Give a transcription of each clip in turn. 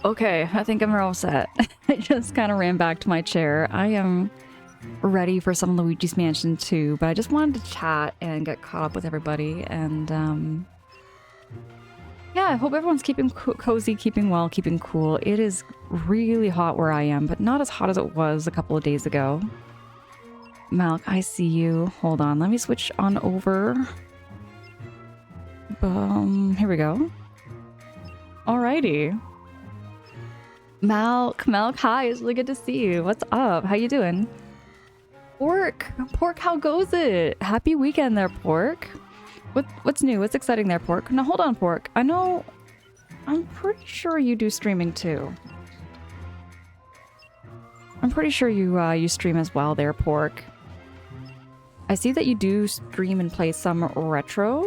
Okay, I think I'm all set. I just kind of ran back to my chair. I am ready for some Luigi's Mansion 2, but I just wanted to chat and get caught up with everybody. And yeah, I hope everyone's keeping cozy, keeping well, keeping cool. It is really hot where I am, but not as hot as it was a couple of days ago. Malk, I see you. Hold on, let me switch on over. Here we go. Alrighty. Malk, hi, it's really good to see you. What's up? How you doing? Pork, how goes it? Happy weekend there, Pork. What's new? What's exciting there, Pork? Now hold on, Pork. I'm pretty sure you do streaming too. I'm pretty sure you stream as well there, Pork. I see that you do stream and play some retro.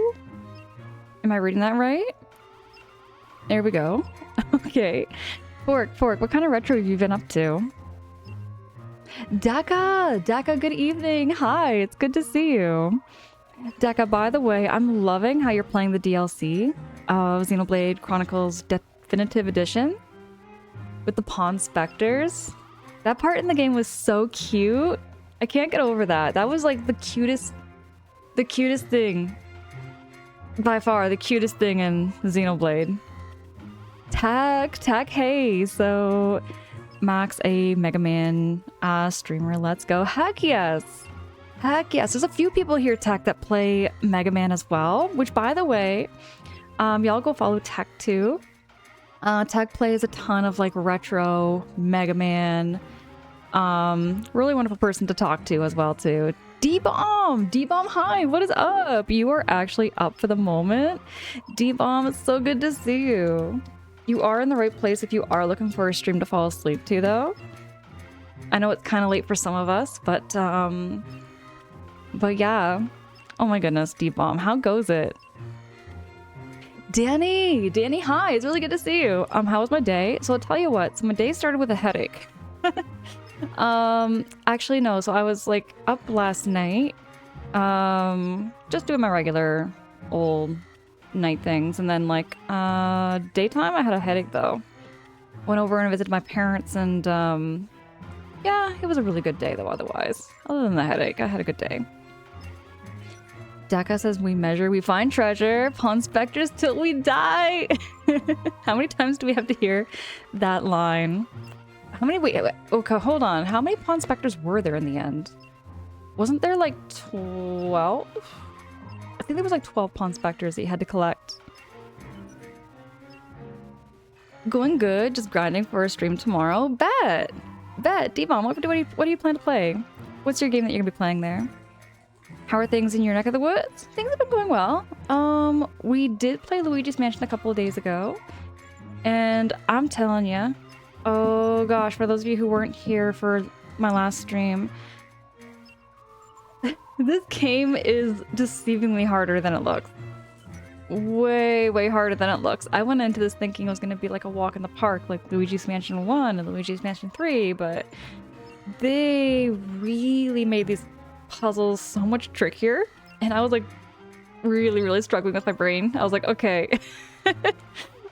Am I reading that right? There we go. Okay. Pork, what kind of retro have you been up to? Daka, good evening. Hi, it's good to see you. Daka, by the way, I'm loving how you're playing the DLC of Xenoblade Chronicles Definitive Edition with the Pawn Specters. That part in the game was so cute. I can't get over that. That was like the cutest thing. By far, the cutest thing in Xenoblade. Tack, hey, so Max, a Mega Man streamer, let's go. Heck yes. There's a few people here, Tech, that play Mega Man as well, which, by the way, y'all go follow Tech too. Tech plays a ton of like retro Mega Man. Really wonderful person to talk to as well too. D-Bomb, hi, what is up? You are actually up for the moment. D-Bomb, it's so good to see you. You are in the right place if you are looking for a stream to fall asleep to, though. I know it's kind of late for some of us, but yeah. Oh my goodness, D-Bomb, how goes it? Danny, hi, it's really good to see you. How was my day? So I'll tell you what, so my day started with a headache. Actually no, so I was like up last night, just doing my regular old night things, and then like daytime I had a headache though. Went over and visited my parents, and yeah, it was a really good day though otherwise. Other than the headache, I had a good day. Daka says we measure, we find treasure, pawn specters till we die. How many times do we have to hear that line? How many, wait, okay, hold on. How many pawn specters were there in the end? Wasn't there like 12? I think there was like 12 pawn specters that you had to collect. Going good, just grinding for a stream tomorrow. Bet, D-Bomb, what do you plan to play? What's your game that you're gonna be playing there? How are things in your neck of the woods? Things have been going well. We did play Luigi's Mansion a couple of days ago, and I'm telling you, oh gosh, for those of you who weren't here for my last stream, this game is deceivingly harder than it looks. Way harder than it looks. I went into this thinking it was going to be like a walk in the park, like Luigi's Mansion 1 and Luigi's Mansion 3, but they really made these puzzles so much trickier, and I was like really struggling with my brain. I was like, okay.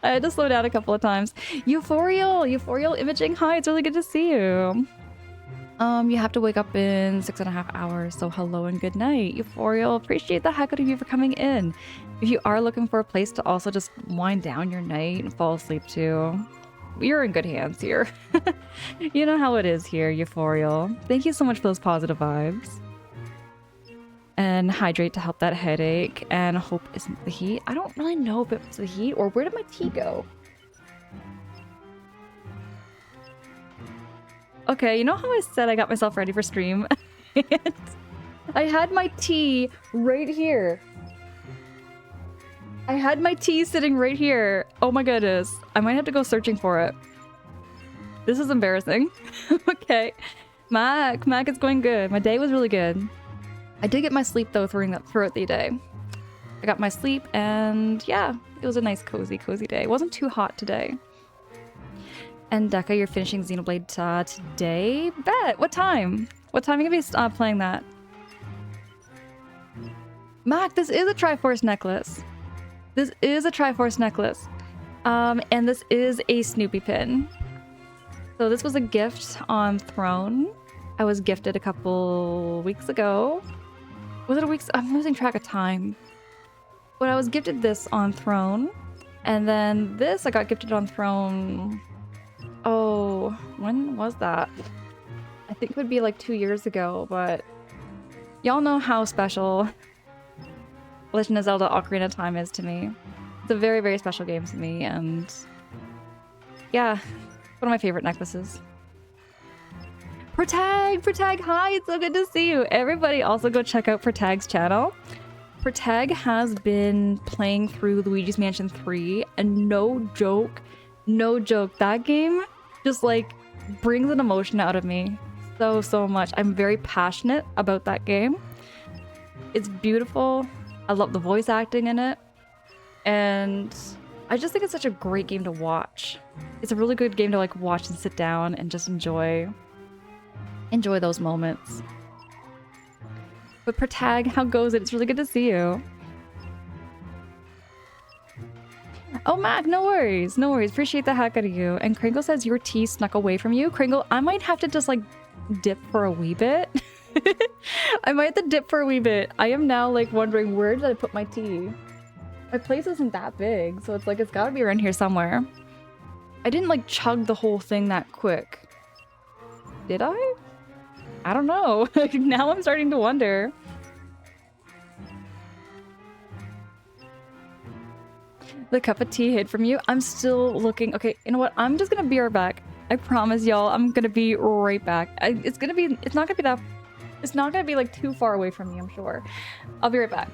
I had to slow down a couple of times. Euphorial Imaging, hi, it's really good to see you. You have to wake up in 6.5 hours, so hello and good night. Euphorial, appreciate the heck out of you for coming in. If you are looking for a place to also just wind down your night and fall asleep to, you're in good hands here. You know how it is here, Euphorial. Thank you so much for those positive vibes. And hydrate to help that headache, and hope isn't the heat. I don't really know if it was the heat or where did my tea go? Okay, you know how I said I got myself ready for stream? I had my tea right here. I had my tea sitting right here. Oh my goodness. I might have to go searching for it. This is embarrassing. Okay. Mac, it's going good. My day was really good. I did get my sleep though throughout the day. I got my sleep, and yeah, it was a nice cozy day. It wasn't too hot today. And Deka, you're finishing Xenoblade today? Bet! What time? What time are you gonna be playing that? Mac, this is a Triforce necklace. This is a Triforce necklace. And this is a Snoopy pin. So this was a gift on Throne. I was gifted a couple weeks ago. Was it a week? I'm losing track of time. But I was gifted this on Throne. And then this I got gifted on Throne. Oh, when was that? I think it would be like 2 years ago, but y'all know how special Legend of Zelda Ocarina of Time is to me. It's a very, very special game to me, and yeah, one of my favorite necklaces. Protag, hi, it's so good to see you. Everybody also go check out Protag's channel. Protag has been playing through Luigi's Mansion 3, and no joke, that game just like brings an emotion out of me so much. I'm very passionate about that game. It's beautiful. I love the voice acting in it. And I just think it's such a great game to watch. It's a really good game to like watch and sit down and just enjoy those moments. But Protag, how goes it? It's really good to see you. Oh, Mac, no worries. No worries. Appreciate the heck out of you. And Kringle says your tea snuck away from you. Kringle, I might have to just like dip for a wee bit. I might have to dip for a wee bit. I am now like wondering, where did I put my tea? My place isn't that big, so it's like it's gotta be around here somewhere. I didn't like chug the whole thing that quick. Did I? I don't know. Now I'm starting to wonder. The cup of tea hid from you. I'm still looking. Okay, you know what? I'm just gonna be right back. I promise y'all, I'm gonna be right back. It's not gonna be like too far away from me, I'm sure. I'll be right back.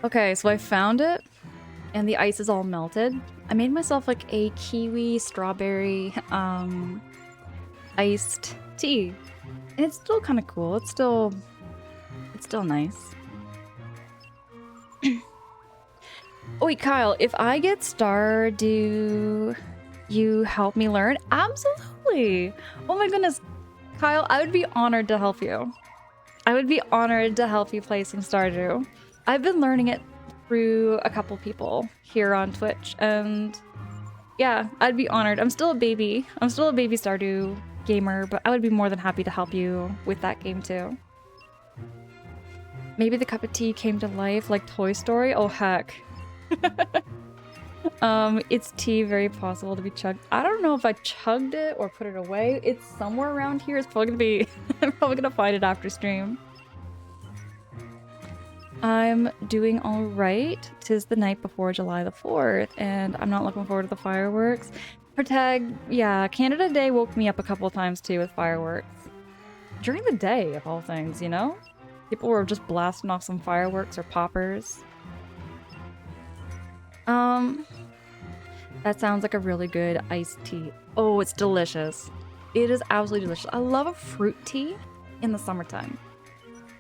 Okay, so I found it, and the ice is all melted. I made myself like a kiwi strawberry iced tea, and it's still kind of cool. It's still nice. Oh wait, Kyle, if I get star, do you help me learn? Absolutely. Oh my goodness, Kyle, I would be honored to help you. I would be honored to help you play some Stardew. I've been learning it through a couple people here on Twitch, and yeah, I'd be honored. I'm still a baby Stardew gamer, but I would be more than happy to help you with that game too. Maybe the cup of tea came to life like Toy Story? Oh heck. It's tea, very possible to be chugged. I don't know if I chugged it or put it away. It's somewhere around here. It's probably gonna be I'm probably gonna find it after stream. I'm doing all right. 'Tis the night before July the 4th, and I'm not looking forward to the fireworks. Protag, yeah, Canada Day woke me up a couple times too with fireworks. During the day, of all things, you know? People were just blasting off some fireworks or poppers. That sounds like a really good iced tea. Oh, it's delicious. It is absolutely delicious. I love a fruit tea in the summertime.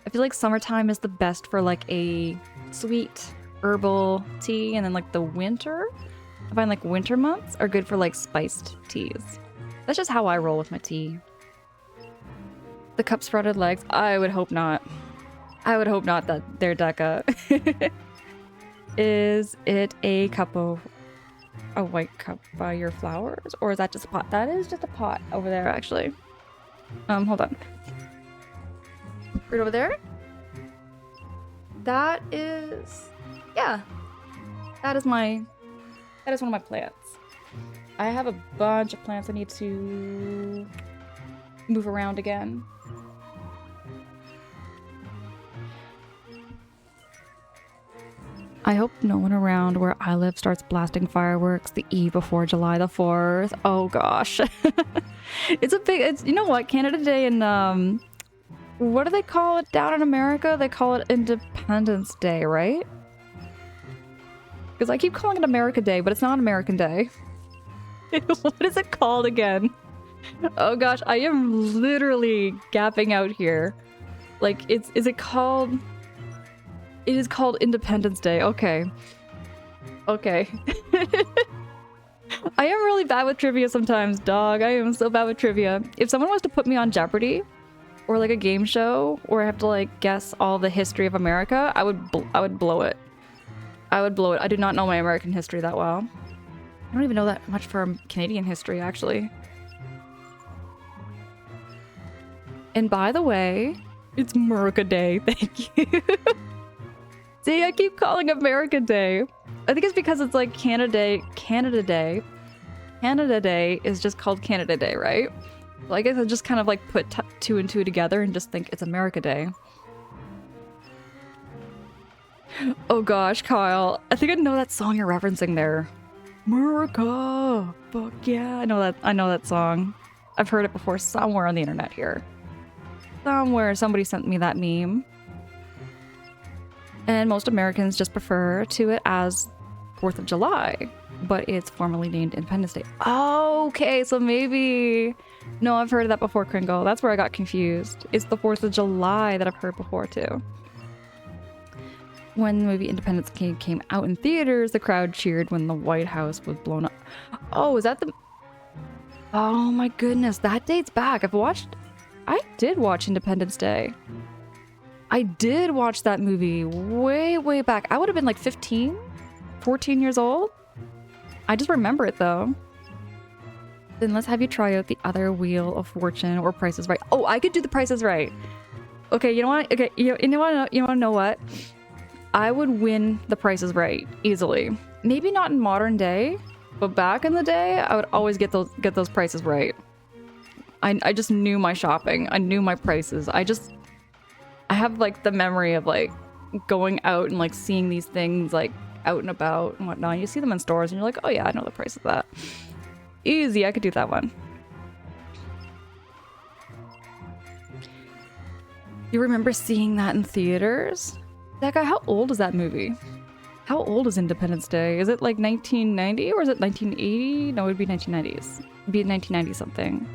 I feel like summertime is the best for like a sweet herbal tea, and then like the winter, I find like winter months are good for like spiced teas. That's just how I roll with my tea. The cup sprouted legs? I would hope not. I would hope not that they're Deca. Is it a white cup by your flowers? Or is that just a pot? That is just a pot over there actually. Hold on. Right over there? That is... yeah. That is one of my plants. I have a bunch of plants I need to move around again. I hope no one around where I live starts blasting fireworks the eve before July the 4th. Oh gosh. It's you know what, Canada Day and what do they call it down in America? They call it Independence Day, right? Because I keep calling it America Day, but it's not American Day. What is it called again? Oh gosh, I am literally gapping out here. Like, is it called... It is called Independence Day. Okay. Okay. I am really bad with trivia sometimes, dog. I am so bad with trivia. If someone was to put me on Jeopardy, or like a game show, where I have to like guess all the history of America, I would blow it. I would blow it. I do not know my American history that well. I don't even know that much for Canadian history, actually. And by the way, it's America Day. Thank you. See, I keep calling America Day. I think it's because it's like Canada Day. Canada Day is just called Canada Day, right? So I guess I just kind of like put two and two together and just think it's America Day. Oh gosh, Kyle. I think I know that song you're referencing there. America! Fuck yeah, I know that song. I've heard it before somewhere on the internet here. Somewhere somebody sent me that meme. And most Americans just refer to it as 4th of July, but it's formally named Independence Day. Oh, okay, so maybe... No, I've heard of that before, Kringle. That's where I got confused. It's the 4th of July that I've heard before, too. When the movie Independence Day came out in theaters, the crowd cheered when the White House was blown up. Oh, is that the... Oh my goodness, that dates back. I did watch Independence Day. I did watch that movie way, way back. I would have been like 15, 14 years old. I just remember it though. Then let's have you try out the other Wheel of Fortune or Price is Right. Oh, I could do the Price is Right. Okay, you know what? Okay, you want to know what? I would win the Price is Right easily. Maybe not in modern day, but back in the day, I would always get those prices right. I just knew my shopping. I knew my prices. I have like the memory of like going out and like seeing these things like out and about and whatnot. You see them in stores and you're like, oh yeah, I know the price of that. Easy, I could do that one. You remember seeing that in theaters? That guy, how old is that movie? How old is Independence Day? Is it like 1990 or is it 1980? No, it would be 1990s. It'd be 1990 something.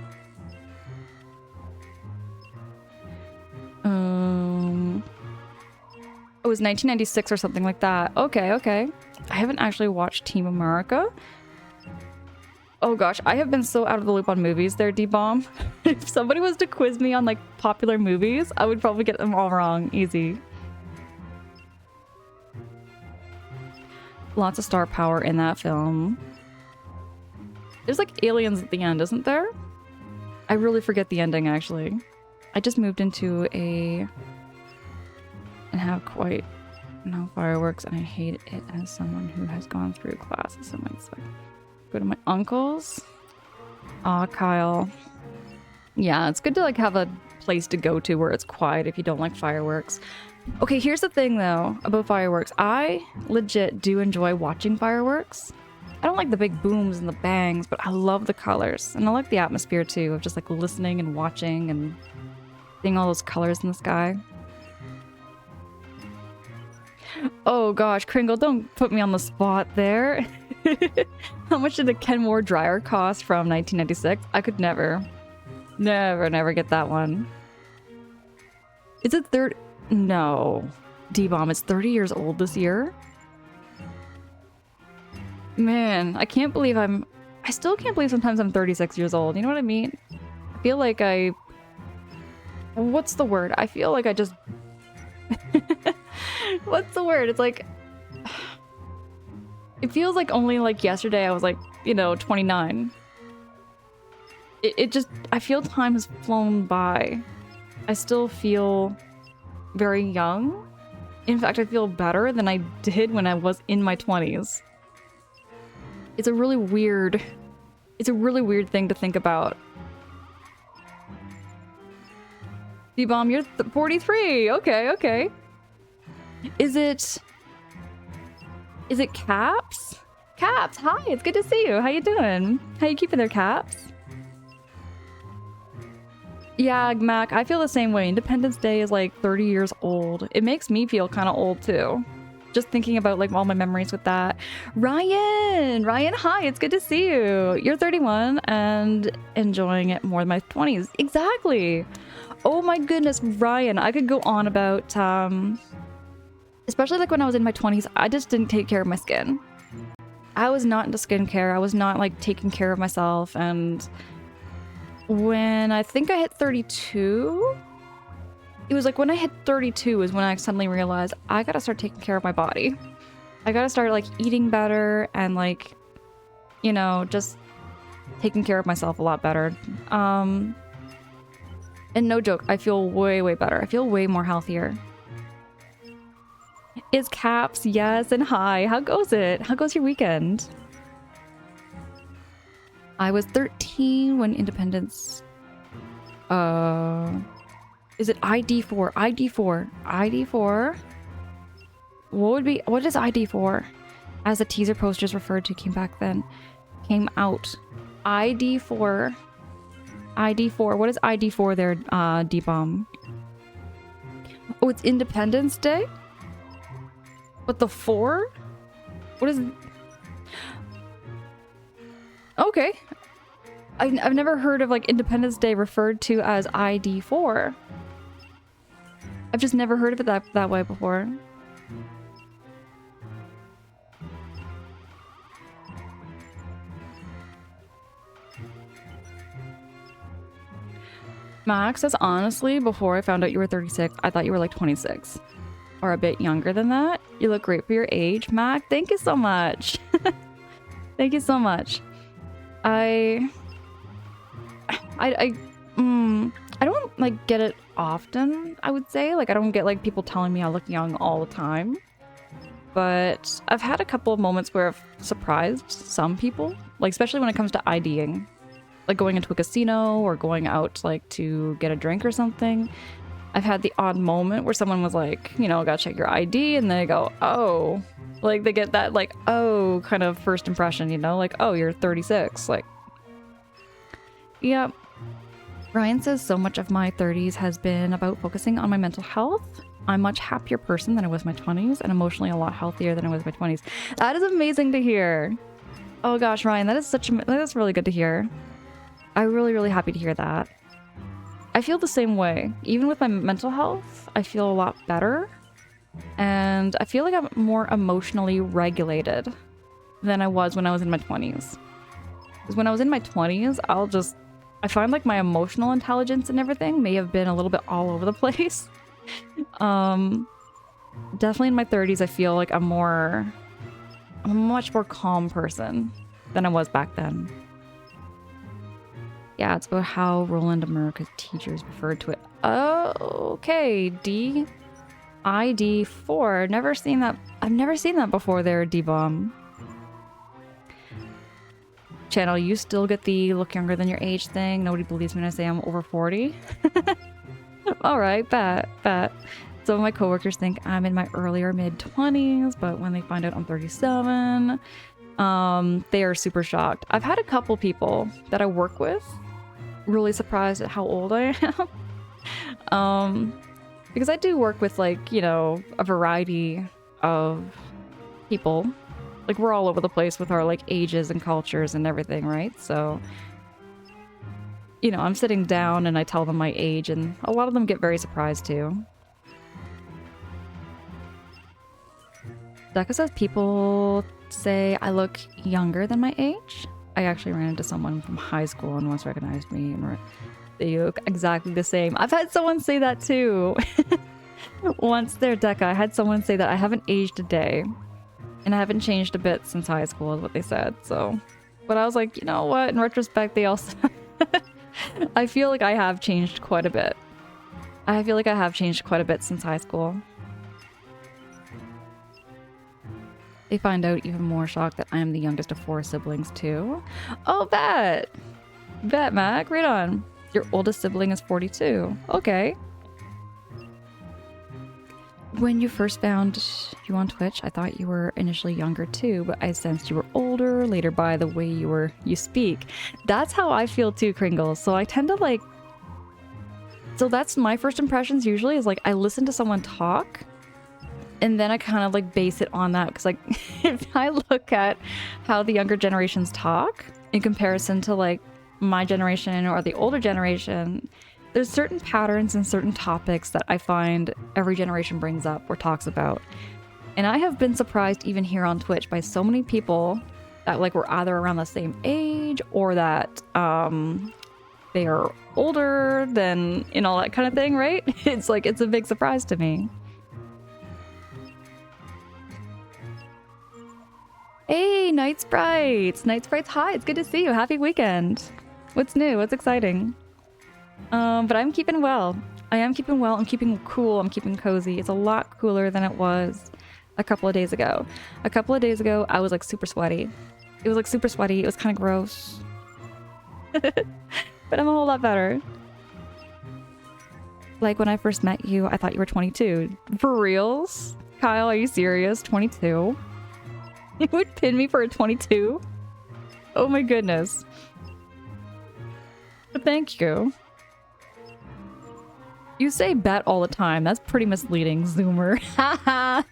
It was 1996 or something like that. Okay, okay. I haven't actually watched Team America. Oh gosh, I have been so out of the loop on movies there, D-Bomb. If somebody was to quiz me on like popular movies, I would probably get them all wrong. Easy. Lots of star power in that film. There's like aliens at the end, isn't there? I really forget the ending, actually. I just moved into and have quite no fireworks, and I hate it as someone who has gone through classes in my life. Go to my uncle's. Aw, Kyle. Yeah, it's good to like have a place to go to where it's quiet if you don't like fireworks. Okay, here's the thing though about fireworks. I legit do enjoy watching fireworks. I don't like the big booms and the bangs, but I love the colors. And I like the atmosphere too of just like listening and watching and seeing all those colors in the sky. Oh gosh, Kringle, don't put me on the spot there. How much did a Kenmore dryer cost from 1996? I could never get that one. Is it third? No. D-Bomb, it's 30 years old this year? Man, I can't believe I still can't believe sometimes I'm 36 years old. You know what I mean? I feel like what's the word? I feel like I just... What's the word? It's like... It feels like only like yesterday I was like, 29. It just... I feel time has flown by. I still feel very young. In fact, I feel better than I did when I was in my 20s. It's a really weird It's a really weird thing to think about. D-Bomb, you're 43. Okay, okay. Is it Caps? Caps, hi, it's good to see you. How you doing? How you keeping there, Caps? Yeah, Mac, I feel the same way. Independence Day is like 30 years old. It makes me feel kind of old too. Just thinking about like all my memories with that. Ryan, hi, it's good to see you. You're 31 and enjoying it more than my 20s. Exactly. Oh my goodness, Ryan, I could go on about, especially like when I was in my 20s, I just didn't take care of my skin. I was not into skincare. I was not like taking care of myself. And when I think I hit 32, it was like when I hit 32 is when I suddenly realized I gotta start taking care of my body. I gotta start like eating better and like, you know, just taking care of myself a lot better. And no joke, I feel way, way better. I feel way more healthier. Is Caps, yes, and hi. How goes it? How goes your weekend? I was 13 when Independence... Is it ID4? ID4. What is ID4? As the teaser posters referred to came back then. Came out. ID4. ID4. What is ID4 there, D-Bomb? Oh, it's Independence Day? But the 4? What is... Okay. I've never heard of like Independence Day referred to as ID4. I've just never heard of it that way before. Max says, honestly, before I found out you were 36, I thought you were like 26. Or a bit younger than that. You look great for your age, Mac. Thank you so much. Thank you so much. I don't like get it often, I would say. Like I don't get like people telling me I look young all the time. But I've had a couple of moments where I've surprised some people, like especially when it comes to IDing. Like going into a casino or going out like to get a drink or something. I've had the odd moment where someone was like, you know, gotta check your ID, and they go, oh. Like they get that like, oh kind of first impression, you know? Like, oh, you're 36. Like, yep. Ryan says so much of my 30s has been about focusing on my mental health. I'm a much happier person than I was in my 20s and emotionally a lot healthier than I was in my 20s. That is amazing to hear. Oh gosh, Ryan, that's really good to hear. I'm really, really happy to hear that. I feel the same way. Even with my mental health, I feel a lot better. And I feel like I'm more emotionally regulated than I was when I was in my 20s. Because when I was in my 20s, I find like my emotional intelligence and everything may have been a little bit all over the place. Definitely in my 30s, I feel like I'm a much more calm person than I was back then. Yeah, it's about how Roland America's teachers referred to it. Oh, okay, ID4. Never seen that. I've never seen that before there, D-Bomb. Channel, you still get the look younger than your age thing. Nobody believes me when I say I'm over 40. Alright, bet. Some of my coworkers think I'm in my earlier mid-20s, but when they find out I'm 37, they are super shocked. I've had a couple people that I work with really surprised at how old I am. Because I do work with like, you know, a variety of people. Like we're all over the place with our like ages and cultures and everything, right? So, you know, I'm sitting down and I tell them my age and a lot of them get very surprised too. Deca says people say I look younger than my age. I actually ran into someone from high school and once recognized me and they look exactly the same. I've had someone say that too. Once there, Deca, I had someone say that I haven't aged a day. And I haven't changed a bit since high school is what they said, so. But I was like, you know what? In retrospect, they also... I feel like I have changed quite a bit. I feel like I have changed quite a bit since high school. They find out even more shocked that I am the youngest of 4 siblings too. Oh, bet! Bet, Mac, right on. Your oldest sibling is 42. Okay. When you first found you on Twitch, I thought you were initially younger too, but I sensed you were older later by the way you speak. That's how I feel too, Kringle. So I tend to like... So that's my first impressions usually, is like I listen to someone talk and then I kind of like base it on that, because like if I look at how the younger generations talk in comparison to like my generation or the older generation, there's certain patterns and certain topics that I find every generation brings up or talks about. And I have been surprised even here on Twitch by so many people that like were either around the same age or that they are older than, you know, that kind of thing, right? It's like, it's a big surprise to me. Hey, Night Sprites! Night Sprites, hi, it's good to see you. Happy weekend. What's new? What's exciting? But I'm keeping well. I am keeping well. I'm keeping cool. I'm keeping cozy. It's a lot cooler than it was a couple of days ago. A couple of days ago, I was like super sweaty. It was like super sweaty. It was kind of gross. But I'm a whole lot better. Like when I first met you, I thought you were 22. For reals? Kyle, are you serious? 22? You would pin me for a 22? Oh my goodness. But thank you. You say bet all the time. That's pretty misleading, Zoomer. Haha.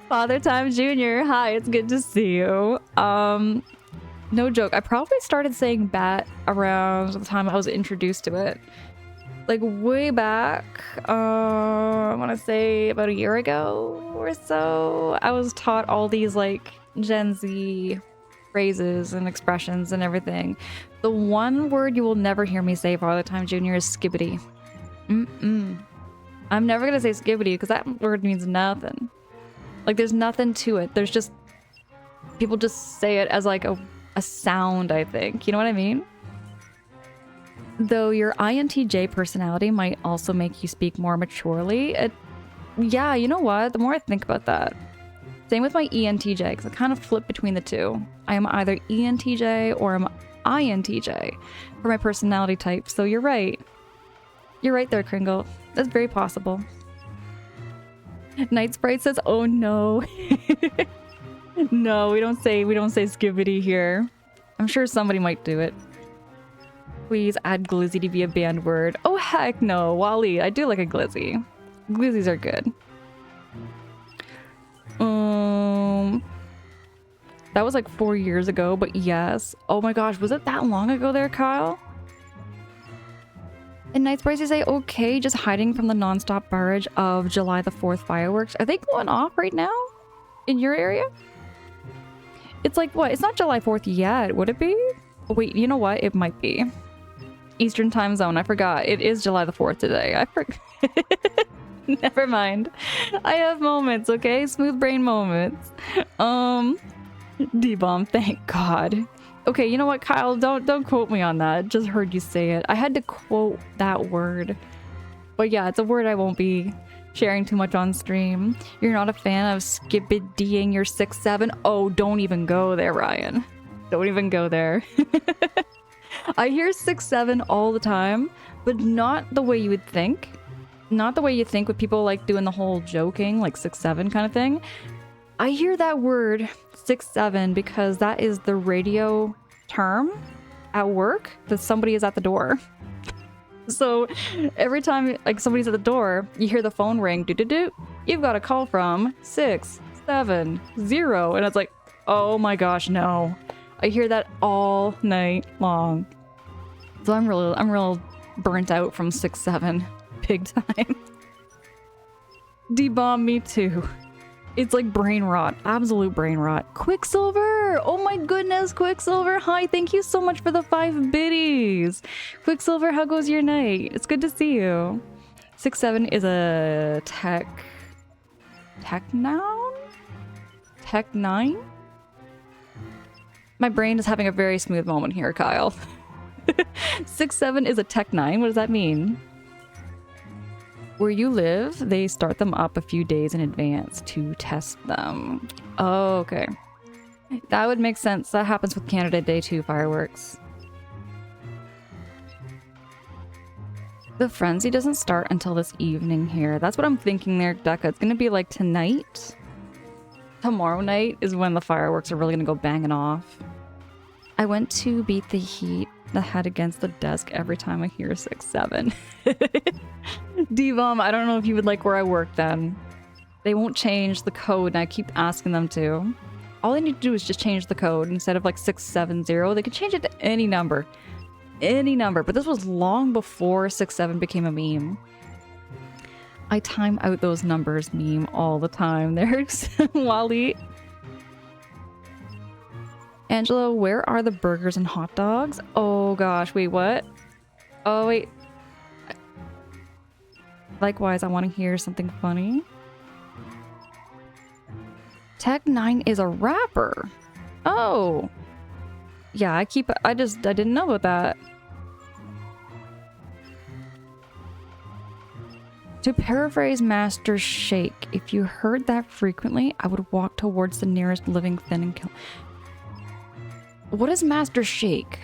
Father Time Jr. Hi, it's good to see you. No joke. I probably started saying bat around the time I was introduced to it. Like way back, I want to say about a year ago or so, I was taught all these like Gen Z phrases and expressions and everything. The one word you will never hear me say Father Time Jr. is skibbity. I'm never gonna say skibbity because that word means nothing. Like there's nothing to it. There's just, people just say it as like a sound, I think. You know what I mean? Though your INTJ personality might also make you speak more maturely. Yeah, you know what? The more I think about that. Same with my ENTJ, because I kind of flip between the two. I am either ENTJ or I'm INTJ for my personality type. So you're right. You're right there, Kringle. That's very possible. Night Sprite says, "Oh no." No, we don't say skibbity here. I'm sure somebody might do it. Please add glizzy to be a banned word. Oh heck no, Wally. I do like a glizzy. Glizzies are good. That was like 4 years ago, but yes. Oh my gosh, was it that long ago there, Kyle? And Night Sprite, you say, okay, just hiding from the non-stop barrage of July the 4th fireworks. Are they going off right now? In your area? It's like, what? It's not July 4th yet, would it be? Oh, wait, you know what? It might be. Eastern time zone, I forgot. It is July the 4th today. I forgot. Never mind. I have moments, okay? Smooth brain moments. D-bomb, thank God. Okay, you know what, Kyle? Don't quote me on that. Just heard you say it. I had to quote that word. But yeah, it's a word I won't be sharing too much on stream. You're not a fan of skibbidying your 6-7? Oh, don't even go there, Ryan. Don't even go there. I hear 6-7 all the time, but not the way you would think. Not the way you think with people like doing the whole joking, like 6-7 kind of thing. I hear that word 6-7 because that is the radio term at work that somebody is at the door. So every time like somebody's at the door, you hear the phone ring, do-do-do, you've got a call from 670, and it's like, oh my gosh, no. I hear that all night long. So I'm real burnt out from 6-7. Big time. D-bomb me too. It's like brain rot. Absolute brain rot. Quicksilver! Oh my goodness, Quicksilver! Hi, thank you so much for the 5 biddies! Quicksilver, how goes your night? It's good to see you. 6-7 is a tech noun? Tech 9? My brain is having a very smooth moment here, Kyle. 6-7 is a tech 9? What does that mean? Where you live, they start them up a few days in advance to test them. Oh, okay. That would make sense. That happens with Canada Day 2 fireworks. The frenzy doesn't start until this evening here. That's what I'm thinking there, Decca. It's gonna be like tonight. Tomorrow night is when the fireworks are really gonna go banging off. I went to beat the heat, the head against the desk every time I hear 6-7. D-Bomb, I don't know if you would like where I work then. They won't change the code and I keep asking them to. All they need to do is just change the code. Instead of like 670, they could change it to any number. Any number. But this was long before 6-7 became a meme. I time out those numbers meme all the time. There's Wally. Angela, where are the burgers and hot dogs? Oh gosh, wait, what? Oh wait. Likewise, I want to hear something funny. Tech9 is a rapper. Oh. Yeah, I didn't know about that. To paraphrase Master Shake, if you heard that frequently, I would walk towards the nearest living thing and kill. What is Master Shake?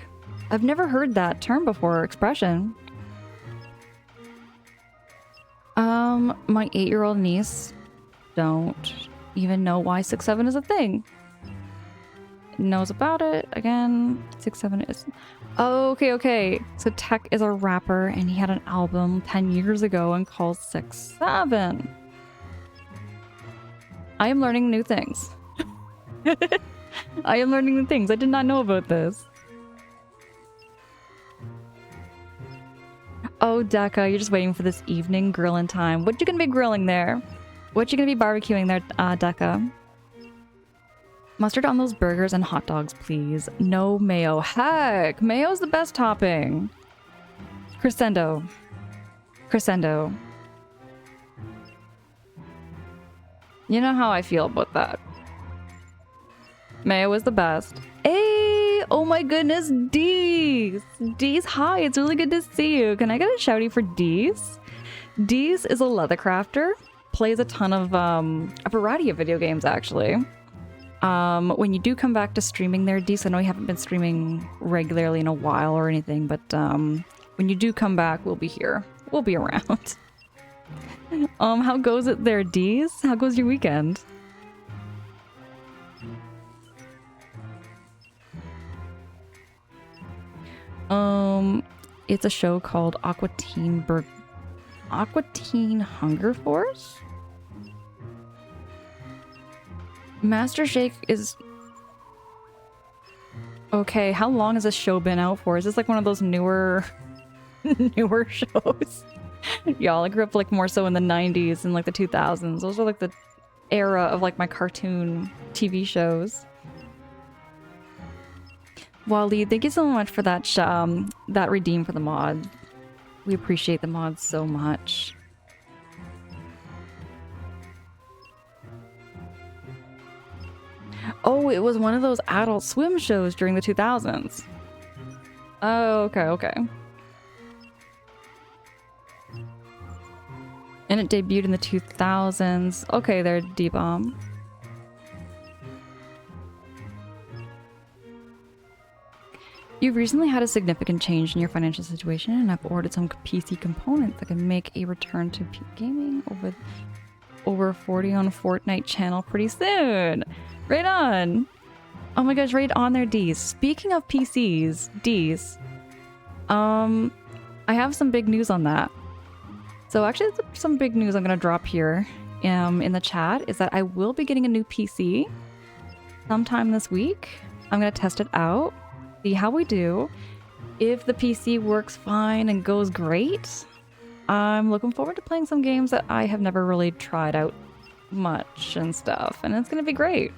I've never heard that term before, expression. My 8-year-old niece don't even know why 6-7 is a thing. Knows about it. Again, 6-7 is... Oh, okay. So Tech is a rapper and he had an album 10 years ago and called 6-7. I am learning new things. I am learning new things. I did not know about this. Oh, Decca, you're just waiting for this evening grilling time. What you gonna be grilling there? What you gonna be barbecuing there, Decca? Mustard on those burgers and hot dogs, please. No mayo. Heck, mayo's the best topping. Crescendo. You know how I feel about that. Mayo is the best. Hey! Oh my goodness, Dees! Dees, hi, it's really good to see you. Can I get a shouty for Dees? Dees is a leather crafter. Plays a ton of, a variety of video games, actually. When you do come back to streaming there, Dees, I know you haven't been streaming regularly in a while or anything, but, when you do come back, we'll be here. We'll be around. How goes it there, Dees? How goes your weekend? It's a show called Aqua Teen Hunger Force? Master Shake is... Okay, how long has this show been out for? Is this like one of those newer shows? Y'all, I grew up like more so in the 90s and like the 2000s. Those were like the era of like my cartoon TV shows. Wally, thank you so much for that that redeem for the mod. We appreciate the mod so much. Oh, it was one of those Adult Swim shows during the 2000s. Oh, okay. And it debuted in the 2000s. Okay there, D-Bomb. You've recently had a significant change in your financial situation, and I've ordered some PC components that can make a return to gaming over 40 on Fortnite channel pretty soon. Right on. Oh my gosh, right on there, Dees. Speaking of PCs, Dees, I have some big news on that. So actually, some big news I'm gonna drop here in the chat is that I will be getting a new PC sometime this week. I'm gonna test it out. See how we do. If the PC works fine and goes great, I'm looking forward to playing some games that I have never really tried out much and stuff, and it's gonna be great.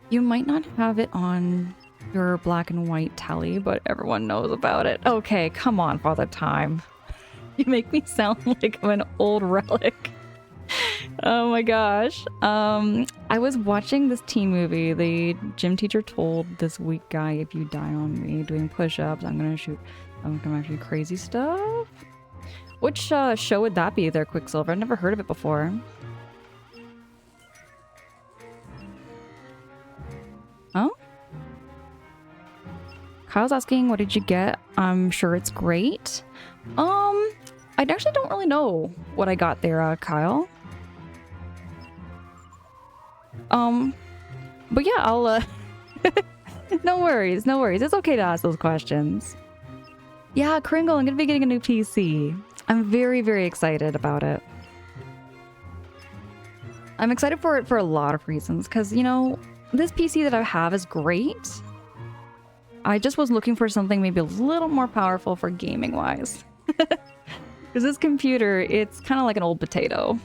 You might not have it on your black and white tally, but everyone knows about it. Okay, come on, Father Time. You make me sound like I'm an old relic. Oh my gosh. I was watching this teen movie. The gym teacher told this weak guy, if you die on me doing push-ups, I'm gonna shoot crazy stuff. Which show would that be there, Quicksilver? I've never heard of it before. Oh? Kyle's asking, what did you get? I'm sure it's great. I actually don't really know what I got there, Kyle. But yeah, I'll, no worries, no worries. It's okay to ask those questions. Yeah, Kringle, I'm gonna be getting a new PC. I'm very, very excited about it. I'm excited for it for a lot of reasons, because, you know, this PC that I have is great. I just was looking for something maybe a little more powerful for gaming-wise. Because this computer, it's kind of like an old potato.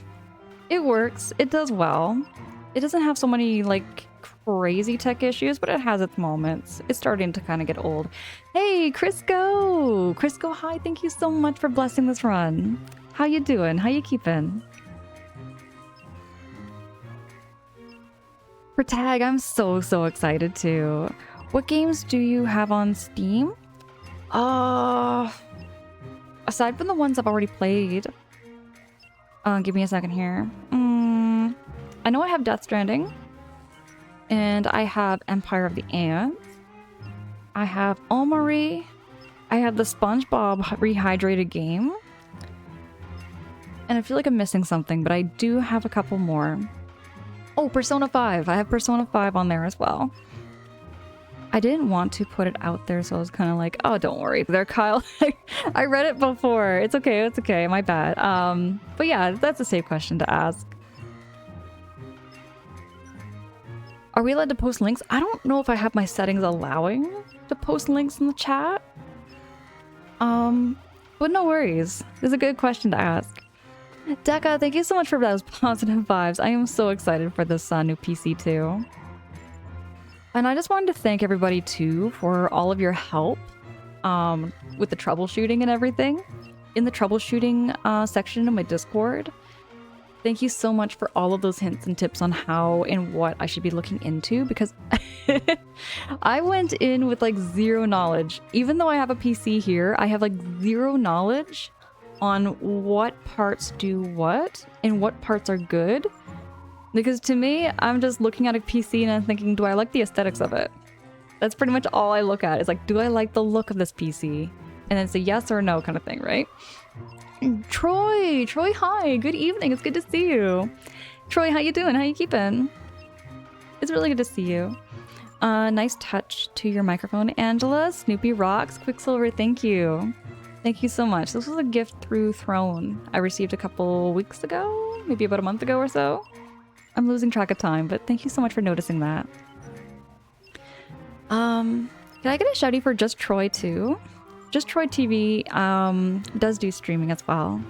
It works, it does well. It doesn't have so many, like, crazy tech issues, but it has its moments. It's starting to kind of get old. Hey, Crisco! Crisco, hi, thank you so much for blessing this run. How you doing? How you keeping? For tag, I'm so excited too. What games do you have on Steam? Aside from the ones I've already played. Give me a second here. I know I have Death Stranding. And I have Empire of the Ants. I have Omori. I have the SpongeBob Rehydrated game. And I feel like I'm missing something, but I do have a couple more. Oh, Persona 5. I have Persona 5 on there as well. I didn't want to put it out there, so I was kind of like, oh, don't worry there, Kyle. I read it before. It's okay, my bad. But yeah, that's a safe question to ask. Are we allowed to post links? I don't know if I have my settings allowing to post links in the chat. But no worries. It's a good question to ask. Deka, thank you so much for those positive vibes. I am so excited for this new PC too. And I just wanted to thank everybody too for all of your help with the troubleshooting and everything. In the troubleshooting section of my Discord. Thank you so much for all of those hints and tips on how and what I should be looking into, because I went in with like zero knowledge. Even though I have a PC here, I have like zero knowledge on what parts do what and what parts are good. Because to me, I'm just looking at a PC and I'm thinking, do I like the aesthetics of it? That's pretty much all I look at. Is like, do I like the look of this PC? And it's a yes or no kind of thing, right? Troy, hi, good evening. It's good to see you. Troy, how you doing? How you keeping? It's really good to see you. Nice touch to your microphone, Angela. Snoopy rocks. Quicksilver, thank you. Thank you so much. This was a gift through Throne I received a couple weeks ago, maybe about a month ago or so. I'm losing track of time, but thank you so much for noticing that. Can I get a shouty for Just Troy too? Just Troy TV does do streaming as well.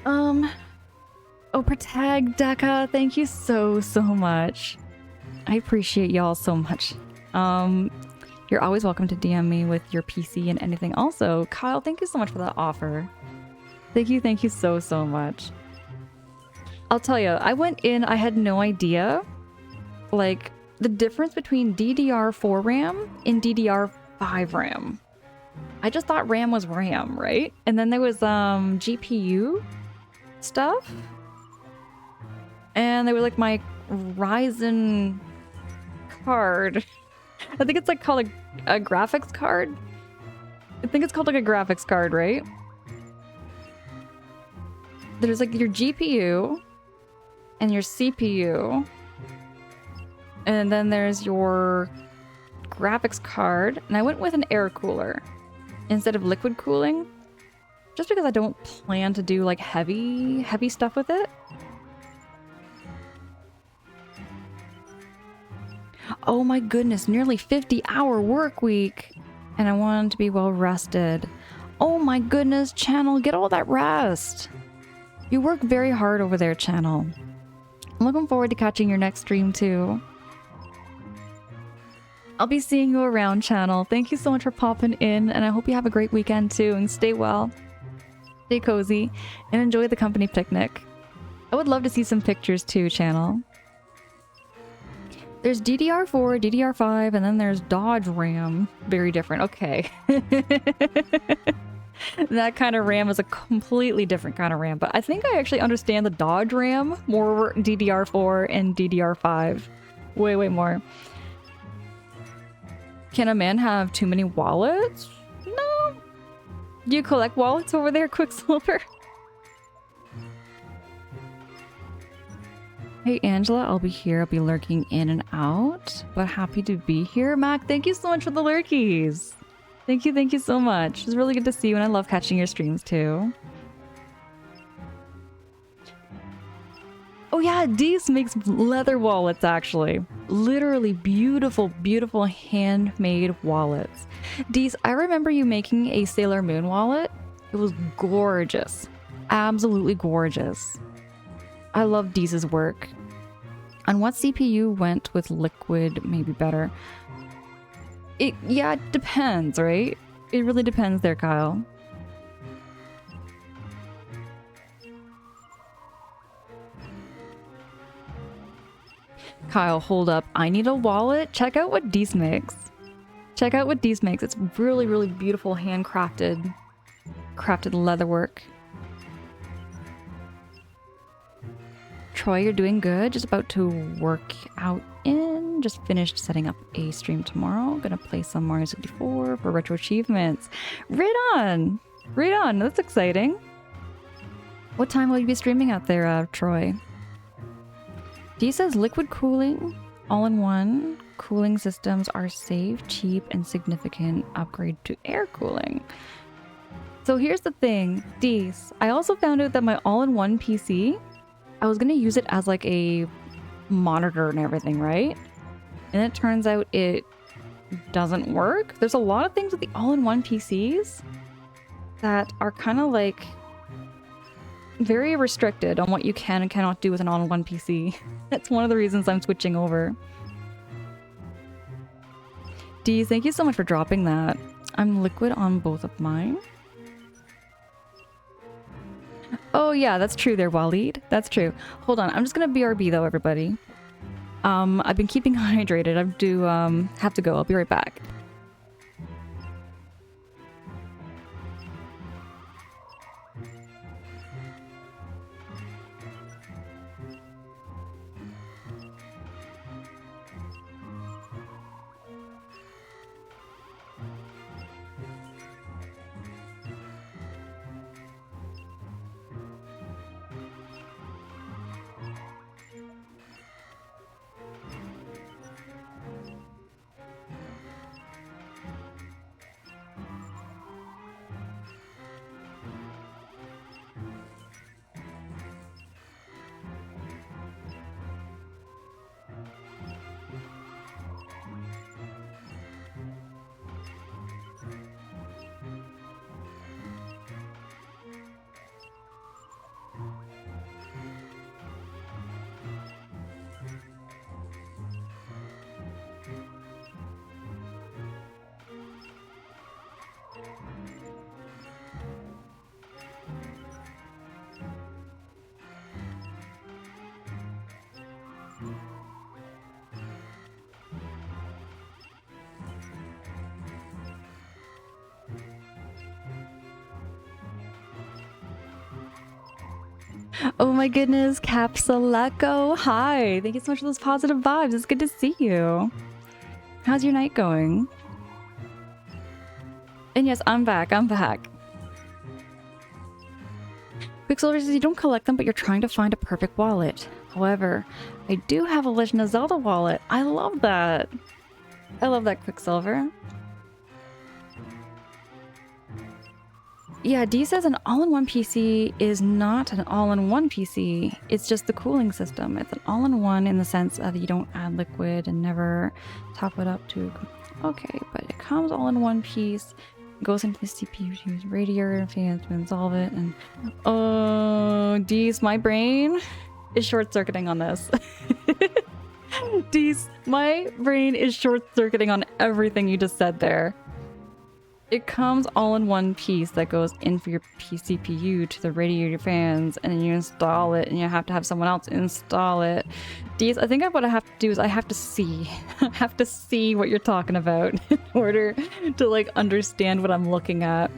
Oh, Protag Deka, thank you so much. I appreciate y'all so much. You're always welcome to DM me with your PC and anything. Also, Kyle, thank you so much for that offer. Thank you so much. I'll tell you, I went in, I had no idea, like, the difference between DDR4 RAM and DDR5 RAM. I just thought RAM was RAM, right? And then there was GPU stuff. And they were like my Ryzen card. I think it's like called a graphics card. I think it's called like a graphics card, right? There's like your GPU and your CPU. And then there's your graphics card. And I went with an air cooler instead of liquid cooling. Just because I don't plan to do like heavy stuff with it. Oh my goodness, nearly 50-hour work week. And I wanted to be well rested. Oh my goodness, Channel, get all that rest. You work very hard over there, Channel. I'm looking forward to catching your next stream too. I'll be seeing you around, Channel. Thank you so much for popping in, and I hope you have a great weekend too, and stay well, stay cozy, and enjoy the company picnic. I would love to see some pictures too, Channel. There's DDR4, DDR5, and then there's Dodge RAM. Very different. Okay. That kind of RAM is a completely different kind of RAM, but I think I actually understand the Dodge RAM more DDR4 and DDR5. Way, way more. Can a man have too many wallets? No. Do you collect wallets over there, Quicksilver? Hey Angela, I'll be here. I'll be lurking in and out, but happy to be here. Mac, thank you so much for the lurkies. Thank you so much. It's really good to see you, and I love catching your streams too. Oh yeah, Dees makes leather wallets actually. Literally beautiful, beautiful handmade wallets. Dees, I remember you making a Sailor Moon wallet. It was gorgeous. Absolutely gorgeous. I love Dees's work. On what CPU went with liquid maybe better? Yeah, it depends, right? It really depends there, Kyle. Kyle, hold up. I need a wallet. Check out what Dees makes. Check out what Dees makes. It's really, really beautiful handcrafted leatherwork. Troy, you're doing good. Just about to work out in. Just finished setting up a stream tomorrow. Gonna play some Mario 64 for retro achievements. Right on! Right on. That's exciting. What time will you be streaming out there, Troy? D says liquid cooling, all-in-one. Cooling systems are safe, cheap, and significant upgrade to air cooling. So here's the thing, Dees. I also found out that my all-in-one PC, I was gonna use it as like a monitor and everything, right? And it turns out it doesn't work. There's a lot of things with the all-in-one PCs that are kind of like very restricted on what you can and cannot do with an all-in-one PC. That's one of the reasons I'm switching over. Dee, thank you so much for dropping that. I'm liquid on both of mine. Oh yeah, that's true there, Waleed. That's true. Hold on, I'm just gonna BRB though, everybody. I've been keeping hydrated. I do have to go. I'll be right back. Oh my goodness, Capsuleco. Hi. Thank you so much for those positive vibes. It's good to see you. How's your night going? And yes, I'm back. I'm back. Quicksilver says you don't collect them, but you're trying to find a perfect wallet. However, I do have a Legend of Zelda wallet. I love that. I love that, Quicksilver. Yeah, D says an all-in-one PC is not an all-in-one PC. It's just the cooling system. It's an all-in-one in the sense that you don't add liquid and never top it up to... Okay, but it comes all in one piece. Goes into the CPU to use radiator fans to dissolve it, and... Oh, D's, my brain is short-circuiting on this. D's, my brain is short-circuiting on everything you just said there. It comes all in one piece that goes in for your CPU to the radiator fans, and then you install it, and you have to have someone else install it. These, I think what I have to do is I have to see. I have to see what you're talking about in order to like understand what I'm looking at.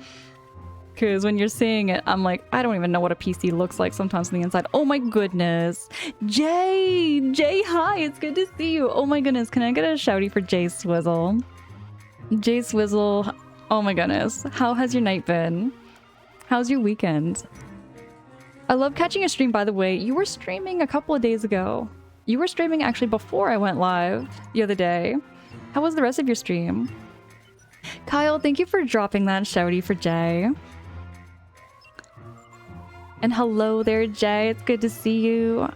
Because when you're seeing it, I'm like, I don't even know what a PC looks like sometimes on the inside. Oh my goodness. Jay! Jay, hi! It's good to see you. Oh my goodness, can I get a shouty for Jay Swizzle? Jay Swizzle, oh my goodness. How has your night been? How's your weekend? I love catching a stream, by the way. You were streaming a couple of days ago. You were streaming actually before I went live the other day. How was the rest of your stream? Kyle, thank you for dropping that shouty for Jay. And hello there, Jay. It's good to see you.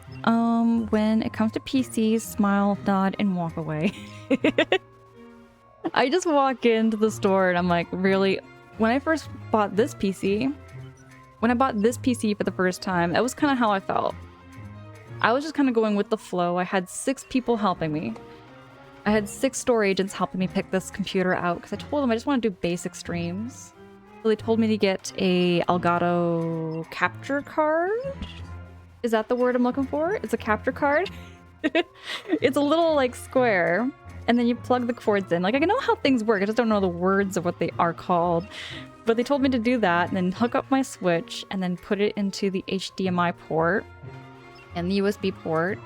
When it comes to PCs, smile, nod, and walk away. I just walk into the store and I'm like, really? When I first bought this PC, when I bought this PC for the first time, that was kind of how I felt. I was just kind of going with the flow. I had 6 people helping me. I had 6 store agents helping me pick this computer out because I told them I just want to do basic streams. So they told me to get a Elgato capture card. Is that the word I'm looking for? It's a capture card. It's a little like square, and then you plug the cords in. Like I know how things work. I just don't know the words of what they are called. But they told me to do that and then hook up my Switch and then put it into the HDMI port and the USB port.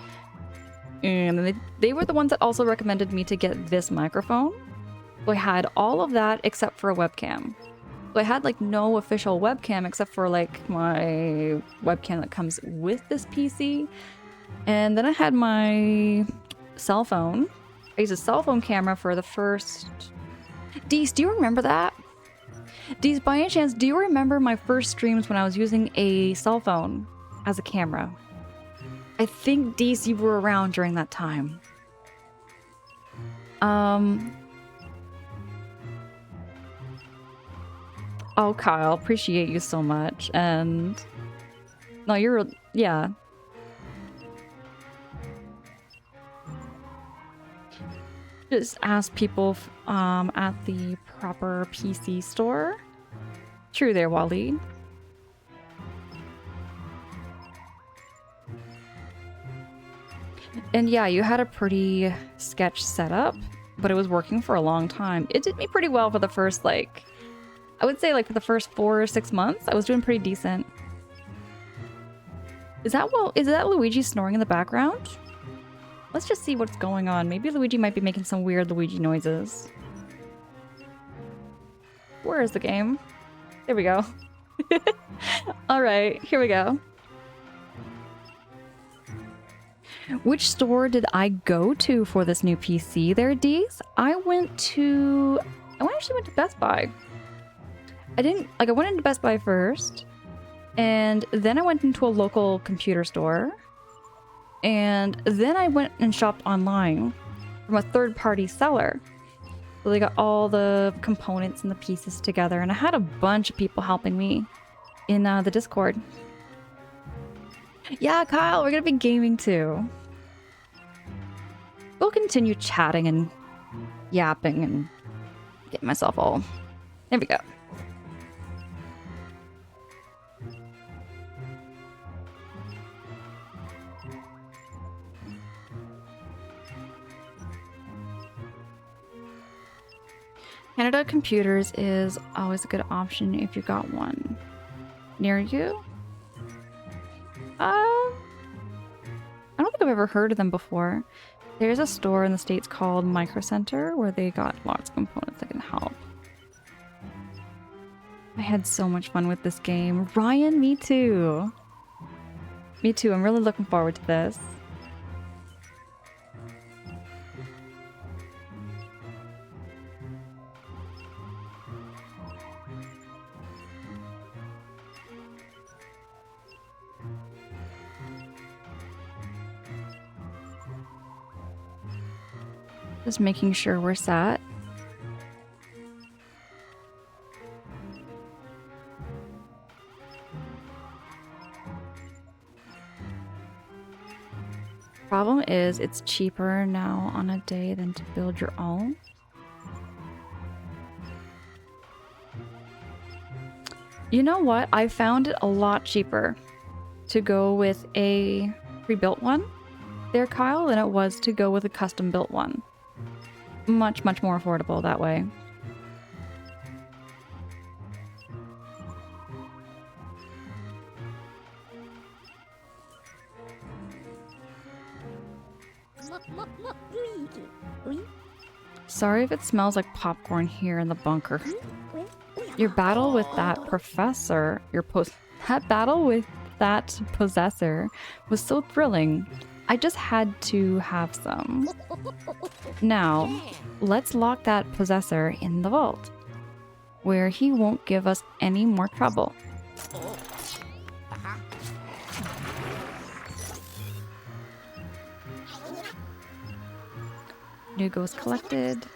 And then they were the ones that also recommended me to get this microphone. So I had all of that except for a webcam. So I had like no official webcam except for like my webcam that comes with this PC. And then I had my cell phone. I used a cell phone camera for the first... Dees, do you remember that? Dees, by any chance, do you remember my first streams when I was using a cell phone as a camera? I think, Dees, you were around during that time. Oh, Kyle, appreciate you so much. And no, you're, yeah. Just ask people at the proper PC store. True there, Waleed. And yeah, you had a pretty sketch setup, but it was working for a long time. It did me pretty well for the first, like, I would say like for the first 4 or 6 months, I was doing pretty decent. Is that Luigi snoring in the background? Let's just see what's going on. Maybe Luigi might be making some weird Luigi noises. Where is the game? There we go. Alright, here we go. Which store did I go to for this new PC there, Dees? I actually went to Best Buy. I went into Best Buy first, and then I went into a local computer store, and then I went and shopped online from a third-party seller. So they got all the components and the pieces together, and I had a bunch of people helping me in the Discord. Yeah, Kyle, we're gonna be gaming too. We'll continue chatting and yapping and get myself all... There we go. Canada Computers is always a good option if you got one near you. I don't think I've ever heard of them before. There's a store in the States called Micro Center where they got lots of components that can help. I had so much fun with this game. Ryan, me too. Me too. I'm really looking forward to this. Just making sure we're set. Problem is, it's cheaper now on a day than to build your own. You know what? I found it a lot cheaper to go with a pre-built one there, Kyle, than it was to go with a custom-built one. Much, much more affordable that way. Sorry if it smells like popcorn here in the bunker. Your battle with that professor, that battle with that possessor was so thrilling. I just had to have some. Now, let's lock that possessor in the vault, where he won't give us any more trouble. New ghost collected.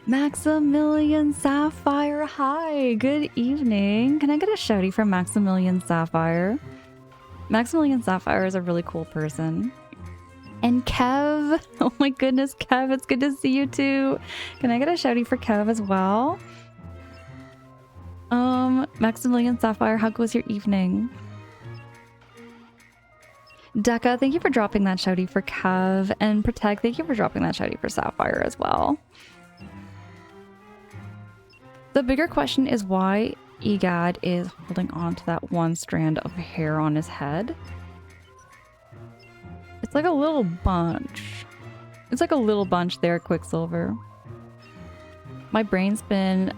Maximilian Sapphire, hi, good evening. Can I get a shouty from Maximilian Sapphire? Maximilian Sapphire is a really cool person. And Kev, oh my goodness, Kev, it's good to see you too. Can I get a shouty for Kev as well? Maximilian Sapphire, how was your evening? Deca, thank you for dropping that shouty for Kev. And Protect, thank you for dropping that shouty for Sapphire as well. The bigger question is why Egad is holding on to that one strand of hair on his head. It's like a little bunch. It's like a little bunch there, Quicksilver. My brain's been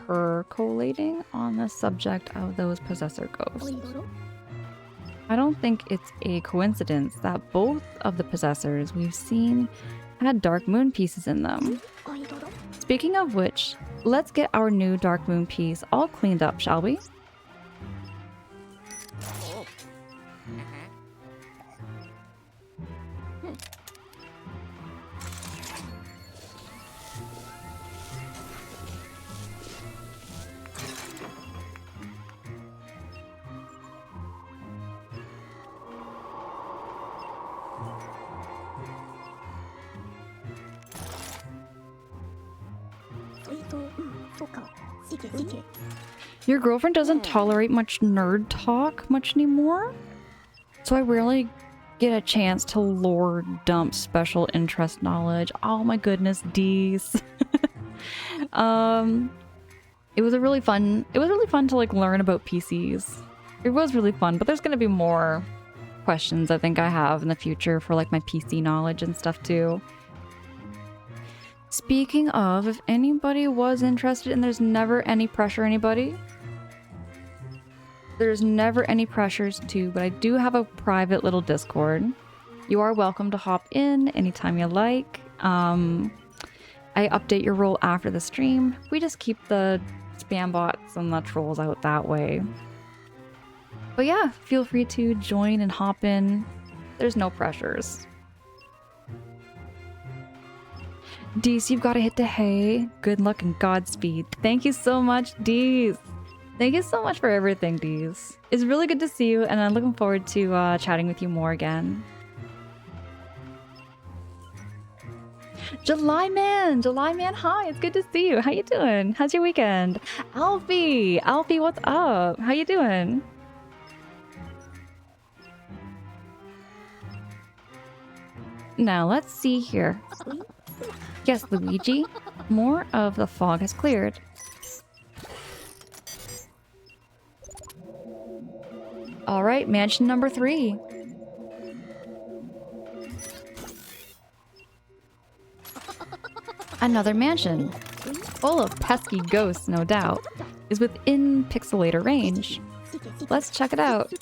percolating on the subject of those possessor ghosts. I don't think it's a coincidence that both of the possessors we've seen had dark moon pieces in them. Speaking of which, let's get our new dark moon piece all cleaned up, shall we? Your girlfriend doesn't tolerate much nerd talk much anymore, so I rarely get a chance to lore dump special interest knowledge. Oh my goodness, Dees. It was really fun to like learn about PCs. It was really fun, but there's gonna be more questions I think I have in the future for like my PC knowledge and stuff too. Speaking of, if anybody was interested, and there's never any pressure, anybody. There's never any pressures to, but I do have a private little Discord. You are welcome to hop in anytime you like. I update your role after the stream. We just keep the spam bots and the trolls out that way. But yeah, feel free to join and hop in. There's no pressures. Dees, you've got to hit the hay. Good luck and Godspeed. Thank you so much, Dees. Thank you so much for everything, Dees. It's really good to see you, and I'm looking forward to chatting with you more again. July man, hi, it's good to see you. How you doing? How's your weekend? Alfie, what's up? How you doing? Now, let's see here. Yes, Luigi, more of the fog has cleared. All right, mansion number 3. Another mansion, full of pesky ghosts, no doubt, is within pixelator range. Let's check it out.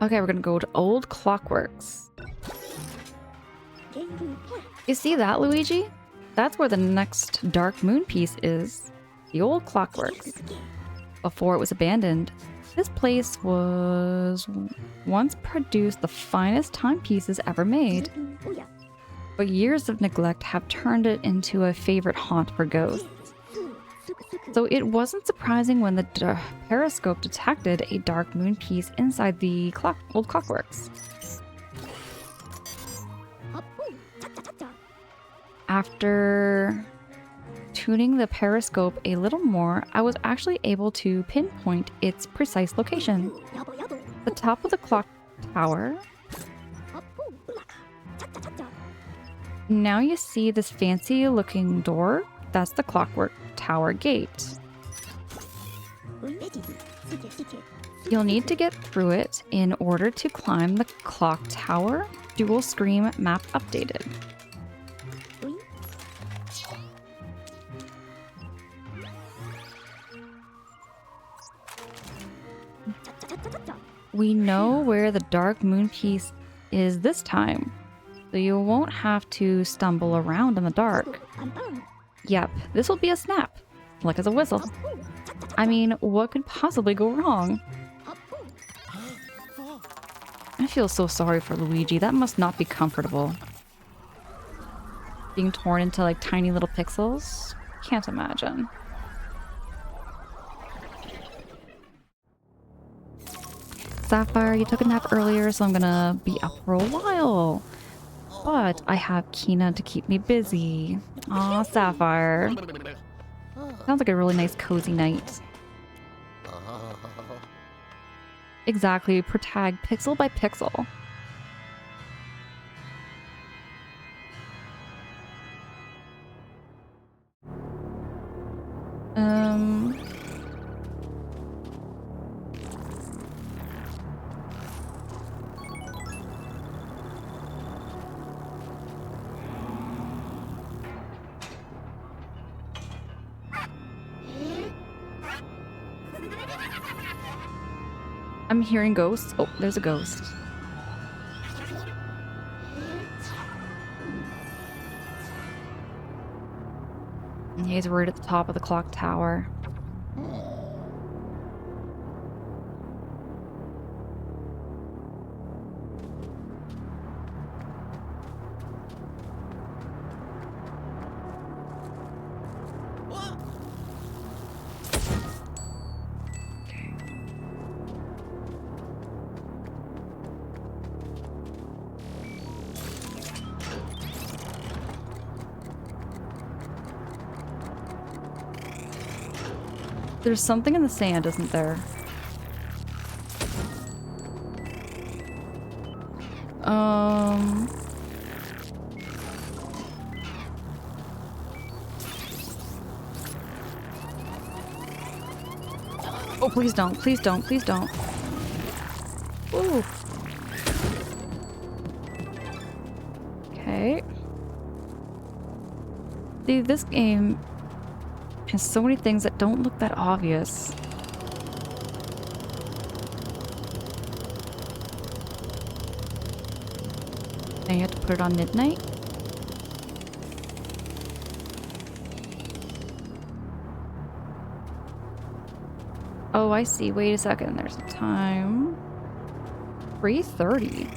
Okay, we're gonna go to Old Clockworks. You see that, Luigi? That's where the next Dark Moon piece is. The Old Clockworks. Before it was abandoned, This place was once produced the finest timepieces ever made, but years of neglect have turned it into a favorite haunt for ghosts. So it wasn't surprising when the periscope detected a dark moon piece inside the old clockworks. After tuning the periscope a little more, I was actually able to pinpoint its precise location. The top of the clock tower. Now you see this fancy looking door? That's the clockwork tower gate. You'll need to get through it in order to climb the clock tower. Dual screen map updated. We know where the dark moon piece is this time, so you won't have to stumble around in the dark. Yep, this will be a snap, like as a whistle. I mean, what could possibly go wrong? I feel so sorry for Luigi. That must not be comfortable. Being torn into like tiny little pixels? Can't imagine. Sapphire, you took a nap earlier, so I'm gonna be up for a while. But I have Kina to keep me busy. Aw, Sapphire. Sounds like a really nice cozy night. Exactly, per tag, pixel by pixel. I'm hearing ghosts. Oh, there's a ghost. And he's right at the top of the clock tower. There's something in the sand, isn't there? Oh, please don't. Please don't. Please don't. Ooh. Okay. See, this game has so many things that don't look that obvious. Now you have to put it on midnight. Oh, I see. Wait a second. There's a time. 3:30.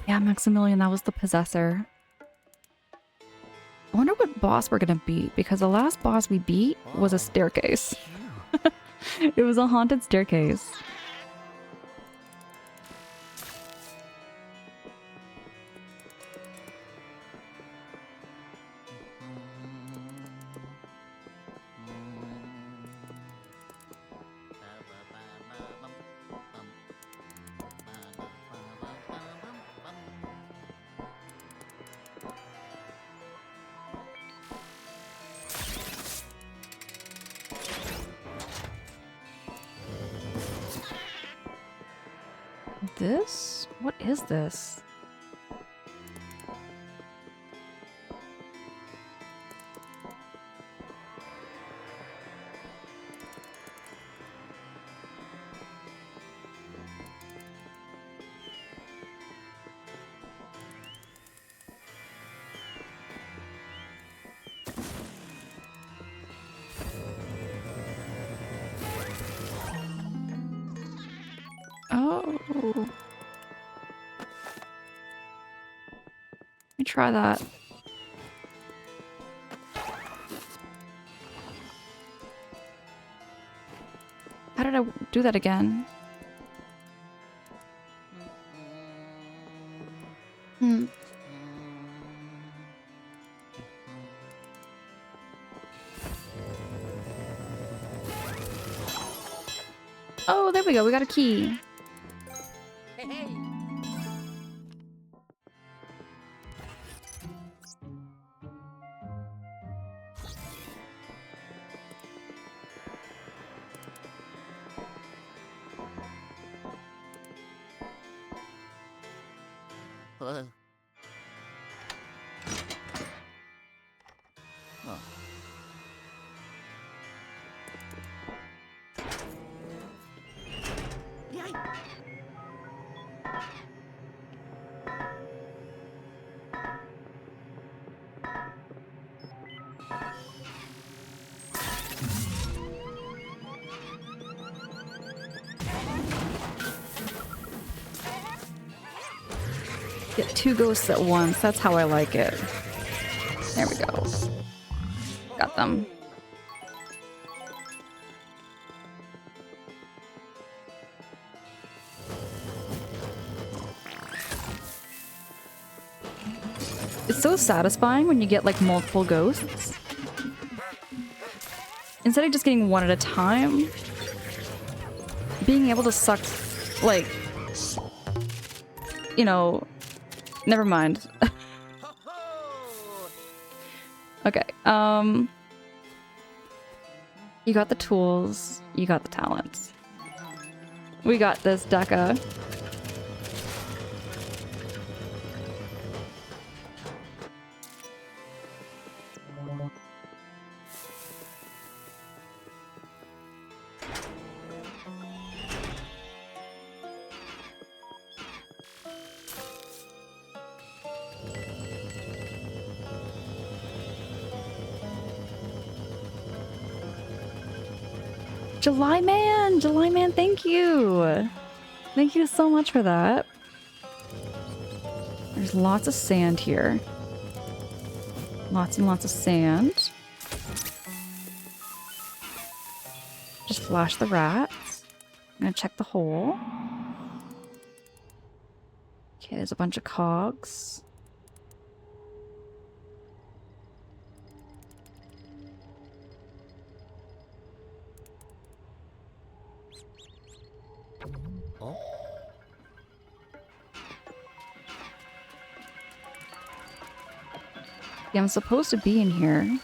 Yeah, Maximilian, that was the possessor. I wonder what boss we're gonna beat, because the last boss we beat was a staircase. It was a haunted staircase. This? What is this? Let me try that. How did I do that again? Hmm. Oh, there we go. We got a key. Hey, hey. Uh. Huh. Yay. Get 2 ghosts at once. That's how I like it. There we go. Got them. It's so satisfying when you get like multiple ghosts. Instead of just getting one at a time, being able to suck, like, you know, never mind. Okay, you got the tools, you got the talents. We got this, Deca. July Man, thank you. Thank you so much for that. There's lots of sand here. Lots and lots of sand. Just flash the rats. I'm gonna check the hole. Okay, there's a bunch of cogs. Oh. Yeah, I'm supposed to be in here.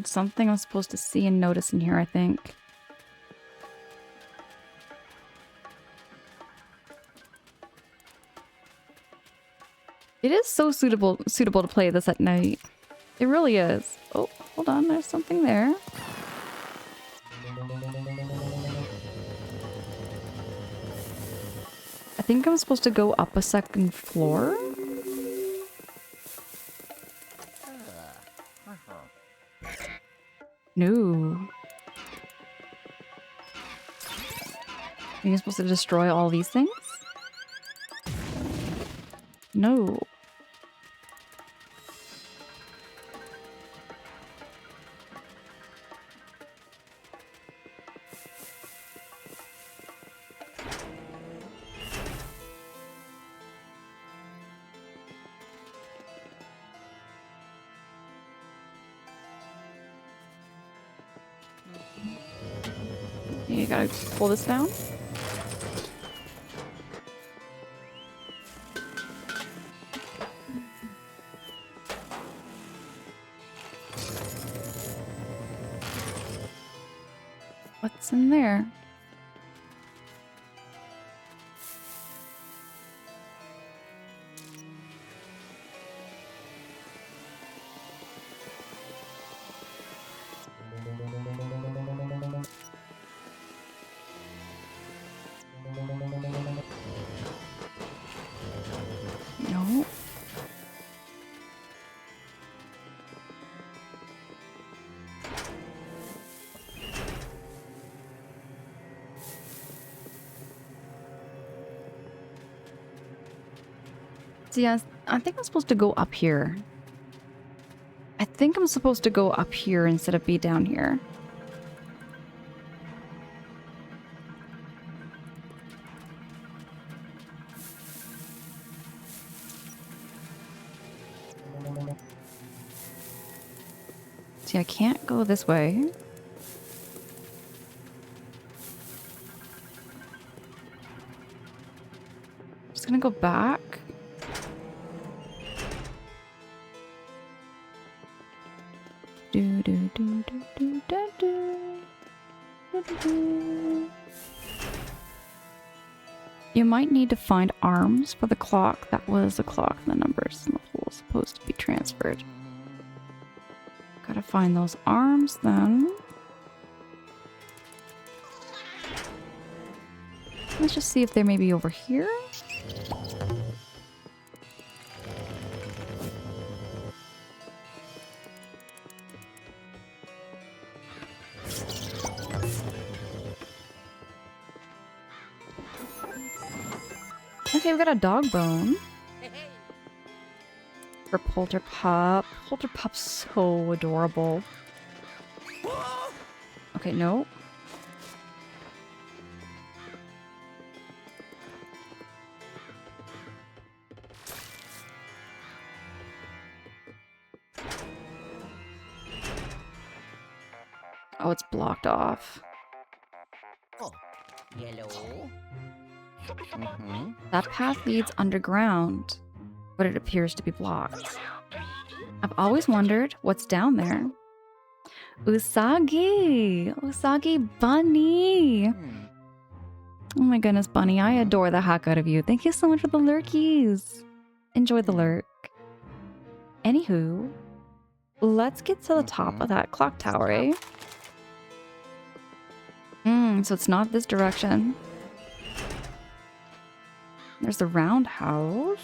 Something I'm supposed to see and notice in here, I think. It is so suitable to play this at night. It really is. Oh, hold on, there's something there. I think I'm supposed to go up a second floor. No. Are you supposed to destroy all these things? No. You gotta pull this down. What's in there? See, I think I'm supposed to go up here. I think I'm supposed to go up here instead of be down here. See, I can't go this way. Just gonna go back. Do do do do do do do. Do, do, do. You might need to find arms for the clock. That was the clock. The numbers in the hole is supposed to be transferred. Gotta find those arms then. Let's just see if they're maybe over here. Okay, we got a dog bone. For Polterpup. Polterpup's so adorable. Okay, no. Oh, it's blocked off. Oh, yellow. Mm-hmm. That path leads underground, but it appears to be blocked. I've always wondered what's down there. Usagi! Usagi Bunny! Hmm. Oh my goodness, Bunny, I adore the heck out of you. Thank you so much for the lurkies. Enjoy the lurk. Anywho, let's get to the top of that clock tower, eh? So it's not this direction. There's the roundhouse.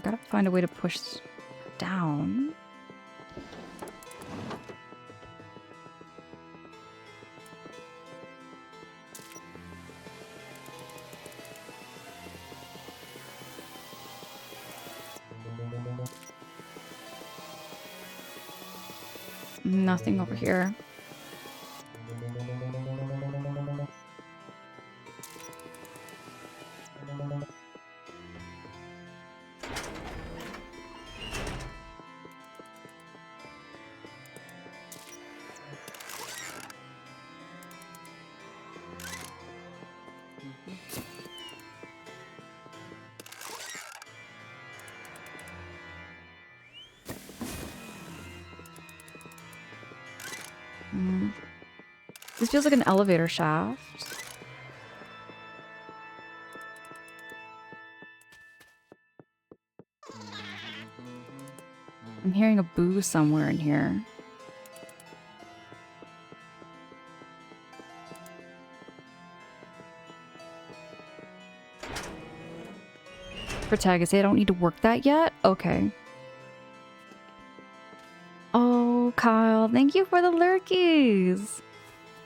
Gotta find a way to push down. Nothing over here. This feels like an elevator shaft. I'm hearing a boo somewhere in here. Protagonist, I don't need to work that yet? Okay. Oh, Kyle, thank you for the lurkies.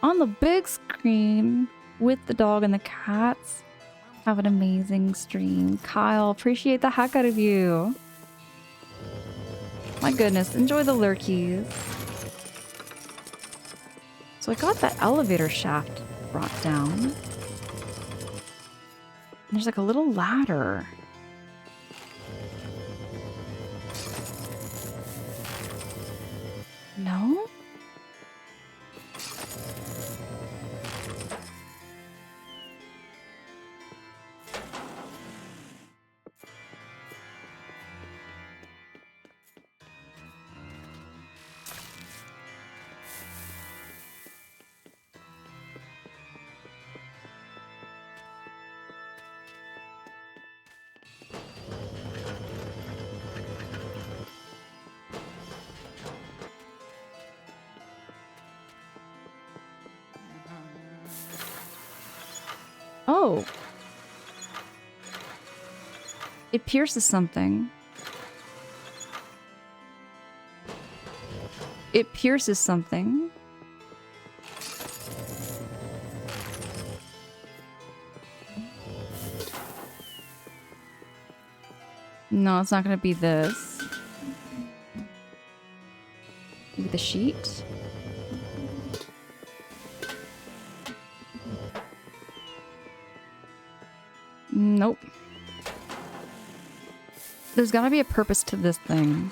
On the big screen with the dog and the cats. Have an amazing stream. Kyle, appreciate the heck out of you. My goodness, enjoy the lurkies. So I got that elevator shaft brought down. And there's like a little ladder. No? Oh. It pierces something. It pierces something. No, it's not gonna be this. Maybe the sheet? Nope. There's gotta be a purpose to this thing.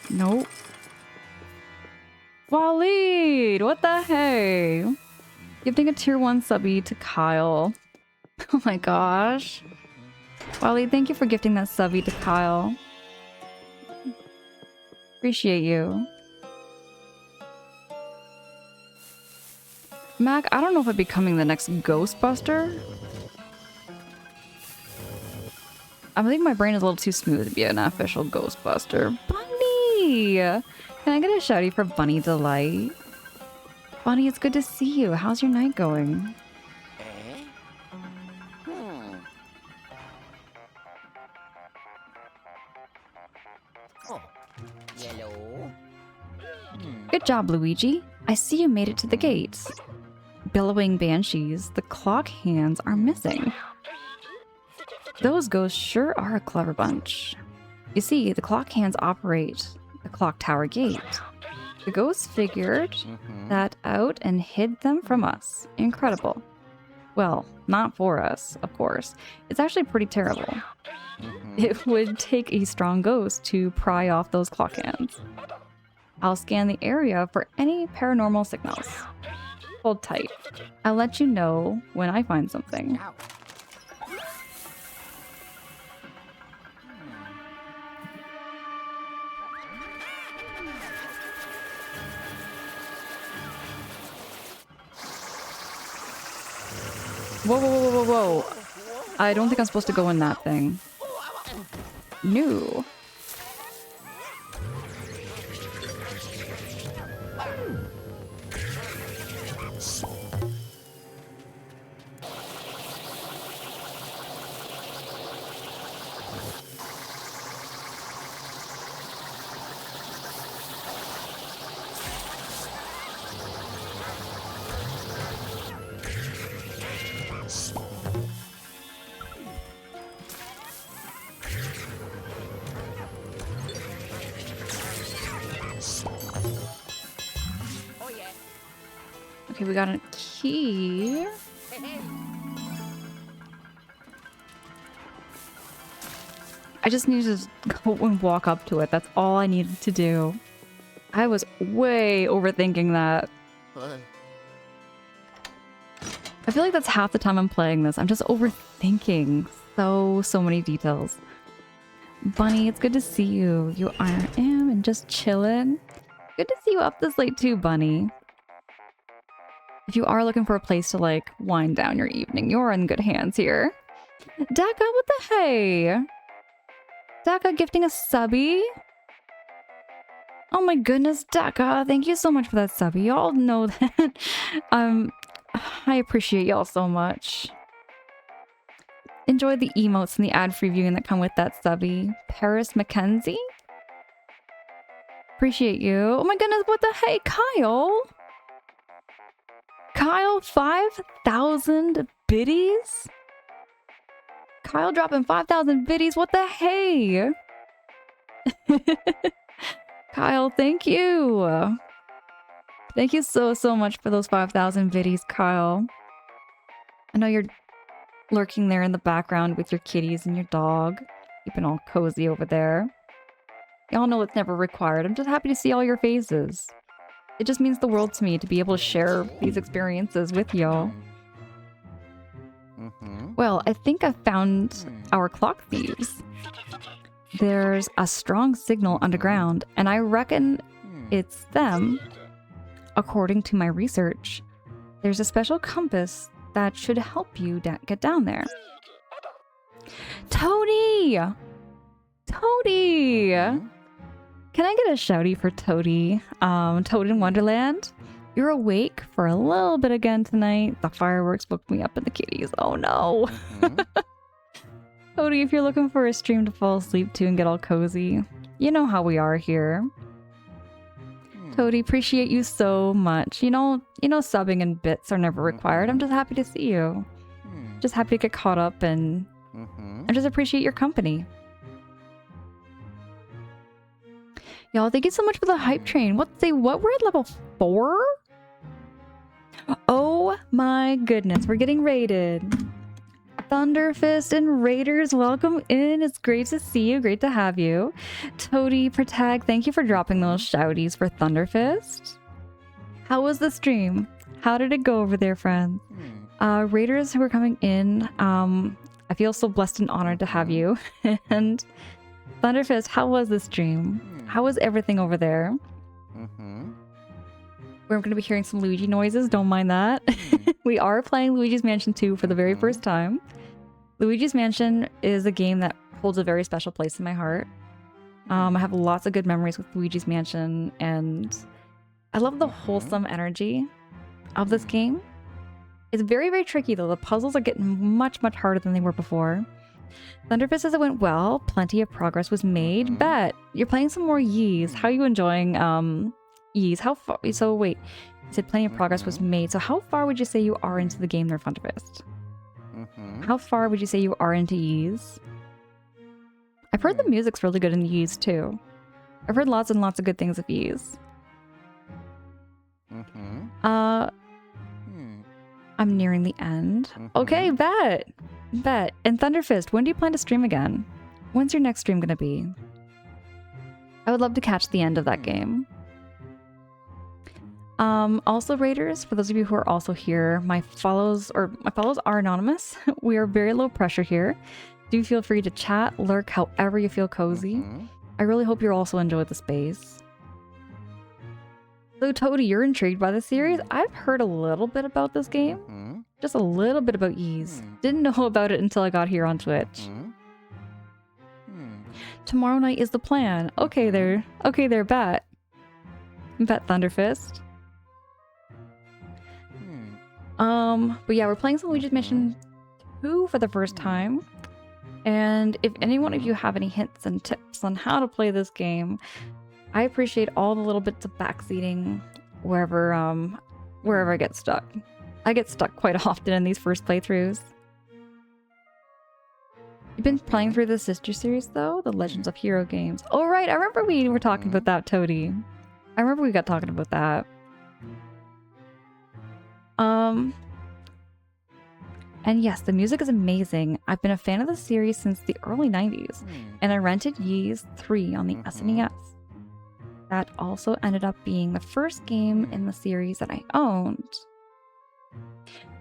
Nope. Waleed! What the hey? Gifting a tier 1 subby to Kyle. Oh my gosh. Waleed, thank you for gifting that subby to Kyle. Appreciate you. Mac, I don't know if I'm becoming the next Ghostbuster. I believe my brain is a little too smooth to be an official Ghostbuster. Bunny! Can I get a shouty for Bunny Delight? Bunny, it's good to see you. How's your night going? Oh, yellow. Good job, Luigi. I see you made it to the gates. Billowing banshees, the clock hands are missing. Those ghosts sure are a clever bunch. You see, the clock hands operate the clock tower gate. The ghosts figured that out and hid them from us. Incredible. Well, not for us, of course. It's actually pretty terrible. It would take a strong ghost to pry off those clock hands. I'll scan the area for any paranormal signals. Hold tight. I'll let you know when I find something. Whoa, whoa, whoa, whoa, whoa. I don't think I'm supposed to go in that thing. No. Okay, we got a key. I just need to go and walk up to it. That's all I needed to do. I was way overthinking that. I feel like that's half the time I'm playing this. I'm just overthinking so many details. Bunny, it's good to see you. You are and just chilling. Good to see you up this late too, Bunny. If you are looking for a place to like wind down your evening, you're in good hands here. Daka, what the hey? Daka gifting a subby? Oh my goodness, Daka, thank you so much for that subby. Y'all know that. I appreciate y'all so much. Enjoy the emotes and the ad-free viewing that come with that subby. Paris Mackenzie? Appreciate you. Oh my goodness, what the hey, Kyle? Kyle, 5,000 biddies? Kyle dropping 5,000 biddies, what the hey? Kyle, thank you. Thank you so much for those 5,000 biddies, Kyle. I know you're lurking there in the background with your kitties and your dog. Keeping all cozy over there. Y'all know it's never required. I'm just happy to see all your faces. It just means the world to me to be able to share these experiences with y'all. Well, I think I found our clock thieves. There's a strong signal underground, and I reckon it's them. According to my research, there's a special compass that should help you get down there. Toady! Toady! Can I get a shouty for Toady? Toad in Wonderland? You're awake for a little bit again tonight. The fireworks woke me up in the kitties. Oh no. Toady, if you're looking for a stream to fall asleep to and get all cozy, you know how we are here. Toady, appreciate you so much. You know, subbing and bits are never required. I'm just happy to see you. Just happy to get caught up and I just appreciate your company. Y'all, thank you so much for the hype train. What? We're at level 4? Oh my goodness, we're getting raided. Thunderfist and Raiders, welcome in. It's great to see you. Great to have you. Toady, Protag, thank you for dropping those shouties for Thunderfist. How was the stream? How did it go over there, friends? Raiders who are coming in, I feel so blessed and honored to have you. And Thunderfist, how was the stream? How was everything over there? We're going to be hearing some Luigi noises, don't mind that. We are playing Luigi's Mansion 2 for the very first time. Luigi's Mansion is a game that holds a very special place in my heart. I have lots of good memories with Luigi's Mansion, and I love the wholesome energy of this game. It's very, very tricky though. The puzzles are getting much, much harder than they were before. Thunderfist says it went well. Plenty of progress was made. Bet you're playing some more Yees. How are you enjoying Yees? How far? So wait, you said plenty of progress was made. So how far would you say you are into the game there, Thunderfist? How far would you say you are into Yees? I've heard the music's really good in Yees too. I've heard lots and lots of good things of Yees. I'm nearing the end. Okay, bet. And Thunderfist, when do you plan to stream again? When's your next stream gonna be? I would love to catch the end of that game. Also, Raiders, for those of you who are also here, my follows are anonymous. We are very low pressure here. Do feel free to chat, lurk, however you feel cozy. I really hope you also enjoy the space. So Toady, you're intrigued by the series? I've heard a little bit about this game. Just a little bit about Yeez. Didn't know about it until I got here on Twitch. Tomorrow night is the plan. Okay there, bet. Bet Thunderfist. But yeah, we're playing some Luigi's Mansion 2 for the first time. And if any one of you have any hints and tips on how to play this game, I appreciate all the little bits of backseating wherever I get stuck. I get stuck quite often in these first playthroughs. You've been playing through the sister series though, the Legends of Hero games. Oh right, I remember we were talking about that, Toady. I remember we got talking about that. And yes, the music is amazing. I've been a fan of the series since the early 90s, and I rented Yeez 3 on the SNES. That also ended up being the first game in the series that I owned.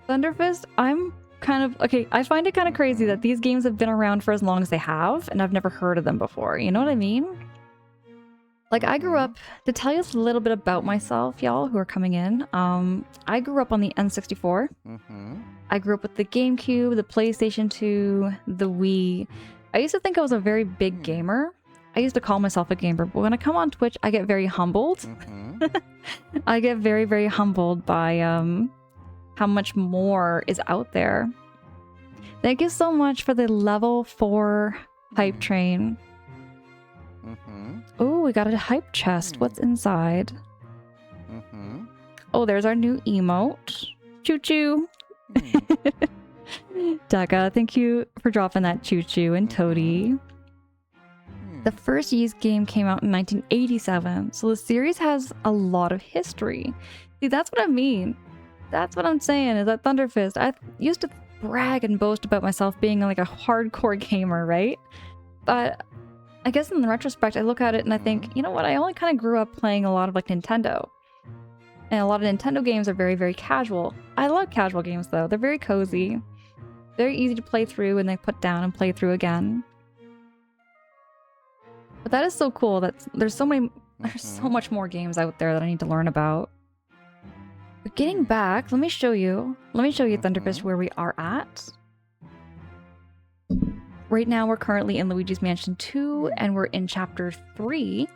Thunderfist, I'm kind of... Okay, I find it kind of crazy that these games have been around for as long as they have, and I've never heard of them before. You know what I mean? Like, I grew up... To tell you a little bit about myself, y'all, who are coming in, I grew up on the N64. I grew up with the GameCube, the PlayStation 2, the Wii. I used to think I was a very big gamer. I used to call myself a gamer, but when I come on Twitch, I get very humbled. I get very, very humbled by how much more is out there. Thank you so much for the level 4 hype train. Oh, we got a hype chest. What's inside? Oh, there's our new emote. Choo-choo. Daka, thank you for dropping that choo-choo. And Toady. The first Yeez game came out in 1987, so the series has a lot of history. See, that's what I mean. That's what I'm saying, is that Thunderfist, I used to brag and boast about myself being like a hardcore gamer, right? But I guess in retrospect, I look at it and I think, you know what, I only kind of grew up playing a lot of like Nintendo. And a lot of Nintendo games are very, very casual. I love casual games though. They're very cozy. Very easy to play through and then put down and play through again. But that is so cool that there's so much more games out there that I need to learn about. But getting back, let me show you Thunderfist where we are at. Right now we're currently in Luigi's Mansion 2 and we're in chapter 3.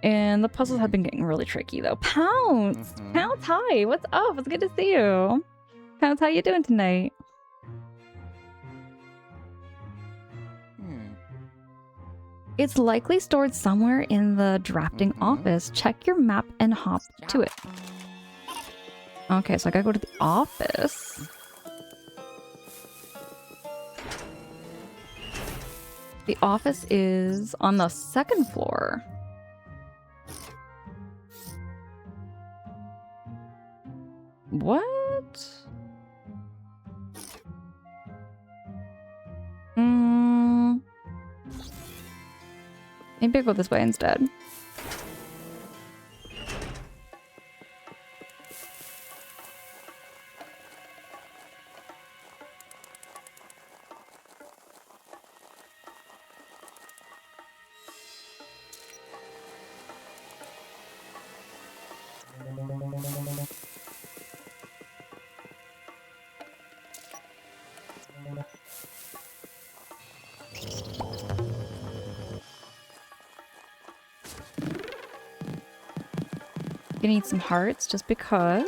And the puzzles have been getting really tricky though. Pounce! Pounce, hi! What's up? It's good to see you. Pounce, how you doing tonight? It's likely stored somewhere in the drafting office. Check your map and hop to it. Okay, so I gotta go to the office. The office is on the second floor. What? Maybe I'll go this way instead. Gonna need some hearts just because.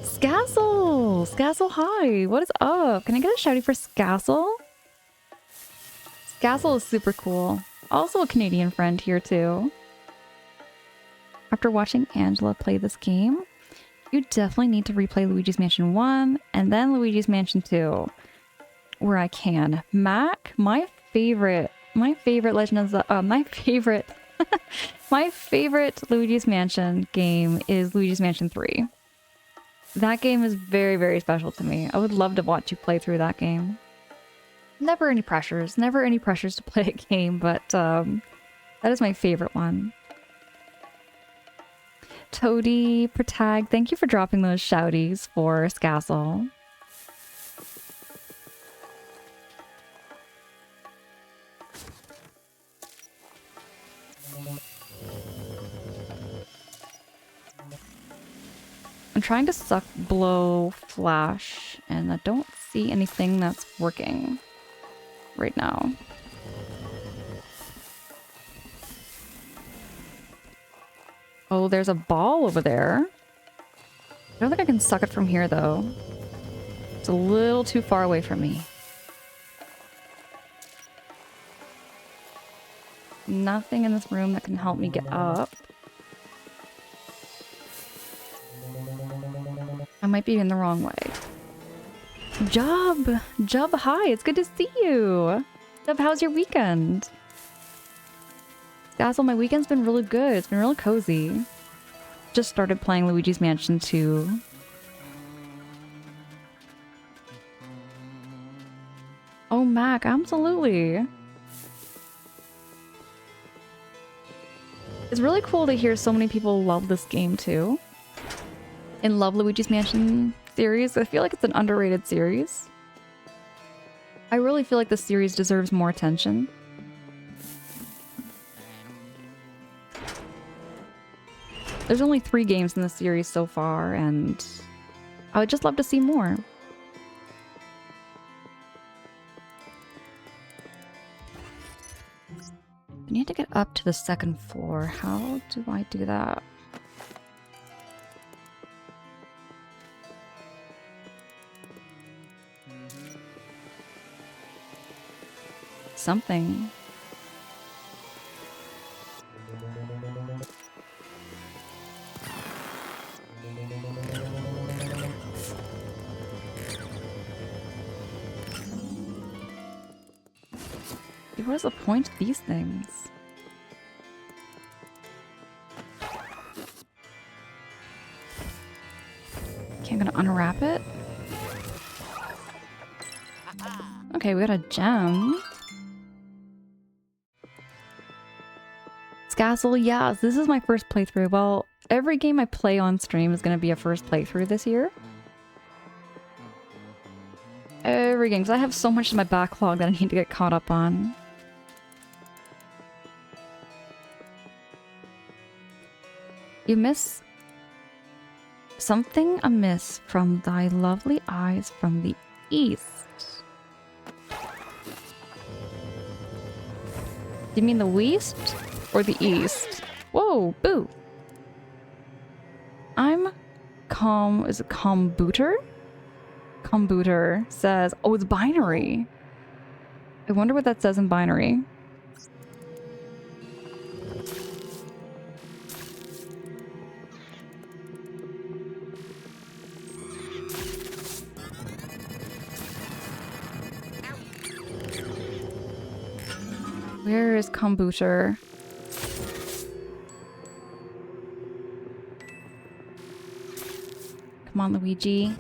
Scassel! Scassel, hi! What is up? Can I get a shouty for Scassel? Scassel is super cool. Also a Canadian friend here too. After watching Angela play this game, you definitely need to replay Luigi's Mansion 1 and then Luigi's Mansion 2. Where I can. Mac, my favorite Legend of Zelda, my favorite Luigi's Mansion game is Luigi's Mansion 3. That game is very, very special to me. I would love to watch you play through that game. Never any pressures to play a game, but that is my favorite one. Toady, Protag, thank you for dropping those shouties for Scassel. I'm trying to suck, blow, flash, and I don't see anything that's working right now. Oh, there's a ball over there. I don't think I can suck it from here, though. It's a little too far away from me. Nothing in this room that can help me get up. I might be in the wrong way. Jub! Jub, hi! It's good to see you! Jub, how's your weekend? Scassel, my weekend's been really good. It's been really cozy. Just started playing Luigi's Mansion 2. Oh, Mac, absolutely. It's really cool to hear so many people love this game too. And love Luigi's Mansion series. I feel like it's an underrated series. I really feel like the series deserves more attention. There's only 3 games in the series so far, and I would just love to see more. I need to get up to the second floor. How do I do that? Something. What is the point of these things? Okay, I'm gonna unwrap it. Okay, we got a gem. Scassel, yes, this is my first playthrough. Well, every game I play on stream is gonna be a first playthrough this year. Every game, because I have so much in my backlog that I need to get caught up on. You miss something amiss from thy lovely eyes from the east. You mean the west or the east? Whoa, boo. I'm is it Combuter? Combuter says, oh, it's binary. I wonder what that says in binary. Where is kombucha? Come on, Luigi.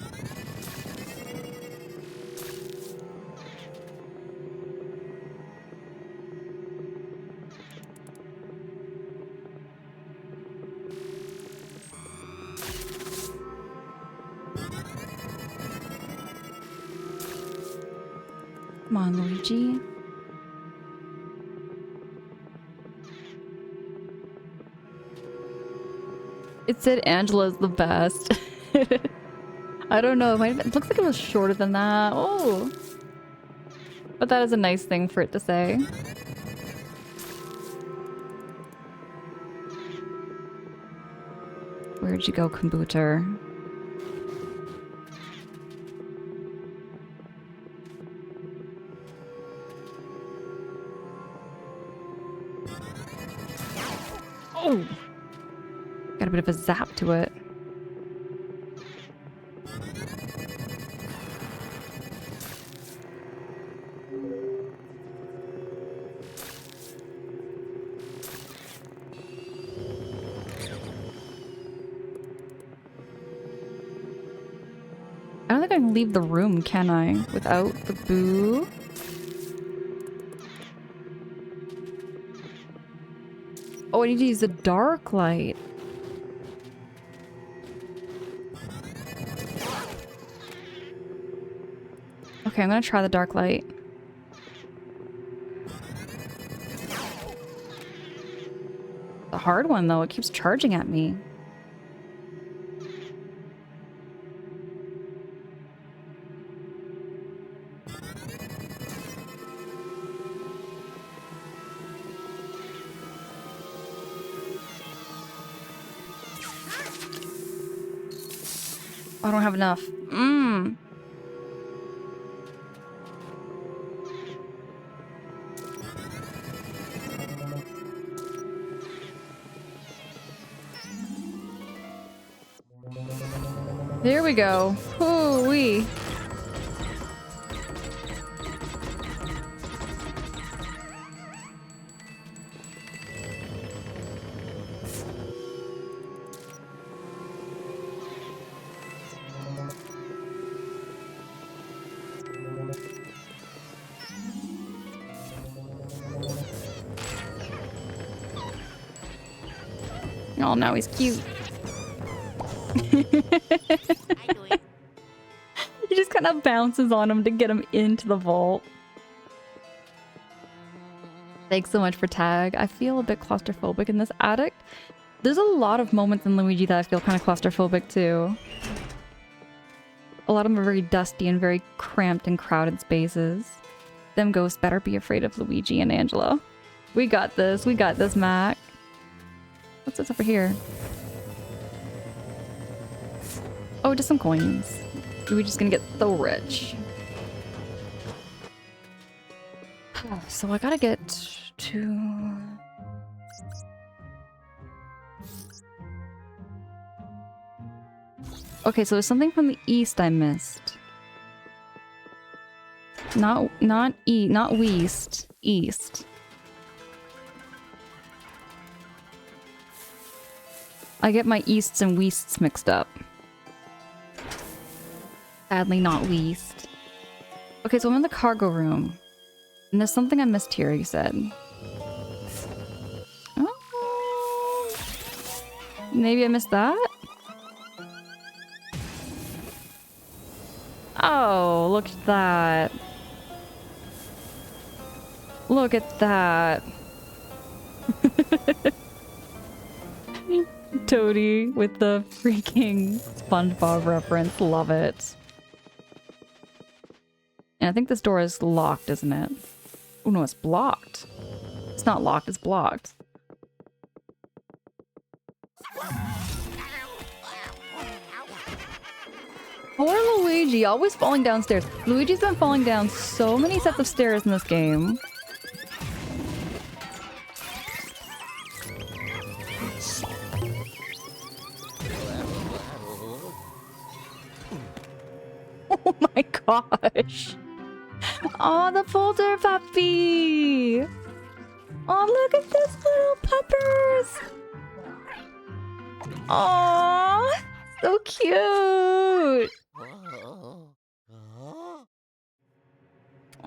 Come on, Luigi. It said Angela's the best. I don't know. It looks like it was shorter than that. Oh. But that is a nice thing for it to say. Where'd you go, kombucha? Oh! Got a bit of a zap to it. I don't think I can leave the room, can I? Without the boo? Oh, I need to use the dark light. Okay, I'm gonna try the dark light. The hard one, though, it keeps charging at me. I don't have enough. There we go. Hoo-wee. Oh, now he's cute. He just kind of bounces on him to get him into the vault. Thanks so much for tag. I feel a bit claustrophobic in this attic. There's a lot of moments in Luigi that I feel kind of claustrophobic too. A lot of them are very dusty and very cramped and crowded spaces. Them ghosts better be afraid of Luigi and Angela. We got this. We got this, Mac. What's this over here? Oh, just some coins. Luigi's gonna get so rich. So I gotta get to... Okay, so there's something from the east I missed. Not west, east. I get my easts and weasts mixed up. Sadly, not west. Okay, so I'm in the cargo room. And there's something I missed here, you said. Oh. Maybe I missed that? Oh, look at that. Look at that. Toady with the freaking SpongeBob reference. Love it. And I think this door is locked, isn't it? Oh no, it's blocked. It's not locked, it's blocked. Poor Luigi, always falling downstairs. Luigi's been falling down so many sets of stairs in this game. Oh my gosh. Oh, the folder puppy. Oh, look at this little puppers. Oh, so cute.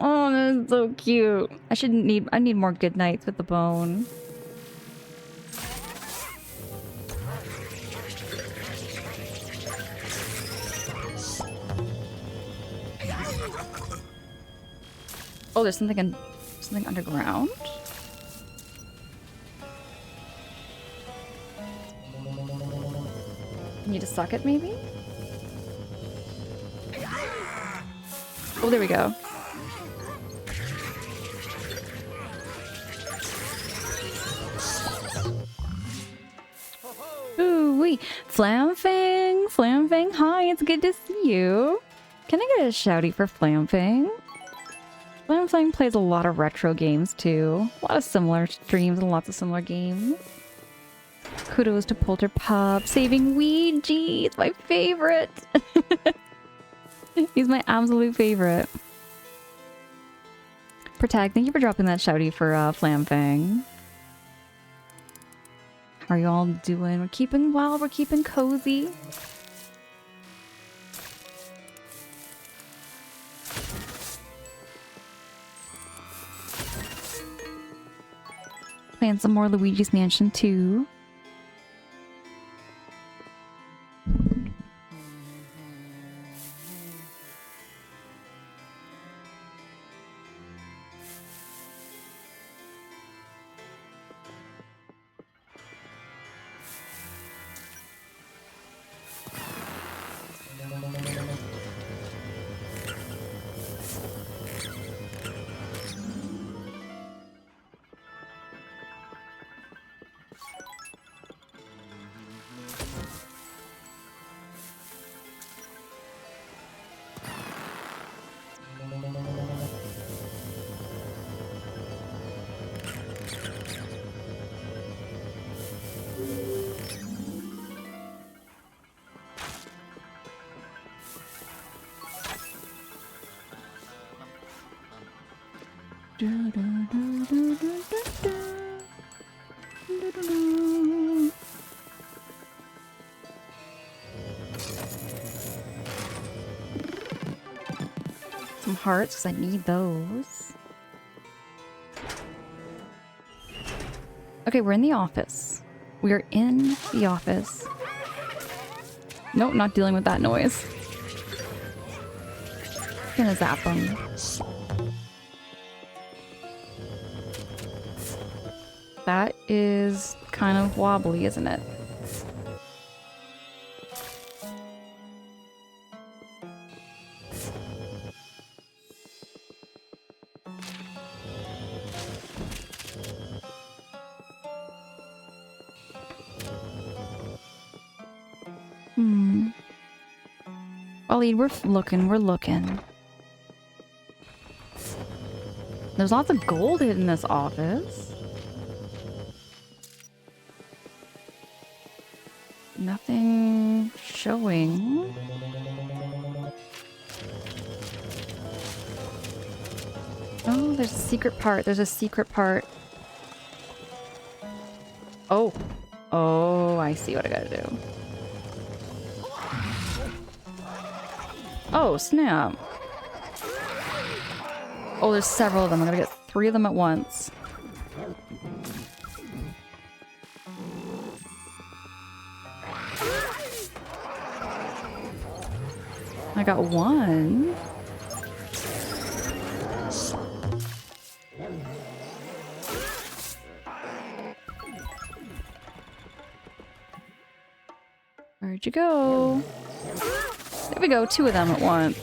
Oh, that's so cute. I need more good nights with the bone. Oh, there's something underground. Need to suck it, maybe? Oh, there we go. Ooh-wee. Flamfang! Flamfang, hi, it's good to see you. Can I get a shouty for Flamfang? Flamfang plays a lot of retro games too. A lot of similar streams and lots of similar games. Kudos to Polterpup, saving Luigi! It's my favorite! He's my absolute favorite. Protag, thank you for dropping that shouty for Flamfang. How are you all doing? We're keeping well, we're keeping cozy. Playing some more Luigi's Mansion 2. Some hearts, because I need those. Okay, we're in the office. We're in the office. Nope, not dealing with that noise. Gonna zap them. That is kind of wobbly, isn't it? Ollie, we're looking. There's lots of gold in this office. Nothing showing. Oh, there's a secret part. There's a secret part. Oh. Oh, I see what I gotta do. Oh, snap. Oh, there's several of them. I'm gonna get 3 of them at once. I got 1. Where'd you go? There we go, 2 of them at once.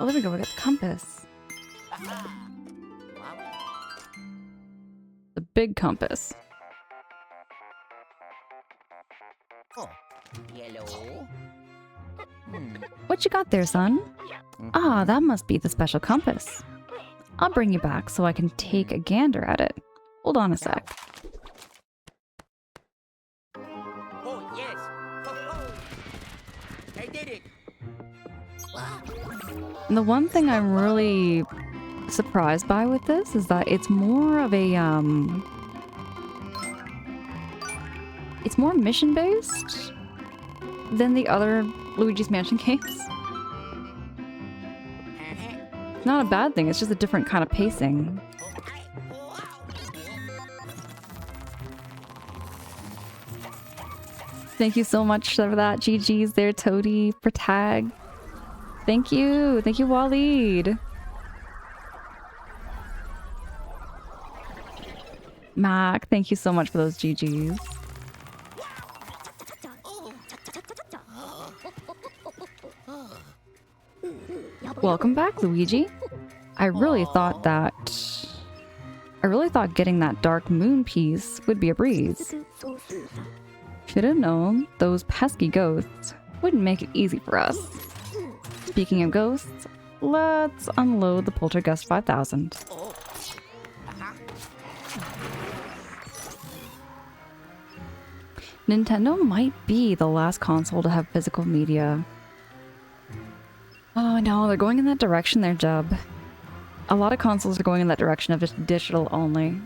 Oh, there we go. We got the compass. The big compass. Oh, yellow. What you got there, son? Ah, that must be the special compass. I'll bring you back so I can take a gander at it. Hold on a sec. Oh, yes. Ho-ho. I did it. And the one thing I'm really surprised by with this is that it's more of a, it's more mission-based than the other Luigi's Mansion games. Not a bad thing, it's just a different kind of pacing. Thank you so much for that. GG's there, Toady, for tag. Thank you. Thank you, Waleed. Mac, thank you so much for those GG's. Welcome back, Luigi. I really thought getting that dark moon piece would be a breeze. Should have known those pesky ghosts wouldn't make it easy for us. Speaking of ghosts, let's unload the Poltergust 5000. Nintendo might be the last console to have physical media. Oh no, they're going in that direction there, Jub. A lot of consoles are going in that direction of just digital only.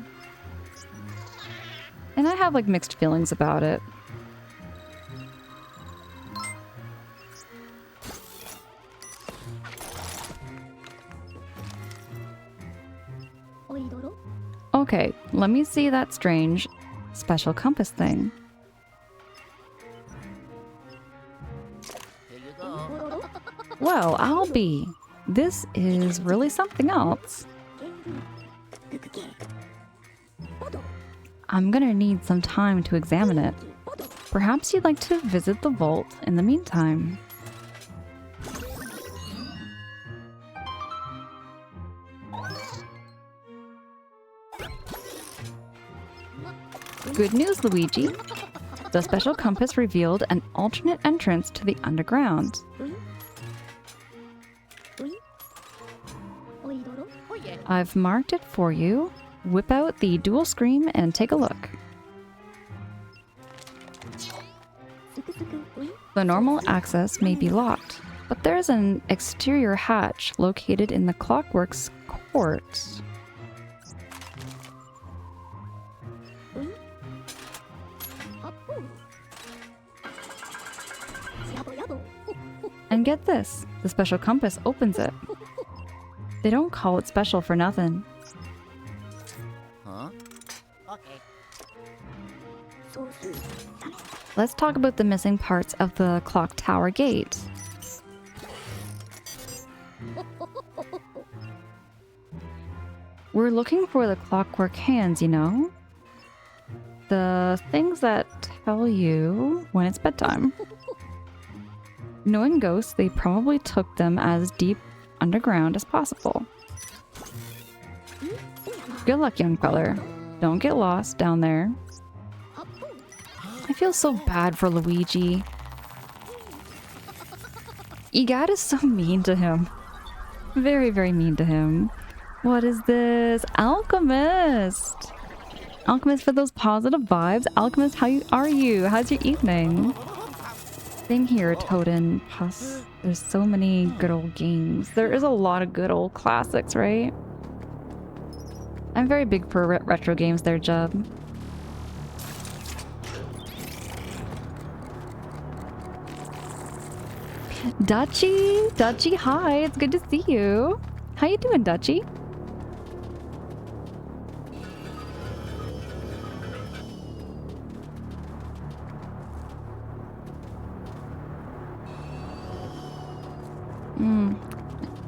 And I have like mixed feelings about it. Okay, let me see that strange special compass thing. Here you go. Well, I'll be. This is really something else. I'm gonna need some time to examine it. Perhaps you'd like to visit the vault in the meantime. Good news, Luigi. The special compass revealed an alternate entrance to the underground. I've marked it for you. Whip out the dual scream and take a look. The normal access may be locked, but there's an exterior hatch located in the Clockwork's court. And get this, the special compass opens it. They don't call it special for nothing. Huh? Okay. Let's talk about the missing parts of the clock tower gate. We're looking for the clockwork hands, you know? The things that tell you when it's bedtime. Knowing ghosts, they probably took them as deep underground as possible. Good luck, young feller. Don't get lost down there. I feel so bad for Luigi. Egad is so mean to him. Very, very mean to him. What is this? Alchemist! Alchemist for those positive vibes. Alchemist, how are you? How's your evening? Same here, Toadin. Plus, there's so many good old games. There is a lot of good old classics, right? I'm very big for retro games there, Jub. Dutchy! Dutchy, hi! It's good to see you! How you doing, Dutchy?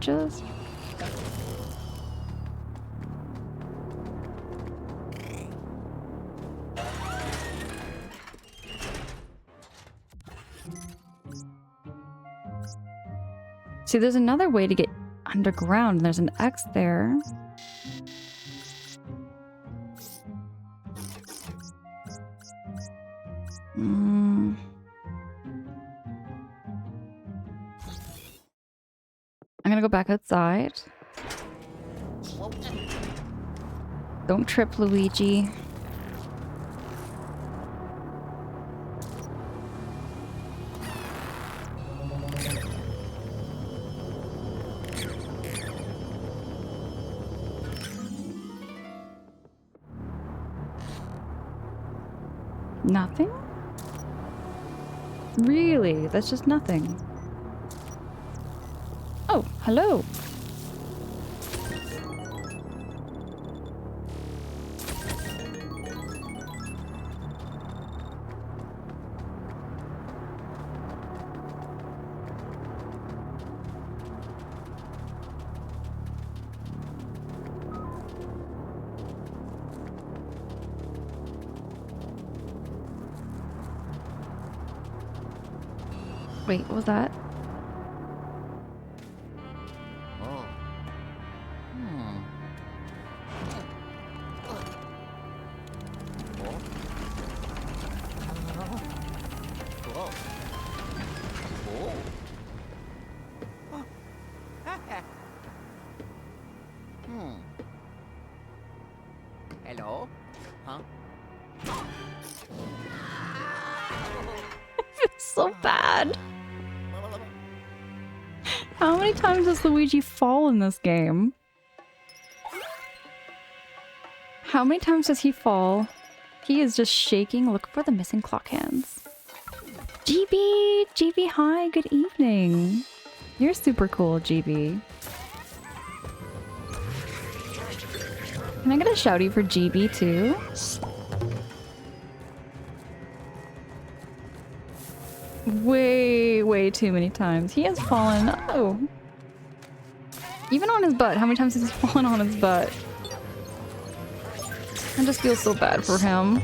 Just... See, there's another way to get... underground. There's an X there. I'm gonna go back outside. Whoa. Don't trip, Luigi. Nothing? Really? That's just nothing. Oh, hello. Wait, what was that? Oh. Hmm. Oh. Oh. Oh. Hmm. Hello? Huh? It's so bad. How many times does Luigi fall in this game? How many times does he fall? He is just shaking. Look for the missing clock hands. GB! GB, hi, good evening. You're super cool, GB. Can I get a shouty for GB too? Way too many times. He has fallen. Oh. Even on his butt. How many times has he fallen on his butt? I just feel so bad for him.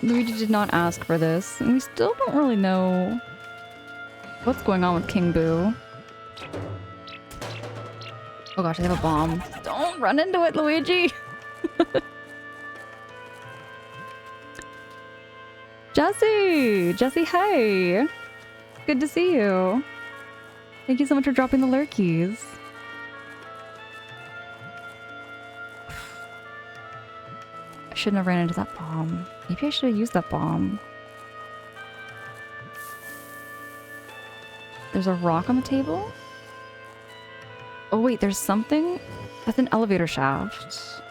Luigi did not ask for this, and we still don't really know what's going on with King Boo. Oh gosh, I have a bomb. Don't run into it, Luigi! Jesse! Jesse, hey! Good to see you. Thank you so much for dropping the lurkies. I shouldn't have ran into that bomb. Maybe I should have used that bomb. There's a rock on the table? Oh wait, there's something? That's an elevator shaft.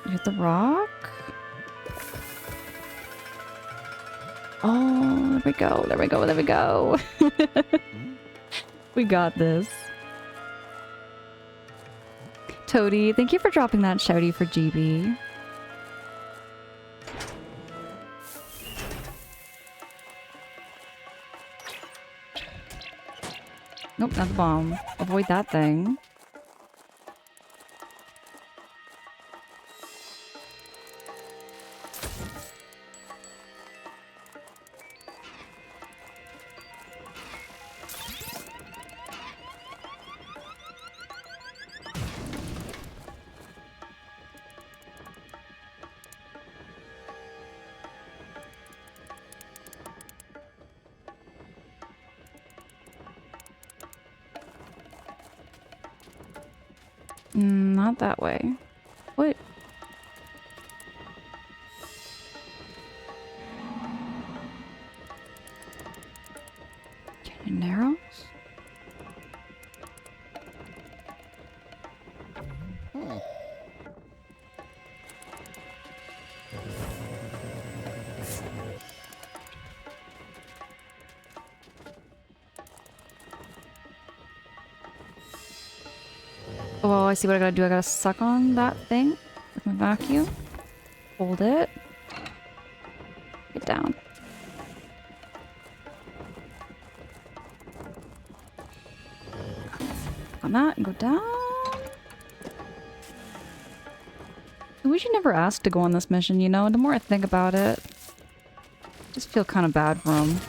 Here's the rock. Oh, there we go, there we go, there we go. We got this. Toady, thank you for dropping that shouty for GB. Nope, not the bomb. Avoid that thing. Not that way. What? Canyon Narrows? Hmm. Oh, I see what I gotta do. I gotta suck on that thing with my vacuum. Hold it. Get down. On that and go down. Luigi never asked to go on this mission, you know? The more I think about it, I just feel kind of bad for him.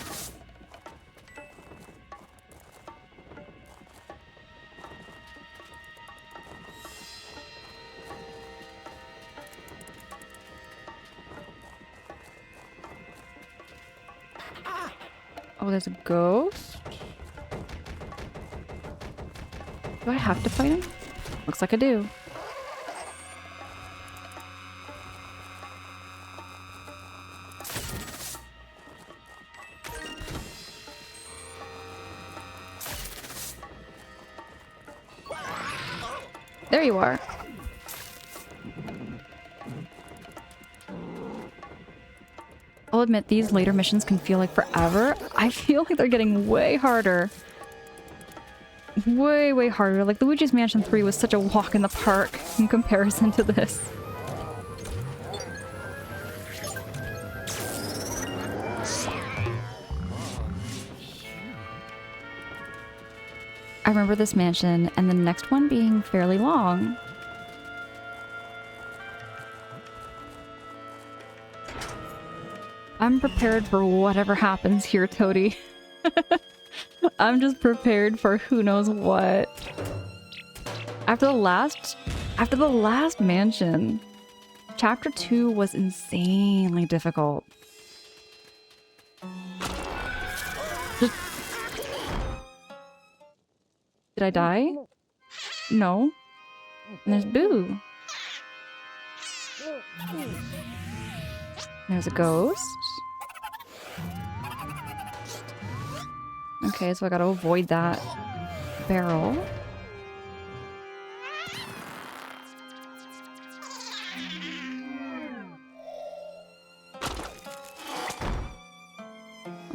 Oh, there's a ghost? Do I have to fight him? Looks like I do. There you are. I'll admit these later missions can feel like forever. I feel like they're getting way harder. Way, way harder. Like Luigi's Mansion 3 was such a walk in the park in comparison to this. I remember this mansion and the next one being fairly long. I'm prepared for whatever happens here, Toady. I'm just prepared for who knows what. After the last mansion, chapter 2 was insanely difficult. Did I die? No. And there's Boo. There's a ghost. Okay, so I gotta avoid that barrel.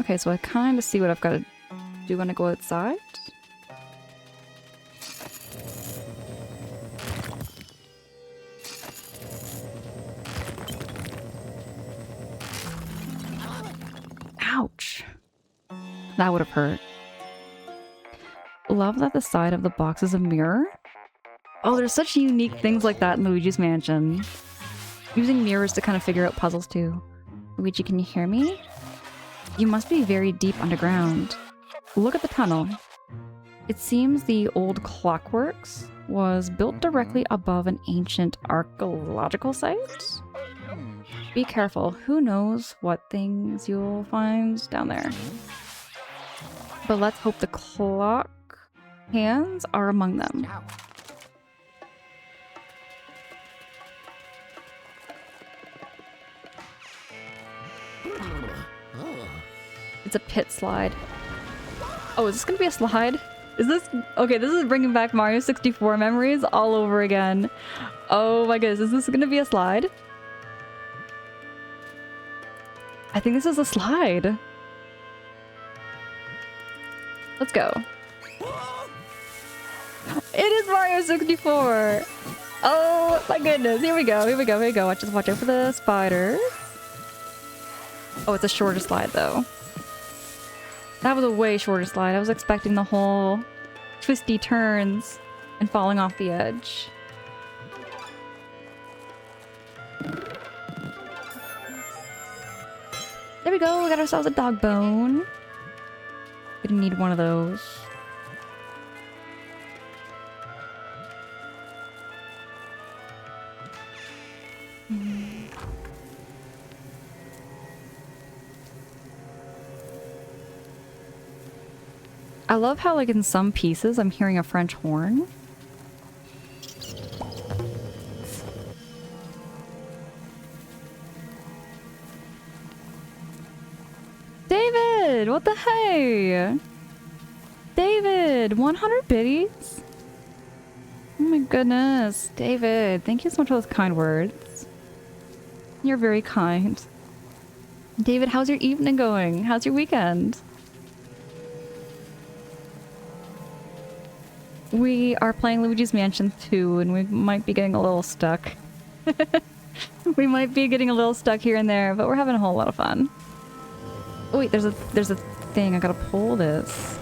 Okay, so I kind of see what I've got to do when I go outside. Ouch. That would have hurt. Love that the side of the box is a mirror. Oh, there's such unique things like that in Luigi's Mansion. Using mirrors to kind of figure out puzzles too. Luigi, can you hear me? You must be very deep underground. Look at the tunnel. It seems the old Clockworks was built directly above an ancient archaeological site. Be careful. Who knows what things you'll find down there. But let's hope the clock hands are among them. It's a pit slide. Oh, is this gonna be a slide? Is this... Okay, this is bringing back Mario 64 memories all over again. Oh my goodness, is this gonna be a slide? I think this is a slide. Let's go. It is Mario 64! Oh my goodness, here we go, here we go, here we go. Watch out for the spiders. Oh, it's a shorter slide though. That was a way shorter slide. I was expecting the whole twisty turns and falling off the edge. There we go, we got ourselves a dog bone. Gonna need one of those. I love how, like, in some pieces, I'm hearing a French horn. David! What the hey? David! 100 biddies? Oh my goodness. David, thank you so much for those kind words. You're very kind. David, how's your evening going? How's your weekend? We are playing Luigi's Mansion 2 and we might be getting a little stuck. We might be getting a little stuck here and there, but we're having a whole lot of fun. Oh wait, there's a thing. I gotta pull this.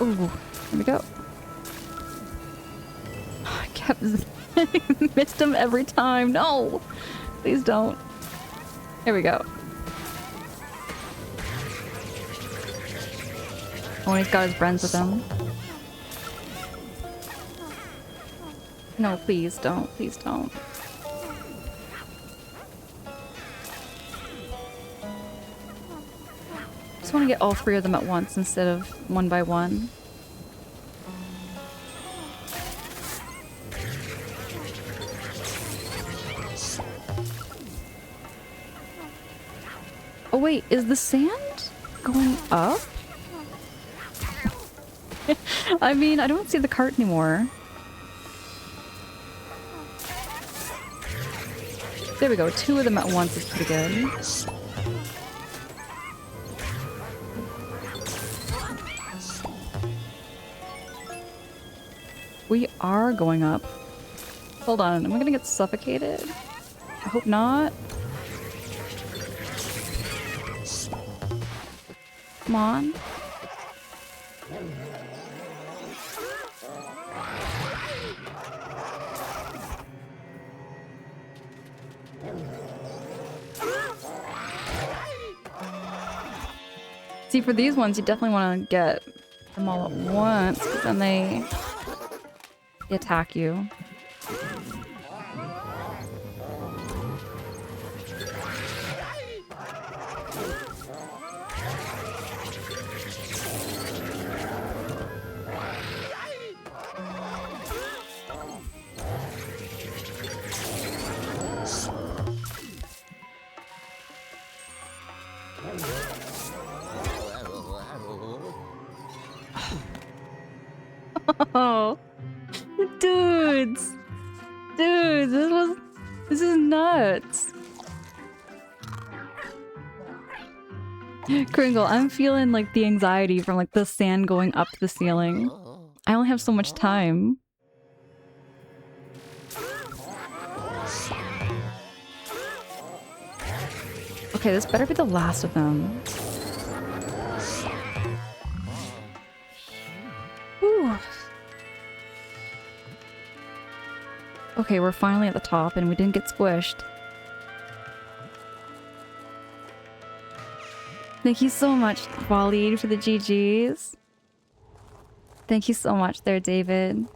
Ooh, here we go. I kept missed him every time. No, please don't. Here we go. Oh, and he's got his friends with him. No, please don't. Please don't. Just want to get all 3 of them at once instead of one by one. Oh wait, is the sand going up? I mean, I don't see the cart anymore. There we go, 2 of them at once is pretty good. We are going up. Hold on, am I gonna get suffocated? I hope not. Come on. See, for these ones, you definitely want to get them all at once, because then they attack you. Oh, dudes, this is nuts. Kringle, I'm feeling like the anxiety from like the sand going up the ceiling. I only have so much time. Okay, this better be the last of them. Whew. Okay, we're finally at the top and we didn't get squished. Thank you so much, Waleed, for the GGs. Thank you so much there, David.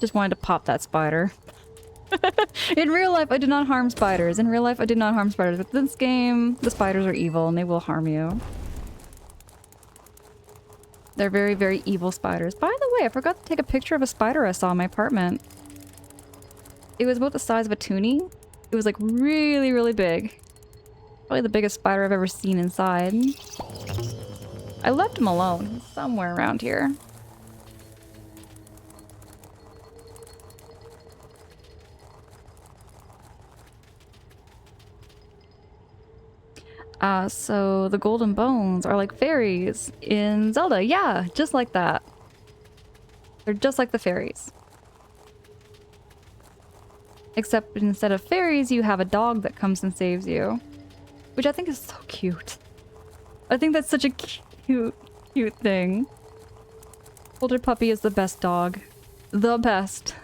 Just wanted to pop that spider. In real life, I did not harm spiders. In real life, I did not harm spiders. But this game, the spiders are evil and they will harm you. They're very, very evil spiders. By the way, I forgot to take a picture of a spider I saw in my apartment. It was about the size of a toonie. It was like really, really big. Probably the biggest spider I've ever seen inside. I left him alone. He's somewhere around here. So the golden bones are like fairies in Zelda. Yeah, just like that. They're just like the fairies. Except instead of fairies, you have a dog that comes and saves you. Which I think is so cute. I think that's such a cute thing. Older Puppy is the best dog. The best.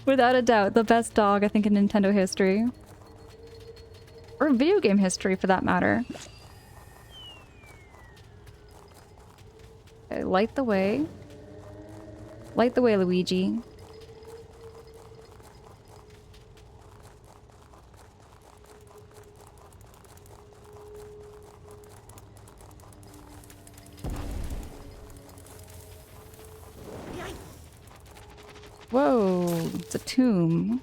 Without a doubt, the best dog I think in Nintendo history. Or video game history, for that matter. Okay, light the way. Light the way, Luigi. Whoa, it's a tomb.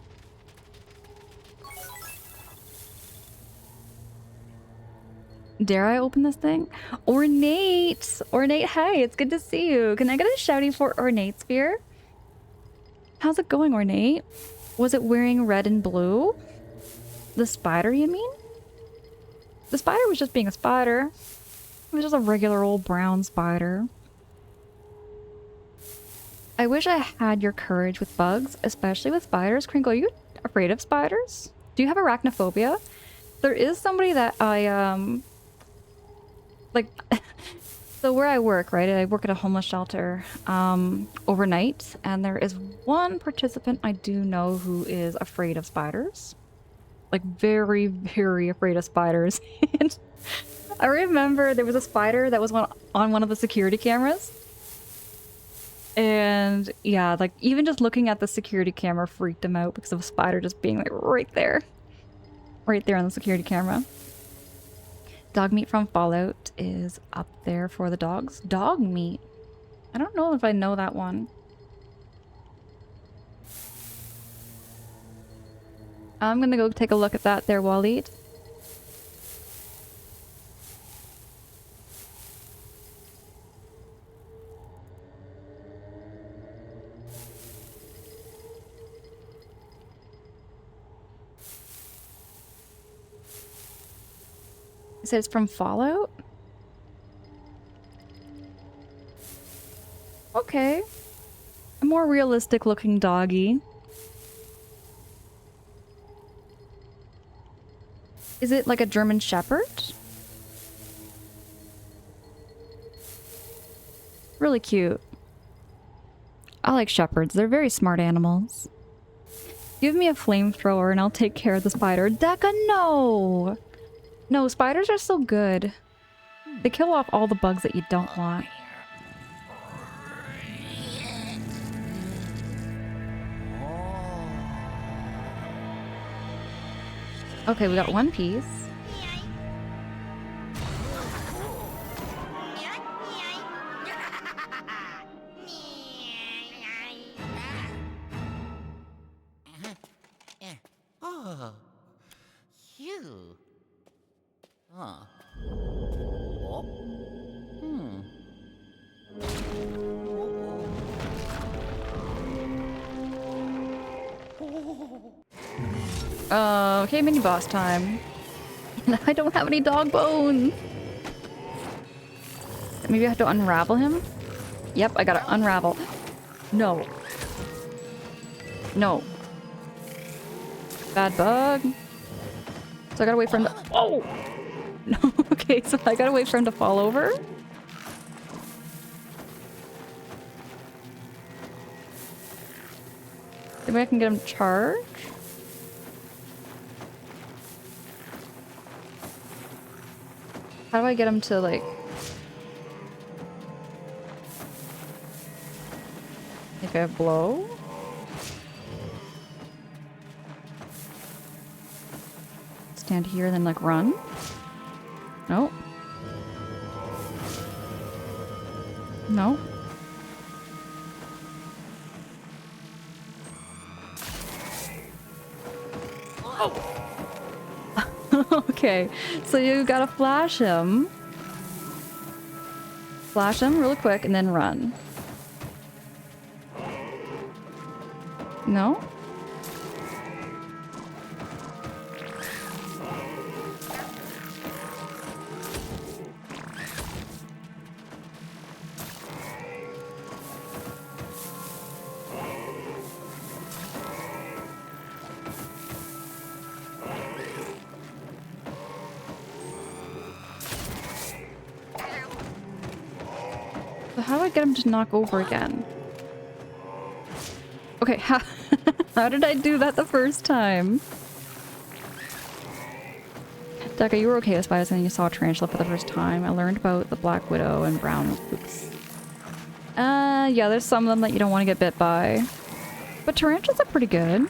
Dare I open this thing? Ornate! Ornate, hey, it's good to see you. Can I get a shouty for Ornate Sphere? How's it going, Ornate? Was it wearing red and blue? The spider, you mean? The spider was just being a spider. It was just a regular old brown spider. I wish I had your courage with bugs, especially with spiders. Crinkle, are you afraid of spiders? Do you have arachnophobia? There is somebody that I, like, so where I work, right? I work at a homeless shelter, overnight, and there is one participant I do know who is afraid of spiders. Like, very, very afraid of spiders. And I remember there was a spider that was on one of the security cameras. And yeah, like even just looking at the security camera freaked him out because of a spider just being like right there. Right there on the security camera. Dog meat from Fallout is up there for the dogs. Dog meat? I don't know if I know that one. I'm gonna go take a look at that there, Waleed. It says it's from Fallout? Okay. A more realistic looking doggy. Is it like a German Shepherd? Really cute. I like shepherds. They're very smart animals. Give me a flamethrower and I'll take care of the spider. Decca, no! No, spiders are so good. They kill off all the bugs that you don't want. Okay, we got one piece. Oh, you. Huh. Oh. Hmm. Okay, mini boss time. I don't have any dog bones. Maybe I have to unravel him? Yep, I gotta unravel. No. No. Bad bug. So I gotta wait for him to— oh! No, okay, so I gotta wait for him to fall over? Maybe I can get him to charge? How do I get him to, like— like a blow? Stand here and then, like, run? Nope. No. Okay, so you gotta flash him. Flash him really quick and then run. No? So how do I get him to knock over again? Okay, how did I do that the first time? Becca, you were okay with spiders and you saw a tarantula for the first time. I learned about the black widow and brown spooks. Yeah, there's some of them that you don't want to get bit by. But tarantulas are pretty good.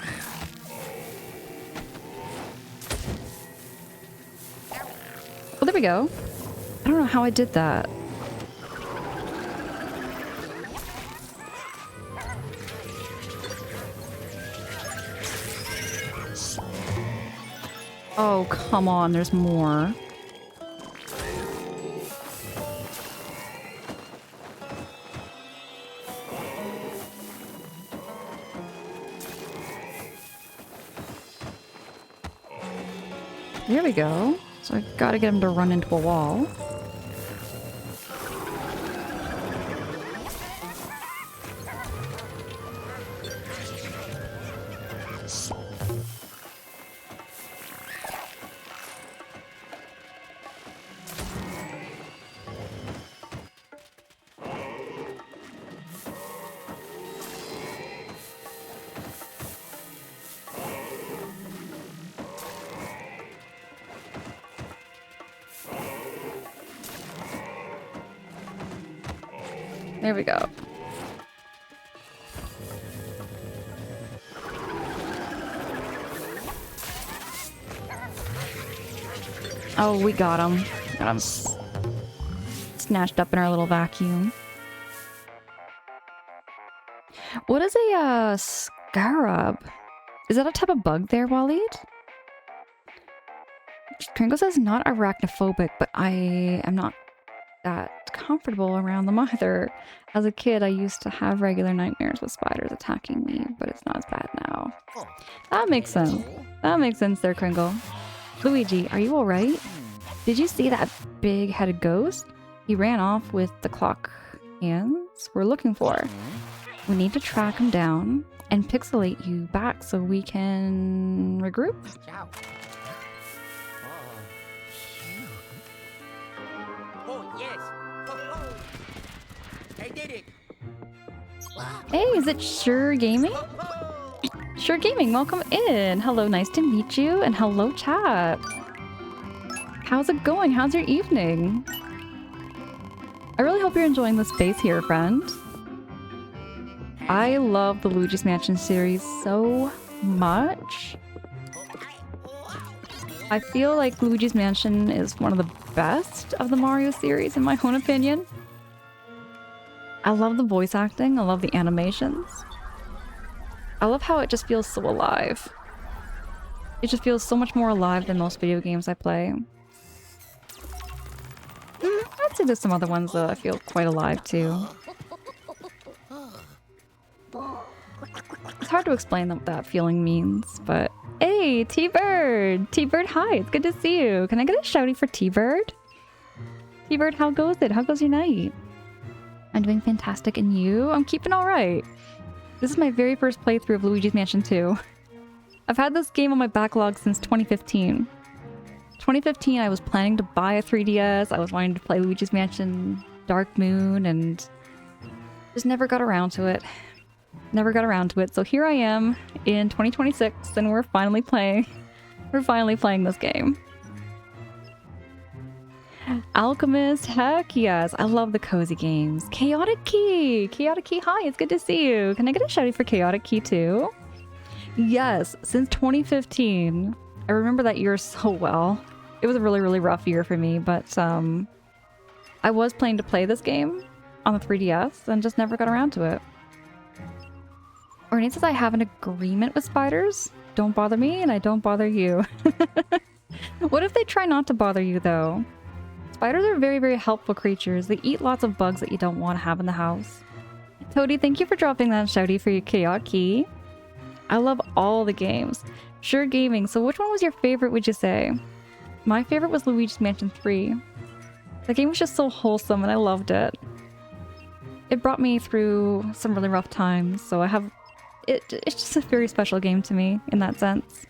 Well, there we go. I don't know how I did that. Oh, come on, there's more. There we go. So I gotta get him to run into a wall. There we go. Oh, we got him. Got him snatched up in our little vacuum. What is a scarab? Is that a type of bug there, Waleed? Kringle says not arachnophobic, but I am not that comfortable around them either. As a kid, I used to have regular nightmares with spiders attacking me, but it's not as bad now. That makes sense. That makes sense there, Kringle. Luigi, are you alright? Did you see that big-headed ghost? He ran off with the clock hands we're looking for. We need to track him down and pixelate you back so we can regroup. Oh, yes. Oh, I did it. Hey, is it Sure Gaming? Sure Gaming, welcome in. Hello, nice to meet you, and hello, chat. How's it going? How's your evening? I really hope you're enjoying the space here, friend. I love the Luigi's Mansion series so much. I feel like Luigi's Mansion is one of the best of the Mario series, in my own opinion. I love the voice acting, I love the animations. I love how it just feels so alive. It just feels so much more alive than most video games I play. I'd say there's some other ones that I feel quite alive too. It's hard to explain what that feeling means, but... Hey, T-Bird! T-Bird, hi, it's good to see you. Can I get a shouty for T-Bird? T-Bird, how goes it? How goes your night? I'm doing fantastic, and you? I'm keeping alright. This is my very first playthrough of Luigi's Mansion 2. I've had this game on my backlog since 2015. 2015, I was planning to buy a 3DS, I was wanting to play Luigi's Mansion Dark Moon, and just never got around to it. Never got around to it, so here I am in 2026, and we're finally playing this game. Alchemist, heck yes, I love the cozy games. Chaotic Key! Chaotic Key, hi, it's good to see you. Can I get a shouty for Chaotic Key too? Yes, since 2015. I remember that year so well. It was a really, really rough year for me, but I was planning to play this game on the 3DS and just never got around to it. Ornate says I have an agreement with spiders. Don't bother me and I don't bother you. What if they try not to bother you though? Spiders are very, very helpful creatures. They eat lots of bugs that you don't want to have in the house. Toady, thank you for dropping that shouty for your Chaotic Key. I love all the games. Sure Gaming, so which one was your favorite, would you say? My favorite was Luigi's Mansion 3. The game was just so wholesome and I loved it. It brought me through some really rough times, so I have... It's just a very special game to me in that sense.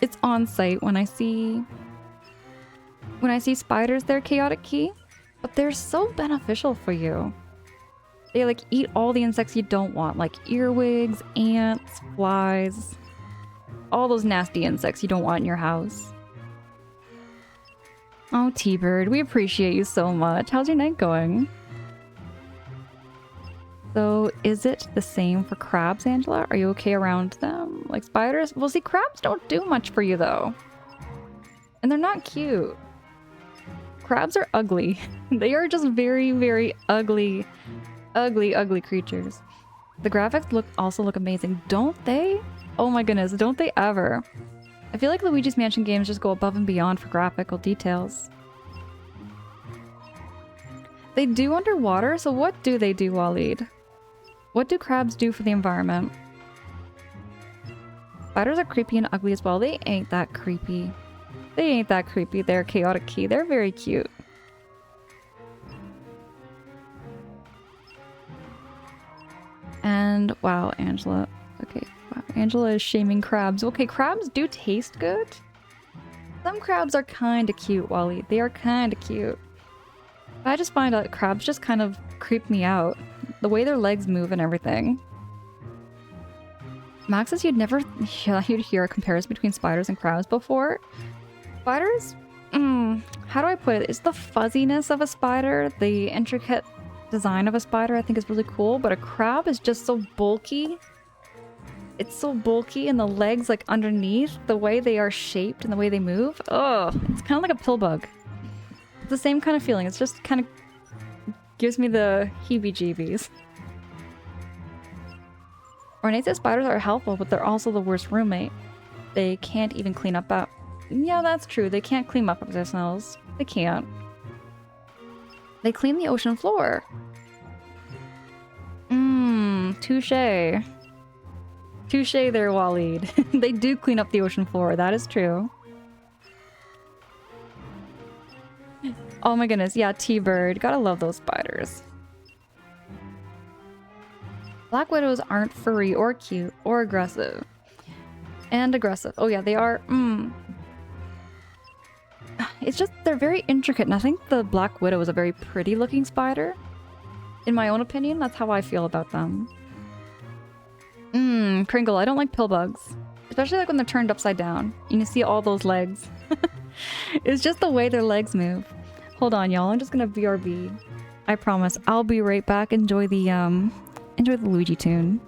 It's on site when I see spiders, they're Chaotic Key, but they're so beneficial for you. They like eat all the insects you don't want, like earwigs, ants, flies, all those nasty insects you don't want in your house. Oh, T-Bird, we appreciate you so much. How's your night going? So, is it the same for crabs, Angela? Are you okay around them? Like spiders? Well, see, crabs don't do much for you, though. And they're not cute. Crabs are ugly. They are just very, very ugly, ugly creatures. The graphics also look amazing, don't they? Oh my goodness, don't they ever? I feel like Luigi's Mansion games just go above and beyond for graphical details. They do underwater, so what do they do, Waleed? What do crabs do for the environment? Spiders are creepy and ugly as well. They ain't that creepy. They ain't that creepy. They're chaotic key. They're very cute. And wow, Angela. Okay, wow. Angela is shaming crabs. Okay, crabs do taste good. Some crabs are kind of cute, Wally. They are kind of cute. I just find that crabs just kind of creep me out. The way their legs move and everything. Max says you'd never hear a comparison between spiders and crabs before. Spiders? How do I put it? It's the fuzziness of a spider, the intricate design of a spider I think is really cool, but a crab is just so bulky. It's so bulky and the legs like underneath, the way they are shaped and the way they move. Oh, it's kind of like a pill bug. It's the same kind of feeling. It's just kind of gives me the heebie-jeebies. Ornate says spiders are helpful, but they're also the worst roommate. They can't even clean up after. Yeah, that's true. They can't clean up after themselves. They can't. They clean the ocean floor. Touche. Touche there, Waleed. They do clean up the ocean floor. That is true. Oh my goodness. Yeah, T-Bird. Gotta love those spiders. Black widows aren't furry or cute or aggressive. And aggressive. Oh yeah, they are. It's just, they're very intricate, and I think the Black Widow is a very pretty looking spider. In my own opinion, that's how I feel about them. Kringle, I don't like pill bugs. Especially like when they're turned upside down. You can see all those legs. It's just the way their legs move. Hold on, y'all. I'm just gonna BRB. I promise. I'll be right back. Enjoy the Luigi tune.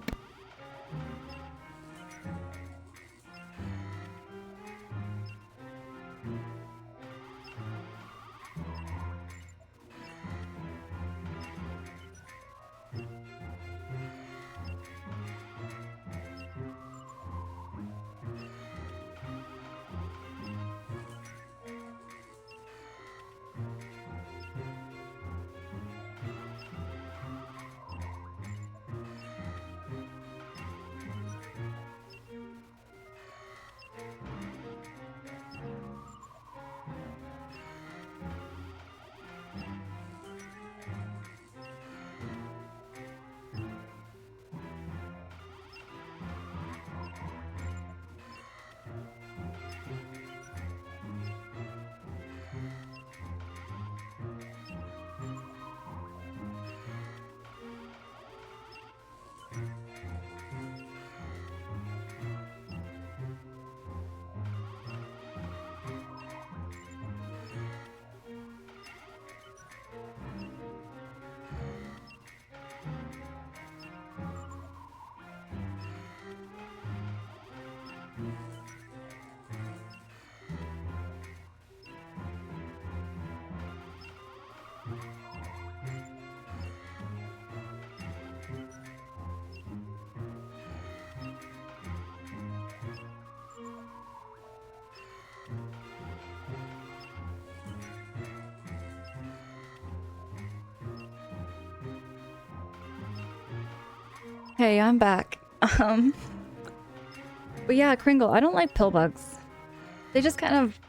Hey, I'm back. But yeah, Kringle, I don't like pill bugs. They just kind of,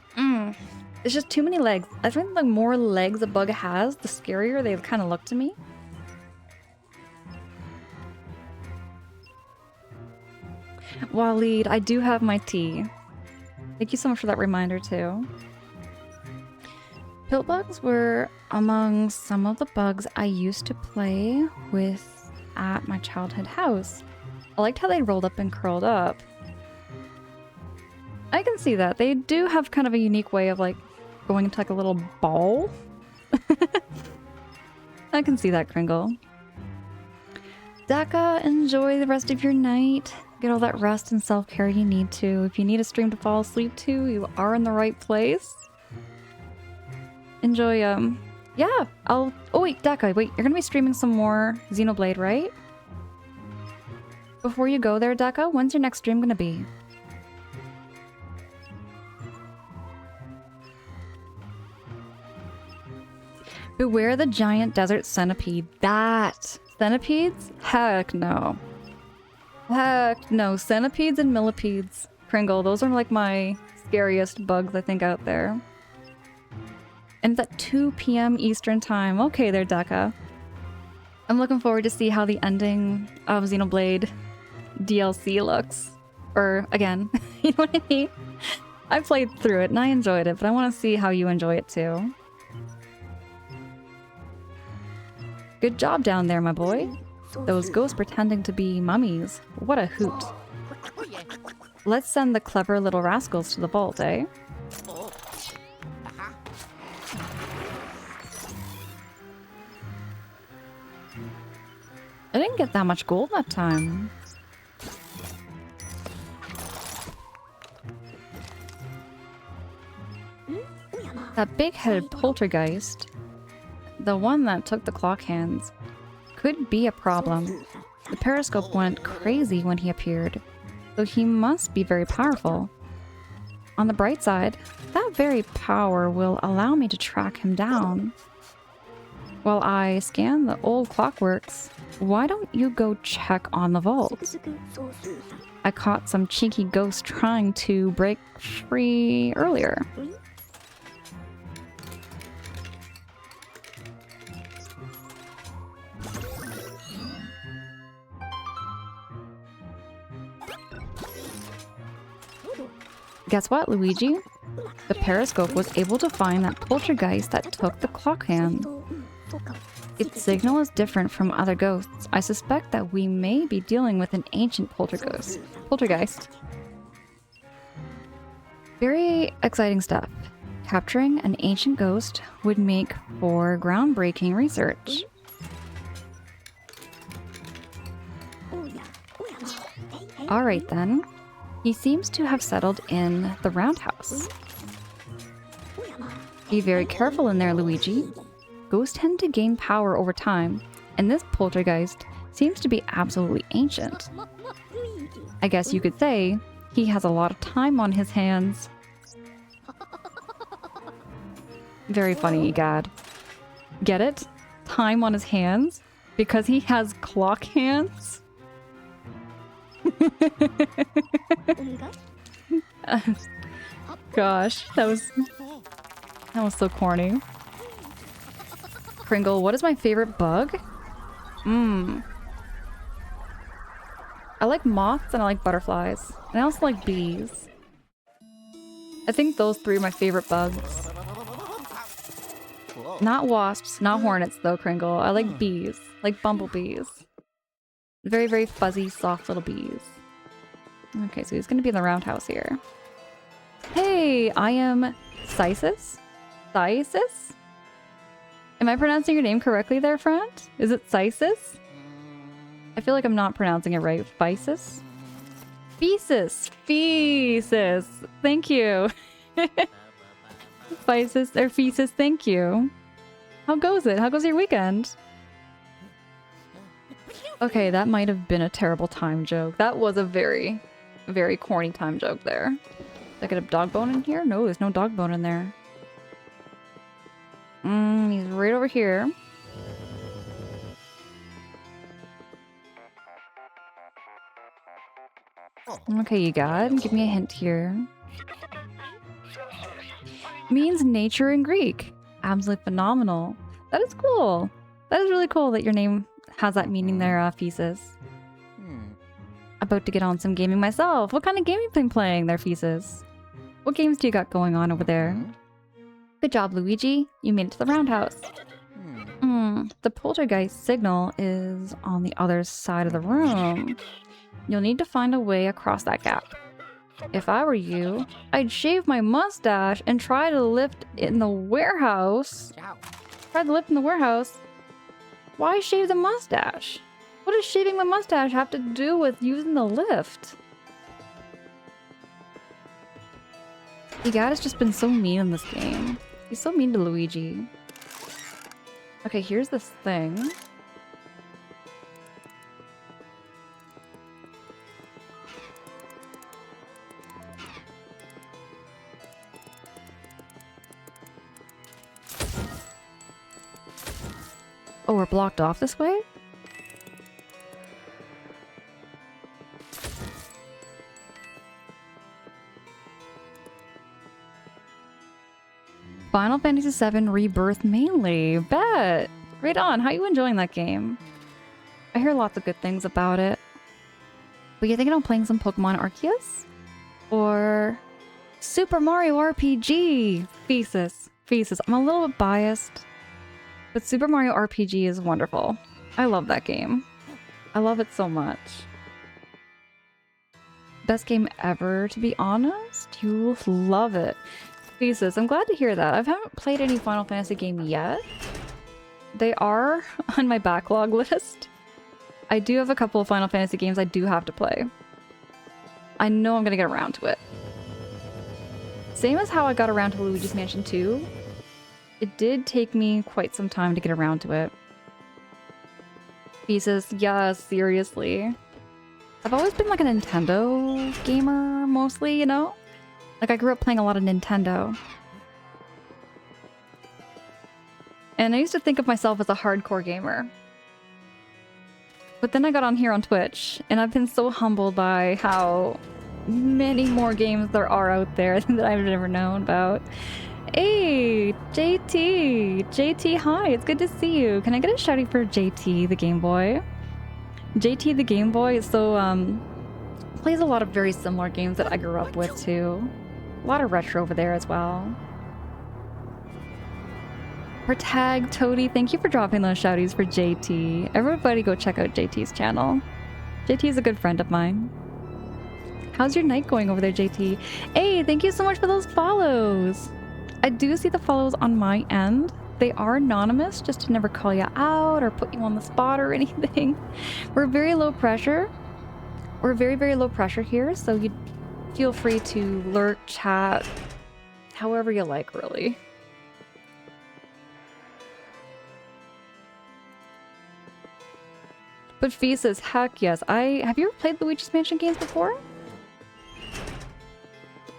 it's just too many legs. I think the more legs a bug has, the scarier they kind of look to me. Waleed, I do have my tea. Thank you so much for that reminder too. Pill bugs were among some of the bugs I used to play with at my childhood house. I liked how they rolled up and curled up. I can see that. They do have kind of a unique way of like going into like a little ball. I can see that, Kringle. Daka, enjoy the rest of your night. Get all that rest and self-care you need to. If you need a stream to fall asleep to, you are in the right place. Enjoy, yeah, oh wait, Daka, wait, you're gonna be streaming some more Xenoblade, right? Before you go there, Daka, when's your next stream gonna be? Beware the giant desert centipede. That! Centipedes? Heck no. Heck no. Centipedes and millipedes. Kringle. Those are like my scariest bugs I think out there. And it's at 2 p.m. Eastern time. Okay there, Deca. I'm looking forward to see how the ending of Xenoblade DLC looks. Or, again, you know what I mean? I played through it and I enjoyed it, but I want to see how you enjoy it too. Good job down there, my boy. Those ghosts pretending to be mummies. What a hoot. Oh, yeah. Let's send the clever little rascals to the vault, eh? Oh. Uh-huh. I didn't get that much gold that time. That big-headed poltergeist, the one that took the clock hands, could be a problem. The periscope went crazy when he appeared, so he must be very powerful. On the bright side, that very power will allow me to track him down. While I scan the old clockworks, why don't you go check on the vault? I caught some cheeky ghosts trying to break free earlier. Guess what, Luigi? The periscope was able to find that poltergeist that took the clock hand. Its signal is different from other ghosts. I suspect that we may be dealing with an ancient poltergeist. Very exciting stuff. Capturing an ancient ghost would make for groundbreaking research. Alright then. He seems to have settled in the roundhouse. Be very careful in there, Luigi. Ghosts tend to gain power over time, and this poltergeist seems to be absolutely ancient. I guess you could say he has a lot of time on his hands. Very funny, Egad. Get it? Time on his hands? Because he has clock hands? Gosh, that was so corny. Kringle, what is my favorite bug? I like moths and I like butterflies. And I also like bees. I think those three are my favorite bugs. Not wasps, not hornets though, Kringle. I like bees. Like bumblebees. Very, very fuzzy, soft little bees. Okay, so he's gonna be in the roundhouse here. Hey, I am Sysis? Sysis? Am I pronouncing your name correctly there, friend? Is it Sysis? I feel like I'm not pronouncing it right. Physis? Physis! Physis! Thank you! Physis, or Physis, thank you. How goes it? How goes your weekend? Okay, that might have been a terrible time joke. That was a very, very corny time joke there. Did I get a dog bone in here? No, there's no dog bone in there. He's right over here. Okay, you got. Give me a hint here. Means nature in Greek. Absolutely phenomenal. That is cool. That is really cool that your name has that meaning there, Physis. About to get on some gaming myself. What kind of game have you been playing there, Physis? What games do you got going on over there? Good job, Luigi. You made it to the roundhouse. The poltergeist signal is on the other side of the room. You'll need to find a way across that gap. If I were you, I'd shave my mustache and try to lift in the warehouse. Why shave the mustache? What does shaving the mustache have to do with using the lift? Egad has just been so mean in this game. He's so mean to Luigi. Okay, here's this thing. Oh, we're blocked off this way? Final Fantasy VII Rebirth mainly. Bet. Right on. How you enjoying that game? I hear lots of good things about it. But you thinking of playing some Pokemon Arceus? Or Super Mario RPG? Thesis. I'm a little bit biased, but Super Mario RPG is wonderful. I love that game. I love it so much. Best game ever, to be honest. You love it. Thesis, I'm glad to hear that. I haven't played any Final Fantasy game yet. They are on my backlog list. I do have a couple of Final Fantasy games I do have to play. I know I'm gonna get around to it. Same as how I got around to Luigi's Mansion 2. It did take me quite some time to get around to it. Thesis, yeah, seriously. I've always been like a Nintendo gamer, mostly, you know? Like, I grew up playing a lot of Nintendo. And I used to think of myself as a hardcore gamer. But then I got on here on Twitch, and I've been so humbled by how many more games there are out there that I've never known about. Hey, JT! JT, hi, it's good to see you. Can I get a shouty for JT, the Game Boy? JT, the Game Boy, is so, plays a lot of very similar games that I grew up with, too. A lot of retro over there as well. For Tag Toady, thank you for dropping those shouties for JT. Everybody go check out JT's channel. JT is a good friend of mine. How's your night going over there, JT? Hey, thank you so much for those follows. I do see the follows on my end. They are anonymous, just to never call you out or put you on the spot or anything. We're very low pressure. We're very, very low pressure here, so you feel free to lurk, chat, however you like, really. But Fee says, heck yes. Have you ever played Luigi's Mansion games before?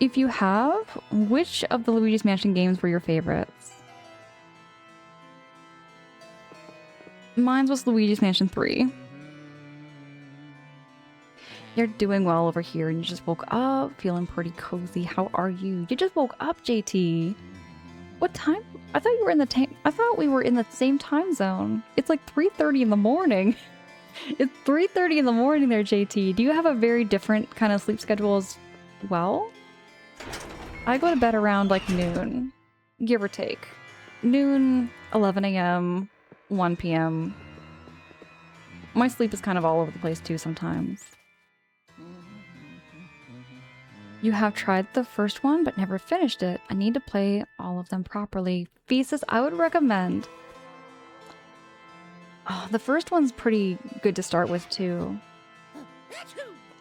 If you have, which of the Luigi's Mansion games were your favorites? Mine was Luigi's Mansion 3. You're doing well over here and you just woke up, feeling pretty cozy. How are you? You just woke up, JT. What time? I thought you were in the I thought we were in the same time zone. It's like 3:30 in the morning. It's 3:30 in the morning there, JT. Do you have a very different kind of sleep schedule as well? I go to bed around like noon, give or take. Noon, 11 a.m., 1 p.m. My sleep is kind of all over the place too sometimes. You have tried the first one but never finished it. I need to play all of them properly. Thesis, I would recommend. Oh, the first one's pretty good to start with too.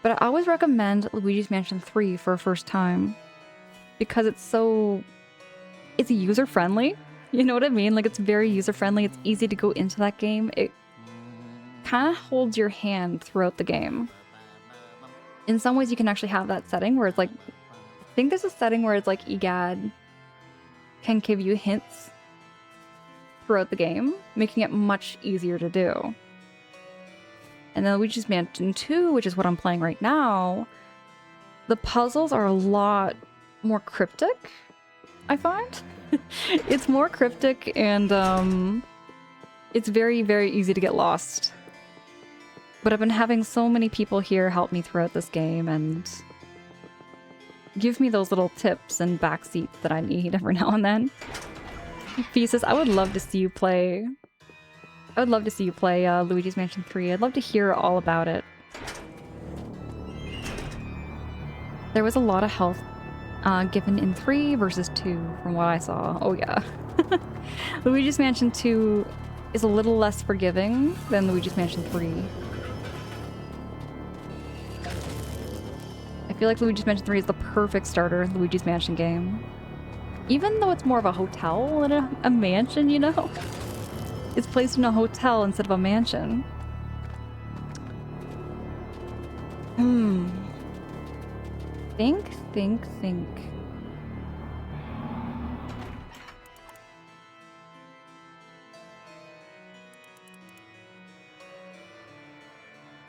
But I always recommend Luigi's Mansion 3 for a first time. Because it's user-friendly. You know what I mean? Like, it's very user-friendly. It's easy to go into that game. It kind of holds your hand throughout the game. In some ways, you can actually have that setting where it's like... I think there's a setting where it's like EGAD can give you hints throughout the game, making it much easier to do. And then Luigi's Mansion 2, which is what I'm playing right now, the puzzles are a lot more cryptic, I find. It's more cryptic and it's very, very easy to get lost. But I've been having so many people here help me throughout this game and give me those little tips and backseats that I need every now and then. Thesis, I would love to see you play. I would love to see you play Luigi's Mansion 3. I'd love to hear all about it. There was a lot of health given in 3 versus 2 from what I saw. Oh yeah. Luigi's Mansion 2 is a little less forgiving than Luigi's Mansion 3. I feel like Luigi's Mansion 3 is the perfect starter Luigi's Mansion game. Even though it's more of a hotel than a mansion, you know? It's placed in a hotel instead of a mansion. Think.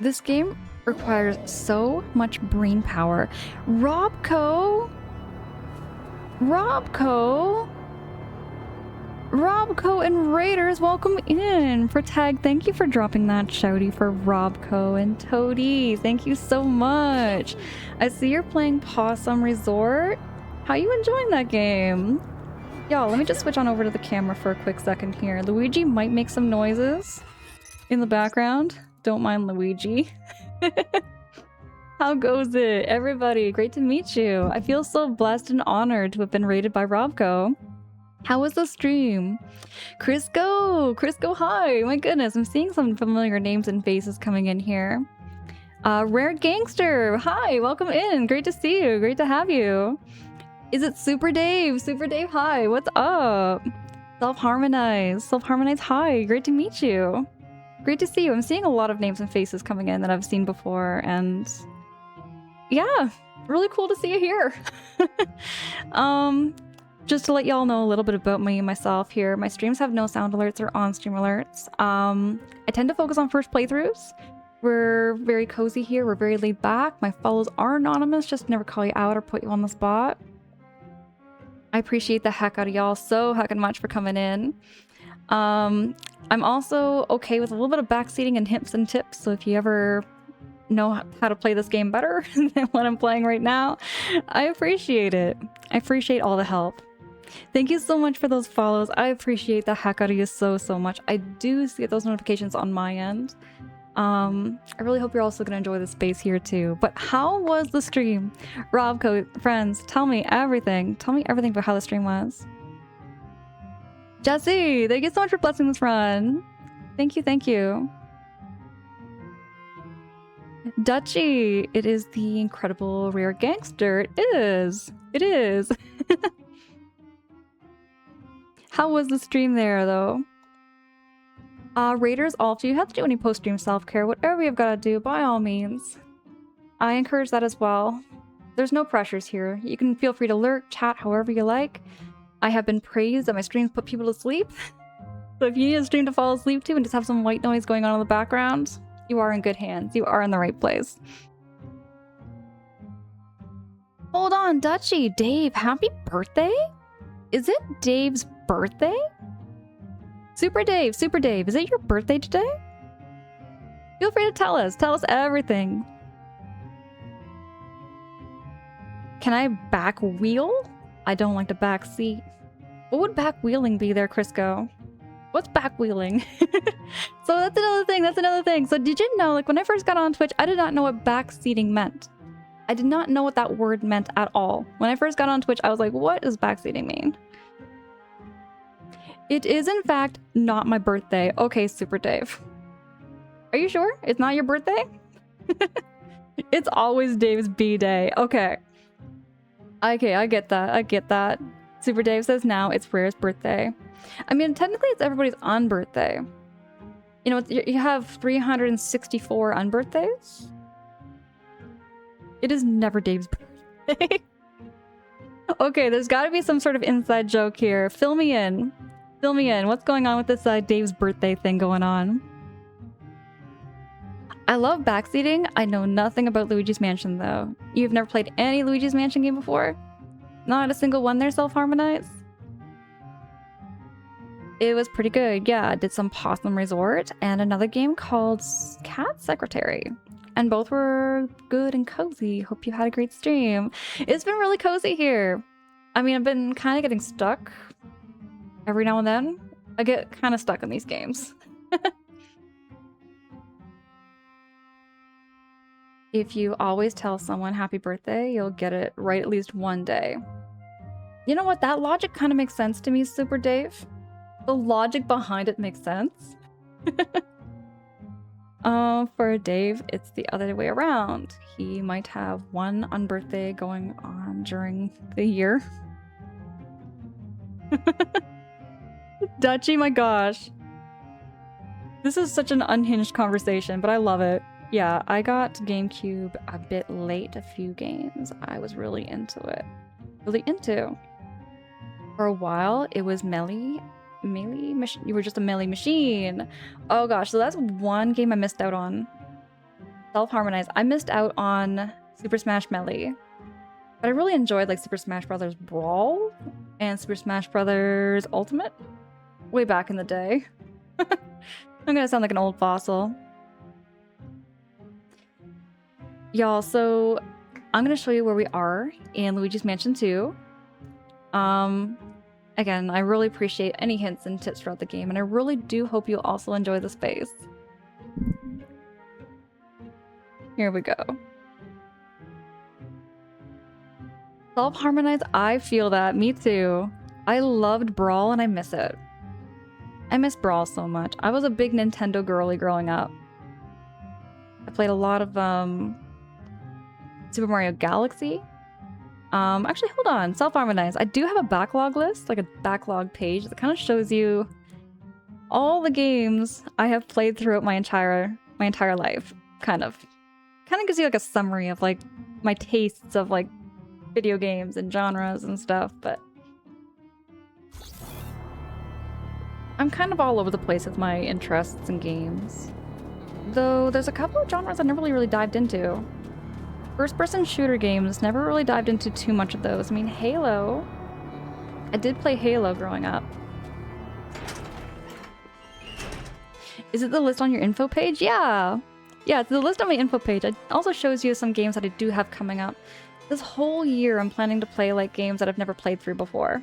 This game requires so much brain power. Robco? Robco and Raiders, welcome in. For tag, thank you for dropping that shouty for Robco and Toady. Thank you so much. I see you're playing Possum Resort. How you enjoying that game? Y'all, let me just switch on over to the camera for a quick second here. Luigi might make some noises in the background. Don't mind Luigi. How goes it? Everybody, great to meet you. I feel so blessed and honored to have been rated by Robco. How was the stream? Crisco, hi. My goodness, I'm seeing some familiar names and faces coming in here. Rare Gangster, hi, welcome in. Great to see you, great to have you. Is it Super Dave? Super Dave, hi, what's up? Self-Harmonize, hi, great to meet you. Great to see you. I'm seeing a lot of names and faces coming in that I've seen before, and yeah, really cool to see you here. Just to let y'all know a little bit about me and myself here, my streams have no sound alerts or on-stream alerts. I tend to focus on first playthroughs. We're very cozy here, we're very laid back. My follows are anonymous, just to never call you out or put you on the spot. I appreciate the heck out of y'all so heckin' much for coming in. I'm also okay with a little bit of backseating and hints and tips, so if you ever know how to play this game better than what I'm playing right now, I appreciate it. I appreciate all the help. Thank you so much for those follows. I appreciate the heck out of you so much. I do see those notifications on my end. I really hope you're also gonna enjoy the space here too. But how was the stream? Robco, friends, tell me everything. Tell me everything about how the stream was. Jesse, thank you so much for blessing this run. Thank you, thank you. Dutchy, it is the incredible Rare Gangster. It is. It is. How was the stream there, though? Raiders, all if you have to do any post-stream self-care, whatever you've got to do, by all means. I encourage that as well. There's no pressures here. You can feel free to lurk, chat, however you like. I have been praised that my streams put people to sleep. So if you need a stream to fall asleep to and just have some white noise going on in the background, you are in good hands. You are in the right place. Hold on, Dutchy. Dave, happy birthday? Is it Dave's birthday? Super Dave, is it your birthday today? Feel free to tell us. Tell us everything. Can I back wheel? I don't like to back seat. What would back wheeling be there, Crisco? What's back wheeling? So that's another thing. So did you know, like when I first got on Twitch, I did not know what back seating meant. I did not know what that word meant at all. When I first got on Twitch, I was like, what does back seating mean? It is in fact not my birthday. Okay, Super Dave. Are you sure? It's not your birthday? It's always Dave's B-day. Okay. Okay, I get that. Super Dave says now it's Rare's birthday. I mean, technically it's everybody's unbirthday. You know, you have 364 unbirthdays. It is never Dave's birthday. Okay, there's got to be some sort of inside joke here. Fill me in. What's going on with this Dave's birthday thing going on? I love backseating. I know nothing about Luigi's Mansion, though. You've never played any Luigi's Mansion game before? Not a single one there, Self-Harmonize? It was pretty good, yeah. I did some Possum Resort and another game called Cat Secretary. And both were good and cozy. Hope you had a great stream. It's been really cozy here. I mean, I've been kind of getting stuck. Every now and then, I get kind of stuck in these games. If you always tell someone happy birthday, you'll get it right at least one day. You know what? That logic kind of makes sense to me, Super Dave. The logic behind it makes sense. For Dave, it's the other way around. He might have one unbirthday going on during the year. Dutchy, my gosh. This is such an unhinged conversation, but I love it. Yeah, I got GameCube a bit late, a few games. I was really into it. For a while, it was Melee machine. You were just a Melee machine. Oh gosh, so that's one game I missed out on. Self-Harmonize. I missed out on Super Smash Melee. But I really enjoyed like Super Smash Bros. Brawl and Super Smash Bros. Ultimate. way back in the day. I'm gonna sound like an old fossil. Y'all, so I'm gonna show you where we are in Luigi's Mansion 2. Again, I really appreciate any hints and tips throughout the game, and I really do hope you'll also enjoy the space. Here we go. Self-harmonized, I feel that. Me too. I loved Brawl and I miss it. I miss Brawl so much. I was a big Nintendo girly growing up. I played a lot of Super Mario Galaxy. Actually, hold on. Self-harmonized. I do have a backlog list, like a backlog page that kind of shows you all the games I have played throughout my entire life. Kind of gives you like a summary of like my tastes of like video games and genres and stuff, but I'm kind of all over the place with my interests in games. Though there's a couple of genres I never really dived into. First-person shooter games, never really dived into too much of those. I mean, Halo. I did play Halo growing up. Is it the list on your info page? Yeah. Yeah, it's the list on my info page. It also shows you some games that I do have coming up. This whole year, I'm planning to play like games that I've never played through before.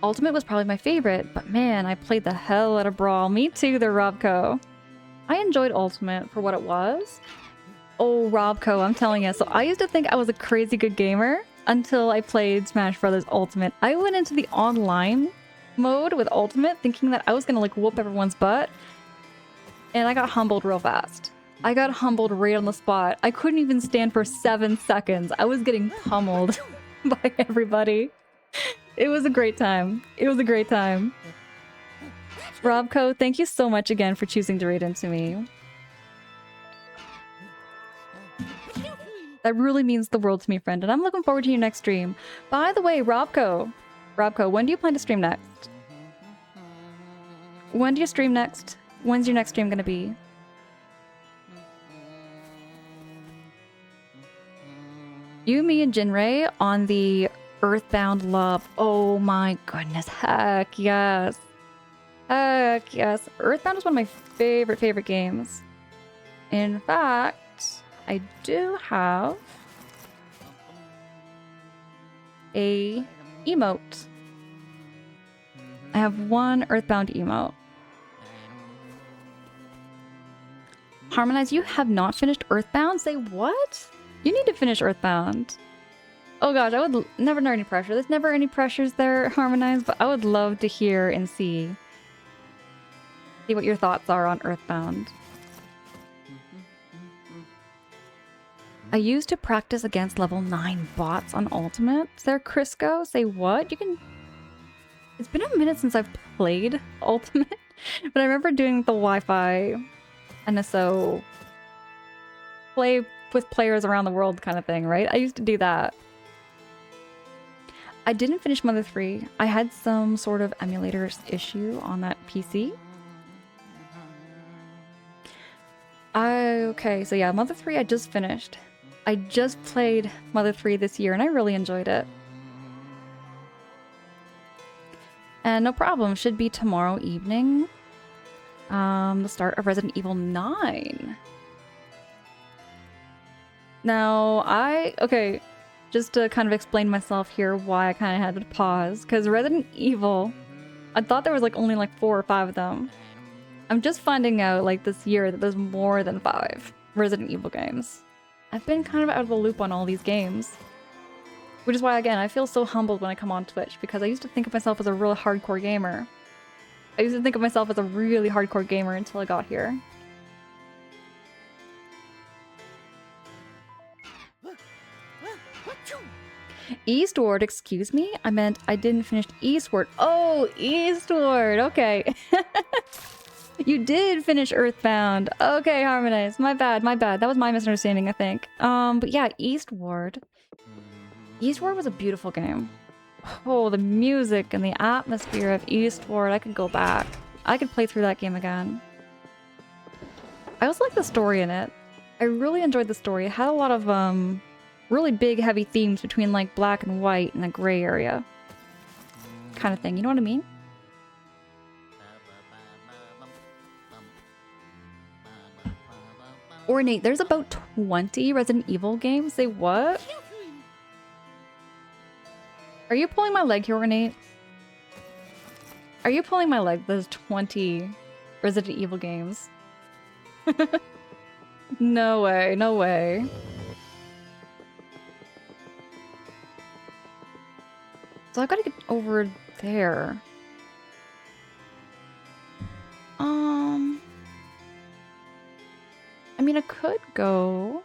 Ultimate was probably my favorite, but man, I played the hell out of Brawl. Me too, there, Robco. I enjoyed Ultimate for what it was. Oh, Robco, I'm telling you. So I used to think I was a crazy good gamer until I played Smash Bros. Ultimate. I went into the online mode with Ultimate thinking that I was gonna like whoop everyone's butt. And I got humbled real fast. I got humbled right on the spot. I couldn't even stand for 7 seconds. I was getting pummeled by everybody. It was a great time. It was a great time. Robco, thank you so much again for choosing to read into me. That really means the world to me, friend, and I'm looking forward to your next stream. By the way, Robco, when do you plan to stream next? When do you stream next? When's your next stream gonna be? You, me, and Jinrei on the Earthbound Love. Oh my goodness, heck yes. Heck yes. Earthbound is one of my favorite games. In fact, I do have a emote. I have one Earthbound emote. Harmonize, you have not finished Earthbound? Say what? You need to finish Earthbound. Oh gosh, I would never know any pressure. There's never any pressures there, Harmonize, but I would love to hear and see what your thoughts are on Earthbound. I used to practice against level 9 bots on Ultimate. There, Crisco, say what? You can... It's been a minute since I've played Ultimate, but I remember doing the Wi-Fi NSO play with players around the world kind of thing, right? I used to do that. I didn't finish Mother 3. I had some sort of emulator issue on that PC. Okay, so yeah, Mother 3 I just finished. I just played Mother 3 this year and I really enjoyed it. And no problem, should be tomorrow evening. The start of Resident Evil 9. Now, okay, just to kind of explain myself here why I kind of had to pause, because Resident Evil, I thought there was like only like 4 or 5 of them. I'm just finding out like this year that there's more than 5 Resident Evil games. I've been kind of out of the loop on all these games. Which is why, again, I feel so humbled when I come on Twitch, because I used to think of myself as a real hardcore gamer. I used to think of myself as a really hardcore gamer until I got here. Eastward, excuse me? I meant I didn't finish Eastward. Oh, Eastward, okay. You did finish Earthbound. Okay, Harmonize. My bad. That was my misunderstanding, I think. But yeah, Eastward. Eastward was a beautiful game. Oh, the music and the atmosphere of Eastward. I could go back. I could play through that game again. I also like the story in it. I really enjoyed the story. It had a lot of really big, heavy themes between like black and white and a gray area kind of thing. You know what I mean? Or Nate, there's about 20 Resident Evil games. Say what? Are you pulling my leg here, Ornate? Are you pulling my leg? There's 20 Resident Evil games. No way, no way. So I've got to get over there. I mean, I could go.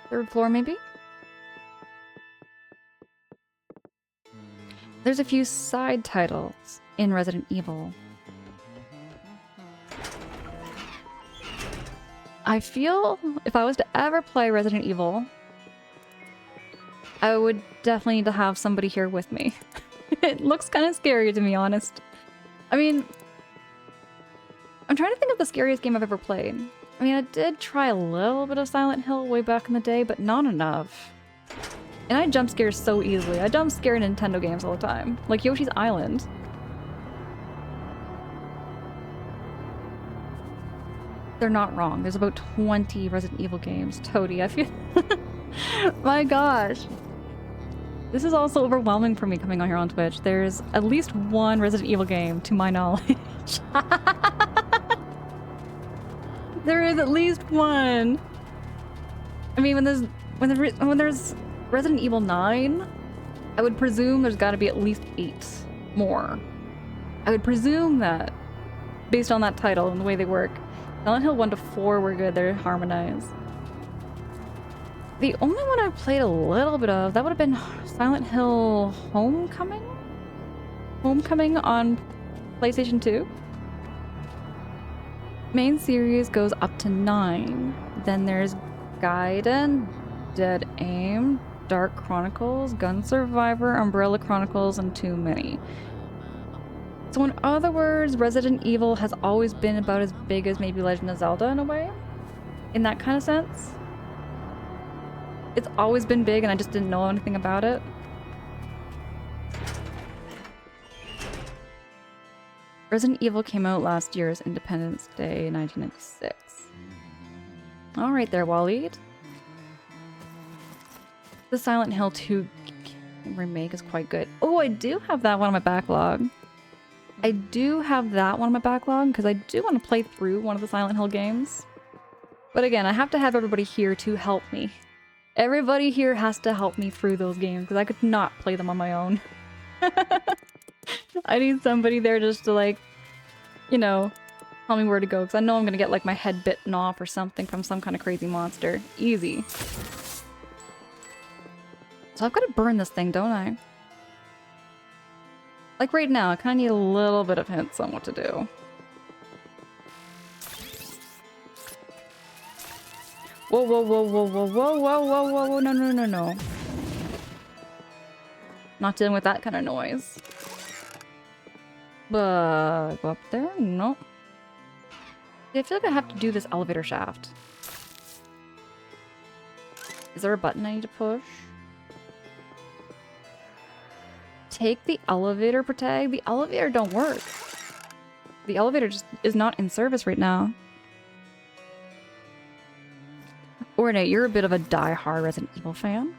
Third floor, maybe? There's a few side titles in Resident Evil. I feel if I was to ever play Resident Evil, I would definitely need to have somebody here with me. It looks kind of scary, to be honest. I mean, I'm trying to think of the scariest game I've ever played. I mean, I did try a little bit of Silent Hill way back in the day, but not enough. And I jump scare so easily. I jump scare Nintendo games all the time. Like Yoshi's Island. They're not wrong. There's about 20 Resident Evil games. Toady, I feel... My gosh. This is also overwhelming for me coming on here on Twitch. There's at least one Resident Evil game, to my knowledge. There is at least one. I mean, when there's Resident Evil 9, I would presume there's got to be at least 8 more. I would presume that, based on that title and the way they work. Silent Hill 1 to 4 were good, they're harmonized. The only one I've played a little bit of, that would have been Silent Hill Homecoming? Homecoming on PlayStation 2? Main series goes up to 9. Then there's Gaiden, Dead Aim, Dark Chronicles, Gun Survivor, Umbrella Chronicles, and Too Many. So in other words, Resident Evil has always been about as big as maybe Legend of Zelda in a way. In that kind of sense. It's always been big and I just didn't know anything about it. Resident Evil came out last year's Independence Day, 1996. Alright there, Waleed. The Silent Hill 2 remake is quite good. Oh, I do have that one on my backlog. I do have that one on my backlog because I do want to play through one of the Silent Hill games. But again, I have to have everybody here to help me. Everybody here has to help me through those games because I could not play them on my own. I need somebody there just to like, you know, tell me where to go because I know I'm going to get like my head bitten off or something from some kind of crazy monster. Easy. So I've got to burn this thing, don't I? Like right now, I kind of need a little bit of hints on what to do. Whoa, whoa, whoa, whoa, whoa, whoa, whoa, whoa, whoa, whoa, no, no, no, no. Not dealing with that kind of noise. But go up there? Nope. I feel like I have to do this elevator shaft. Is there a button I need to push? Take the elevator, Protag. The elevator don't work. The elevator just is not in service right now. Ornate, you're a bit of a die-hard Resident Evil fan.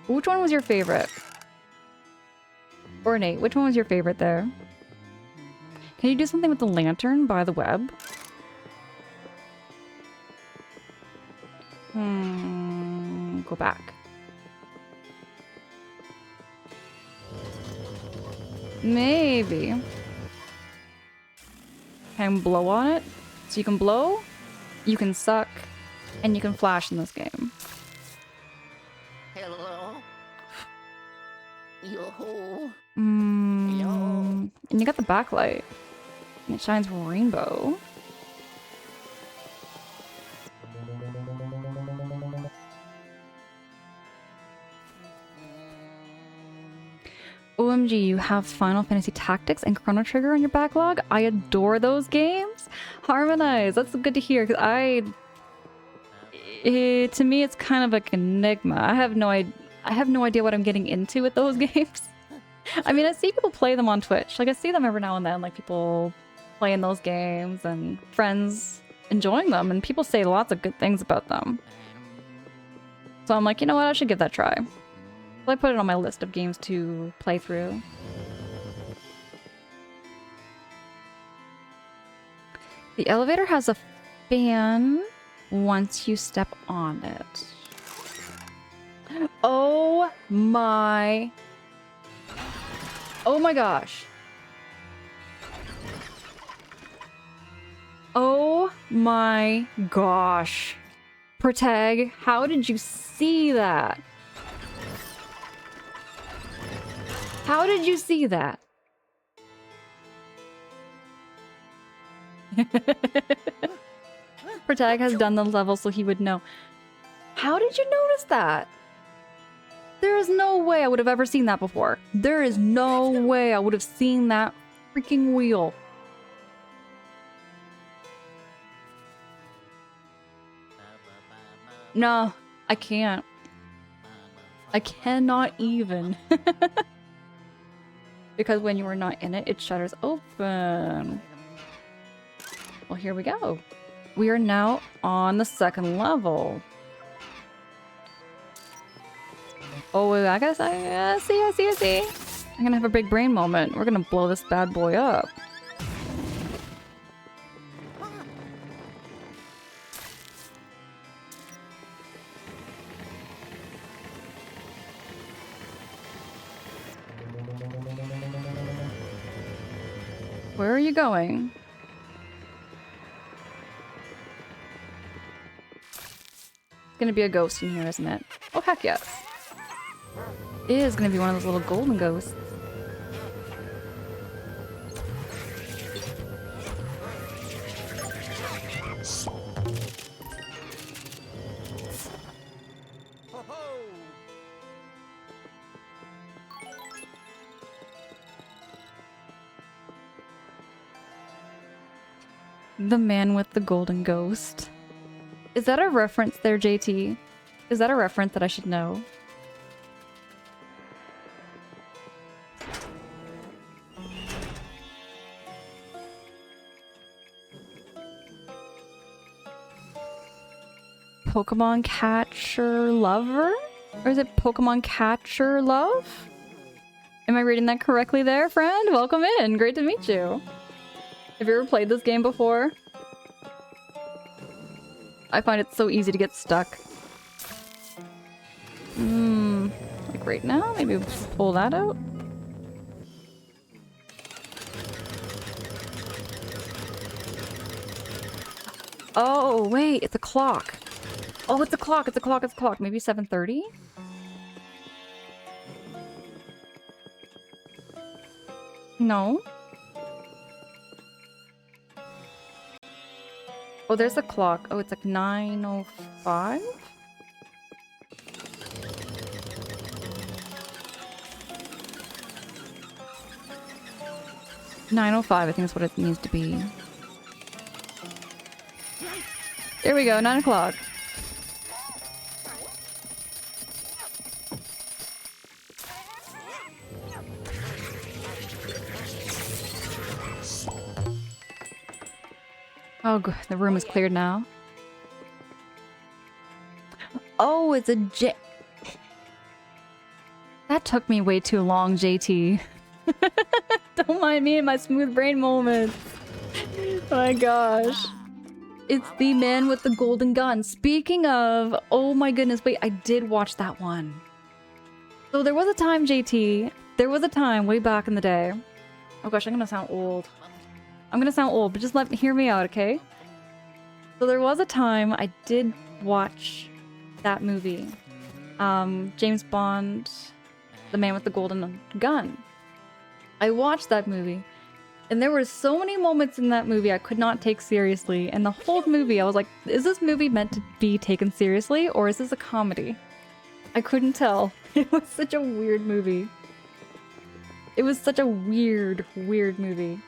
Which one was your favorite? Ornate, which one was your favorite there? Can you do something with the lantern by the web? Go back. Maybe. Can blow on it? So you can blow, you can suck, and you can flash in this game. Hello. Yo-ho. And you got the backlight. And it shines rainbow. OMG, you have Final Fantasy Tactics and Chrono Trigger on your backlog? I adore those games. Harmonize, that's good to hear, because to me, it's kind of like an enigma. I have no idea what I'm getting into with those games. I mean, I see people play them on Twitch. Like, I see them every now and then, like people playing those games and friends enjoying them, and people say lots of good things about them. So I'm like, you know what? I should give that a try. So I put it on my list of games to play through. The elevator has a fan once you step on it. Oh my gosh. Oh my gosh. Protag, how did you see that? How did you see that? Protag has done the level so he would know. How did you notice that? There is no way I would have ever seen that before. There is no way I would have seen that freaking wheel. No, I can't. I cannot even. Because when you are not in it, it shutters open. Well, here we go. We are now on the second level. Oh, wait, I see. I'm gonna have a big brain moment. We're gonna blow this bad boy up. Where are you going? It's gonna be a ghost in here, isn't it? Oh, heck yes. It is gonna be one of those little golden ghosts. The man with the golden ghost. Is that a reference there, JT? Is that a reference that I should know? Pokemon Catcher Lover? Or is it Pokemon Catcher Love? Am I reading that correctly there, friend? Welcome in. Great to meet you. Have you ever played this game before? I find it so easy to get stuck. Like right now? Maybe we'll just pull that out? Oh, wait, it's a clock. Oh, it's a clock, it's a clock, it's a clock. Maybe 7:30? No. Oh, there's a clock. Oh, it's like 9:05? $9:05, I think that's what it needs to be. There we go, 9 o'clock. Oh, good. The room is cleared now. Oh, it's a J. That took me way too long, JT. Don't mind me and my smooth brain moments. Oh my gosh. It's the man with the golden gun. Speaking of, oh my goodness, wait, I did watch that one. So there was a time, JT, there was a time way back in the day. Oh gosh, I'm gonna sound old. I'm gonna sound old, but just hear me out, okay? So there was a time I did watch that movie. James Bond, The Man with the Golden Gun. I watched that movie, and there were so many moments in that movie I could not take seriously, and the whole movie I was like, is this movie meant to be taken seriously, or is this a comedy? I couldn't tell. It was such a weird movie. It was such a weird, weird movie.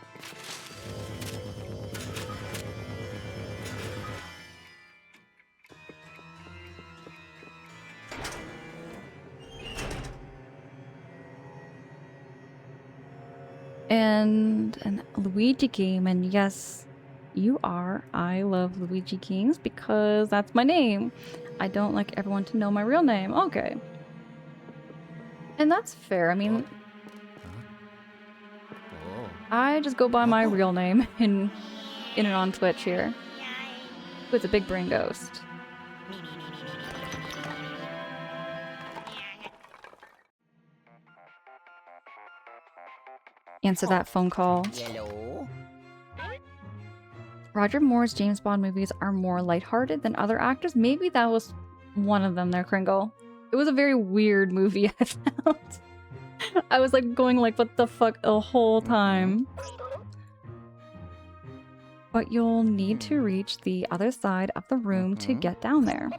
And an Luigi game, and yes, you are. I love Luigi games because that's my name. I don't like everyone to know my real name. Okay. And that's fair. I mean, Oh. I just go by my real name in and on Twitch here. With a big brain ghost. Answer that phone call. Yellow. Roger Moore's James Bond movies are more lighthearted than other actors. Maybe that was one of them there, Kringle. It was a very weird movie, I found. I was like going like, what the fuck the whole time. But you'll need to reach the other side of the room to get down there.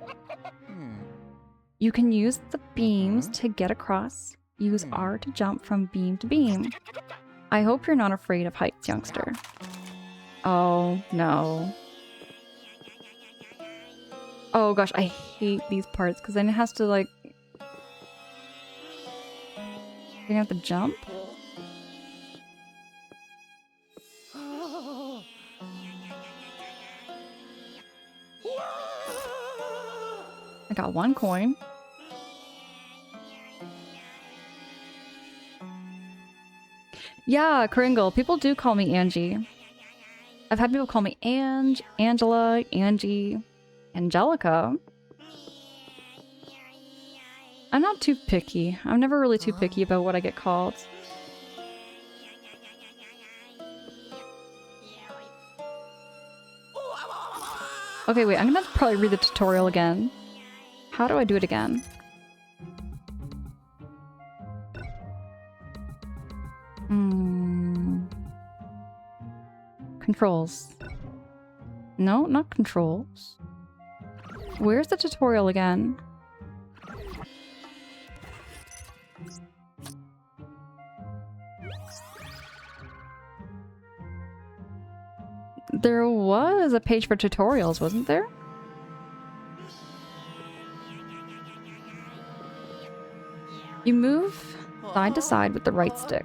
You can use the beams to get across. Use R to jump from beam to beam. I hope you're not afraid of heights, youngster. Oh, no. Oh gosh, I hate these parts because then it has to like... You're gonna have to jump? I got 1 coin. Yeah, Kringle. People do call me Angie. I've had people call me Ange, Angela, Angie, Angelica. I'm not too picky. I'm never really too picky about what I get called. Okay, wait. I'm gonna have to probably read the tutorial again. How do I do it again? Controls. No, not controls. Where's the tutorial again? There was a page for tutorials, wasn't there? You move side to side with the right stick.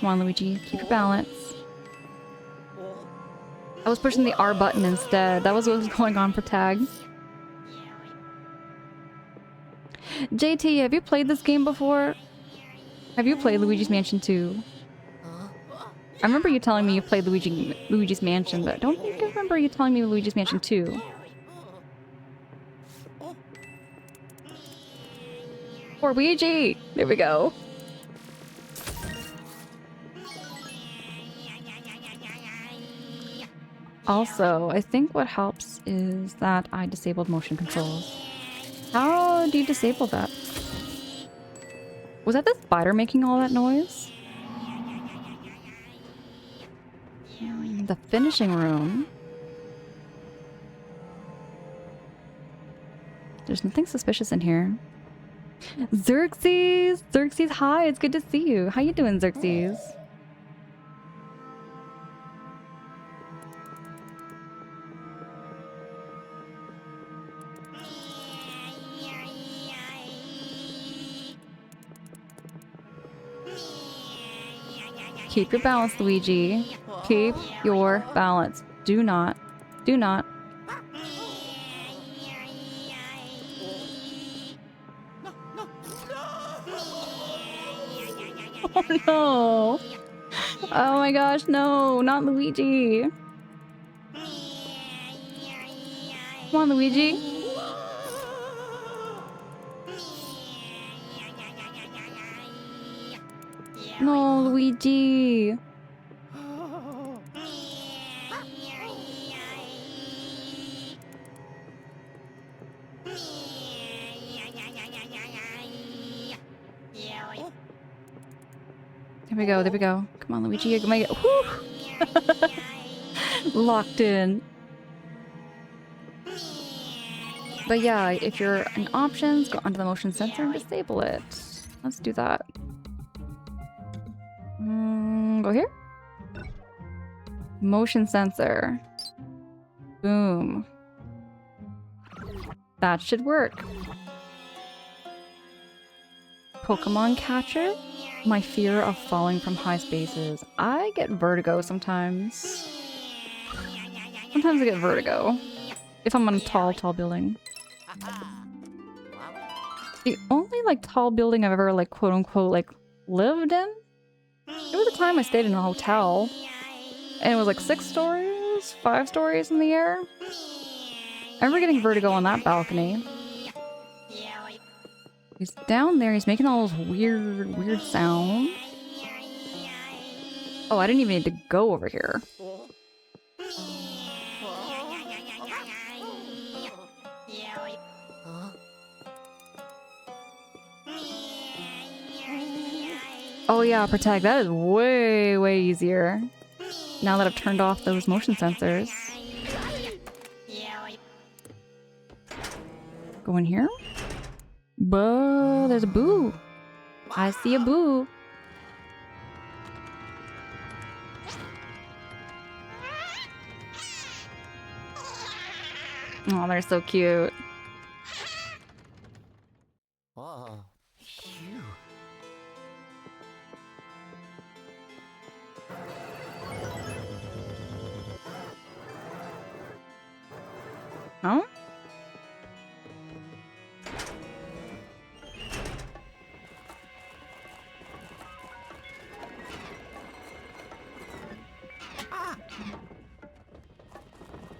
Come on, Luigi. Keep your balance. I was pushing the R button instead. That was what was going on for tag. JT, have you played this game before? Have you played Luigi's Mansion 2? I remember you telling me you played Luigi's Mansion, but I don't think I remember you telling me Luigi's Mansion 2. For Luigi! There we go. Also, I think what helps is that I disabled motion controls. How do you disable that? Was that the spider making all that noise? The finishing room. There's nothing suspicious in here. Xerxes! Xerxes, hi! It's good to see you. How you doing, Xerxes? Keep your balance, Luigi. Keep your balance. Do not. Do not. Oh no! Oh my gosh, no! Not Luigi! Come on, Luigi! No, Luigi! There we go, there we go. Come on, Luigi, you might get... Whew! Locked in. But yeah, if you're in options, go onto the motion sensor and disable it. Let's do that. Go here. Motion sensor. Boom. That should work. Pokemon catcher? My fear of falling from high spaces. I get vertigo sometimes. Sometimes I get vertigo. If I'm on a tall building. The only like tall building I've ever like quote unquote like lived in? It was a time I stayed in a hotel. And it was like 6 stories? 5 stories in the air? I remember getting vertigo on that balcony. He's down there, he's making all those weird sounds. Oh, I didn't even need to go over here. Oh yeah, protect. That is way easier. Now that I've turned off those motion sensors. Go in here. There's a boo. I see a boo. Oh, they're so cute. Oh, phew. Huh?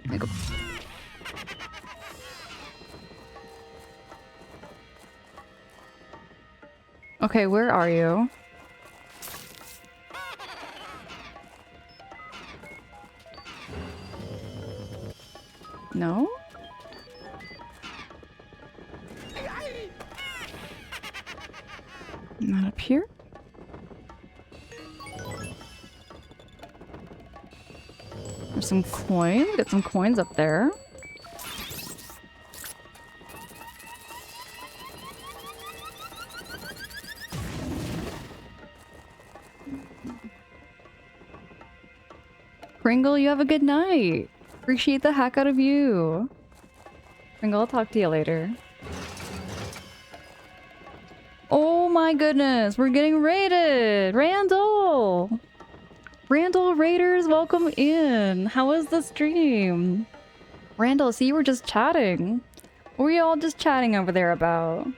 There you go. Okay, where are you? No? Not up here? There's some coins. Get some coins up there. Pringle, you have a good night. Appreciate the heck out of you. Pringle, I'll talk to you later. Oh my goodness, we're getting raided! Randall! Randall Raiders, welcome in! How was the stream? Randall, see, you were just chatting. What were you all just chatting over there about?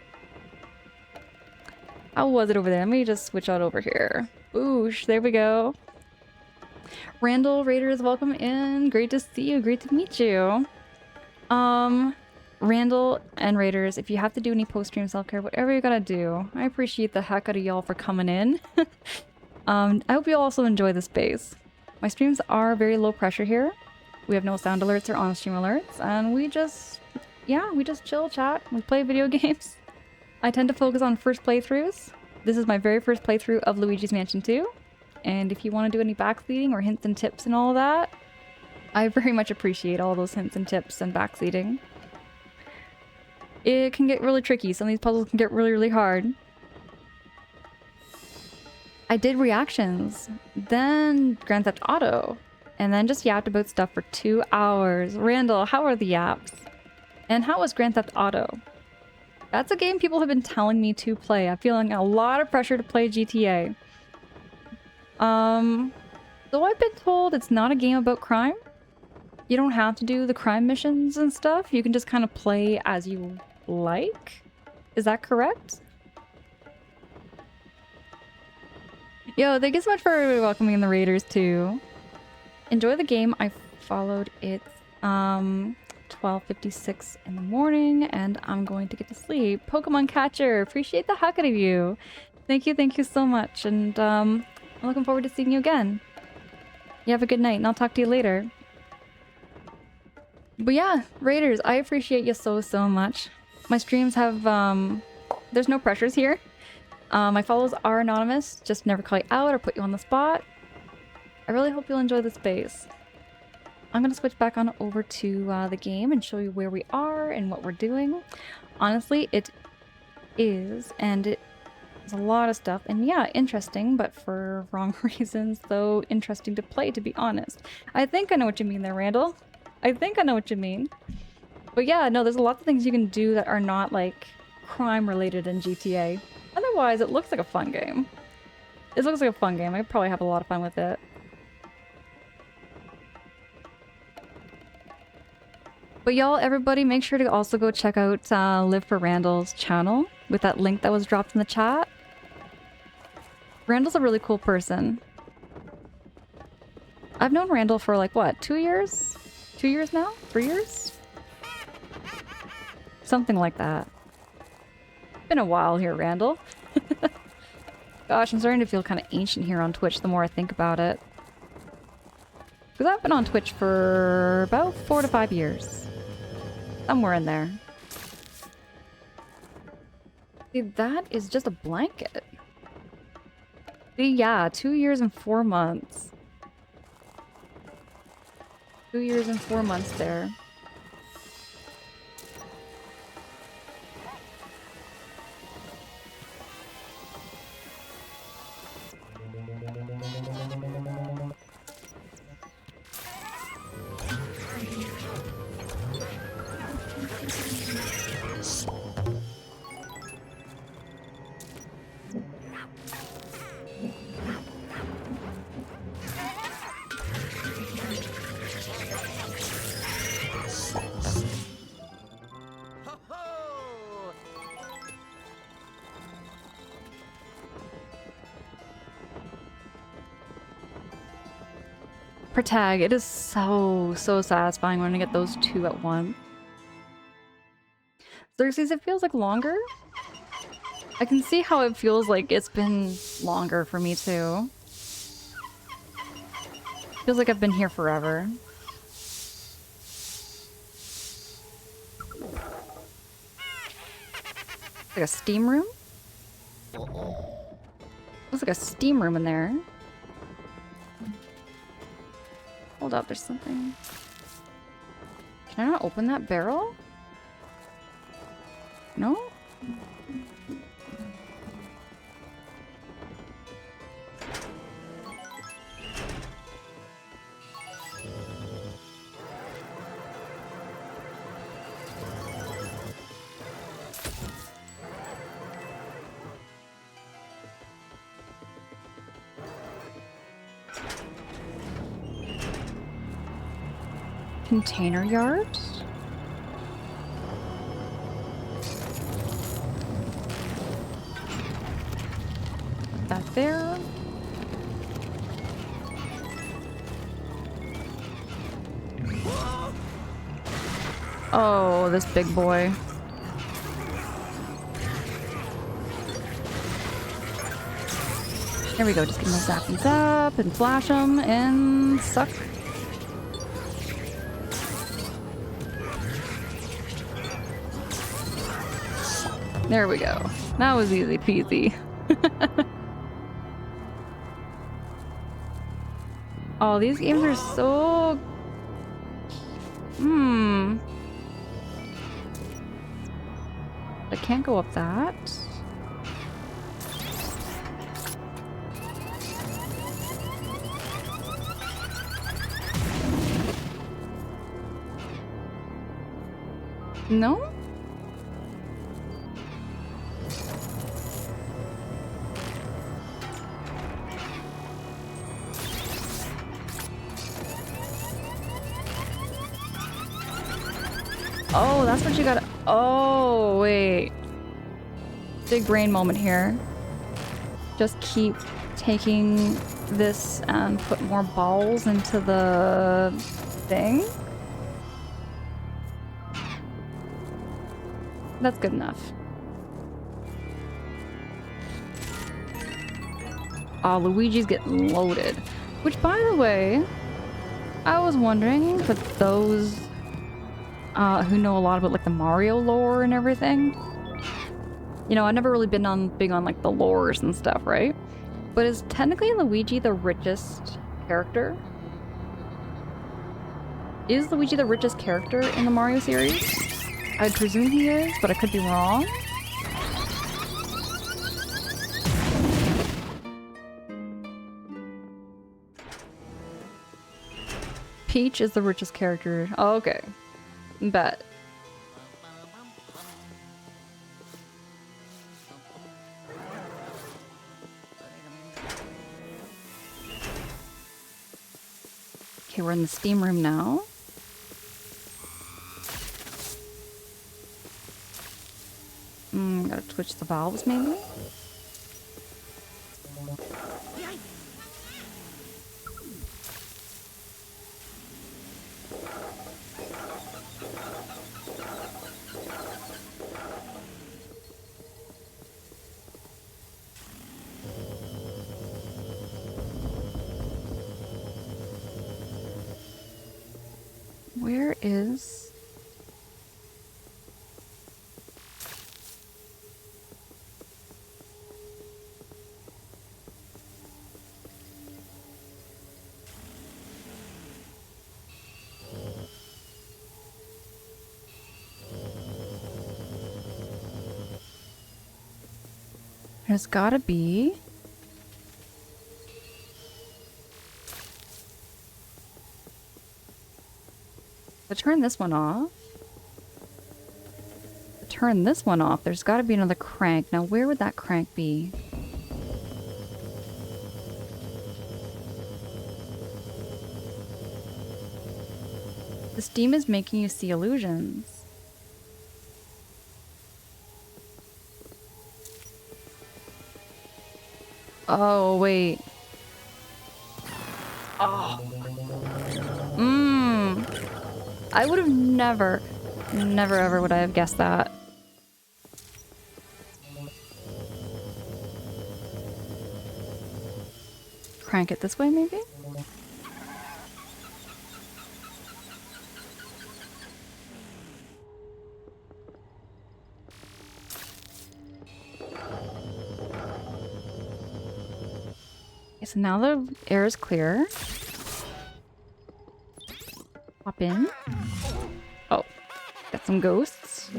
How was it over there? Let me just switch out over here. Boosh, there we go. Randall Raiders, welcome in. Great to see you. Great to meet you. Randall and Raiders, if you have to do any post-stream self-care, whatever you gotta do, I appreciate the heck out of y'all for coming in. I hope you also enjoy the space. My streams are very low pressure here. We have no sound alerts or on-stream alerts, and we just chill, chat, we play video games. I tend to focus on first playthroughs. This is my very first playthrough of Luigi's Mansion 2. And if you want to do any backseating or hints and tips and all that, I very much appreciate all those hints and tips and backseating. It can get really tricky. Some of these puzzles can get really hard. I did reactions, then Grand Theft Auto, and then just yapped about stuff for 2 hours. Randall, how are the yaps? And how was Grand Theft Auto? That's a game people have been telling me to play. I'm feeling a lot of pressure to play GTA. So I've been told it's not a game about crime. You don't have to do the crime missions and stuff. You can just kind of play as you like. Is that correct? Yo, thank you so much for welcoming the Raiders too. Enjoy the game. I followed it 12:56 in the morning and I'm going to get to sleep. Pokemon Catcher, appreciate the heck out of you. Thank you so much. And I'm looking forward to seeing you again. You have a good night and I'll talk to you later. But yeah, Raiders, I appreciate you so much. My streams have, there's no pressures here. My follows are anonymous, just never call you out or put you on the spot. I really hope you'll enjoy the space. I'm gonna switch back on over to the game and show you where we are and what we're doing. Honestly, it is, and it There's a lot of stuff. And yeah, interesting, but for wrong reasons, though interesting to play, to be honest. I think I know what you mean there, Randall. I think I know what you mean. But yeah, no, there's a lot of things you can do that are not, like, crime-related in GTA. Otherwise, it looks like a fun game. It looks like a fun game. I could probably have a lot of fun with it. But y'all, everybody, make sure to also go check out Live for Randall's channel with that link that was dropped in the chat. Randall's a really cool person. I've known Randall for like, what, 2 years? 2 years now? 3 years? Something like that. Been a while here, Randall. Gosh, I'm starting to feel kind of ancient here on Twitch the more I think about it. Because I've been on Twitch for about 4 to 5 years. Somewhere in there. See, that is just a blanket. See, yeah, 2 years and 4 months. 2 years and 4 months there. Per tag, it is so satisfying when I get those 2 at once. Xerxes, it feels like longer. I can see how it feels like it's been longer for me too. Feels like I've been here forever. Like a steam room? Looks like a steam room in there. Hold up, there's something. Can I not open that barrel? No? Container yard? Put that there. Oh, this big boy. There we go, just give him those zappies up and flash them and suck. There we go. That was easy peasy. Oh, these games are so... I can't go up that. No? Oh, that's what you gotta... Oh, wait. Big brain moment here. Just keep taking this and put more balls into the thing. That's good enough. Oh, Luigi's getting loaded. Which, by the way, I was wondering, for those who know a lot about like the Mario lore and everything. You know, I've never really been big on like the lores and stuff, right? But is technically Luigi the richest character? Is Luigi the richest character in the Mario series? I'd presume he is, but I could be wrong. Peach is the richest character. Oh, okay. Bet. Okay, we're in the steam room now. Gotta twitch the valves maybe? Where is... There's gotta be... To turn this one off... To turn this one off, there's gotta be another crank. Now where would that crank be? The steam is making you see illusions. Oh, wait. Oh. I would have never ever would I have guessed that. Crank it this way, maybe? Okay, so now the air is clear. Hop in. Oh, got some ghosts.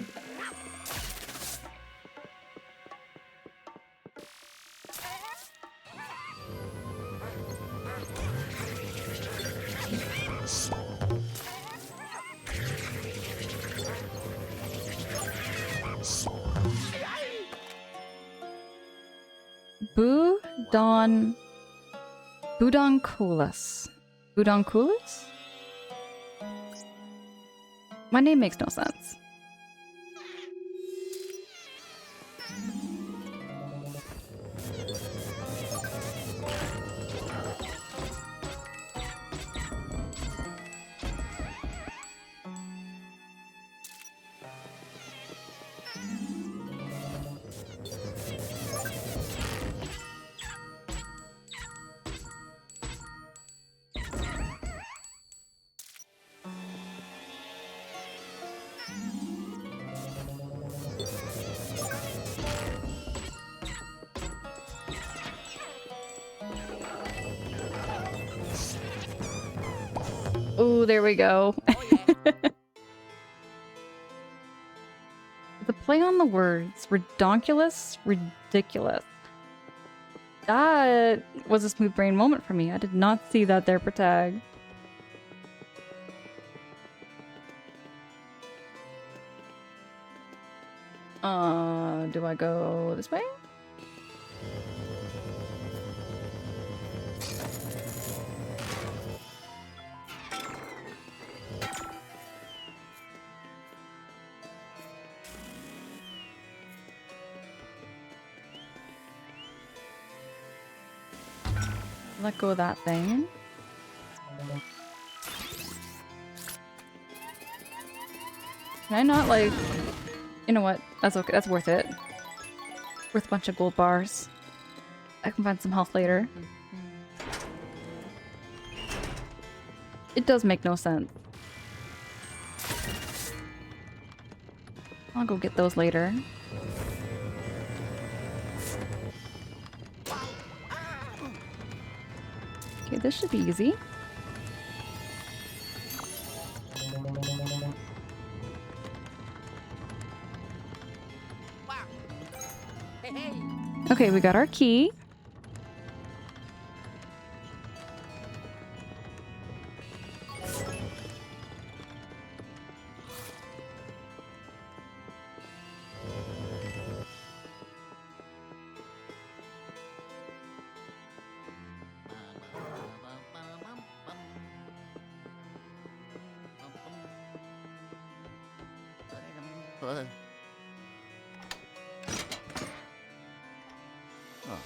Budonculus. Budonculus? My name makes no sense. Ooh, there we go. The play on the words, redonkulous, ridiculous. That was a smooth brain moment for me. I did not see that there per tag. Do I go this way? Let go of that thing. Can I not, like... You know what? That's okay. That's worth it. Worth a bunch of gold bars. I can find some health later. It does make no sense. I'll go get those later. Okay, this should be easy. Okay, we got our key. Uh. Oh.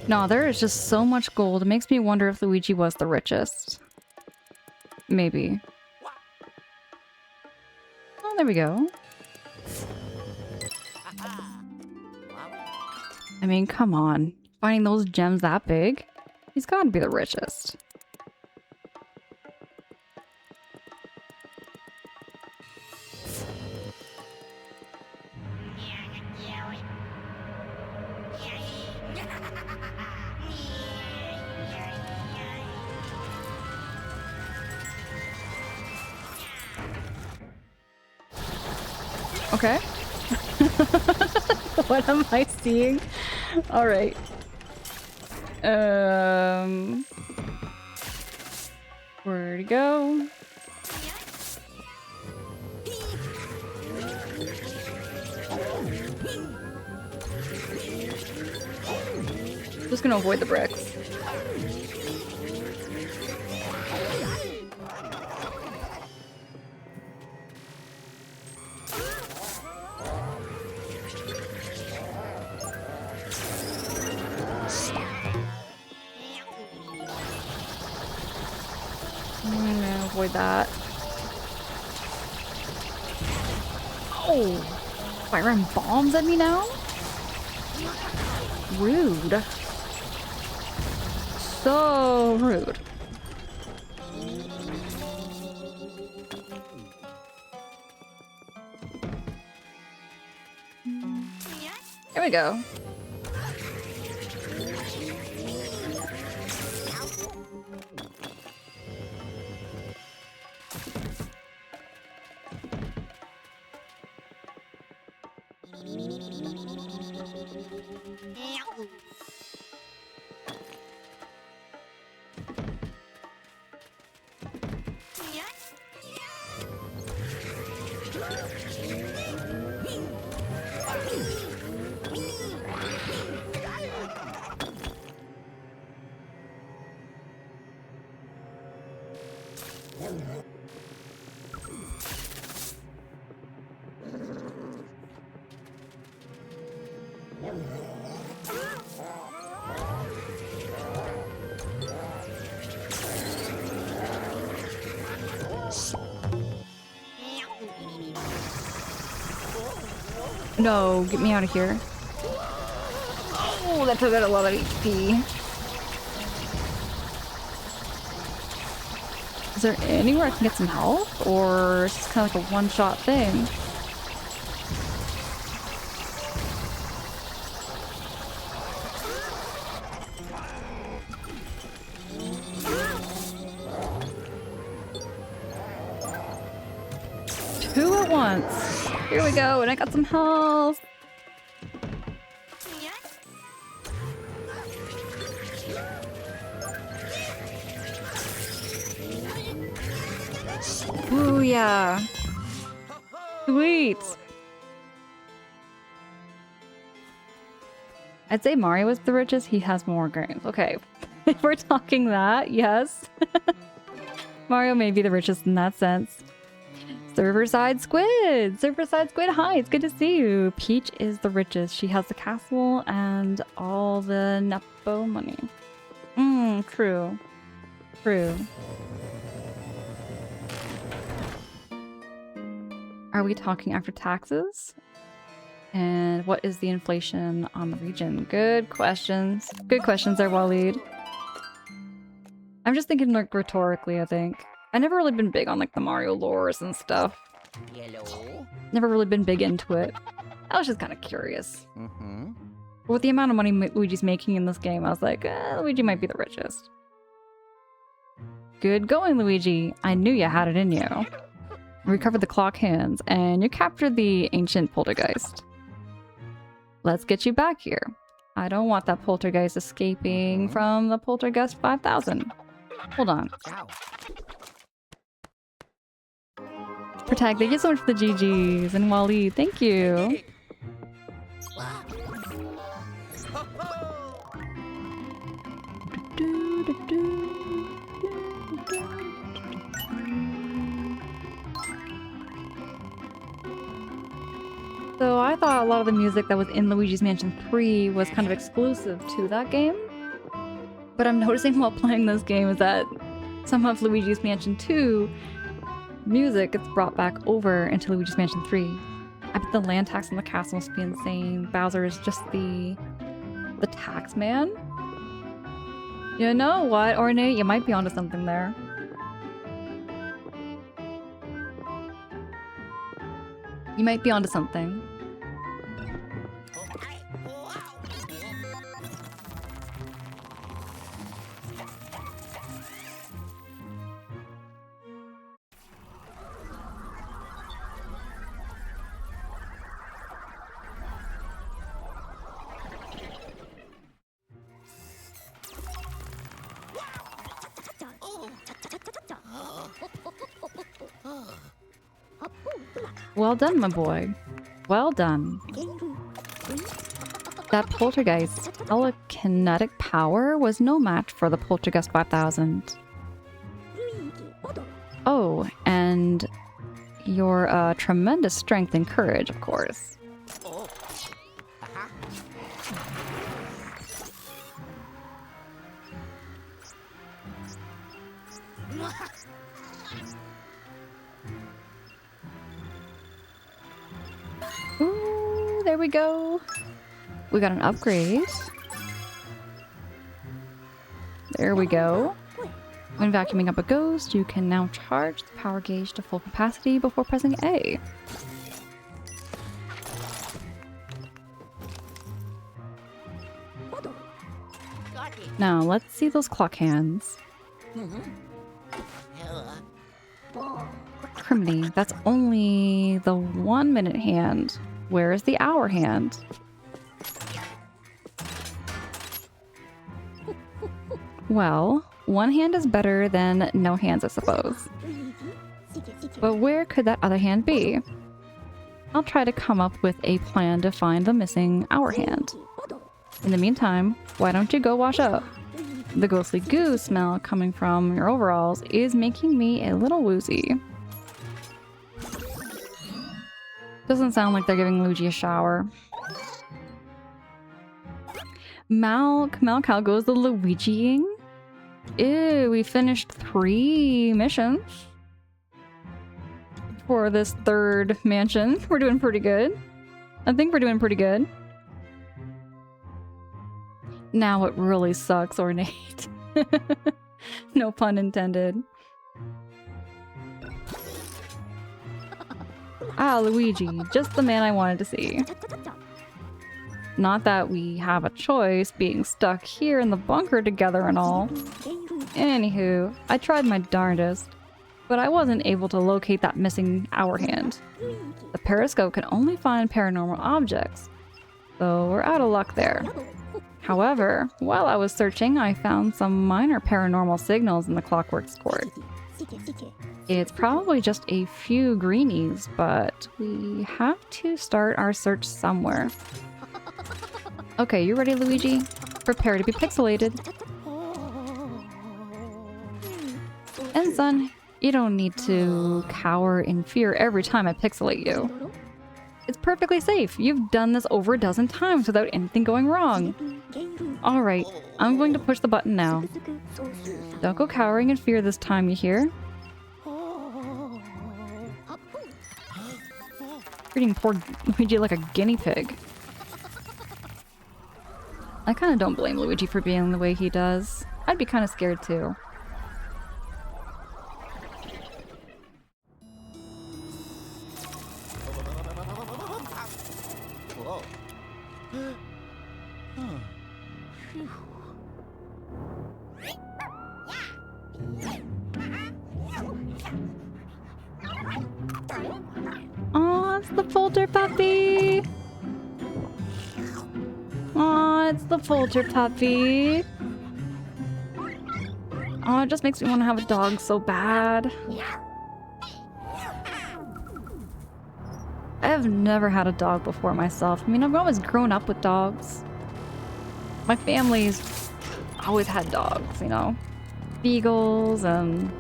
No, there is just so much gold. It makes me wonder if Luigi was the richest. Maybe. Oh, there we go. I mean, come on. Finding those gems that big? He's gotta be the richest. Okay. What am I seeing? All right. Where'd he go? Just gonna avoid the bricks. I'm gonna avoid that. Oh! Firing bombs at me now? Rude. So rude. Here we go. No, get me out of here. Oh, that took out a lot of HP. Is there anywhere I can get some health? Or is this kind of like a one-shot thing? Two at once. Here we go, and I got some health. Ooh, yeah. Sweet. I'd say Mario was the richest. He has more games. Okay. If we're talking that, yes. Mario may be the richest in that sense. Serverside Squid! Serverside Squid, hi, it's good to see you. Peach is the richest. She has the castle and all the Nepo money. True. True. Are we talking after taxes? And what is the inflation on the region? Good questions. Good questions there, Waleed. I'm just thinking like rhetorically, I think. I've never really been big on like the Mario lores and stuff. Yellow. Never really been big into it. I was just kind of curious. Mm-hmm. But with the amount of money Luigi's making in this game, I was like, Luigi might be the richest. Good going, Luigi. I knew you had it in you. You recovered the clock hands, and you captured the ancient poltergeist. Let's get you back here. I don't want that poltergeist escaping from the poltergeist 5000. Hold on. Ow. Protect, thank you so much for the GGs. And Wally, thank you. So I thought a lot of the music that was in Luigi's Mansion 3 was kind of exclusive to that game. But I'm noticing while playing this game is that some of Luigi's Mansion 2 music gets brought back over into Luigi's Mansion 3. I bet the land tax on the castle must be insane. Bowser is just the tax man? You know what, Ornate? You might be onto something there. You might be onto something. Well done, my boy. Well done. That poltergeist's telekinetic power was no match for the poltergeist 5000. Oh, and your tremendous strength and courage, of course. Ooh, there we go. We got an upgrade. There we go. When vacuuming up a ghost, you can now charge the power gauge to full capacity before pressing A. Now, let's see those clock hands. Criminy, that's only the 1 minute hand. Where is the hour hand? Well, one hand is better than no hands, I suppose. But where could that other hand be? I'll try to come up with a plan to find the missing hour hand. In the meantime, why don't you go wash up? The ghostly goo smell coming from your overalls is making me a little woozy. Doesn't sound like they're giving Luigi a shower. Malk, how goes the Luigiing? Ew, we finished 3 missions for this third mansion. We're doing pretty good. I think we're doing pretty good. Now it really sucks, Ornate. No pun intended. Ah, Luigi, just the man I wanted to see. Not that we have a choice, being stuck here in the bunker together and all. Anywho, I tried my darndest, but I wasn't able to locate that missing hour hand. The periscope can only find paranormal objects, so we're out of luck there. However, while I was searching, I found some minor paranormal signals in the Clockworks Court. It's probably just a few greenies, but we have to start our search somewhere. Okay, you ready, Luigi? Prepare to be pixelated. And son, you don't need to cower in fear every time I pixelate you. It's perfectly safe. You've done this over a dozen times without anything going wrong. Alright, I'm going to push the button now. Don't go cowering in fear this time, you hear? Treating poor Luigi like a guinea pig. I kind of don't blame Luigi for being the way he does. I'd be kind of scared too. Aw, it's the folder puppy! Aw, it's the Polter puppy. Oh, it just makes me want to have a dog so bad. I have never had a dog before myself. I mean, I've always grown up with dogs. My family's always had dogs, you know? Beagles and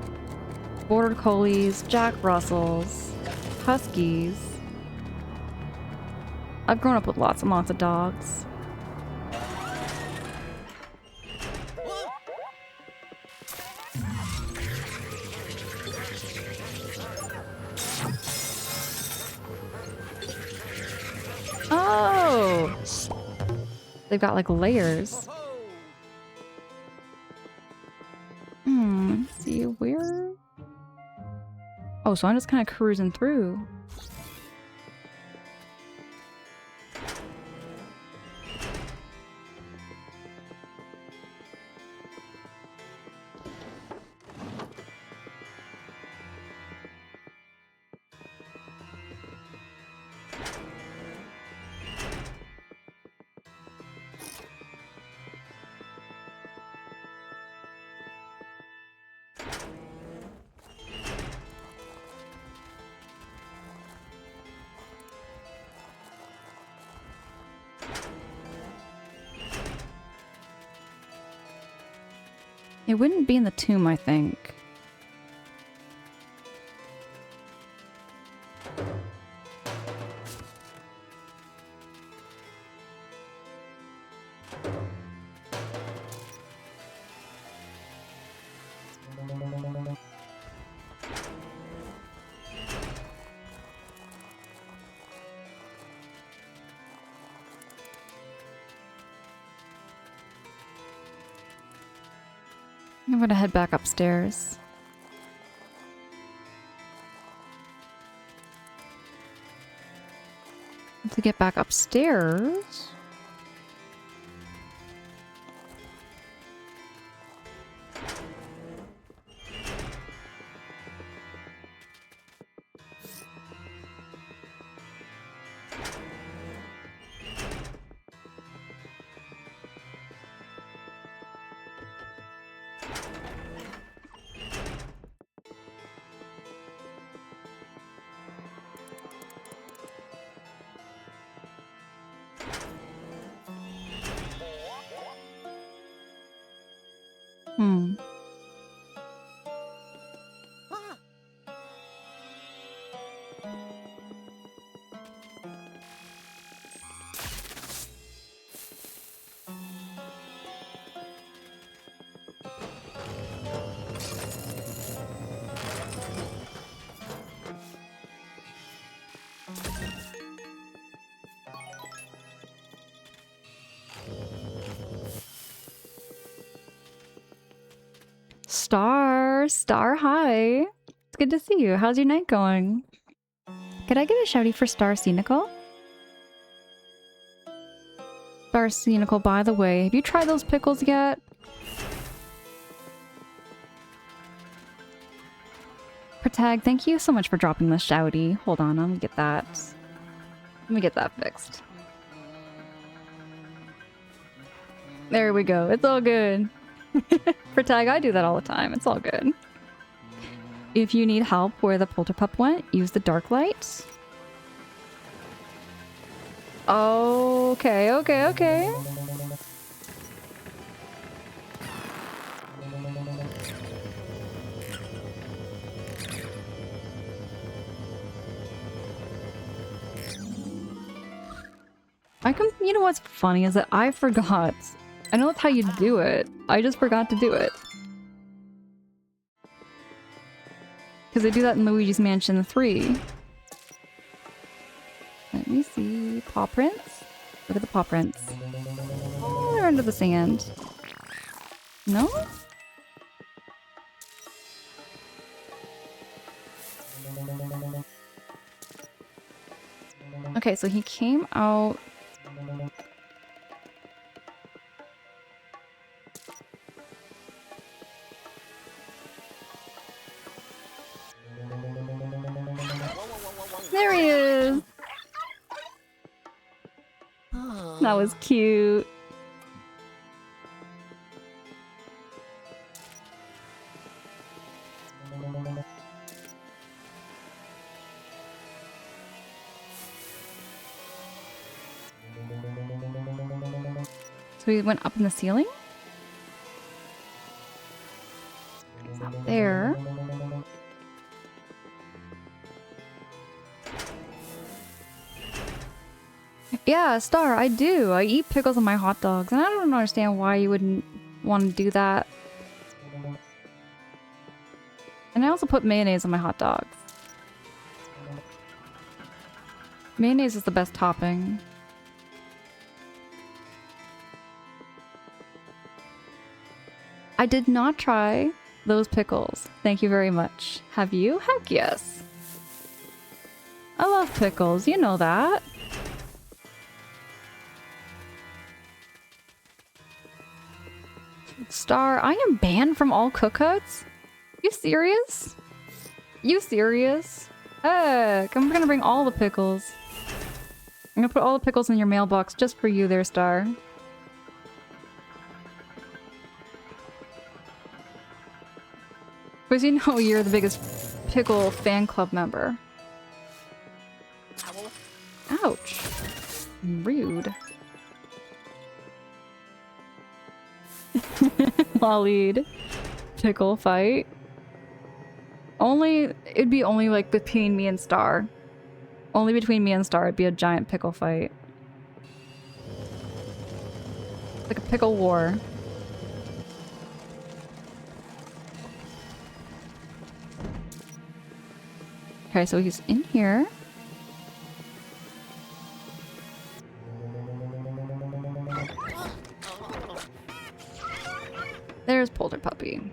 border collies, Jack Russells, Huskies. I've grown up with lots and lots of dogs. Oh! They've got like layers. Let's see where? Oh, so I'm just kind of cruising through. It wouldn't be in the tomb, I think. I'm gonna head back upstairs. To get back upstairs... Star, hi. It's good to see you. How's your night going? Could I get a shouty for Star Scenical? Star Scenical, by the way, have you tried those pickles yet? Protag, thank you so much for dropping the shouty. Hold on, let me get that. Let me get that fixed. There we go. It's all good. Protag, I do that all the time. It's all good. If you need help where the Polterpup went, use the dark light. Okay. You know what's funny is that I forgot. I know that's how you do it. I just forgot to do it. Because they do that in Luigi's Mansion 3. Let me see. Paw prints? Look at the paw prints. Oh, they're under the sand. No? Okay, so he came out... There he is! That was cute. we went up in the ceiling? It's up there. Yeah, Star, I do. I eat pickles on my hot dogs, and I don't understand why you wouldn't want to do that. And I also put mayonnaise on my hot dogs. Mayonnaise is the best topping. I did not try those pickles. Thank you very much. Have you? Heck yes. I love pickles, you know that. Star, I am banned from all cookouts? You serious? You serious? Heck, I'm gonna bring all the pickles. I'm gonna put all the pickles in your mailbox just for you there, Star. Because you know you're the biggest pickle fan club member. Ouch. Rude. Lollied. Pickle fight. It'd be only like between me and Star. Only between me and Star it'd be a giant pickle fight. Like a pickle war. Okay, so he's in here. There's Polter Puppy.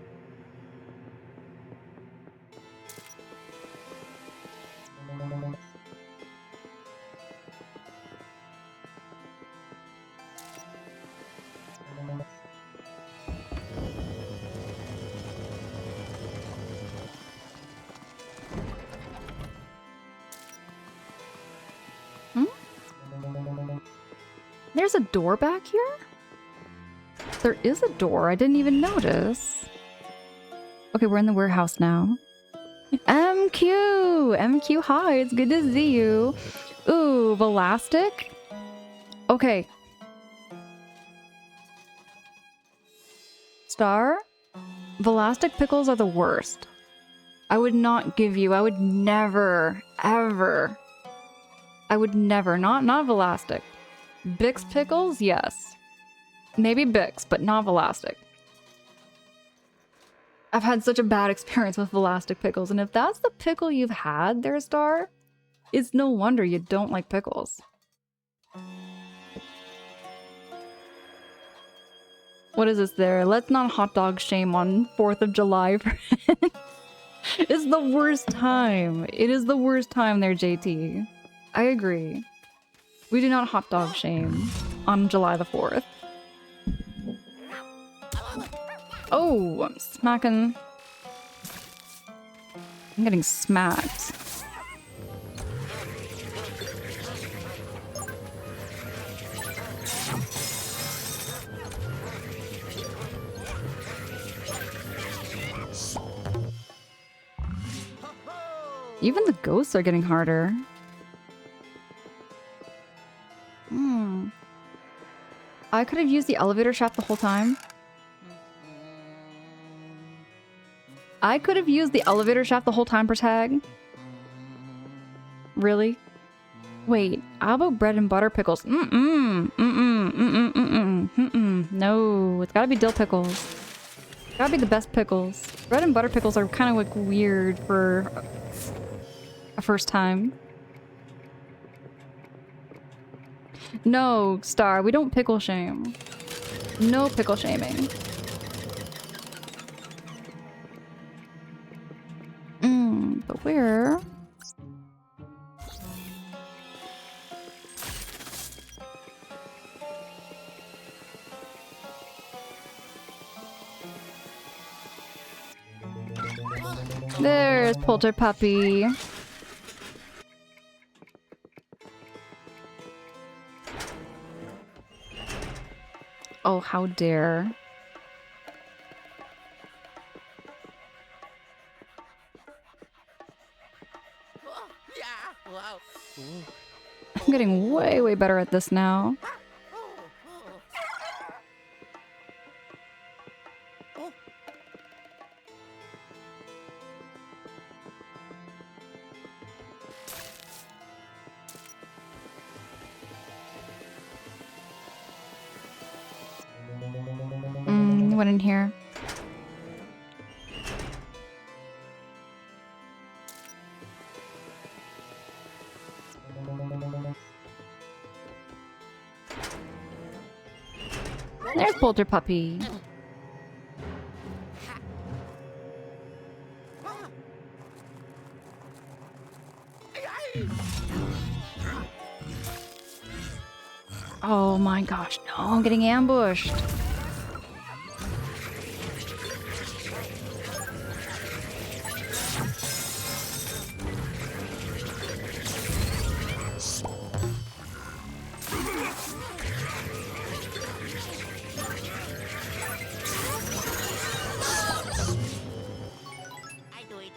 There's a door back here? There is a door. I didn't even notice. Okay, we're in the warehouse now. MQ! MQ, hi. It's good to see you. Ooh, Velastic? Okay. Star? Velastic pickles are the worst. I would not give you. I would never, ever. I would never. Not Velastic. Bix pickles? Yes. Maybe Bix, but not Velastic. I've had such a bad experience with Velastic pickles, and if that's the pickle you've had there, Star, it's no wonder you don't like pickles. What is this there? Let's not hot dog shame on 4th of July. It's the worst time. It is the worst time there, JT. I agree. We do not hot dog shame on July the 4th. Oh, I'm smacking. I'm getting smacked. Even the ghosts are getting harder. I could have used the elevator shaft the whole time. I could have used the elevator shaft the whole time, Protag. Really? Wait, how about bread and butter pickles? No, it's gotta be dill pickles. Gotta be the best pickles. Bread and butter pickles are kind of like weird for a first time. No, Star, we don't pickle shame. No pickle shaming. But where? There's Polter Puppy. Oh, how dare. I'm getting way, way better at this now. Oh. What in here? There's Polter Puppy. Oh my gosh, no, I'm getting ambushed. I do it.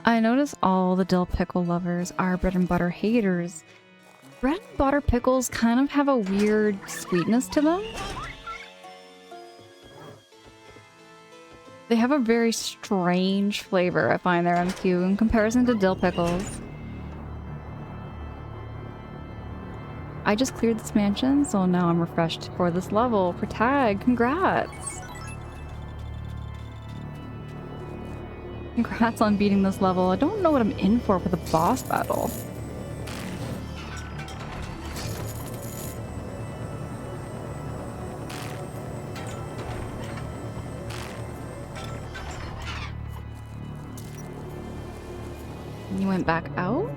I notice all the dill pickle lovers are bread and butter haters. Bread and butter pickles kind of have a weird sweetness to them. They have a very strange flavor, I find, their MQ in comparison to dill pickles. I just cleared this mansion, so now I'm refreshed for this level. For tag, congrats! Congrats on beating this level. I don't know what I'm in for the boss battle. You went back out?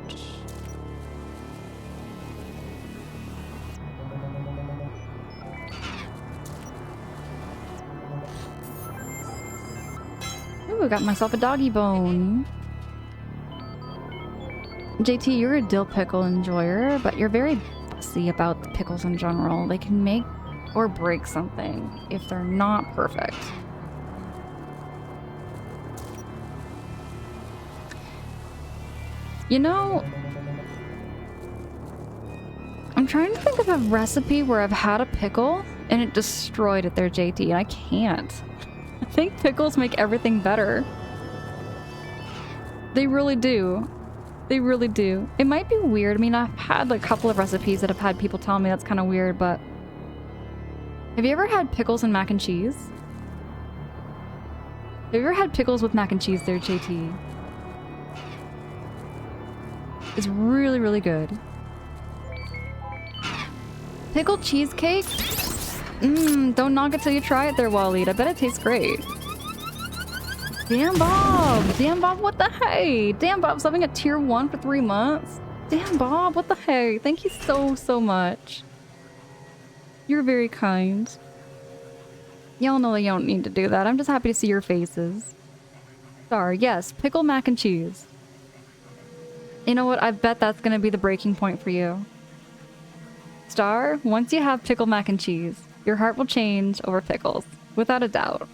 Ooh, I got myself a doggy bone. JT, you're a dill pickle enjoyer, but you're very fussy about the pickles in general. They can make or break something if they're not perfect. You know, I'm trying to think of a recipe where I've had a pickle and it destroyed it there, JT, and I can't. I think pickles make everything better. They really do. They really do. It might be weird. I mean, I've had like a couple of recipes that have had people tell me that's kind of weird, but have you ever had pickles and mac and cheese? Have you ever had pickles with mac and cheese there, JT? It's really, really good. Pickled cheesecake? Don't knock it till you try it there, Waleed. I bet it tastes great. Damn Bob! Damn Bob, what the hey? Damn Bob's having a tier 1 for 3 months. Damn Bob, what the hey? Thank you so, so much. You're very kind. Y'all know that you don't need to do that. I'm just happy to see your faces. Star, yes, pickle mac and cheese. You know what? I bet that's gonna be the breaking point for you. Star, once you have pickle mac and cheese, your heart will change over pickles, without a doubt.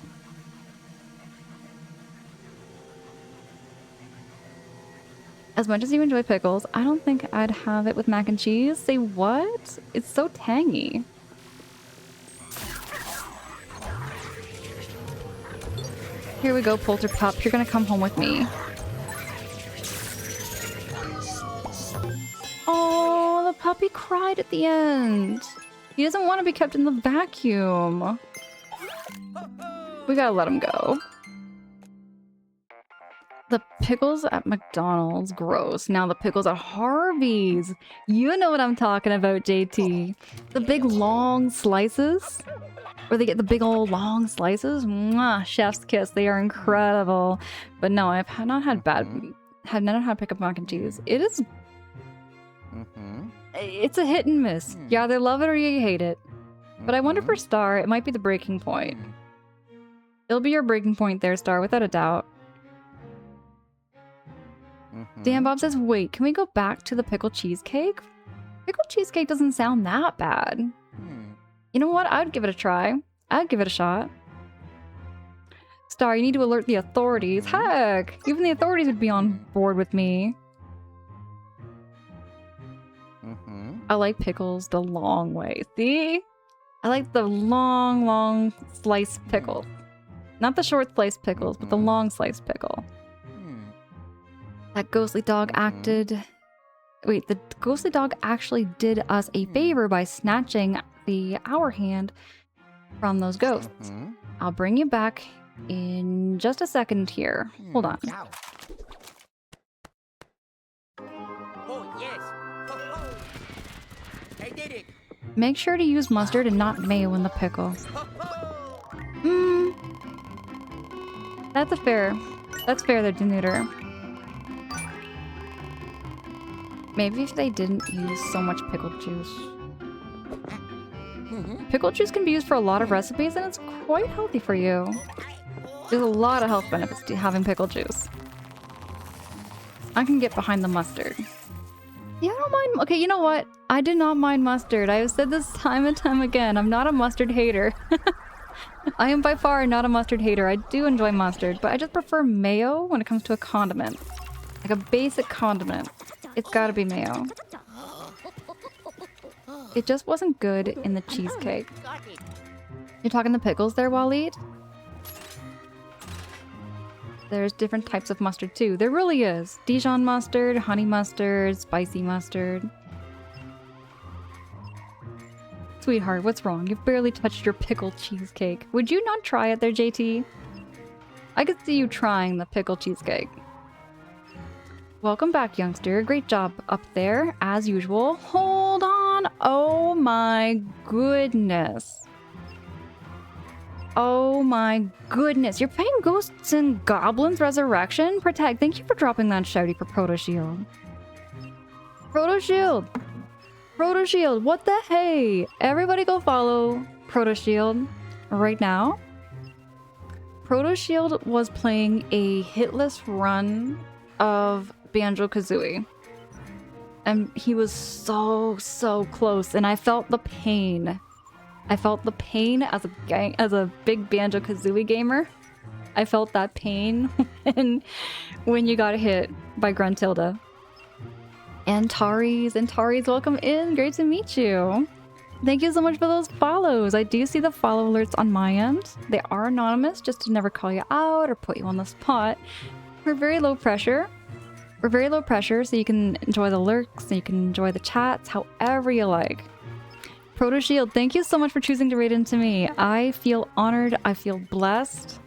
As much as you enjoy pickles, I don't think I'd have it with mac and cheese. Say what? It's so tangy. Here we go, Polter Pup. You're gonna come home with me. Oh, the puppy cried at the end. He doesn't want to be kept in the vacuum. We gotta let him go. The pickles at McDonald's, gross. Now the pickles at Harvey's. You know what I'm talking about, JT. The big long slices. Where they get the big old long slices. Mwah, chef's kiss. They are incredible. But no, I've not had have never had pick up mac and cheese. It is... It's a hit and miss. You either love it or you hate it. But I wonder for Star, it might be the breaking point. It'll be your breaking point there, Star, without a doubt. Dan Bob says, wait, can we go back to the pickled cheesecake? Pickled cheesecake doesn't sound that bad. You know what? I'd give it a try. I'd give it a shot. Star, you need to alert the authorities. Heck, even the authorities would be on board with me. I like pickles the long way. See? I like the long sliced pickles. Not the short sliced pickles, but the long sliced pickle. That ghostly dog acted... Wait, the ghostly dog actually did us a favor by snatching the hour hand from those ghosts. I'll bring you back in just a second here. Hold on. Oh, yes. Ho-ho. I did it. Make sure to use mustard and not mayo in the pickle. Ho-ho. That's fair there, Denuder. Maybe if they didn't use so much pickle juice. Pickle juice can be used for a lot of recipes and it's quite healthy for you. There's a lot of health benefits to having pickle juice. I can get behind the mustard. Yeah, I don't mind. Okay, you know what? I do not mind mustard. I have said this time and time again. I'm not a mustard hater. I am by far not a mustard hater. I do enjoy mustard, but I just prefer mayo when it comes to a condiment. Like a basic condiment. It's gotta be mayo. It just wasn't good in the cheesecake. You're talking the pickles there, Waleed? There's different types of mustard too. There really is. Dijon mustard, honey mustard, spicy mustard. Sweetheart, what's wrong? You've barely touched your pickle cheesecake. Would you not try it there, JT? I could see you trying the pickle cheesecake. Welcome back, youngster. Great job up there, as usual. Hold on. Oh my goodness. Oh my goodness. You're playing Ghosts and Goblins Resurrection? Protect. Thank you for dropping that shouty for Proto Shield. Proto Shield. Proto Shield. What the hey? Everybody go follow Proto Shield right now. Proto Shield was playing a hitless run of Banjo-Kazooie. And he was so close, and I felt the pain. I felt the pain as a big Banjo-Kazooie gamer. I felt that pain when you got hit by Gruntilda. And Taris, welcome in. Great to meet you. Thank you so much for those follows. I do see the follow alerts on my end. They are anonymous, just to never call you out or put you on the spot. We're very low pressure. We're very low pressure, so you can enjoy the lurks, and you can enjoy the chats, however you like. Proto Shield, thank you so much for choosing to raid into me. I feel honored. I feel blessed.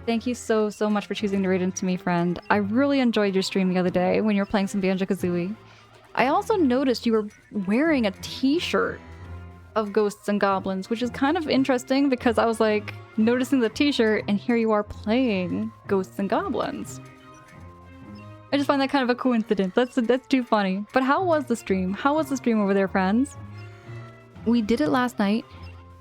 Thank you so much for choosing to raid into me, friend. I really enjoyed your stream the other day when you were playing some Banjo-Kazooie. I also noticed you were wearing a t-shirt of Ghosts and Goblins, which is kind of interesting because I was like noticing the t-shirt and here you are playing Ghosts and Goblins. I just find that kind of a coincidence. That's too funny. But how was the stream? How was the stream over there, friends? We did it last night.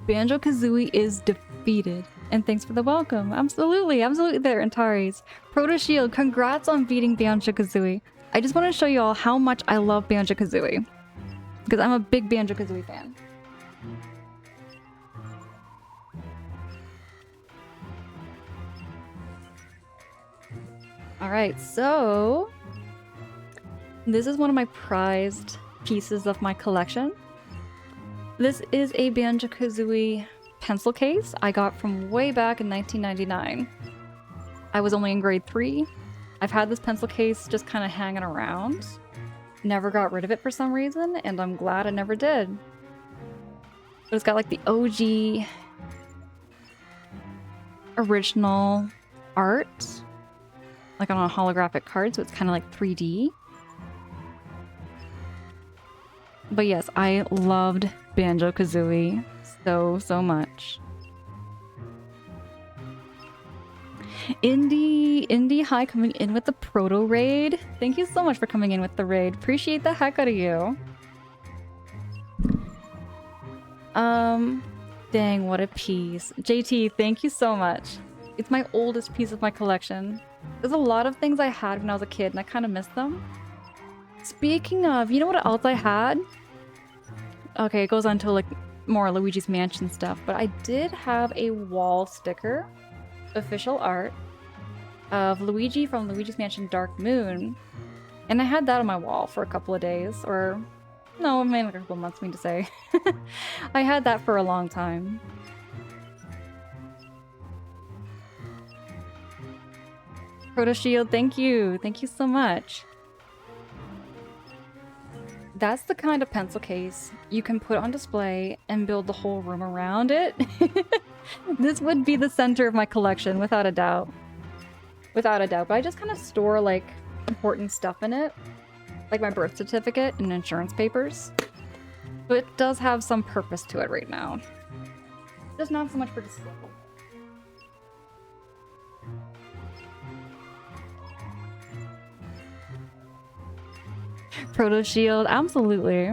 Banjo-Kazooie is defeated. And thanks for the welcome. Absolutely there, Antares. Proto Shield, congrats on beating Banjo-Kazooie. I just want to show you all how much I love Banjo-Kazooie. Because I'm a big Banjo-Kazooie fan. Alright, so... this is one of my prized pieces of my collection. This is a Banjo-Kazooie pencil case I got from way back in 1999. I was only in grade 3. I've had this pencil case just kind of hanging around. Never got rid of it for some reason, and I'm glad I never did. But it's got like the OG original art, like on a holographic card, so it's kind of like 3D. But yes, I loved Banjo-Kazooie so much. Indie, hi, coming in with the proto raid. Thank you so much for coming in with the raid. Appreciate the heck out of you. Dang, what a piece. JT, thank you so much. It's my oldest piece of my collection. There's a lot of things I had when I was a kid and I kind of miss them. Speaking of, you know what else I had? Okay, it goes on to like more Luigi's Mansion stuff, but I did have a wall sticker, official art, of Luigi from Luigi's Mansion Dark Moon, and I had that on my wall for a couple of days, or No, I mean like a couple months, mean to say. I had that for a long time. Proto Shield, thank you. Thank you so much. That's the kind of pencil case you can put on display and build the whole room around it. This would be the center of my collection, without a doubt. Without a doubt. But I just kind of store, like, important stuff in it. Like my birth certificate and insurance papers. But it does have some purpose to it right now. Just not so much for display. Proto Shield, absolutely.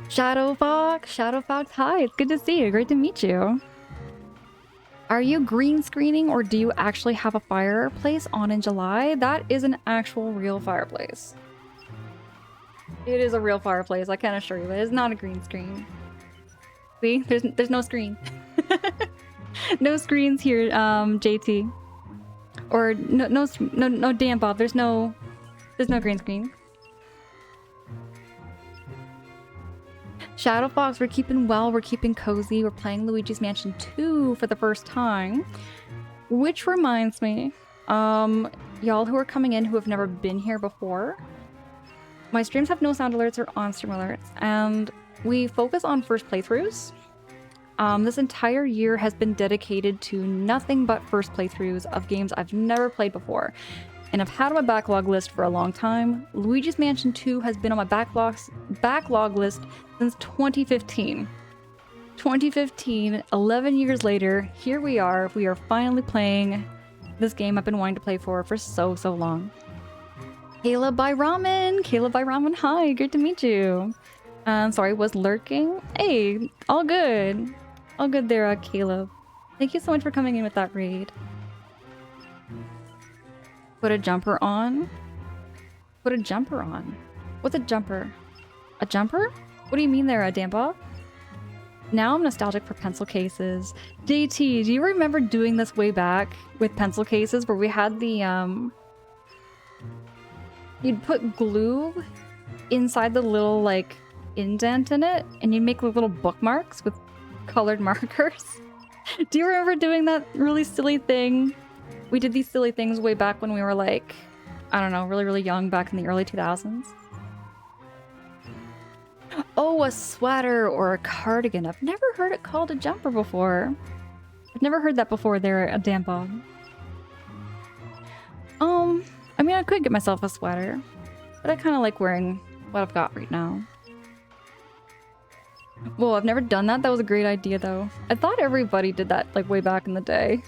Shadow Fox, hi, it's good to see you. Great to meet you. Are you green screening or do you actually have a fireplace on in July? That is an actual real fireplace. It is a real fireplace, I can assure you. It is not a green screen. See? There's no screen. No screens here, JT. Or no damn Bob, there's no green screen. Shadow Fox, we're keeping well, we're keeping cozy, we're playing Luigi's Mansion 2 for the first time. Which reminds me, y'all who are coming in who have never been here before, my streams have no sound alerts or on-stream alerts, and we focus on first playthroughs. This entire year has been dedicated to nothing but first playthroughs of games I've never played before. And I've had on my backlog list for a long time. Luigi's Mansion 2 has been on my backlog list since 2015. 2015, 11 years later, here we are. We are finally playing this game I've been wanting to play for so long. Caleb by Ramen, hi, good to meet you. Sorry, was lurking. Hey, all good there, Caleb. Thank you so much for coming in with that raid. Put a jumper on. Put a jumper on. What's a jumper? A jumper? What do you mean there, Dampa? Now I'm nostalgic for pencil cases. JT, do you remember doing this way back with pencil cases where we had the, you'd put glue inside the little, like, indent in it, and you'd make little bookmarks with colored markers? Do you remember doing that really silly thing? We did these silly things way back when we were like, I don't know, really young, back in the early 2000s. Oh, a sweater or a cardigan. I've never heard it called a jumper before. I've never heard that before there, a damn Bob. I mean, I could get myself a sweater, but I kind of like wearing what I've got right now. Whoa, I've never done that. That was a great idea, though. I thought everybody did that, like, way back in the day.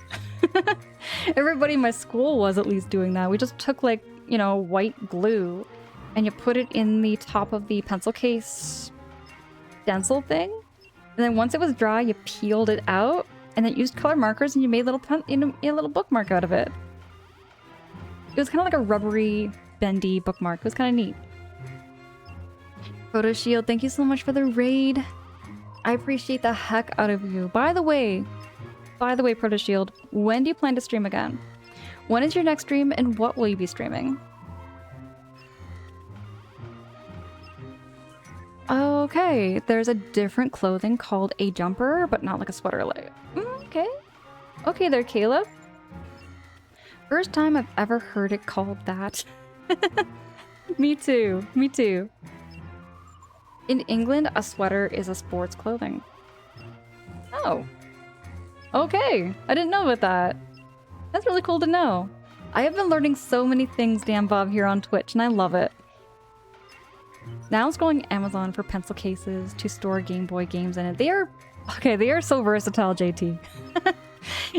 Everybody in my school was at least doing that. We just took, like, you know, white glue and you put it in the top of the pencil case stencil thing. And then once it was dry, you peeled it out and then used color markers and you made a little bookmark out of it. It was kind of like a rubbery, bendy bookmark. It was kind of neat. Proto Shield, thank you so much for the raid. I appreciate the heck out of you. By the way, Proto Shield, when do you plan to stream again? When is your next stream and what will you be streaming? Okay, there's a different clothing called a jumper, but not like a sweater. Like, okay. Okay there, Caleb. First time I've ever heard it called that. Me too. In England, a sweater is a sports clothing. Oh. Okay, I didn't know about that. That's really cool to know. I have been learning so many things, damn Bob, here on Twitch, and I love it. Now it's going Amazon for pencil cases to store Game Boy games in it. They are so versatile, JT.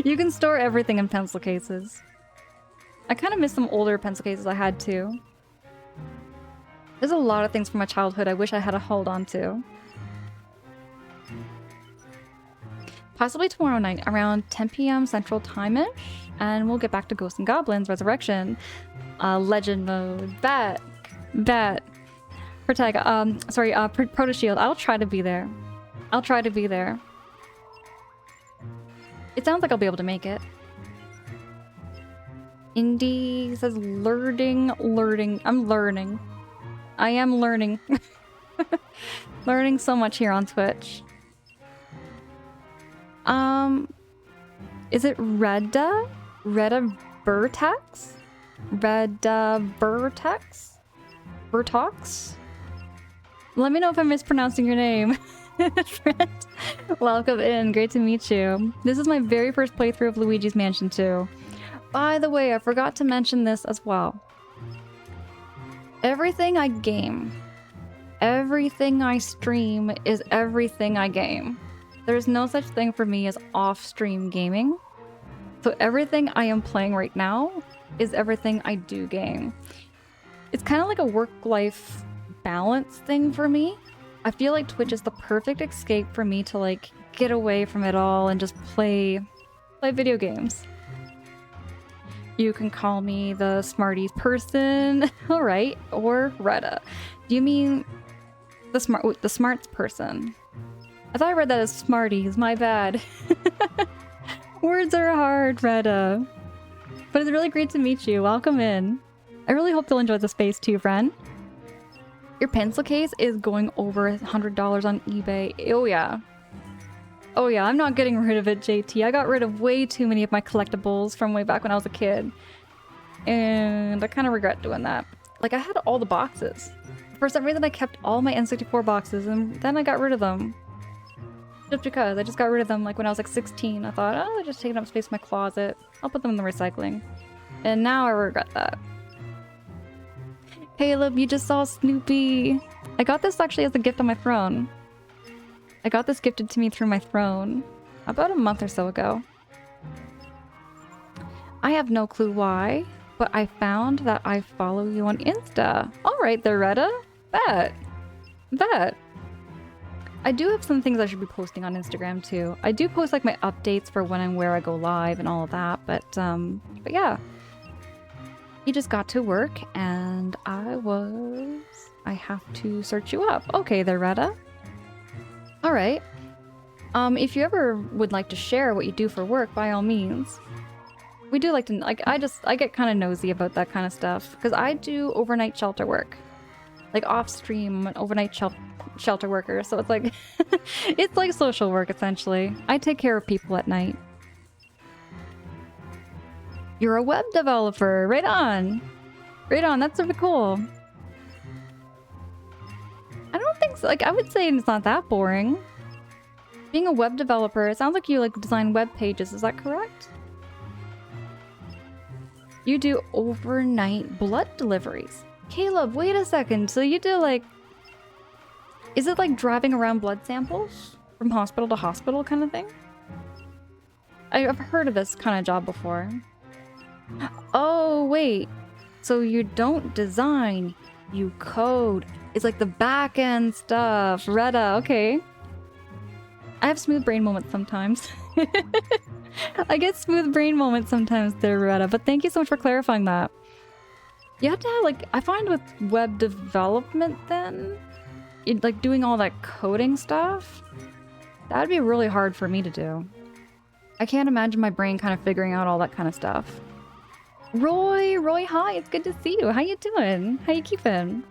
You can store everything in pencil cases. I kind of miss some older pencil cases I had too. There's a lot of things from my childhood I wish I had a hold on to. Possibly tomorrow night, around 10 p.m. Central Time-ish, and we'll get back to Ghosts and Goblins Resurrection. Legend mode. Bet. Proto Shield, I'll try to be there. It sounds like I'll be able to make it. Indy says learning. I'm learning. I am learning. Learning so much here on Twitch. Is it Reda? Reda Vertex? Reda Vertex? Vertox? Let me know if I'm mispronouncing your name. Friend, welcome in. Great to meet you. This is my very first playthrough of Luigi's Mansion 2. By the way, I forgot to mention this as well. Everything I game, everything I stream is everything I game. There's no such thing for me as off-stream gaming. So everything I am playing right now is everything I do game. It's kind of like a work-life balance thing for me. I feel like Twitch is the perfect escape for me to like get away from it all and just play video games. You can call me the smarties person, all right, or Retta. Do you mean the smarts person? I thought I read that as smarties, my bad. Words are hard, Retta. But it's really great to meet you. Welcome in. I really hope you'll enjoy the space too, friend. Your pencil case is going over $100 on eBay. Oh yeah. Oh yeah, I'm not getting rid of it, JT. I got rid of way too many of my collectibles from way back when I was a kid. And I kind of regret doing that. Like, I had all the boxes. For some reason, I kept all my N64 boxes, and then I got rid of them. Just because. I just got rid of them, like, when I was, like, 16. I thought, oh, they're just taking up space in my closet. I'll put them in the recycling. And now I regret that. Caleb, you just saw Snoopy. I got this actually as a gift on my throne. I got this gifted to me through my throne about a month or so ago. I have no clue why, but I found that I follow you on Insta. Alright there, Retta. Bet. I do have some things I should be posting on Instagram too. I do post like my updates for when and where I go live and all of that, but yeah. You just got to work and I have to search you up. Okay there, Retta. Alright. If you ever would like to share what you do for work, by all means. We do like to, like, I get kind of nosy about that kind of stuff. Because I do overnight shelter work. Like, off-stream, I'm an overnight shelter worker. So it's like, it's like social work, essentially. I take care of people at night. You're a web developer. Right on. Right on. That's super cool. I don't think so. Like, I would say it's not that boring. Being a web developer, it sounds like you, like, design web pages. Is that correct? You do overnight blood deliveries. Caleb, wait a second. So you do, like... Is it, like, driving around blood samples? From hospital to hospital kind of thing? I've heard of this kind of job before. Oh, wait. So you don't design, you code. It's like the back-end stuff. Retta, okay. I have smooth brain moments sometimes. I get smooth brain moments sometimes there, Retta, but thank you so much for clarifying that. You have to have, like, I find with web development then, like doing all that coding stuff, that'd be really hard for me to do. I can't imagine my brain kind of figuring out all that kind of stuff. Roy, hi, it's good to see you. How you doing? How you keeping?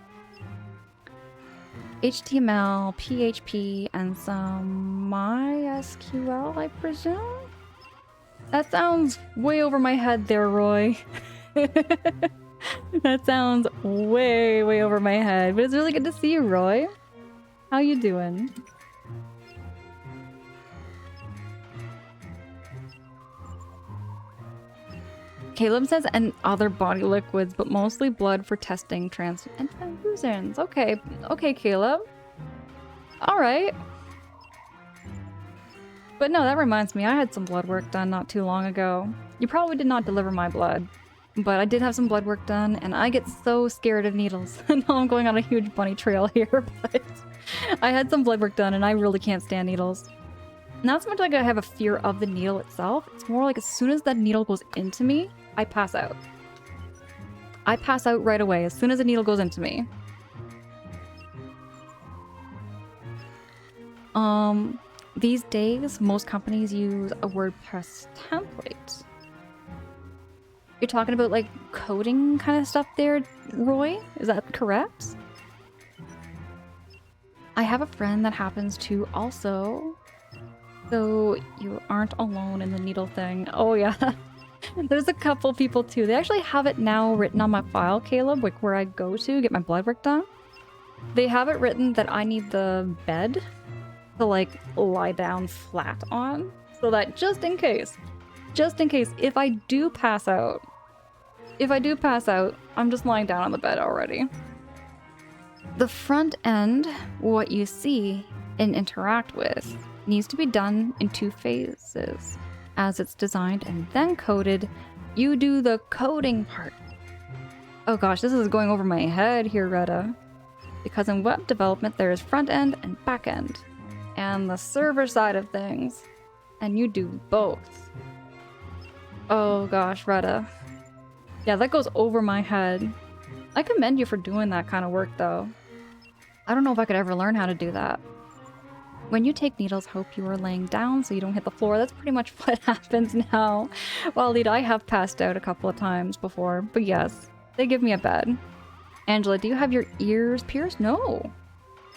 HTML, PHP, and some MySQL, I presume? That sounds way over my head there, Roy. That sounds way over my head. But it's really good to see you, Roy. How you doing? Caleb says, and other body liquids, but mostly blood for testing and transfusions. Okay, Caleb. Alright. But no, that reminds me, I had some blood work done not too long ago. You probably did not deliver my blood, but I did have some blood work done, and I get so scared of needles. I know I'm going on a huge bunny trail here, but I had some blood work done, and I really can't stand needles. Not so much like I have a fear of the needle itself, it's more like as soon as that needle goes into me, I pass out. I pass out right away as soon as a needle goes into me. These days, most companies use a WordPress template. You're talking about like coding kind of stuff there, Roy? Is that correct? I have a friend that happens to also. So you aren't alone in the needle thing. Oh yeah. There's a couple people too. They actually have it now written on my file, Caleb, like where I go to get my blood work done. They have it written that I need the bed to like lie down flat on, so that just in case, if I do pass out, I'm just lying down on the bed already. The front end, what you see and interact with, needs to be done in 2 phases. As it's designed and then coded, you do the coding part. Oh gosh, this is going over my head here, Retta. Because in web development, there is front end and back end, and the server side of things, and you do both. Oh gosh, Retta. Yeah, that goes over my head. I commend you for doing that kind of work, though. I don't know if I could ever learn how to do that. When you take needles, hope you are laying down so you don't hit the floor. That's pretty much what happens now. Well, indeed, I have passed out a couple of times before, but yes, they give me a bed. Angela, do you have your ears pierced? No.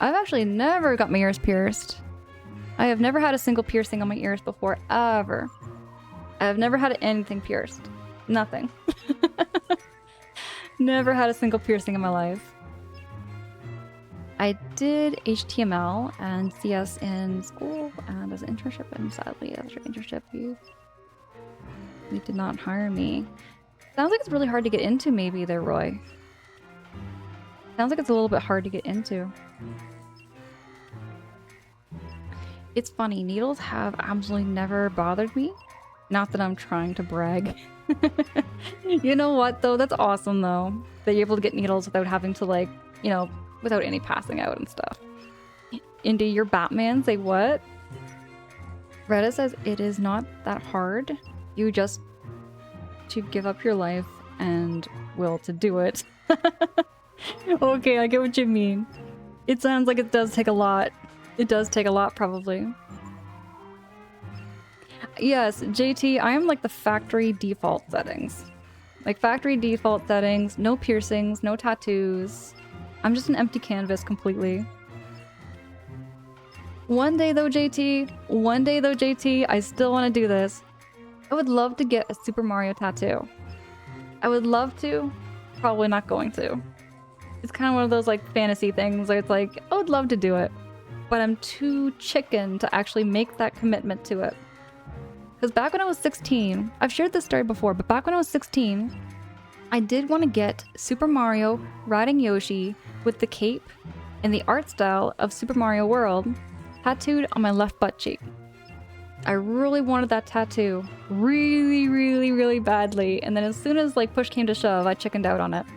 I've actually never got my ears pierced. I have never had a single piercing on my ears before, ever. I have never had anything pierced. Nothing. Never had a single piercing in my life. I did HTML and CS in school and as an internship, and sadly, as an internship, they did not hire me. Sounds like it's really hard to get into, maybe, there, Roy. Sounds like it's a little bit hard to get into. It's funny, needles have absolutely never bothered me. Not that I'm trying to brag. You know what, though? That's awesome, though. That you're able to get needles without having to, like, you know, without any passing out and stuff. Indy, you're Batman? Say what? Retta says it is not that hard. You just to give up your life and will to do it. Okay, I get what you mean. It sounds like it does take a lot. It does take a lot, probably. Yes, JT, I am like the factory default settings. Like factory default settings, no piercings, no tattoos. I'm just an empty canvas completely. One day though, JT, I still want to do this. I would love to get a Super Mario tattoo. I would love to, probably not going to. It's kind of one of those like fantasy things where it's like, I would love to do it, but I'm too chicken to actually make that commitment to it. Because back when I was 16, I've shared this story before, but back when I was 16, I did want to get Super Mario riding Yoshi with the cape and the art style of Super Mario World tattooed on my left butt cheek. I really wanted that tattoo really, really, really badly, and then as soon as like push came to shove, I chickened out on it.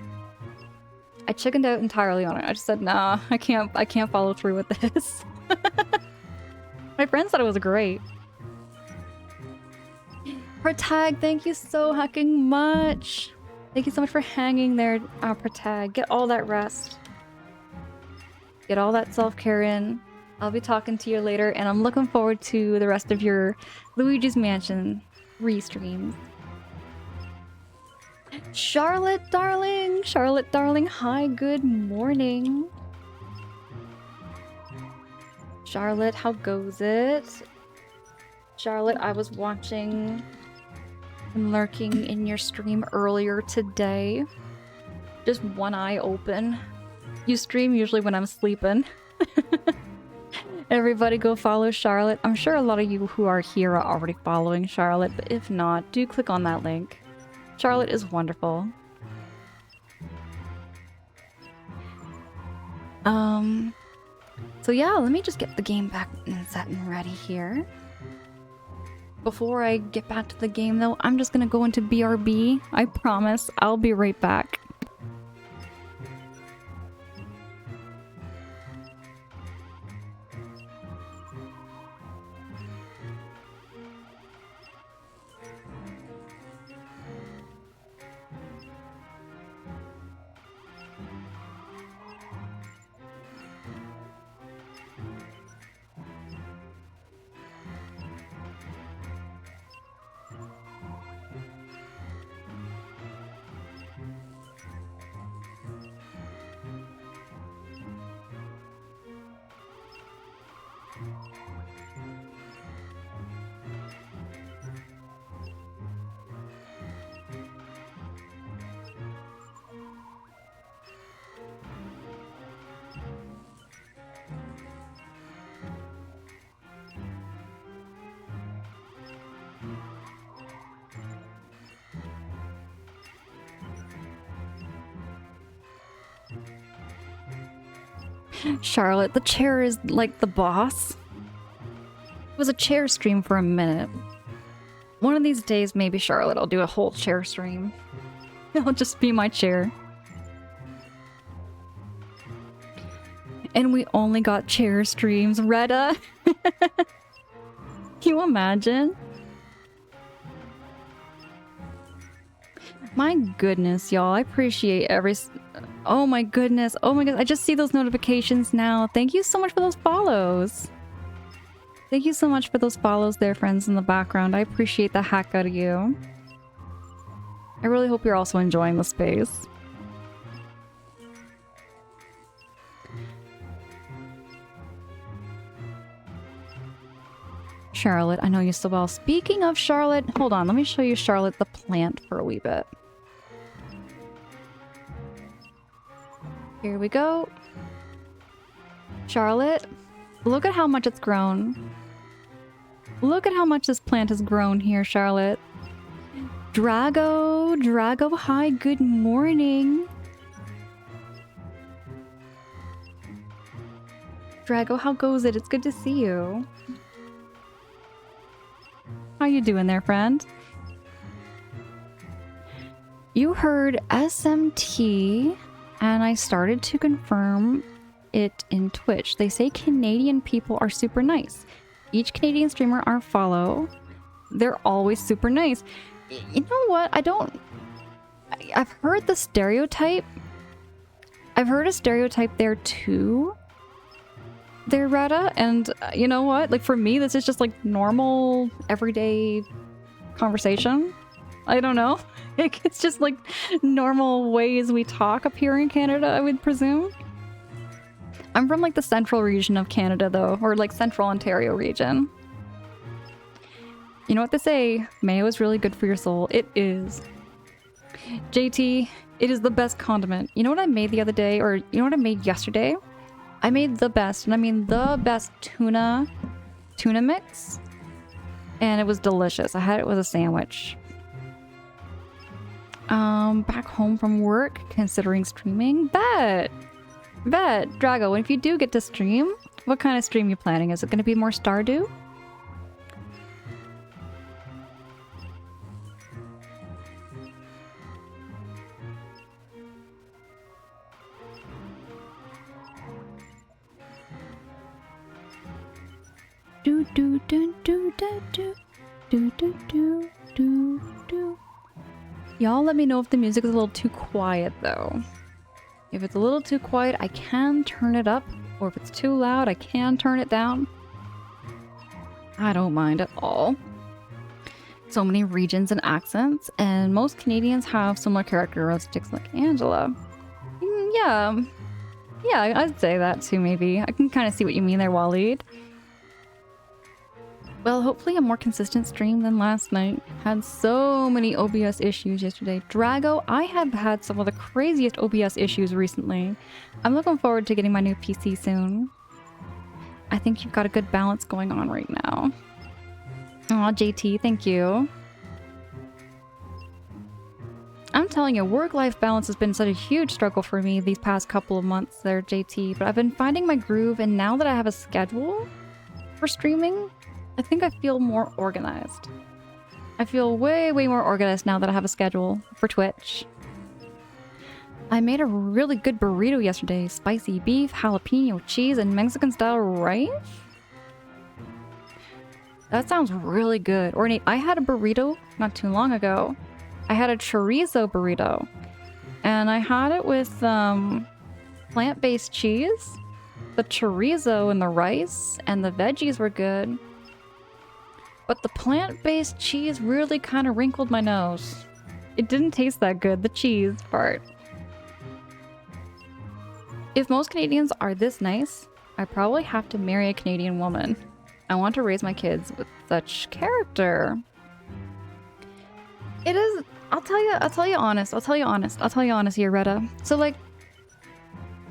I chickened out entirely on it. I just said, nah, I can't follow through with this. My friends thought it was great. Protag, thank you so hecking much. Thank you so much for hanging there, Protag. Get all that rest. Get all that self-care in. I'll be talking to you later, and I'm looking forward to the rest of your Luigi's Mansion restreams. Charlotte, darling, hi, good morning. Charlotte, how goes it? Charlotte, I was watching and lurking in your stream earlier today. Just one eye open. You stream usually when I'm sleeping. Everybody go follow Charlotte. I'm sure a lot of you who are here are already following Charlotte, but if not, do click on that link. Charlotte is wonderful. So yeah, let me just get the game back and set and ready here. Before I get back to the game though, I'm just gonna go into BRB. I promise, I'll be right back. Charlotte, the chair is like the boss. It was a chair stream for a minute. One of these days, maybe Charlotte, I'll do a whole chair stream. It'll just be my chair. And we only got chair streams. Retta! Can you imagine? My goodness, y'all. I appreciate every... Oh my goodness. Oh my god. I just see those notifications now. Thank you so much for those follows. Thank you so much for those follows there, friends in the background. I appreciate the heck out of you. I really hope you're also enjoying the space. Charlotte, I know you so well. Speaking of Charlotte, hold on. Let me show you Charlotte the plant for a wee bit. Here we go. Charlotte, look at how much it's grown. Look at how much this plant has grown here, Charlotte. Drago, hi, good morning. Drago, how goes it? It's good to see you. How you doing there, friend? You heard SMT, and I started to confirm it in Twitch. They say Canadian people are super nice. Each Canadian streamer I follow, they're always super nice. You know what? I've heard the stereotype. I've heard a stereotype there too. There, Retta, and you know what? Like for me, this is just like normal, everyday conversation. I don't know. It's just like normal ways we talk up here in Canada, I would presume. I'm from like the central region of Canada though, or like central Ontario region. You know what they say, mayo is really good for your soul. It is. JT, it is the best condiment. You know what I made the other day, or you know what I made yesterday? I made the best, and I mean the best tuna mix, and it was delicious. I had it with a sandwich. Back home from work, considering streaming. Bet, Drago. And if you do get to stream, what kind of stream you planning? Is it going to be more Stardew? Do do do do do do do do do do do. Y'all let me know if the music is a little too quiet though. If it's a little too quiet, I can turn it up, or if it's too loud, I can turn it down. I don't mind at all. So many regions and accents, and most Canadians have similar characteristics like Angela. Yeah, I'd say that too maybe. I can kind of see what you mean there, Waleed. Well, hopefully a more consistent stream than last night. Had so many OBS issues yesterday. Drago, I have had some of the craziest OBS issues recently. I'm looking forward to getting my new PC soon. I think you've got a good balance going on right now. Aw, JT, thank you. I'm telling you, work-life balance has been such a huge struggle for me these past couple of months there, JT. But I've been finding my groove, and now that I have a schedule for streaming, I think I feel more organized. I feel way more organized now that I have a schedule for Twitch. I made a really good burrito yesterday. Spicy beef, jalapeno cheese, and Mexican-style rice? That sounds really good. Ornate, I had a burrito not too long ago. I had a chorizo burrito. And I had it with plant-based cheese. The chorizo and the rice and the veggies were good. But the plant-based cheese really kind of wrinkled my nose. It didn't taste that good, the cheese part. If most Canadians are this nice, I probably have to marry a Canadian woman. I want to raise my kids with such character. It is, I'll tell you honest here, Retta. So like,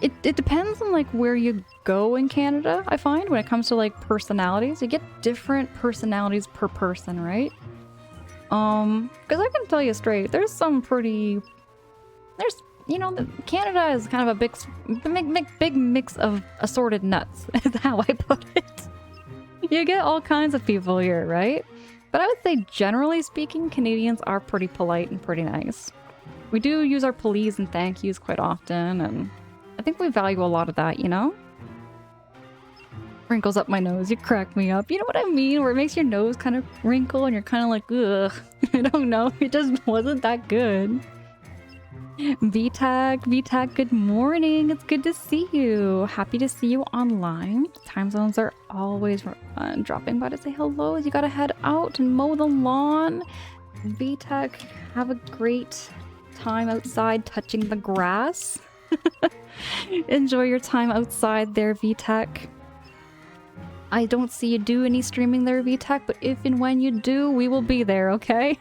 it depends on like where you go in Canada, I find, when it comes to like personalities. You get different personalities per person, right? Because I can tell you straight, there's you know, Canada is kind of a big mix of assorted nuts, is how I put it. You get all kinds of people here, right? But I would say, generally speaking, Canadians are pretty polite and pretty nice. We do use our please and thank yous quite often, and I think we value a lot of that, you know? Wrinkles up my nose, you crack me up. You know what I mean? Where it makes your nose kind of wrinkle and you're kind of like, ugh. I don't know, it just wasn't that good. VTAG, good morning. It's good to see you. Happy to see you online. Time zones are always dropping by to say hello as you gotta head out and mow the lawn. VTAG, have a great time outside touching the grass. Enjoy your time outside there, VTAG. I don't see you do any streaming there, VTAG, but if and when you do, we will be there, okay?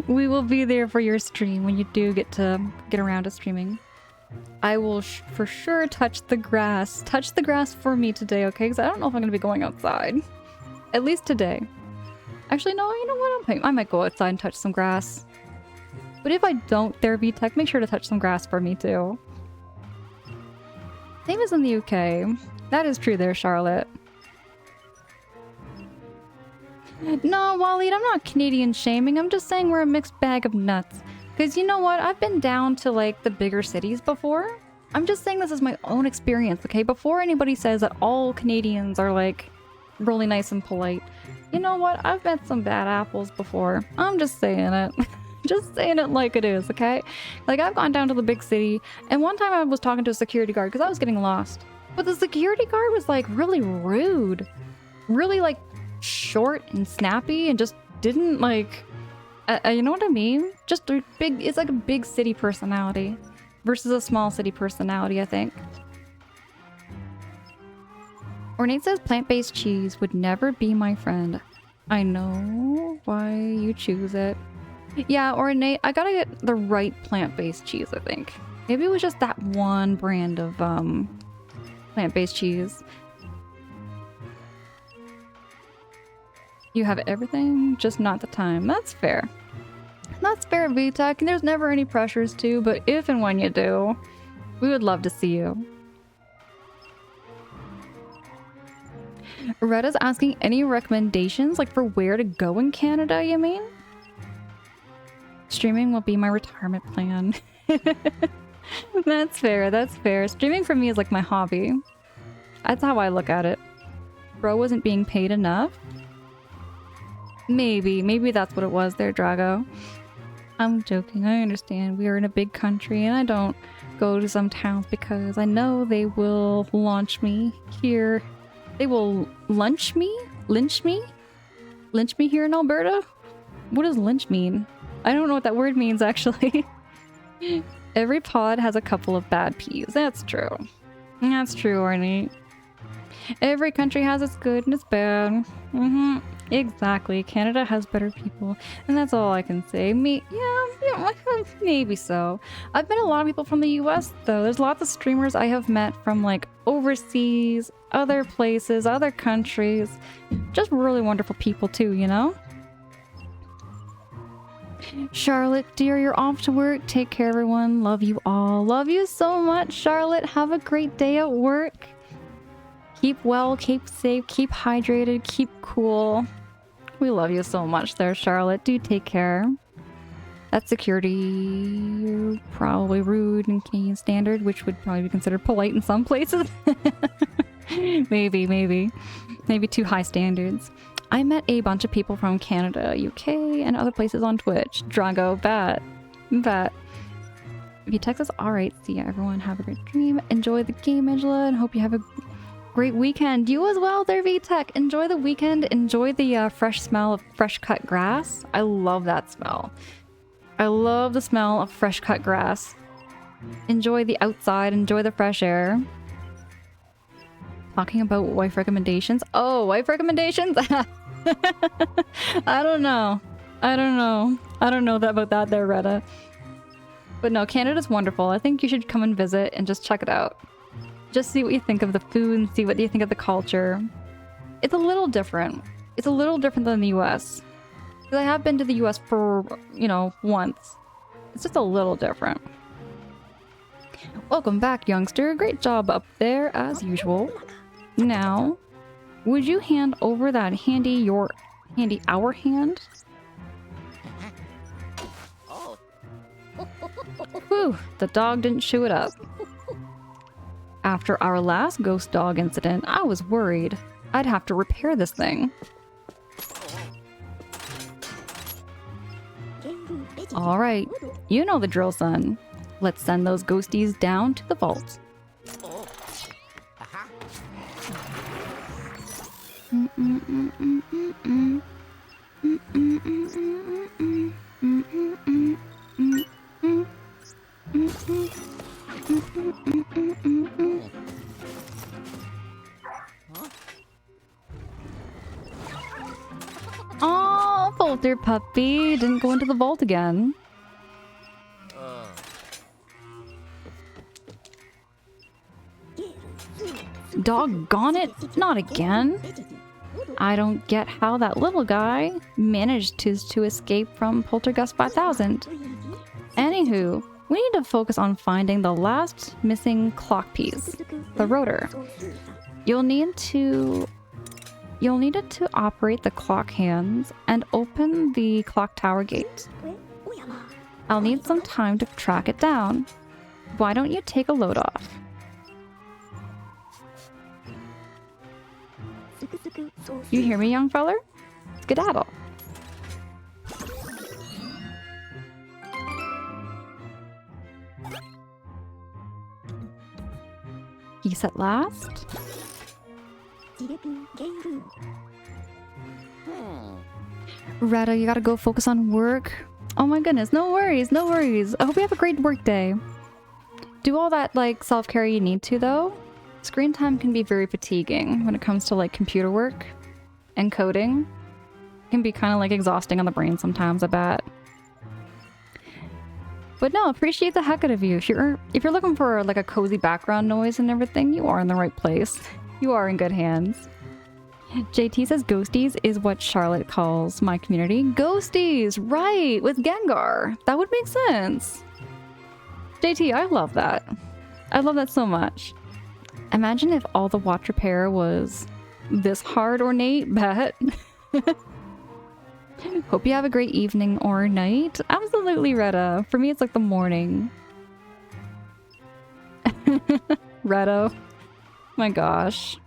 We will be there for your stream when you do get around to streaming. I will for sure touch the grass. Touch the grass for me today, okay? Because I don't know if I'm going to be going outside. At least today. Actually, no, you know what? I might go outside and touch some grass. But if I don't there, VTech, make sure to touch some grass for me too. Same as in the UK. That is true there, Charlotte. No, Waleed, I'm not Canadian shaming. I'm just saying we're a mixed bag of nuts. Because you know what? I've been down to like the bigger cities before. I'm just saying this is my own experience, okay? Before anybody says that all Canadians are like really nice and polite. You know what? I've met some bad apples before. I'm just saying it. Just saying it like it is, okay? Like I've gone down to the big city and one time I was talking to a security guard because I was getting lost. But the security guard was like really rude. Really like short and snappy and just didn't like you know what I mean? Just a big, it's like a big city personality versus a small city personality, I think. Ornate says plant-based cheese would never be my friend. I know why you choose it. Yeah, Ornate, I gotta get the right plant-based cheese, I think. Maybe it was just that one brand of plant-based cheese. You have everything, just not the time. That's fair. That's fair, VTech, and there's never any pressures to, but if and when you do, we would love to see you. Retta's asking any recommendations, like for where to go in Canada, you mean? Streaming will be my retirement plan. That's fair, that's fair. Streaming for me is like my hobby. That's how I look at it. Bro wasn't being paid enough. Maybe that's what it was there, Drago. I'm joking, I understand. We are in a big country and I don't go to some towns because I know they will launch me here. They will lynch me here in Alberta? What does lynch mean? I don't know what that word means, actually. Every pod has a couple of bad peas. That's true. That's true, Arnie. Every country has its good and its bad. Exactly. Canada has better people. And that's all I can say. Yeah, maybe so. I've met a lot of people from the US, though. There's lots of streamers I have met from, like, overseas, other places, other countries. Just really wonderful people, too, you know? Charlotte, dear, you're off to work. Take care, everyone. Love you all. Love you so much, Charlotte. Have a great day at work. Keep well, keep safe, keep hydrated, keep cool. We love you so much there, Charlotte. Do take care. That security, probably rude in Canadian standard, which would probably be considered polite in some places. Maybe too high standards. I met a bunch of people from Canada, UK, and other places on Twitch. Drago, bet. If you text us, alright. See ya, everyone. Have a great dream. Enjoy the game, Angela, and hope you have a great weekend. You as well there, VTech. Enjoy the weekend. Enjoy the fresh smell of fresh cut grass. I love that smell. I love the smell of fresh cut grass. Enjoy the outside. Enjoy the fresh air. Talking about wife recommendations. Oh, wife recommendations? I don't know about that there, Retta. But no, Canada's wonderful. I think you should come and visit and just check it out. Just see what you think of the food and see what you think of the culture. It's a little different. It's a little different than the US. Because I have been to the US for, you know, once. It's just a little different. Welcome back, youngster. Great job up there, as usual. Now, would you hand over that handy our hand? Oh. Whew, the dog didn't chew it up. After our last ghost dog incident, I was worried I'd have to repair this thing. Alright, you know the drill, son. Let's send those ghosties down to the vault. Oh. Aha. Oh, Folter puppy didn't go into the vault again. Doggone it, not again. I don't get how that little guy managed to escape from Poltergust 5000. Anywho, we need to focus on finding the last missing clock piece, the rotor. You'll need it to operate the clock hands and open the clock tower gate. I'll need some time to track it down. Why don't you take a load off? You hear me, young feller? Skedaddle. Peace at last. Retta, you gotta go focus on work. Oh my goodness, no worries, no worries. I hope you have a great work day. Do all that, like, self-care you need to, though. Screen time can be very fatiguing when it comes to, like, computer work and coding. It can be kind of, like, exhausting on the brain sometimes, I bet. But no, appreciate the heck out of you. If you're looking for, like, a cozy background noise and everything, you are in the right place. You are in good hands. JT says ghosties is what Charlotte calls my community. Ghosties! Right! With Gengar! That would make sense. JT, I love that. I love that so much. Imagine if all the watch repair was this hard ornate, bet. Hope you have a great evening or night. Absolutely, Retta. For me, it's like the morning. Retto. My gosh.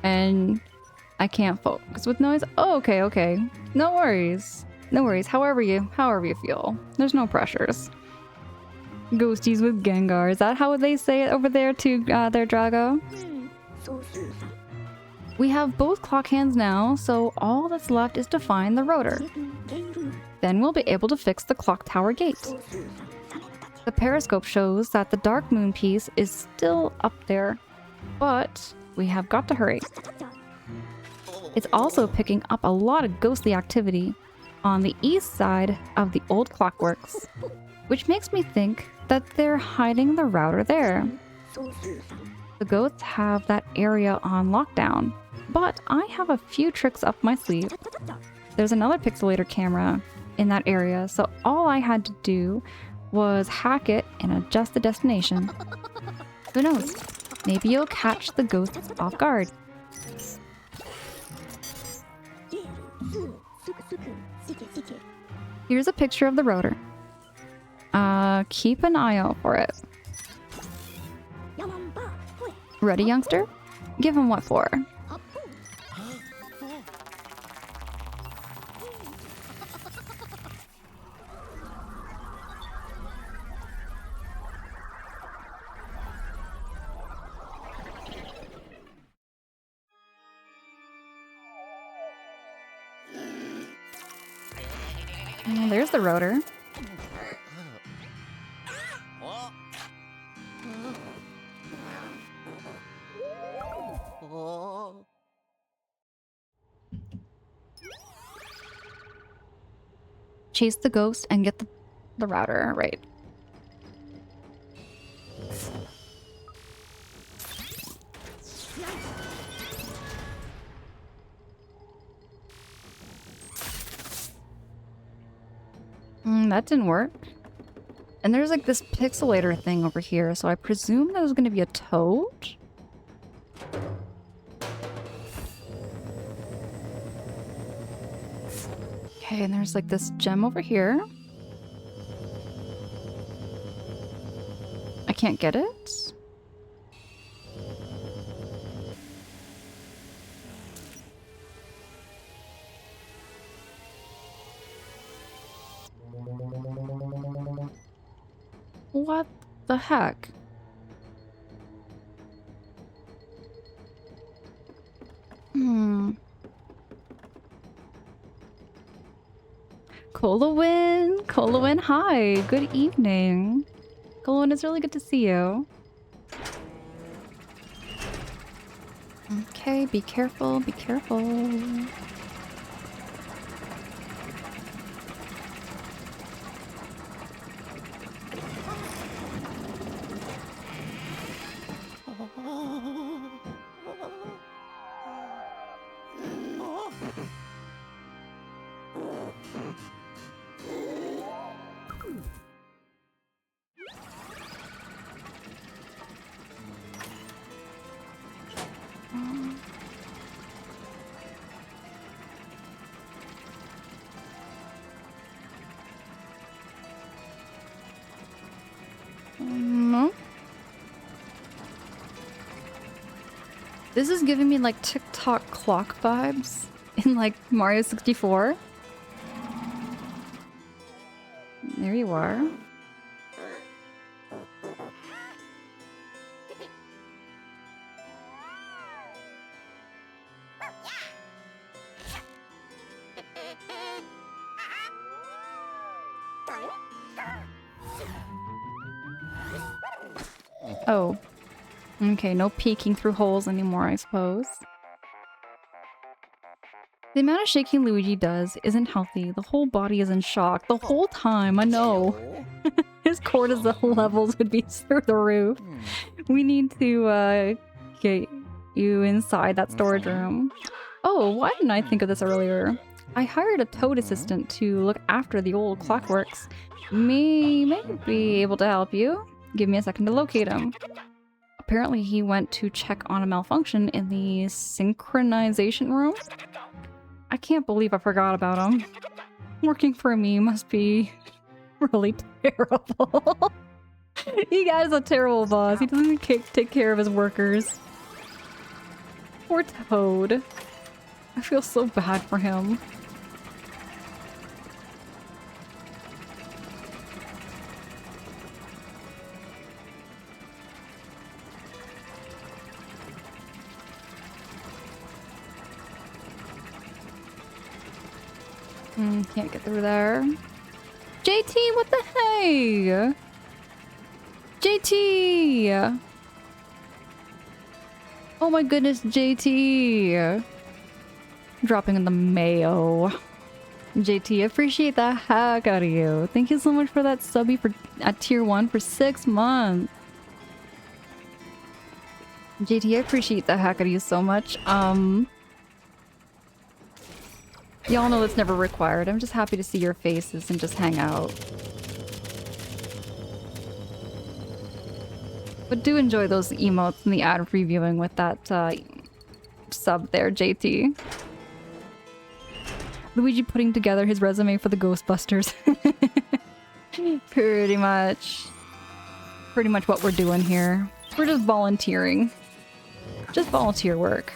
And I can't focus with noise. Oh, okay, okay. No worries. No worries. However you feel. There's no pressures. Ghosties with Gengar. Is that how they say it over there to their Drago? We have both clock hands now, so all that's left is to find the rotor. Then we'll be able to fix the clock tower gate. The periscope shows that the dark moon piece is still up there, but we have got to hurry. It's also picking up a lot of ghostly activity on the east side of the old clockworks, which makes me think that they're hiding the router there. The ghosts have that area on lockdown, but I have a few tricks up my sleeve. There's another pixelator camera in that area, so all I had to do was hack it and adjust the destination. Who knows? Maybe you'll catch the ghosts off guard. Here's a picture of the rotor. Keep an eye out for it. Ready, youngster? Give him what for. There's the rotor. Chase the ghost and get the router, right. That didn't work. And there's like this pixelator thing over here, so I presume that was gonna be a toad? Okay, and there's like this gem over here. I can't get it? What the heck? Colowin! Colowin, hi! Good evening. Colowin, it's really good to see you. Okay, be careful, be careful. No. This is giving me like TikTok clock vibes in like Mario 64. There you are. Oh. Okay, no peeking through holes anymore, I suppose. The amount of shaking Luigi does isn't healthy. The whole body is in shock. The whole time, I know. His cortisol levels would be through the roof. We need to get you inside that storage room. Oh, why didn't I think of this earlier? I hired a toad assistant to look after the old clockworks. May be able to help you. Give me a second to locate him. Apparently he went to check on a malfunction in the synchronization room. I can't believe I forgot about him. Working for me must be really terrible. He is a terrible boss. He doesn't take care of his workers. Poor Toad. I feel so bad for him. Can't get through there. JT, what the hey? JT! Oh my goodness, JT! Dropping in the mayo. JT, appreciate the heck out of you. Thank you so much for that subby for at tier 1 for 6 months. JT, I appreciate the heck out of you so much. Y'all know it's never required. I'm just happy to see your faces and just hang out. But do enjoy those emotes and the ad reviewing with that sub there, JT. Luigi putting together his resume for the Ghostbusters. Pretty much. Pretty much what we're doing here. We're just volunteering. Just volunteer work.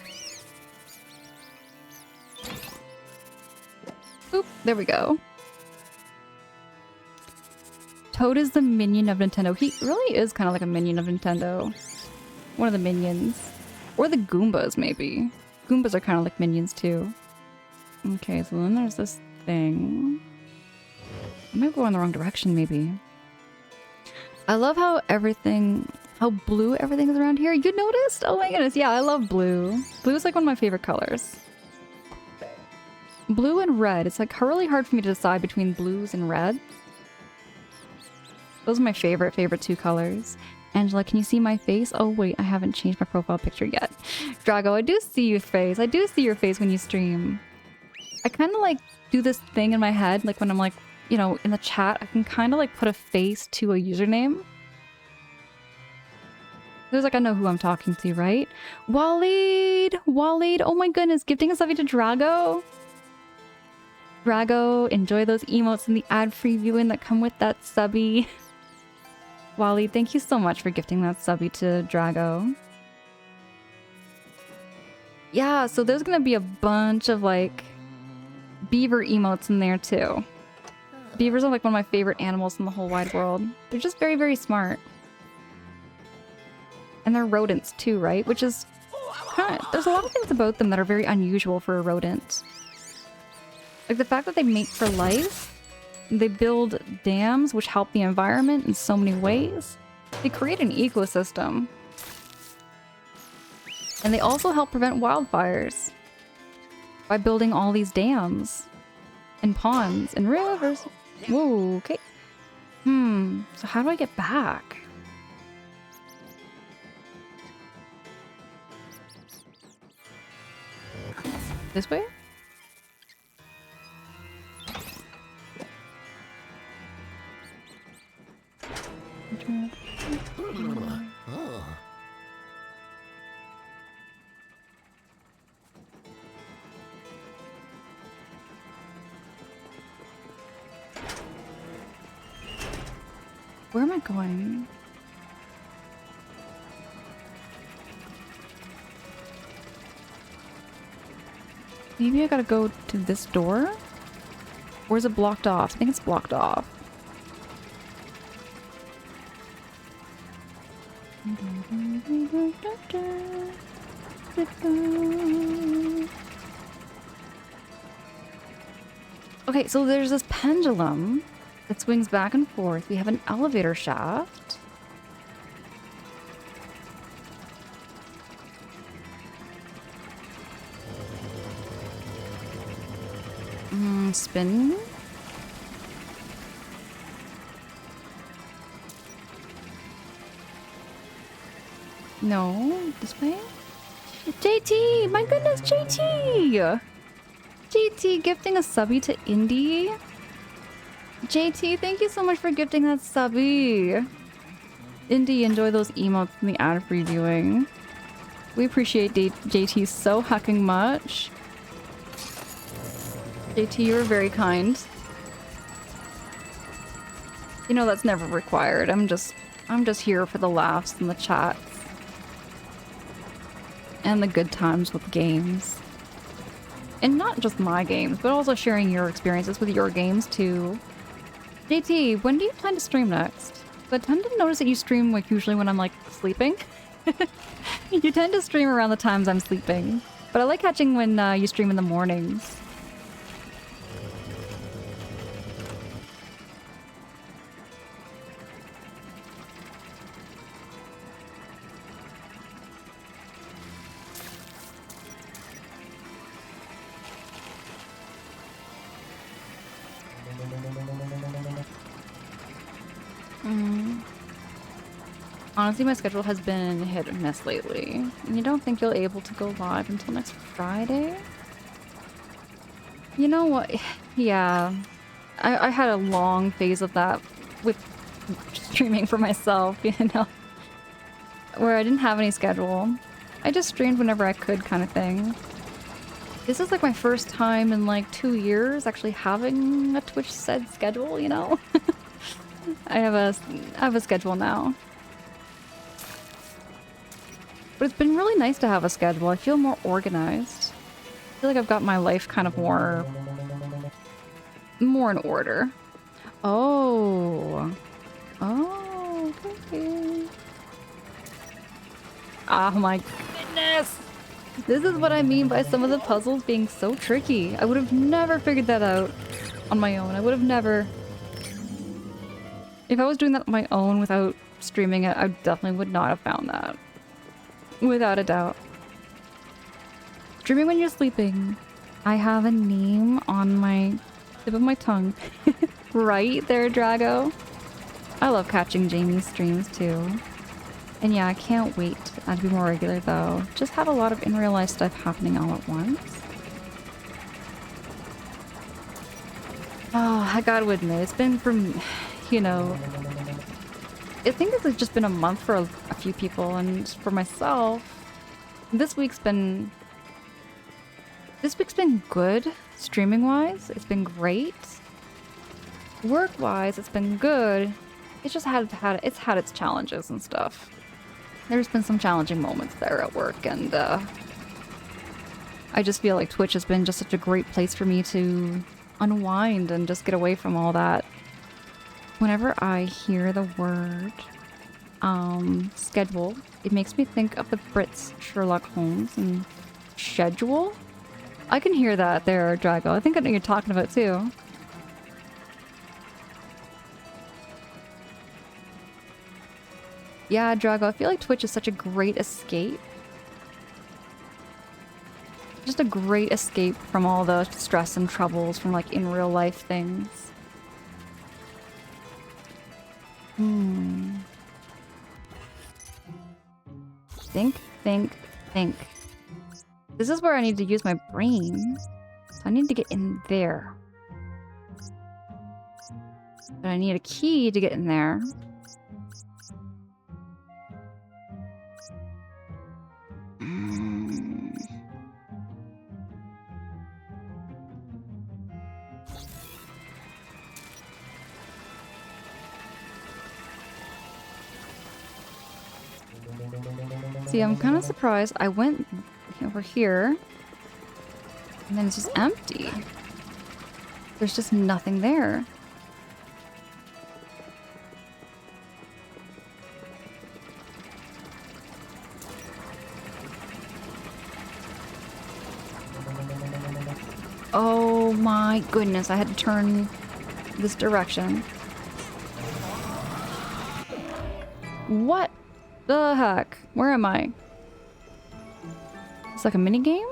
Oop, there we go. Toad is the minion of Nintendo. He really is kind of like a minion of Nintendo. One of the minions. Or the Goombas, maybe. Goombas are kind of like minions, too. Okay, so then there's this thing. I might go in the wrong direction, maybe. I love how blue everything is around here. You noticed? Oh my goodness, yeah, I love blue. Blue is like one of my favorite colors. Blue and red. It's like really hard for me to decide between blues and red. Those are my favorite two colors. Angela, can you see my face? Oh wait, I haven't changed my profile picture yet. Drago, I do see your face. I do see your face when you stream. I kind of like do this thing in my head, like when I'm like you know, in the chat, I can kind of like put a face to a username. There's like, I know who I'm talking to, right? Waleed! Waleed! Oh my goodness, gifting a subby to Drago. Drago, enjoy those emotes and the ad-free viewing that come with that subby. Waleed, thank you so much for gifting that subby to Drago. Yeah, so there's gonna be a bunch of like beaver emotes in there too. Beavers are like one of my favorite animals in the whole wide world. They're just very, very smart. And they're rodents too, right? Which is kind of, there's a lot of things about them that are very unusual for a rodent. Like the fact that they mate for life, they build dams which help the environment in so many ways. They create an ecosystem. And they also help prevent wildfires by building all these dams and ponds and rivers. Whoa, okay. So how do I get back? This way? Where am I going? Maybe I gotta go to this door? Or is it blocked off? I think it's blocked off. Okay, so there's this pendulum that swings back and forth. We have an elevator shaft. Spin. No, this way? JT! My goodness, JT! JT gifting a subby to Indy. JT, thank you so much for gifting that subby. Indy, enjoy those emotes in the ad previewing. We appreciate JT so hucking much. JT, you were very kind. You know that's never required. I'm just here for the laughs and the chats. And the good times with games. And not just my games, but also sharing your experiences with your games too. JT, when do you plan to stream next? I tend to notice that you stream like usually when I'm like sleeping. You tend to stream around the times I'm sleeping. But I like catching when you stream in the mornings. Honestly, my schedule has been hit and miss lately. And you don't think you'll be able to go live until next Friday? You know what? Yeah. I had a long phase of that with streaming for myself, you know? Where I didn't have any schedule. I just streamed whenever I could kind of thing. This is like my first time in like 2 years actually having a Twitch said schedule, you know? I have a schedule now. But it's been really nice to have a schedule. I feel more organized. I feel like I've got my life kind of more in order. Oh. Oh, okay. Oh my goodness! This is what I mean by some of the puzzles being so tricky. I would have never figured that out on my own. I would have never... If I was doing that on my own without streaming it, I definitely would not have found that. Without a doubt. Streaming when you're sleeping. I have a name on my tip of my tongue. Right there, Drago. I love catching Jamie's streams too. And yeah, I can't wait to be more regular though. Just have a lot of in real life stuff happening all at once. Oh, I gotta admit, it's been from, you know, I think it's just been a month for a few people, and for myself, this week's been good, streaming-wise. It's been great. Work-wise, it's been good. It's just it's had its challenges and stuff. There's been some challenging moments there at work, and I just feel like Twitch has been just such a great place for me to unwind and just get away from all that. Whenever I hear the word schedule, it makes me think of the Brits Sherlock Holmes and schedule. I can hear that there, Drago. I think I know you're talking about too. Yeah, Drago, I feel like Twitch is such a great escape. Just a great escape from all the stress and troubles from like in real life things. Think, think, think. This is where I need to use my brain. So I need to get in there. But I need a key to get in there. See, I'm kind of surprised. I went over here, and then it's just empty. There's just nothing there. Oh my goodness, I had to turn this direction. What the heck? Where am I? It's like a mini game?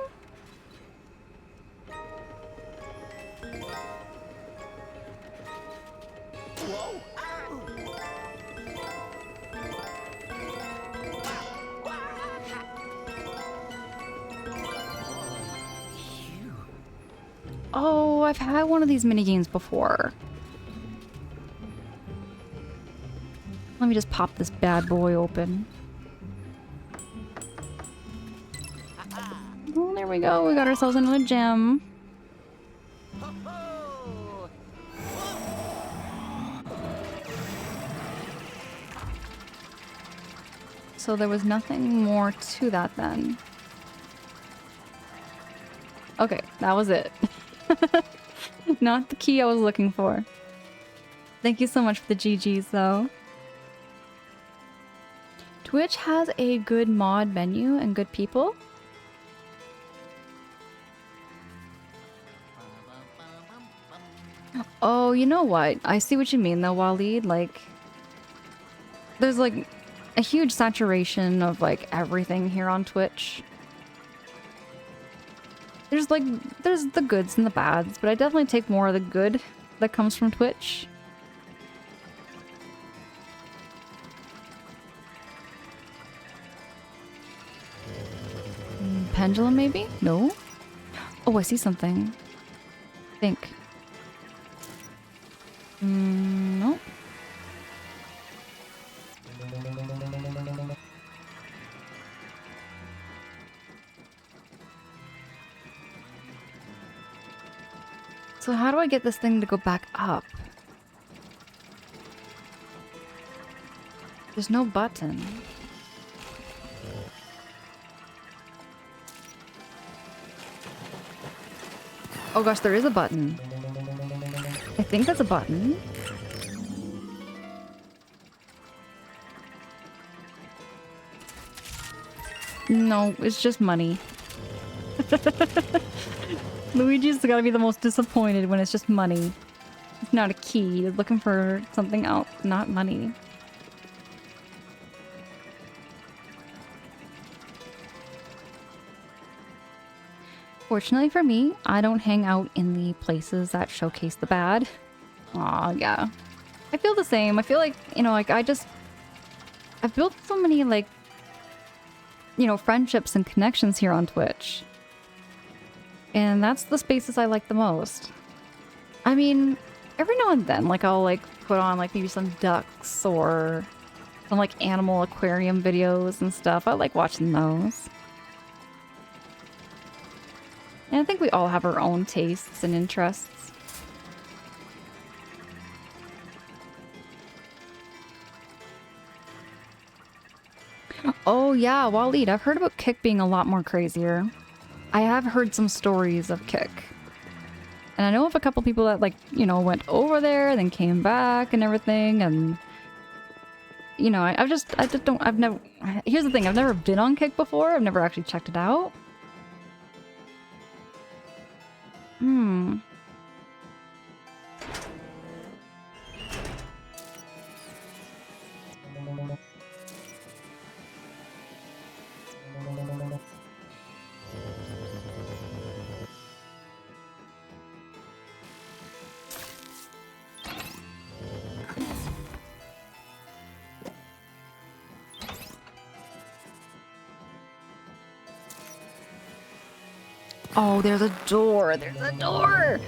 Oh, I've had one of these mini games before. Let me just pop this bad boy open. Oh, there we go. We got ourselves into a gem. So there was nothing more to that then. Okay, that was it. Not the key I was looking for. Thank you so much for the GGs though. Twitch has a good mod menu and good people. Oh, you know what? I see what you mean though, Waleed. Like, there's like a huge saturation of like everything here on Twitch. There's the goods and the bads, but I definitely take more of the good that comes from Twitch. Pendulum, maybe? No? Oh, I see something. Think. Nope. So how do I get this thing to go back up? There's no button. Oh gosh, there is a button. I think that's a button. No, it's just money. Luigi's gotta be the most disappointed when it's just money. It's not a key. You're looking for something else, not money. Fortunately for me, I don't hang out in the places that showcase the bad. Aw, yeah. I feel the same. I feel like, you know, like I've built so many, like, you know, friendships and connections here on Twitch. And that's the spaces I like the most. I mean, Every now and then, like, I'll, like, put on, like, maybe some ducks or some, like, animal aquarium videos and stuff. I like watching those. And I think we all have our own tastes and interests. Oh yeah, Waleed, I've heard about Kick being a lot more crazier. I have heard some stories of Kick. And I know of a couple people that, like, you know, went over there, then came back and everything, and... You know, I just don't, I've never... Here's the thing, I've never been on Kick before, I've never actually checked it out. Hmm. Oh, there's a door. There's a door.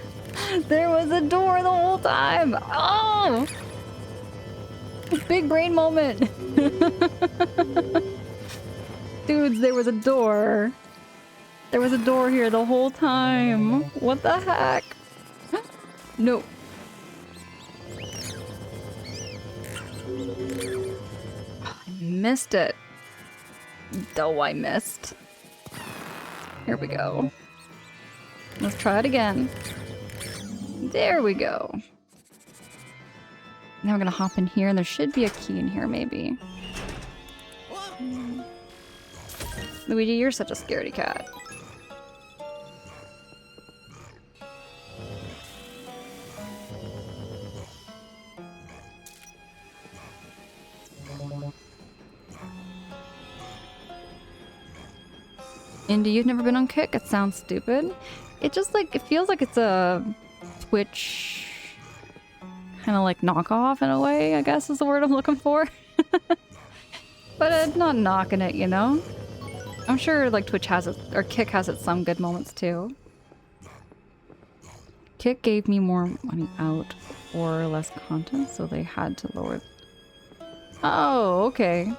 There was a door the whole time. Oh! Big brain moment. Dudes, there was a door. There was a door here the whole time. What the heck? No. I missed it. Though I missed. Here we go. Let's try it again. There we go. Now we're gonna hop in here, and there should be a key in here, maybe. Luigi, you're such a scaredy cat. Indy, you've never been on Kick? It sounds stupid. It just, like, it feels like it's a Twitch kind of like knockoff in a way, I guess is the word I'm looking for. But I'm not knocking it, you know? I'm sure, like, Twitch has it, or Kick has it some good moments too. Kick gave me more money out or less content, so they had to lower... Oh, okay.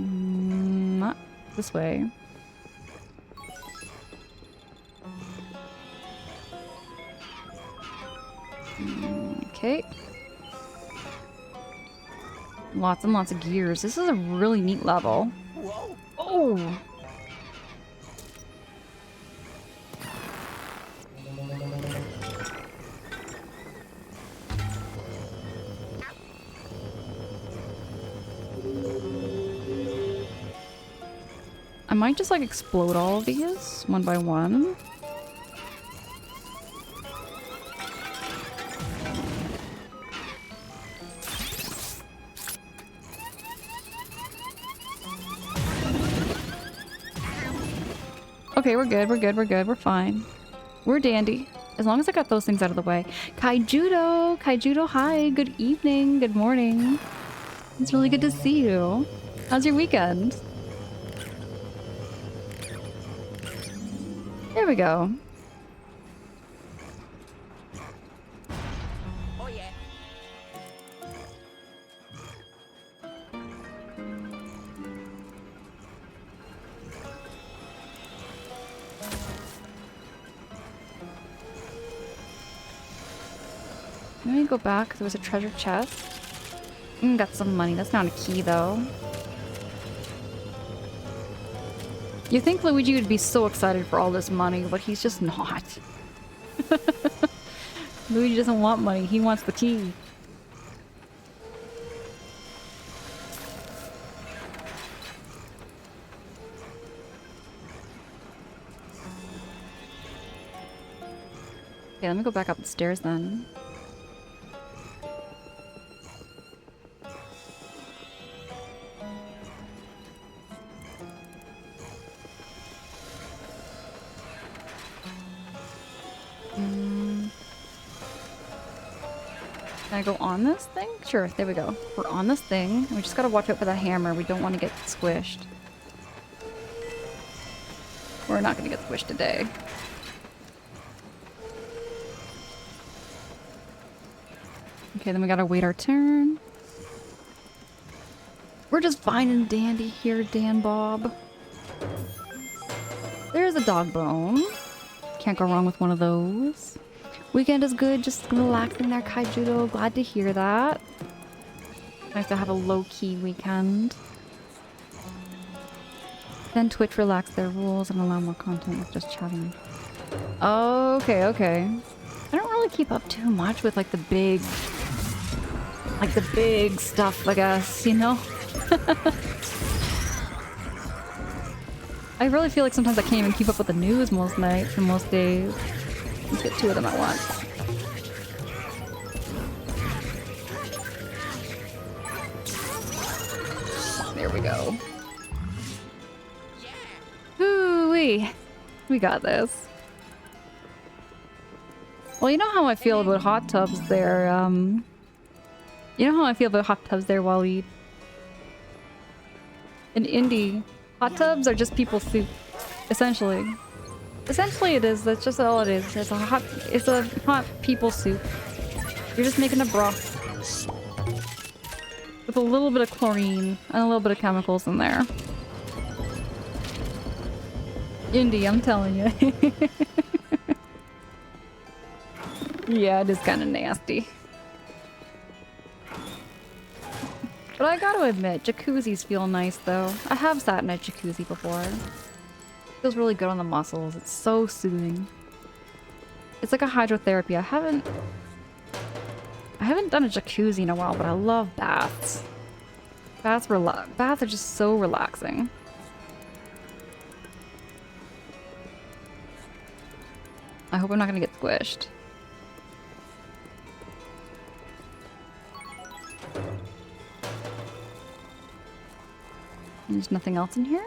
Not this way. Okay. Lots and lots of gears. This is a really neat level. Whoa. Oh! I might just like explode all of these one by one. Okay, we're good, we're good, we're good, we're fine. We're dandy. As long as I got those things out of the way. Kaijudo! Kaijudo, hi! Good evening, good morning. It's really good to see you. How's your weekend? There we go. Oh yeah. Let me go back. There was a treasure chest. Got some money. That's not a key, though. You think Luigi would be so excited for all this money, but he's just not. Luigi doesn't want money. He wants the key. Okay, let me go back up the stairs then. Can I go on this thing? Sure, there we go. We're on this thing. We just gotta watch out for that hammer. We don't want to get squished. We're not gonna get squished today. Okay, then we gotta wait our turn. We're just fine and dandy here, Dan Bob. There's a dog bone. Can't go wrong with one of those. Weekend is good, just relaxing there, Kaijudo. Glad to hear that. Nice to have a low-key weekend. Then Twitch relax their rules and allow more content with just chatting. Okay, okay. I don't really keep up too much with like the big stuff, I guess, you know? I really feel like sometimes I can't even keep up with the news most nights and most days. Let's get two of them at once. There we go. Ooh-wee. We got this. Well, you know how I feel about hot tubs there, You know how I feel about hot tubs there, Wally? In indie, hot tubs are just people soup, essentially. Essentially it is, that's just all it is. It's a hot people soup. You're just making a broth. With a little bit of chlorine and a little bit of chemicals in there. Indie, I'm telling you. Yeah, it is kind of nasty. But I gotta admit, jacuzzis feel nice though. I have sat in a jacuzzi before. It feels really good on the muscles. It's so soothing. It's like a hydrotherapy. I haven't done a jacuzzi in a while, but I love baths. Baths are just so relaxing. I hope I'm not gonna get squished. There's nothing else in here?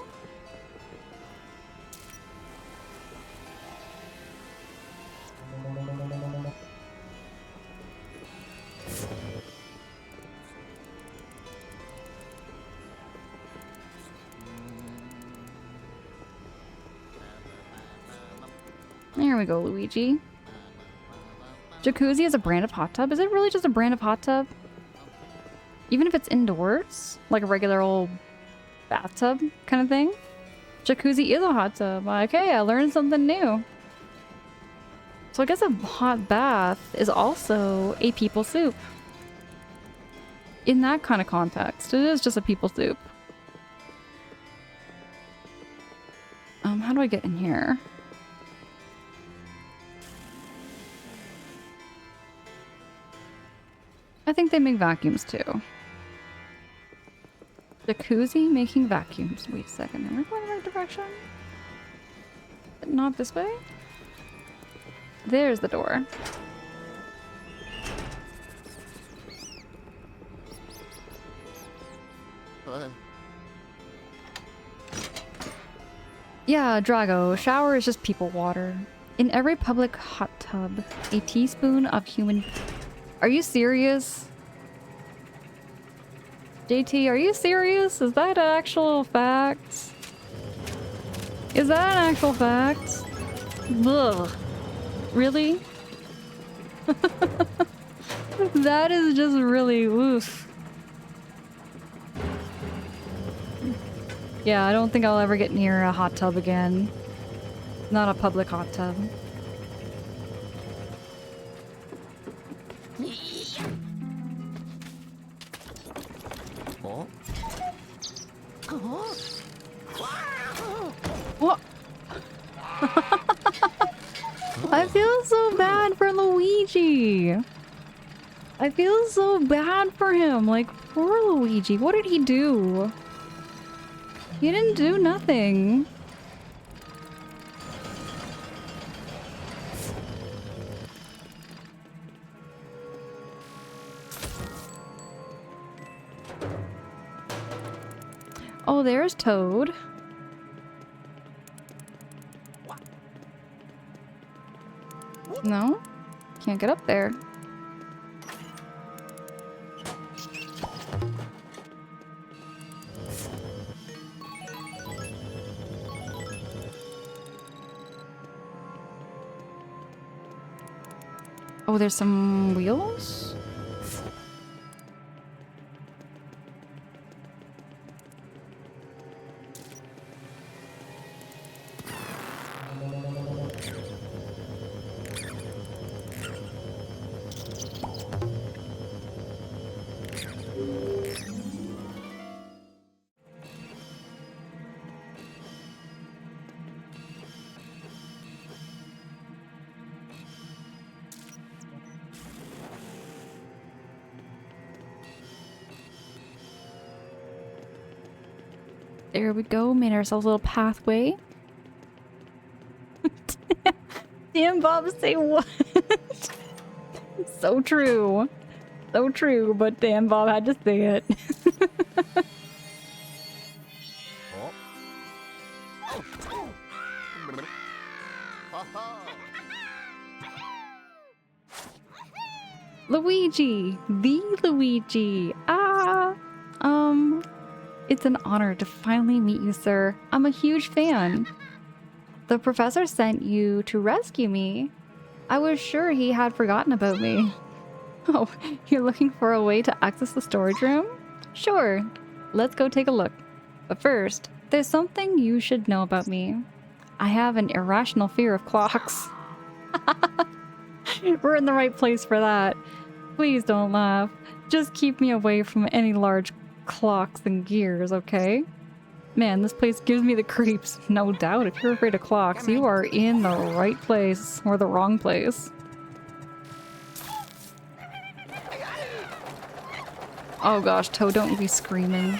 There we go, Luigi. Jacuzzi is a brand of hot tub? Is it really just a brand of hot tub? Even if it's indoors? Like a regular old bathtub kind of thing? Jacuzzi is a hot tub. Okay, I learned something new. So I guess a hot bath is also a people soup. In that kind of context, it is just a people soup. How do I get in here? I think they make vacuums too. Jacuzzi making vacuums. Wait a second, am I going in the right direction? Not this way? There's the door. Yeah, Drago. Shower is just people water. In every public hot tub, a teaspoon of human... Are you serious? JT, are you serious? Is that an actual fact? Is that an actual fact? Ugh. Really? That is just really oof. Yeah, I don't think I'll ever get near a hot tub again. Not a public hot tub. What? I feel so bad for Luigi. I feel so bad for him. Like, poor Luigi. What did he do? He didn't do nothing. Oh, there's Toad. No? Can't get up there. Oh, there's some wheels? There we go. Made ourselves a little pathway. Damn, Bob, say what? So true. So true, but damn, Bob had to say it. Oh. Oh. Luigi! The Luigi! It's an honor to finally meet you, sir. I'm a huge fan. The professor sent you to rescue me. I was sure he had forgotten about me. Oh, you're looking for a way to access the storage room? Sure, let's go take a look. But first, there's something you should know about me. I have an irrational fear of clocks. We're in the right place for that. Please don't laugh. Just keep me away from any large clocks and gears, okay? Man, this place gives me the creeps. No doubt, if you're afraid of clocks, you are in the right place, or the wrong place. Oh gosh, Toad, don't be screaming.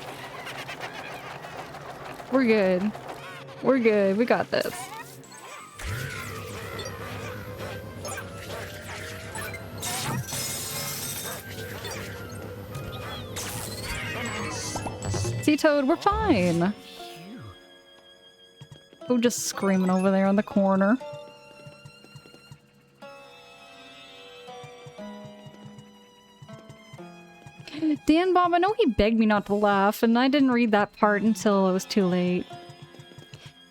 We're good. We're good, we got this. See, Toad, we're fine. Toad just screaming over there in the corner. Dan Bob, I know he begged me not to laugh, and I didn't read that part until it was too late.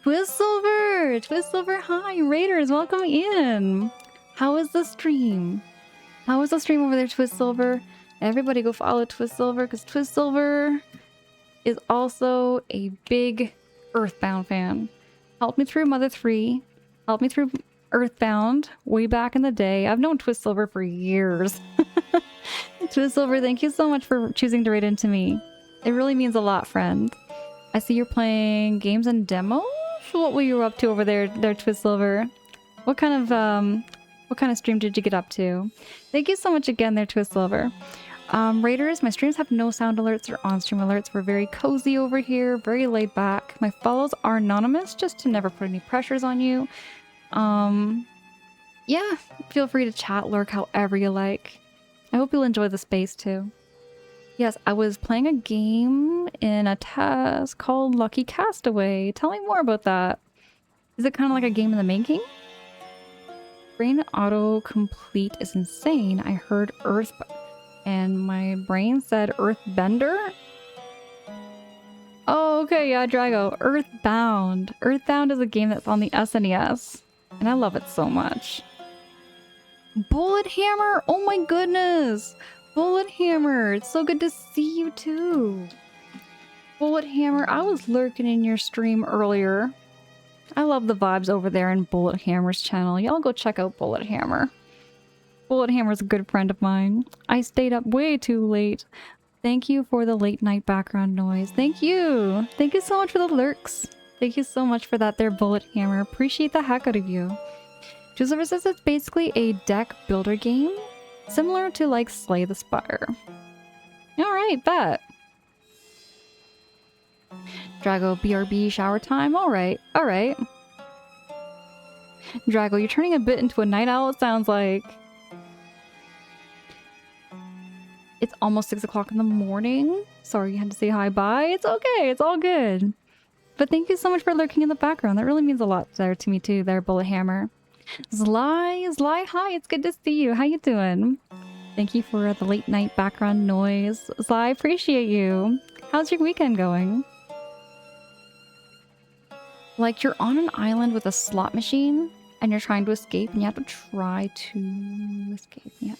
Twistsilver! Twistsilver, hi! Raiders, welcome in! How is the stream? How is the stream over there, Twistsilver? Everybody go follow Twistsilver, because Twistsilver is also a big Earthbound fan. Helped me through Mother 3. Helped me through Earthbound way back in the day. I've known Twistsilver for years. Twistsilver, thank you so much for choosing to raid into me. It really means a lot, friend. I see you're playing games and demos? What were you up to over there, Twistsilver? What kind of stream did you get up to? Thank you so much again there, Twistsilver. Raiders, my streams have no sound alerts or on-stream alerts. We're very cozy over here, very laid back. My follows are anonymous, just to never put any pressures on you. Yeah, feel free to chat, lurk, however you like. I hope you'll enjoy the space too. Yes, I was playing a game in a test called Lucky Castaway. Tell me more about that. Is it kind of like a game in the making? Brain auto-complete is insane. I heard Earth... and my brain said Earthbender? Oh, okay, yeah, Drago. Earthbound. Earthbound is a game that's on the SNES, and I love it so much. Bullet Hammer! Oh my goodness! Bullet Hammer! It's so good to see you too! Bullet Hammer, I was lurking in your stream earlier. I love the vibes over there in Bullet Hammer's channel. Y'all go check out Bullet Hammer. Bullet Hammer's a good friend of mine. I stayed up way too late. Thank you for the late night background noise. Thank you! Thank you so much for the lurks. Thank you so much for that there, Bullet Hammer. Appreciate the heck out of you. Twistsilver says it's basically a deck builder game, similar to like Slay the Spire. Alright, bet. Drago, BRB shower time? Alright, alright. Drago, you're turning a bit into a night owl, it sounds like. It's almost 6 o'clock in the morning. Sorry you had to say hi bye. It's okay, it's all good. But thank you so much for lurking in the background. That really means a lot there to me too, there, Bullet Hammer. Zly, hi, it's good to see you. How you doing? Thank you for the late night background noise. Zly, appreciate you. How's your weekend going? Like you're on an island with a slot machine? and you're trying to escape, and you have to try to escape. Yeah.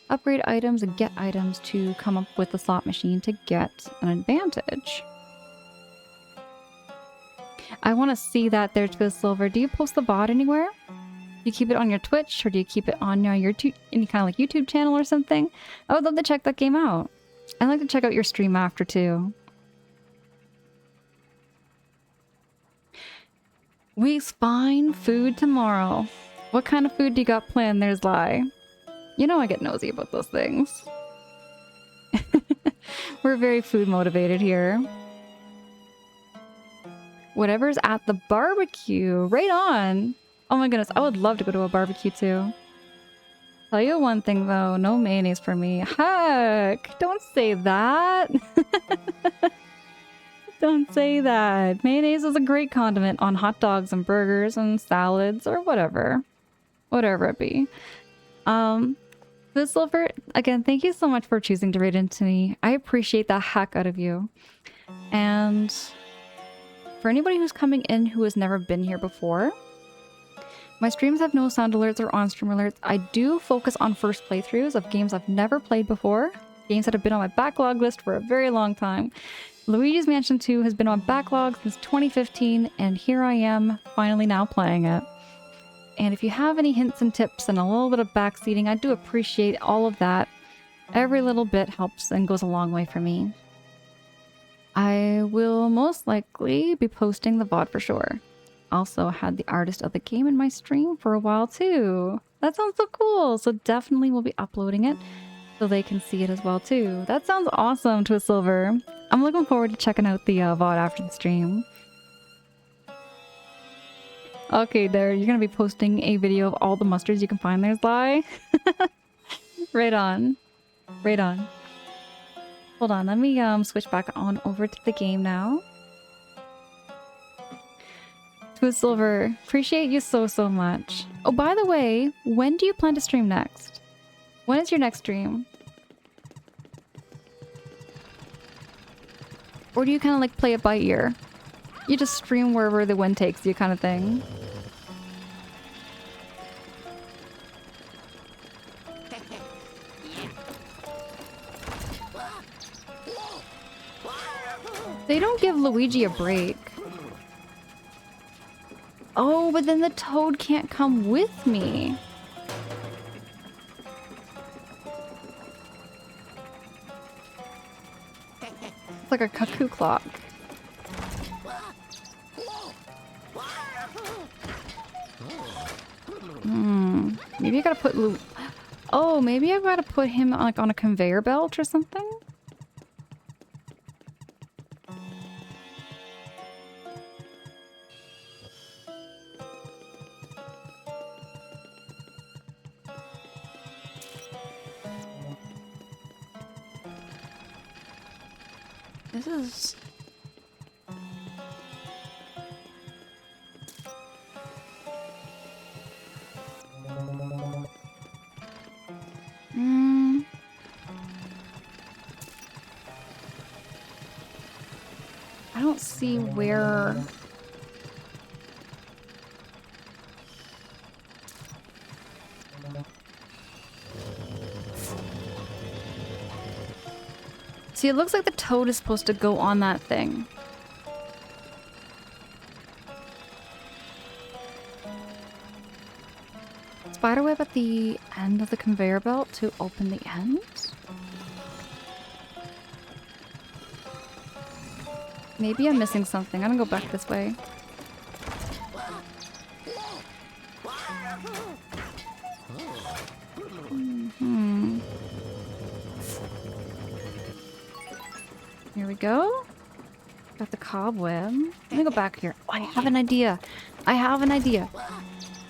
Upgrade items and get items to come up with the slot machine to get an advantage. I want to see that there to the silver. Do you post the VOD anywhere? Do you keep it on your Twitch, or do you keep it on your any kind of like YouTube channel or something? I would love to check that game out. I'd like to check out your stream after too. Week's fine food tomorrow. What kind of food do you got planned? There's Lie. You know I get nosy about those things. We're very food motivated here. Whatever's at the barbecue. Right on. Oh my goodness, I would love to go to a barbecue too. Tell you one thing though, no mayonnaise for me. Heck, don't say that. Don't say that. Mayonnaise is a great condiment on hot dogs and burgers and salads or whatever. Whatever it be. The Silver, again, thank you so much for choosing to raid into me. I appreciate the heck out of you. And for anybody who's coming in who has never been here before, my streams have no sound alerts or on-stream alerts. I do focus on first playthroughs of games I've never played before, games that have been on my backlog list for a very long time. Luigi's Mansion 2 has been on backlog since 2015, and here I am, finally now playing it. And if you have any hints and tips and a little bit of backseating, I do appreciate all of that. Every little bit helps and goes a long way for me. I will most likely be posting the VOD for sure. Also had the artist of the game in my stream for a while too. That sounds so cool. So definitely we'll be uploading it so they can see it as well too. That sounds awesome, Twist Silver. I'm looking forward to checking out the VOD after the stream. Okay, there. You're gonna be posting a video of all the mustards you can find. There's Lie. Right on. Right on. Hold on. Let me switch back on over to the game now. Twist Silver, appreciate you so much. Oh, by the way, when do you plan to stream next? When is your next stream? Or do you kind of like play it by ear? You just stream wherever the wind takes you kind of thing. They don't give Luigi a break. Oh, but then the toad can't come with me. It's like a cuckoo clock. Maybe I gotta put Oh, maybe I gotta put him like on a conveyor belt or something? This is... I don't see where... See, it looks like the toad is supposed to go on that thing. Spiderweb at the end of the conveyor belt to open the end? Maybe I'm missing something. I'm gonna go back this way. Here we go. Got the cobweb. Let me go back here. Oh, I have an idea. I have an idea.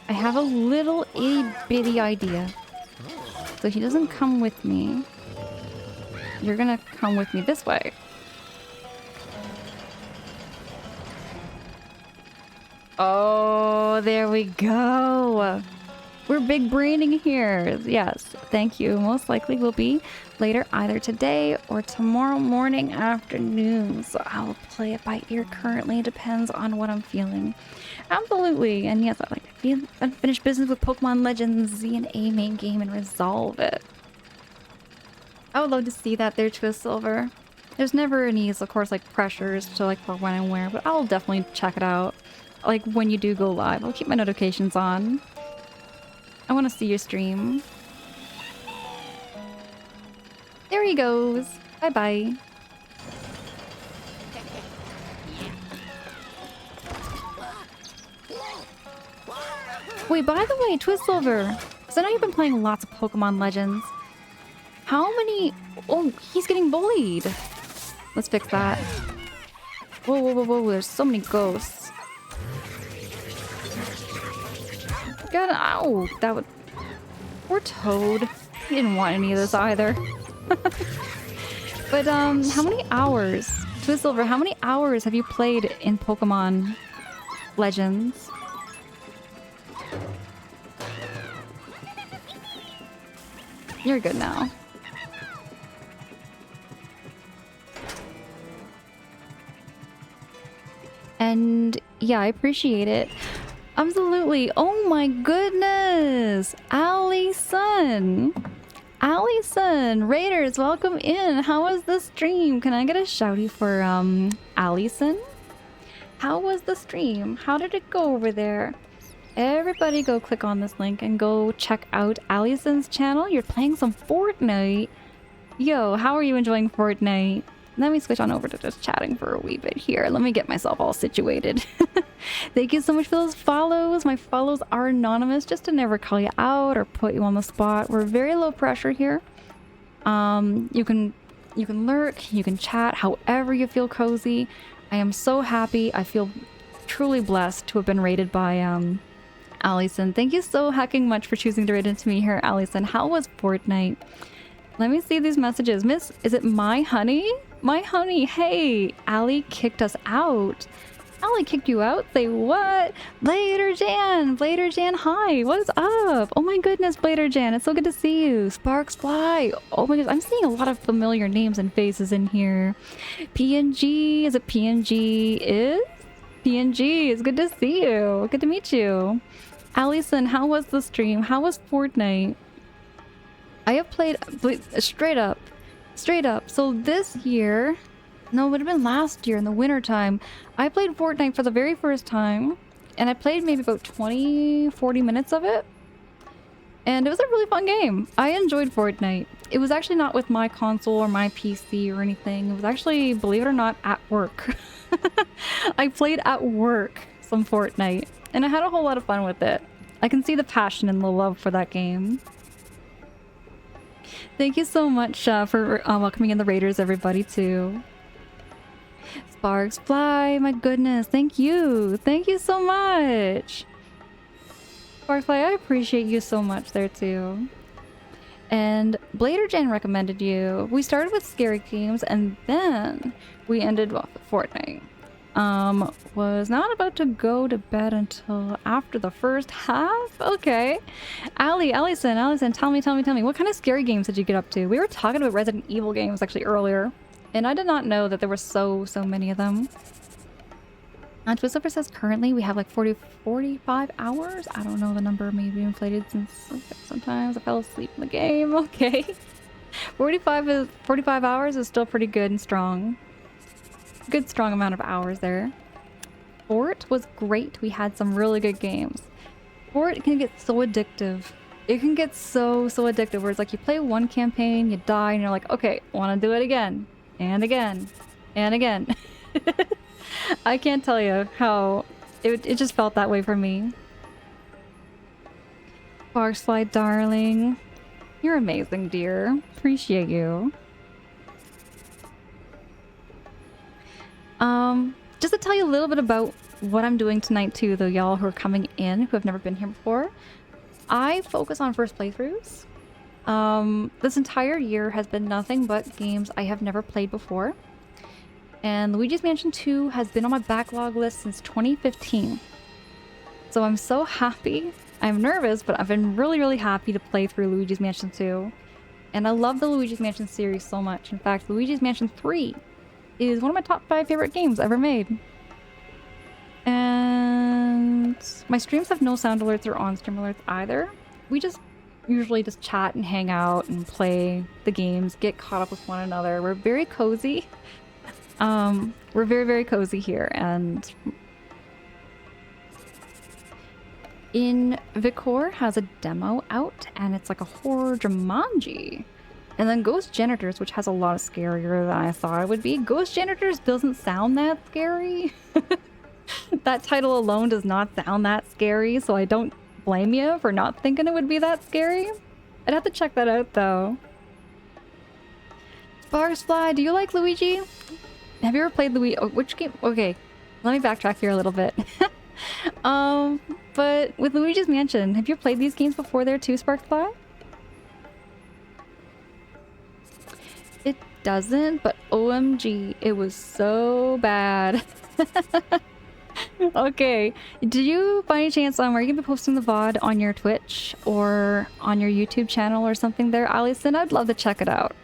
I have a little itty bitty idea. So he doesn't come with me. You're gonna come with me this way. Oh, there we go. We're big braining here. Yes, thank you. Most likely will be later either today or tomorrow morning, afternoon. So I'll play it by ear currently. It depends on what I'm feeling. Absolutely. And yes, I'd like to unfinished business with Pokemon Legends Z and A main game and resolve it. I would love to see that there, Twist Silver. There's never any, of course, like pressures to like for when and where, but I'll definitely check it out. Like when you do go live, I'll keep my notifications on. I want to see your stream. There he goes. Bye-bye. Wait, by the way, Twist Silver, so I know you've been playing lots of Pokemon Legends. How many... Oh, he's getting bullied. Let's fix that. Whoa, whoa, whoa, whoa, there's so many ghosts. God, ow, that would... Poor Toad. He didn't want any of this either. But, how many hours? Twist Silver, how many hours have you played in Pokemon Legends? You're good now. And yeah, I appreciate it. Absolutely. Oh my goodness. Allison. Allison. Raiders, welcome in. How was the stream? Can I get a shouty for Allison? How was the stream? How did it go over there? Everybody go click on this link and go check out Allison's channel. You're playing some Fortnite. Yo, how are you enjoying Fortnite? Let me switch on over to just chatting for a wee bit here. Let me get myself all situated. Thank you so much for those follows. My follows are anonymous just to never call you out or put you on the spot. We're very low pressure here. You can lurk, you can chat however you feel cozy. I am so happy. I feel truly blessed to have been rated by Allison. Thank you so hecking much for choosing to rate into me here, Allison. How was Fortnite? Let me see these messages. Miss, is it my honey? My honey, hey, Allie kicked us out. Allie kicked you out? Say what? Blader Jan, hi, what is up? Oh my goodness, Blader Jan, it's so good to see you. Sparks Fly, oh my goodness, I'm seeing a lot of familiar names and faces in here. PNG, is it PNG is? PNG, it's good to see you. Good to meet you. Allison, how was the stream? How was Fortnite? I have played straight up. So this year, no, it would have been last year in the winter time. I played Fortnite for the very first time, and I played maybe about 20-40 minutes of it. And it was a really fun game. I enjoyed Fortnite. It was actually not with my console or my PC or anything. It was actually, believe it or not, at work. I played at work some Fortnite, and I had a whole lot of fun with it. I can see the passion and the love for that game. Thank you so much for welcoming in the Raiders, everybody, too. Sparks Fly, my goodness, thank you. Thank you so much. Sparks Fly, I appreciate you so much there, too. And Blader Jan recommended you. We started with scary games, and then we ended with Fortnite. Was not about to go to bed until after the first half? Okay. Allison, tell me. What kind of scary games did you get up to? We were talking about Resident Evil games actually earlier, and I did not know that there were so many of them. Twist Silver says currently we have like 45 hours? I don't know the number, maybe inflated since sometimes I fell asleep in the game. Okay. 45 hours is still pretty good and strong. Good strong amount of hours there. Fort was great. We had some really good games. Fort can get so addictive. It can get so addictive where it's like you play one campaign, you die, and you're like, okay, want to do it again and again and again. I can't tell you how it just felt that way for me. Sparkslide, darling. You're amazing, dear. Appreciate you. Just to tell you a little bit about what I'm doing tonight too, though, y'all who are coming in, who have never been here before. I focus on first playthroughs. This entire year has been nothing but games I have never played before. And Luigi's Mansion 2 has been on my backlog list since 2015. So I'm so happy. I'm nervous, but I've been really, really happy to play through Luigi's Mansion 2. And I love the Luigi's Mansion series so much. In fact, Luigi's Mansion 3 is one of my top 5 favorite games ever made. And my streams have no sound alerts or on-stream alerts either. We just usually just chat and hang out and play the games, get caught up with one another. We're very cozy. We're very, very cozy here. And Vicor has a demo out, and it's like a horror Jumanji. And then Ghost Janitors, which has a lot of scarier than I thought it would be. Ghost Janitors doesn't sound that scary. That title alone does not sound that scary, so I don't blame you for not thinking it would be that scary. I'd have to check that out, though. Sparksfly, do you like Luigi? Have you ever played Luigi? Oh, which game? Okay, let me backtrack here a little bit. But with Luigi's Mansion, have you played these games before there too, Sparksfly? It doesn't, but OMG, it was so bad. Okay, do you, by any chance, are you gonna be posting the VOD on your Twitch or on your YouTube channel or something there, Allison? I'd love to check it out.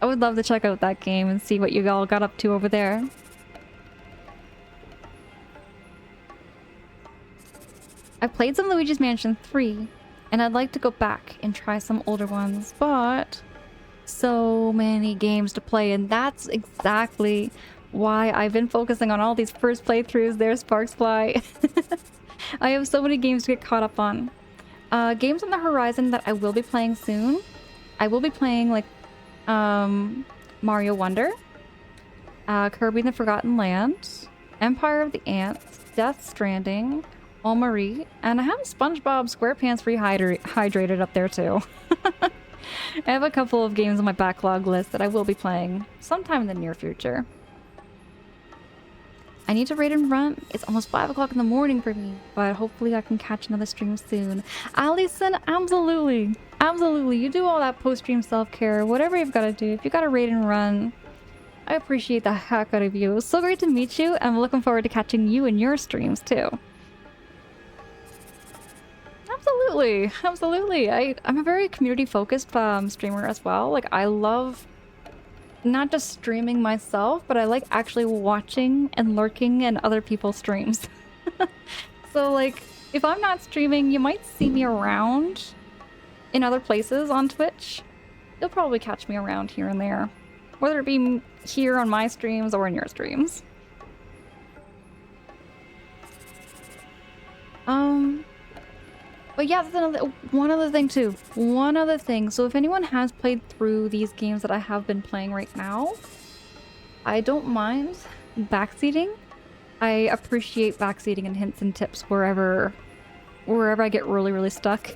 I would love to check out that game and see what you all got up to over there. I played some Luigi's Mansion 3, and I'd like to go back and try some older ones, but so many games to play, and that's exactly why I've been focusing on all these first playthroughs there, Sparksfly. I have so many games to get caught up on. Games on the horizon that I will be playing soon. I will be playing like Mario Wonder, Kirby and the Forgotten Land, Empire of the Ants, Death Stranding, All Marie, and I have SpongeBob SquarePants Rehydrated up there too. I have a couple of games on my backlog list that I will be playing sometime in the near future. I need to raid and run. It's almost 5 o'clock in the morning for me, but hopefully I can catch another stream soon. Allison, absolutely. Absolutely. You do all that post-stream self-care, whatever you've got to do. If you got to raid and run, I appreciate the heck out of you. It was so great to meet you, and I'm looking forward to catching you in your streams too. Absolutely. Absolutely. I'm a very community-focused streamer as well. Like, I love not just streaming myself, but I like actually watching and lurking in other people's streams. So like, if I'm not streaming, you might see me around in other places on Twitch. You'll probably catch me around here and there, whether it be here on my streams or in your streams. But yeah, that's one other thing too. One other thing. So if anyone has played through these games that I have been playing right now, I don't mind backseating. I appreciate backseating and hints and tips wherever I get really, really stuck.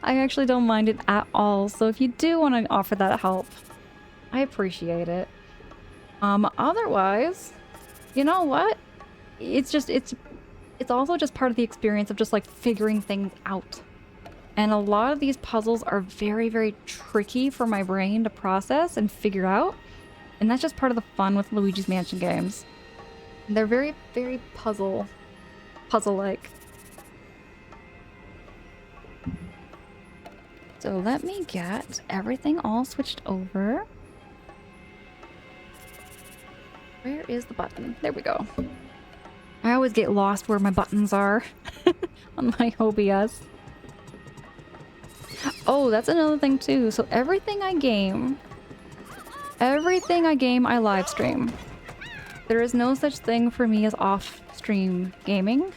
I actually don't mind it at all. So if you do want to offer that help, I appreciate it. Otherwise, you know what? It's also just part of the experience of just like figuring things out. And a lot of these puzzles are very, very tricky for my brain to process and figure out. And that's just part of the fun with Luigi's Mansion games. They're very, very puzzle-like. So let me get everything all switched over. Where is the button? There we go. I always get lost where my buttons are on my OBS. Oh, that's another thing too. So everything I game, I live stream. There is no such thing for me as off-stream gaming.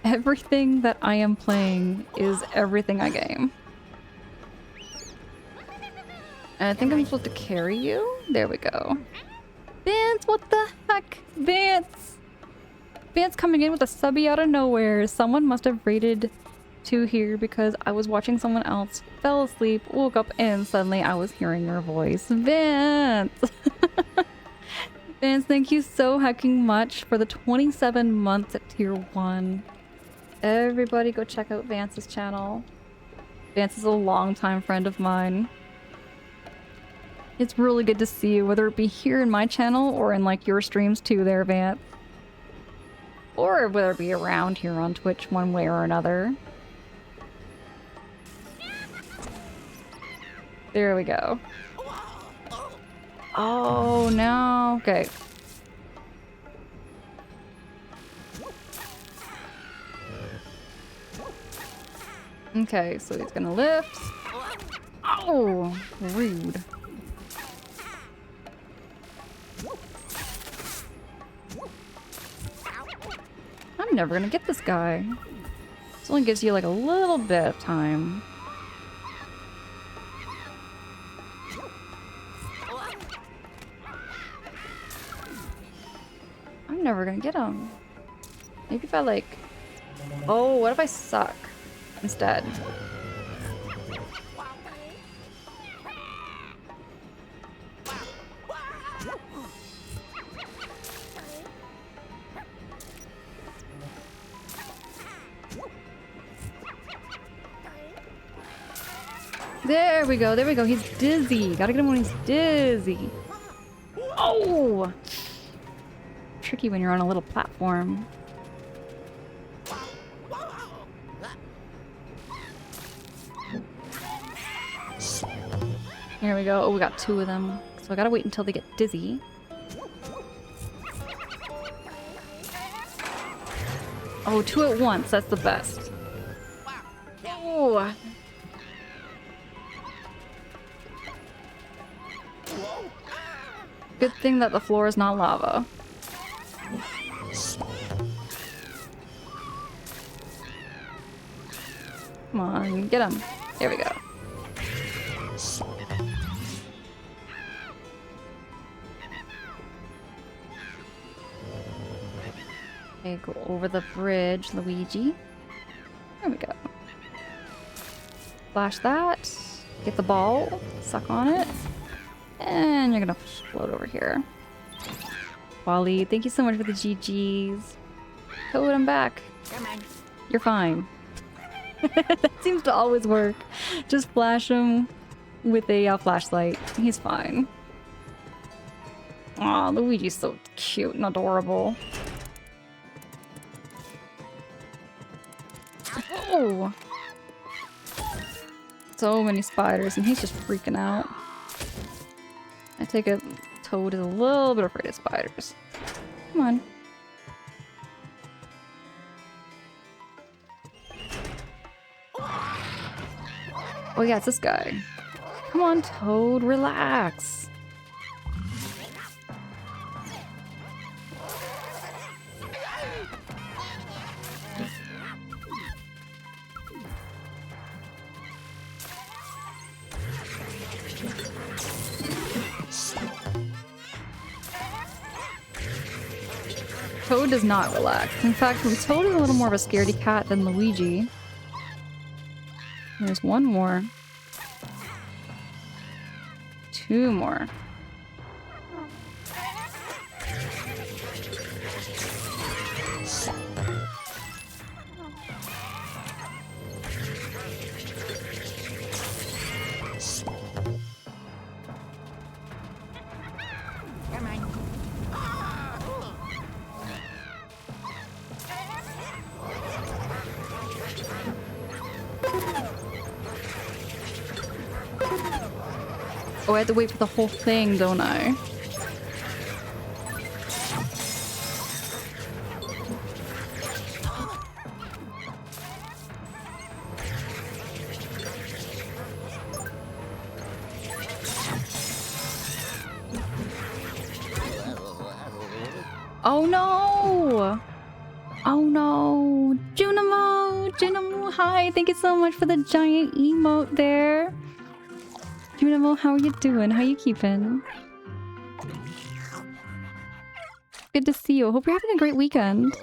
Everything that I am playing is everything I game. And I think I'm supposed to carry you. There we go. Vance, what the heck? Vance! Vance coming in with a subby out of nowhere. Someone must have raided 2 here because I was watching someone else, fell asleep, woke up, and suddenly I was hearing your voice. Vance! Vance, thank you so hecking much for the 27 months at tier 1. Everybody go check out Vance's channel. Vance is a longtime friend of mine. It's really good to see you, whether it be here in my channel or in like your streams too there, Vance. Or whether it be around here on Twitch one way or another. There we go. Oh no. Okay. Okay, so he's gonna lift. Oh, rude. I'm never gonna get this guy. This only gives you like a little bit of time. I'm never gonna get him. Maybe if I like... Oh, what if I suck instead? There we go, there we go. He's dizzy. Gotta get him when he's dizzy. Oh! Tricky when you're on a little platform. Here we go. Oh, we got two of them. So I gotta wait until they get dizzy. Oh, two at once. That's the best. Oh! Good thing that the floor is not lava. Come on, get him. There we go. Okay, go over the bridge, Luigi. There we go. Flash that. Get the ball. Suck on it. And you're gonna float over here. Wally, thank you so much for the GGs. Toad, I'm back. You're fine. That seems to always work. Just flash him with a flashlight. He's fine. Aw, Luigi's so cute and adorable. Oh! So many spiders, and he's just freaking out. I take it Toad is a little bit afraid of spiders. Come on. Oh yeah, it's this guy. Come on, Toad, relax. Toad does not relax. In fact, Toad is a little more of a scaredy cat than Luigi. There's one more. Two more. Oh, I have to wait for the whole thing, don't I? Oh no! Oh no! Junimo! Junimo, hi! Thank you so much for the giant emote there. Junimo, how are you doing? How you keeping? Good to see you. Hope you're having a great weekend.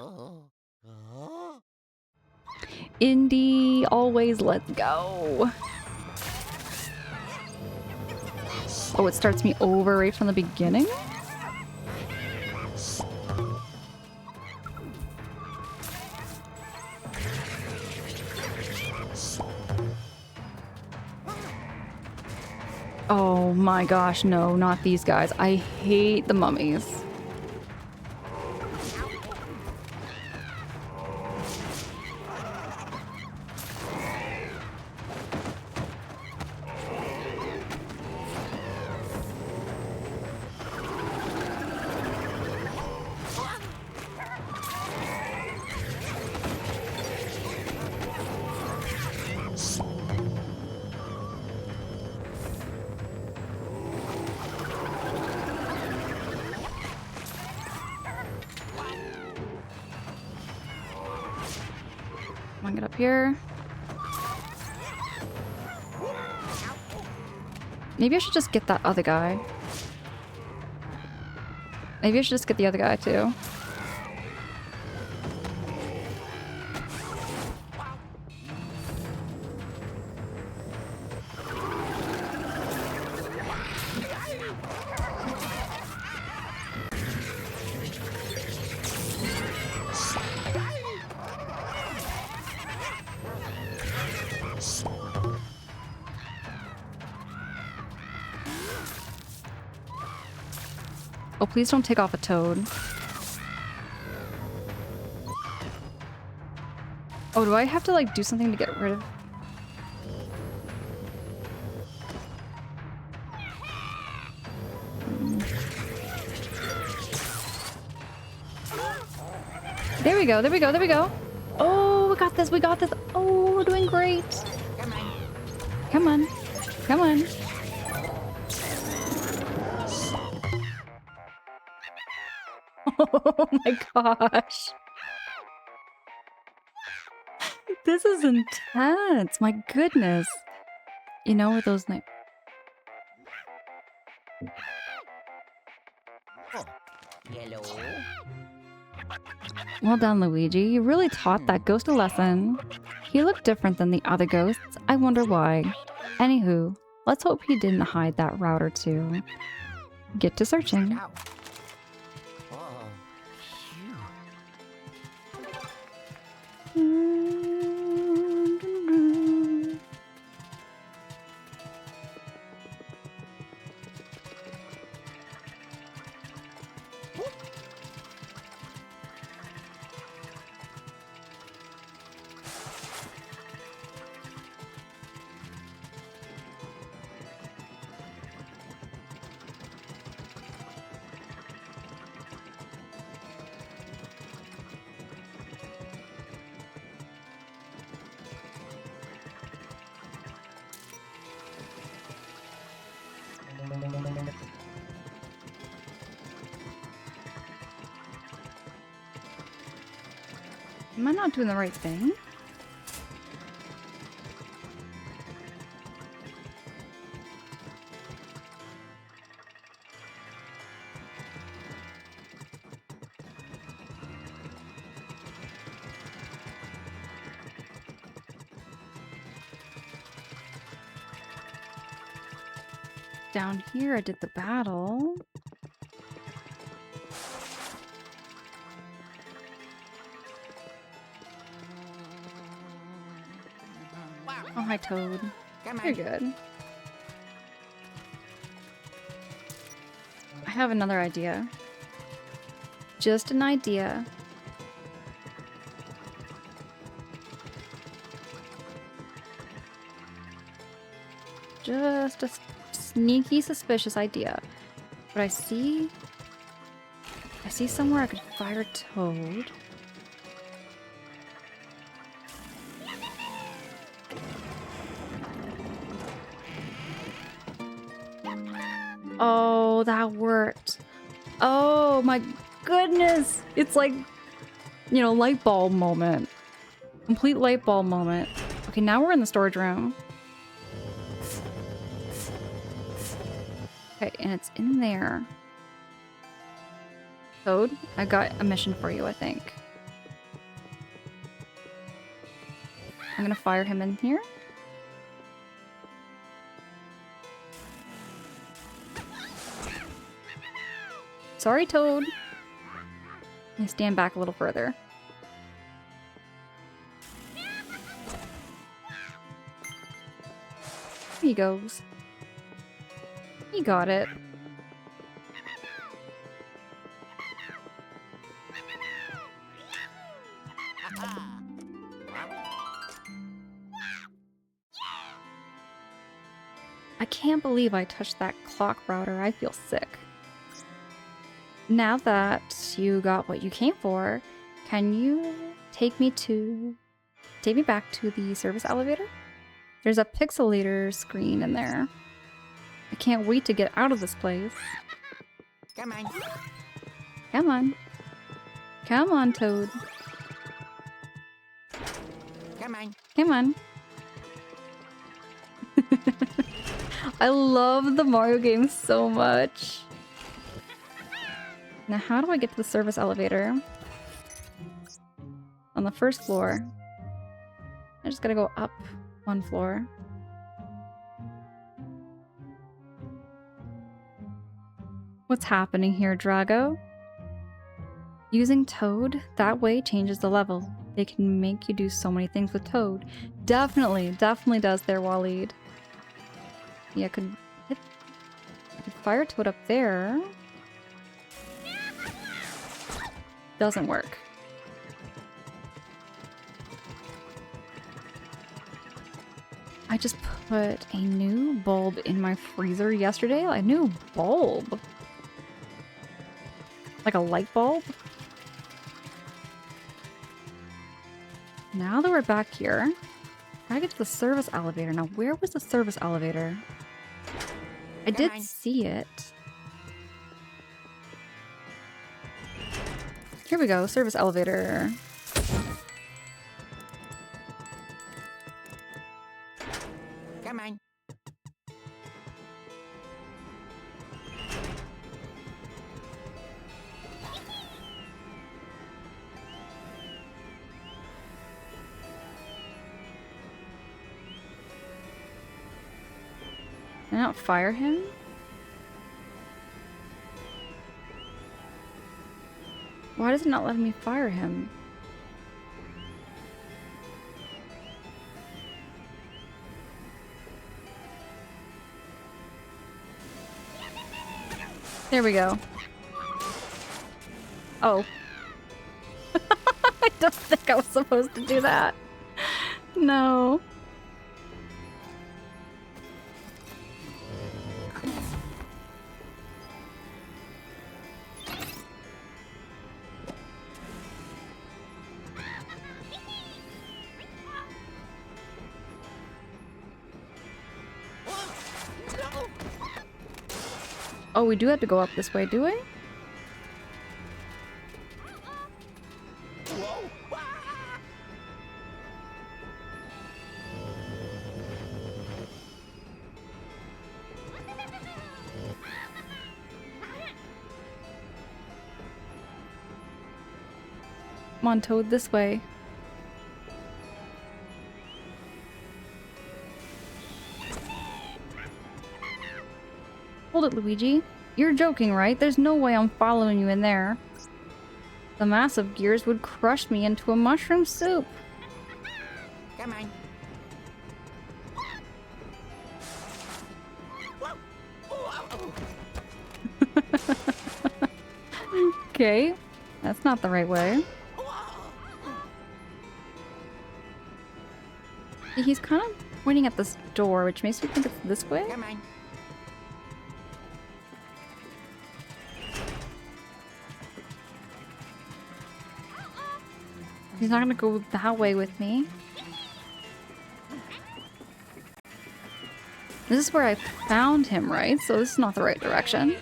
Indy, always let's go. Oh, it starts me over right from the beginning? Oh my gosh, no, not these guys. I hate the mummies. on, get up here. Maybe I should just get that other guy. Maybe I should just get the other guy too. Oh, please don't take off a toad. Oh, do I have to like do something to get rid of? There we go, there we go, there we go. Oh, we got this, we got this. Oh, we're doing great. Come on, come on. Oh my gosh. This is intense. My goodness. You know, with those like Hello. well done, Luigi. You really taught that ghost a lesson. He looked different than the other ghosts. I wonder why. Anywho, let's hope he didn't hide that router too. Get to searching. Ow. Oh, phew. Am I not doing the right thing? Down here I did the battle. Oh, hi, Toad. You're good. I have another idea. Just an idea. Just a sneaky, suspicious idea. But I see somewhere I could fire Toad. Oh, that worked. Oh my goodness. It's like, you know, light bulb moment. Complete light bulb moment. Okay, now we're in the storage room. Okay, and it's in there. Toad, I got a mission for you, I think. I'm gonna fire him in here. Sorry, Toad. Let me stand back a little further. He goes. He got it. I can't believe I touched that clock router. I feel sick. Now that you got what you came for, can you take me back to the service elevator? There's a pixelator screen in there. I can't wait to get out of this place. Come on. Come on. Come on, Toad. Come Come on. Come on. I love the Mario games so much. Now, how do I get to the service elevator? On the first floor. I just gotta go up one floor. What's happening here, Drago? Using Toad that way changes the level. They can make you do so many things with Toad. Definitely does there, Waleed. Yeah, I could fire Toad up there. Doesn't work. I just put a new bulb in my freezer yesterday. A new bulb. Like a light bulb. Now that we're back here, I get to the service elevator. Now, where was the service elevator? I did see it. Here we go, service elevator. Come on. Can I not fire him? Why does it not let me fire him? There we go. Oh. I don't think I was supposed to do that. No. Oh, we do have to go up this way, do we? Come on, Toad, this way. Hold it, Luigi. You're joking, right? There's no way I'm following you in there. The massive gears would crush me into a mushroom soup. Come on. Okay, that's not the right way. He's kind of pointing at this door, which makes me think it's this way. Come on. He's not gonna go that way with me. This is where I found him, right? So this is not the right direction.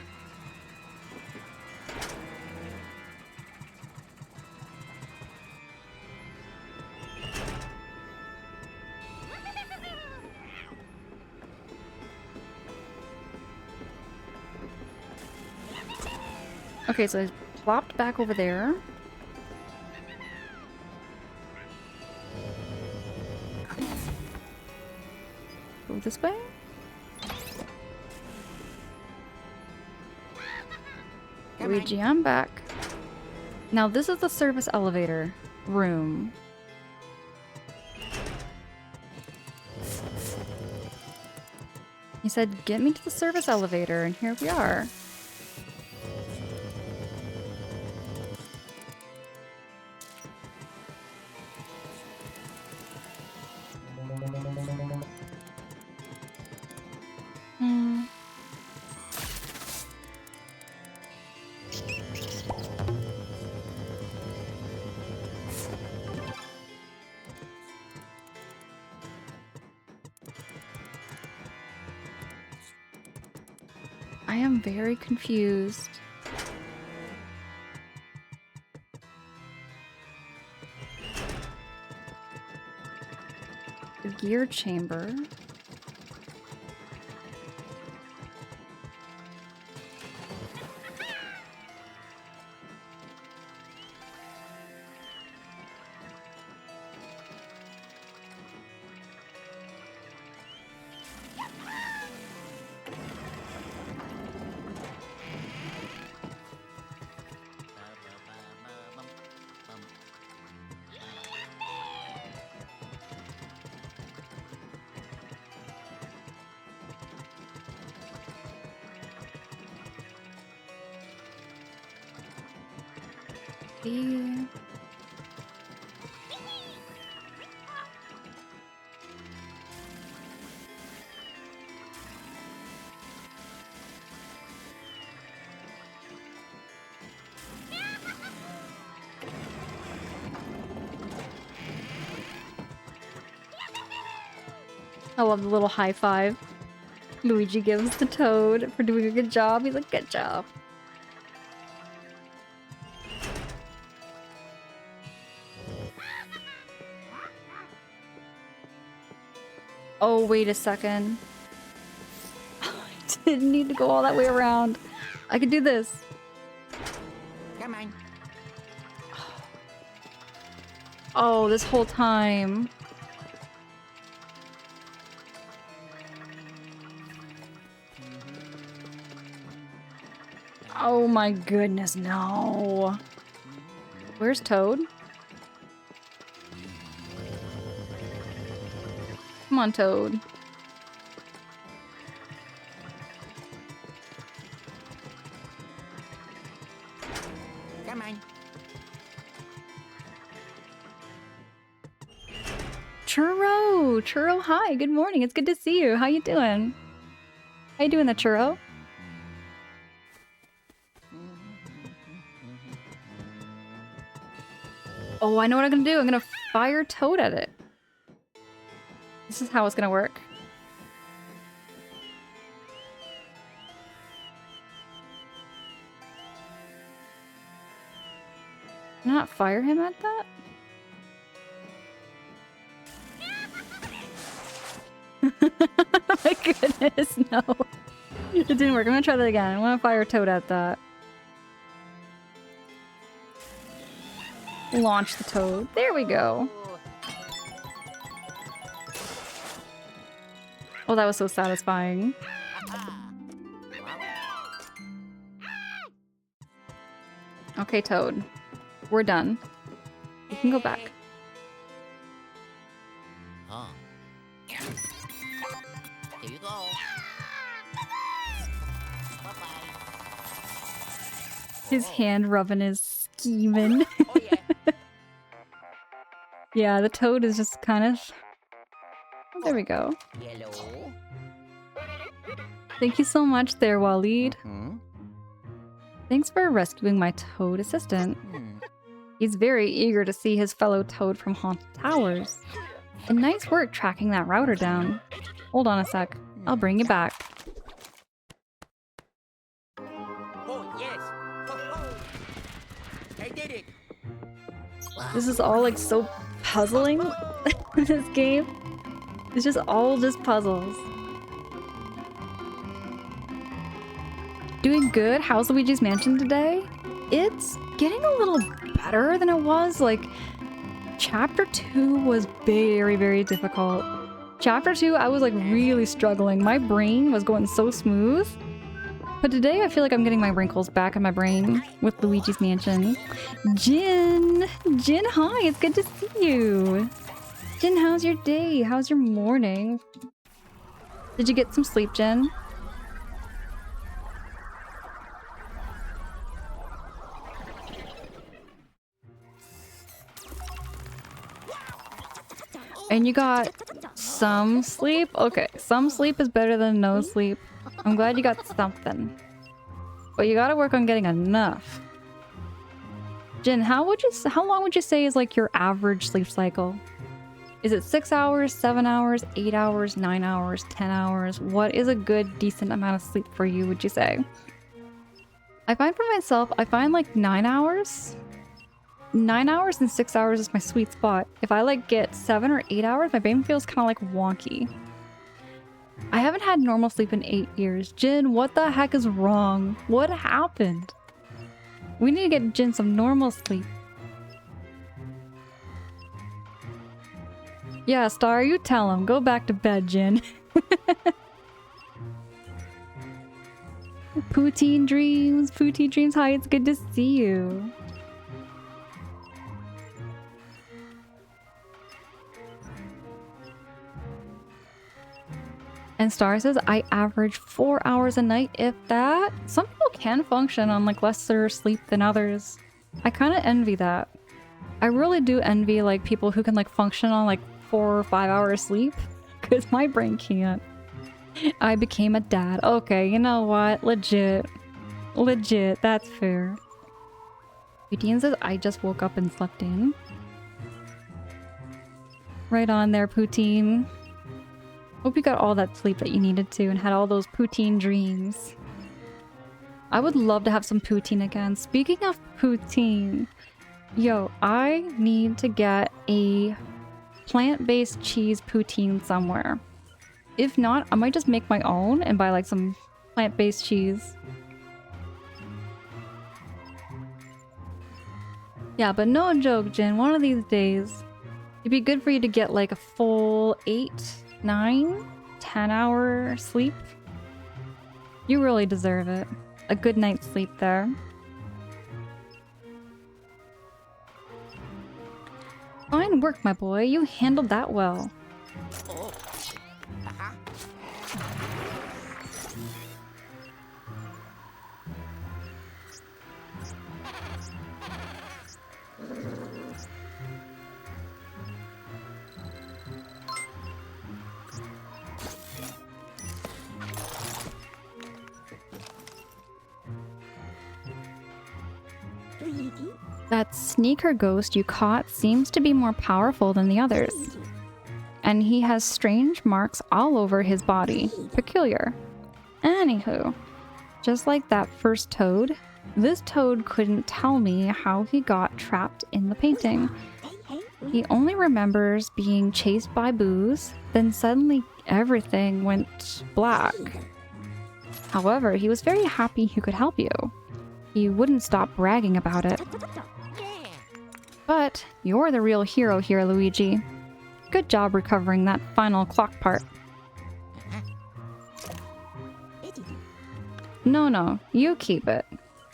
Okay, so I plopped back over there. Go this way? Luigi, I'm back. Now this is the service elevator room. He said, get me to the service elevator, and here we are. I am very confused. The gear chamber. I love the little high five Luigi gives the Toad for doing a good job. He's like, good job. Oh, wait a second. I didn't need to go all that way around. I could do this. Come on. Oh, this whole time. Oh my goodness, no. Where's Toad? Come on, Toad. Come on. Churro! Churro, hi, good morning. It's good to see you. How you doing? How you doing, the Churro? Oh, I know what I'm gonna do. I'm gonna fire Toad at it. This is how it's gonna work. Can I not fire him at that? My goodness, no. It didn't work. I'm gonna try that again. I wanna fire Toad at that. Launch the Toad. There we go. Oh, that was so satisfying. Okay, Toad. We're done. You can go back. Huh. Here you go. Bye-bye. His hand rubbing is scheming. Oh, yeah. Yeah, the Toad is just kind of... There we go. Hello. Thank you so much there, Waleed. Hmm? Thanks for rescuing my Toad assistant. Hmm. He's very eager to see his fellow Toad from Haunted Towers. And nice work tracking that router down. Hold on a sec. I'll bring you back. Oh, yes. Ho-ho. I did it. This is all like so puzzling in this game. It's just all just puzzles. Doing good. How's Luigi's Mansion today? It's getting a little better than it was. Like, Chapter 2 was very, very difficult. Chapter 2, I was like really struggling. My brain was going so smooth. But today I feel like I'm getting my wrinkles back in my brain with Luigi's Mansion. Jin! Jin, hi! It's good to see you! Jin, how's your day? How's your morning? Did you get some sleep, Jin? And you got some sleep? Okay, some sleep is better than no sleep. I'm glad you got something. But you gotta work on getting enough. Jin, how long would you say is like your average sleep cycle? Is it 6 hours, 7 hours, 8 hours, 9 hours, 10 hours? What is a good, decent amount of sleep for you, would you say? I find for myself, I find like 9 hours 9 hours and 6 hours is my sweet spot. If I like get 7 or 8 hours, my brain feels kind of like wonky. I haven't had normal sleep in 8 years. Jin, what the heck is wrong? What happened? We need to get Jin some normal sleep. Yeah, Star, you tell him. Go back to bed, Jin. Poutine Dreams. Poutine Dreams, hi, it's good to see you. And Star says, I average 4 hours a night, if that. Some people can function on like lesser sleep than others. I kind of envy that. I really do envy like people who can like function on like 4 or 5 hours sleep. Because my brain can't. I became a dad. Okay, you know what? Legit. Legit, that's fair. Poutine says, I just woke up and slept in. Right on there, Poutine. Hope you got all that sleep that you needed to and had all those poutine dreams. I would love to have some poutine again. Speaking of poutine, yo, I need to get a plant-based cheese poutine somewhere. If not, I might just make my own and buy like some plant-based cheese. Yeah, but no joke, Jin. One of these days, it'd be good for you to get like a full 8, 9, 10-hour sleep. You really deserve it. A good night's sleep there. Fine work, my boy. You handled that well. Oh. Uh-huh. That sneaker ghost you caught seems to be more powerful than the others. And he has strange marks all over his body. Peculiar. Anywho, just like that first toad, this toad couldn't tell me how he got trapped in the painting. He only remembers being chased by Booze, then suddenly everything went black. However, he was very happy he could help you. He wouldn't stop bragging about it. Yeah. But you're the real hero here, Luigi. Good job recovering that final clock part. No, you keep it.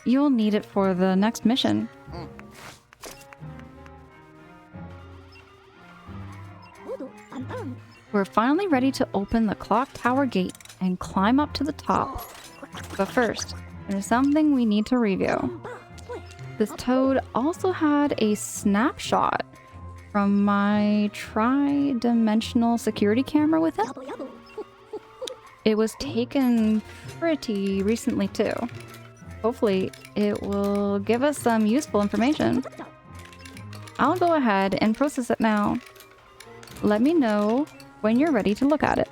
You'll need it for the next mission. We're finally ready to open the clock tower gate and climb up to the top. But first, there's something we need to review. This toad also had a snapshot from my tri-dimensional security camera with it. It was taken pretty recently too. Hopefully, it will give us some useful information. I'll go ahead and process it now. Let me know when you're ready to look at it.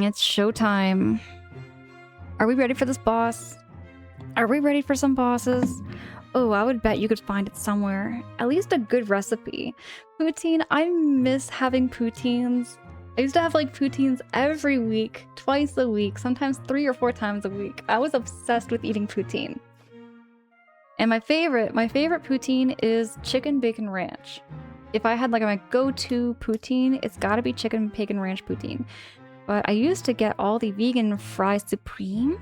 It's showtime. Are we ready for this boss? Are we ready for some bosses? Oh, I would bet you could find it somewhere. At least a good recipe. Poutine, I miss having poutines. I used to have like poutines every week, twice a week, sometimes 3 or 4 times a week. I was obsessed with eating poutine. And my favorite poutine is chicken bacon ranch. If I had like my go-to poutine, it's gotta be chicken bacon ranch poutine. But I used to get all the vegan fries supreme,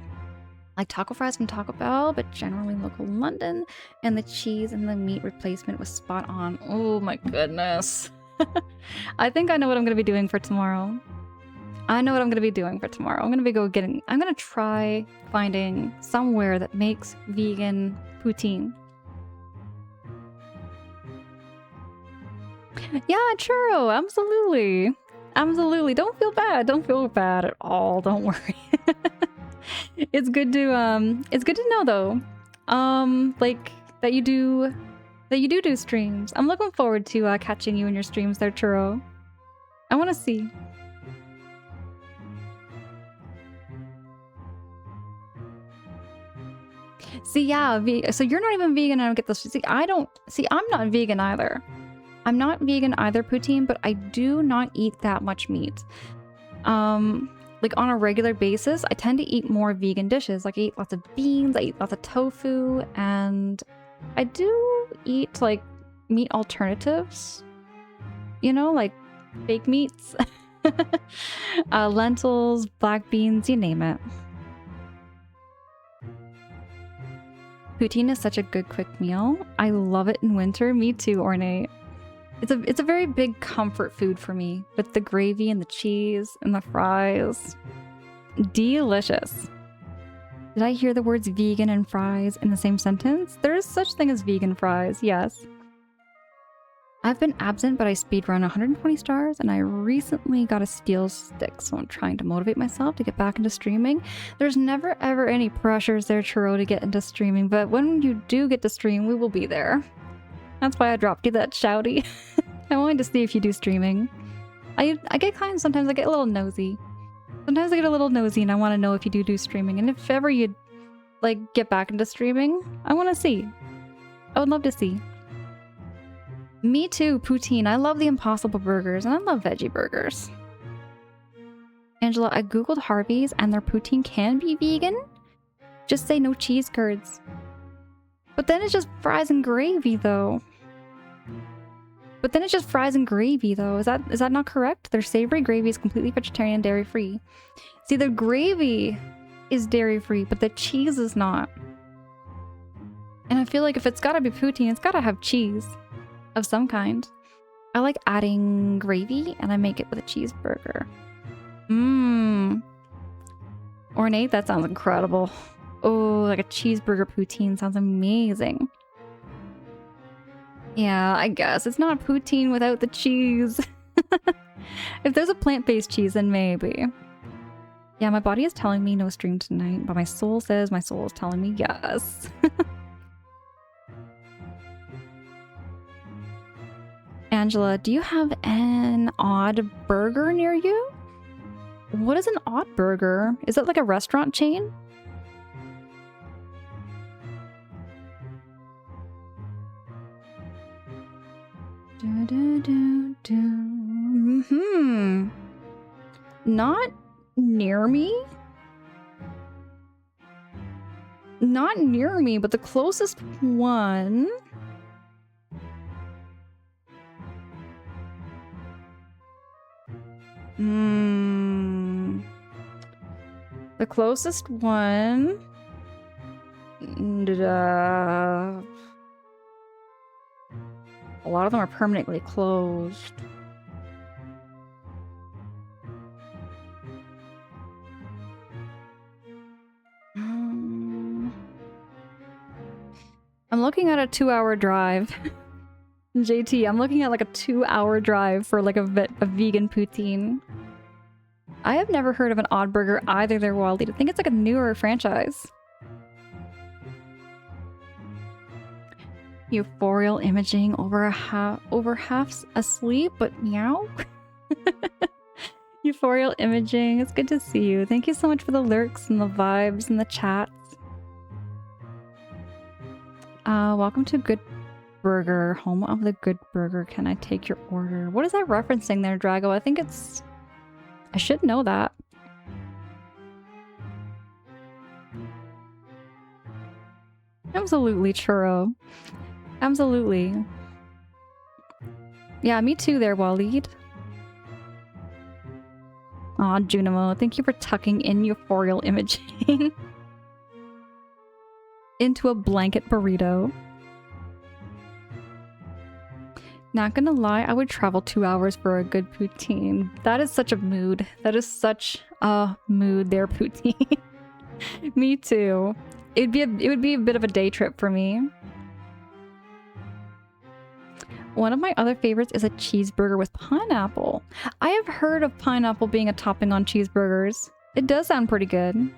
like taco fries from Taco Bell, but generally local London, and the cheese and the meat replacement was spot on. Oh my goodness. I think I know what I'm gonna be doing for tomorrow. I'm gonna try finding somewhere that makes vegan poutine. Yeah, churro, absolutely. Absolutely. Don't feel bad. Don't feel bad at all. Don't worry. It's good to know though. Like that you do streams. I'm looking forward to catching you in your streams there, churro. I want to see. See, yeah, so you're not even vegan. I don't get this. See, I'm not vegan either. I'm not vegan either, Poutine, but I do not eat that much meat. Like on a regular basis, I tend to eat more vegan dishes. Like I eat lots of beans, I eat lots of tofu, and I do eat like meat alternatives. You know, like fake meats, lentils, black beans, you name it. Poutine is such a good quick meal. I love it in winter. Me too, Ornate. It's a very big comfort food for me, with the gravy and the cheese and the fries. Delicious. Did I hear the words vegan and fries in the same sentence? There is such thing as vegan fries, yes. I've been absent, but I speedrun 120 stars, and I recently got a steel stick, so I'm trying to motivate myself to get back into streaming. There's never ever any pressures there, Churro, to get into streaming, but when you do get to stream, we will be there. That's why I dropped you that shouty. I wanted to see if you do streaming. I get sometimes I get a little nosy. Sometimes I get a little nosy and I want to know if you do streaming. And if ever you like get back into streaming, I want to see. I would love to see. Me too, Poutine. I love the Impossible Burgers and I love veggie burgers. Angela, I googled Harvey's and their poutine can be vegan. Just say no cheese curds. But then it's just fries and gravy, though. Is that not correct? Their savory gravy is completely vegetarian and dairy-free. See, the gravy is dairy-free, but the cheese is not. And I feel like if it's gotta be poutine, it's gotta have cheese of some kind. I like adding gravy, and I make it with a cheeseburger. Mmm. Ornate, that sounds incredible. Oh, like a cheeseburger poutine sounds amazing. Yeah, I guess. It's not poutine without the cheese. If there's a plant-based cheese, then maybe. Yeah, my body is telling me no stream tonight, but my soul says my soul is telling me yes. Angela, do you have an odd burger near you? What is an odd burger? Is it like a restaurant chain? Not near me? Not near me, but the closest one... The closest one... A lot of them are permanently closed. I'm looking at a 2-hour drive. JT, I'm looking at like a 2-hour drive for like a vegan poutine. I have never heard of an Odd Burger either there, Wally. I think it's like a newer franchise. Euphorial imaging over half asleep, but meow. Euphorial imaging, it's good to see you. Thank you so much for the lurks and the vibes and the chats. Welcome to Good Burger, home of the Good Burger. Can I take your order? What is that referencing there, Drago? I think it's... I should know that. Absolutely, Churro. Absolutely. Yeah, me too there, Waleed. Aw, Junimo, thank you for tucking in euphorial imaging into a blanket burrito. Not gonna lie, I would travel 2 hours for a good poutine. That is such a mood. That is such a mood there, poutine. Me too. It would be a bit of a day trip for me. One of my other favorites is a cheeseburger with pineapple. I have heard of pineapple being a topping on cheeseburgers. It does sound pretty good.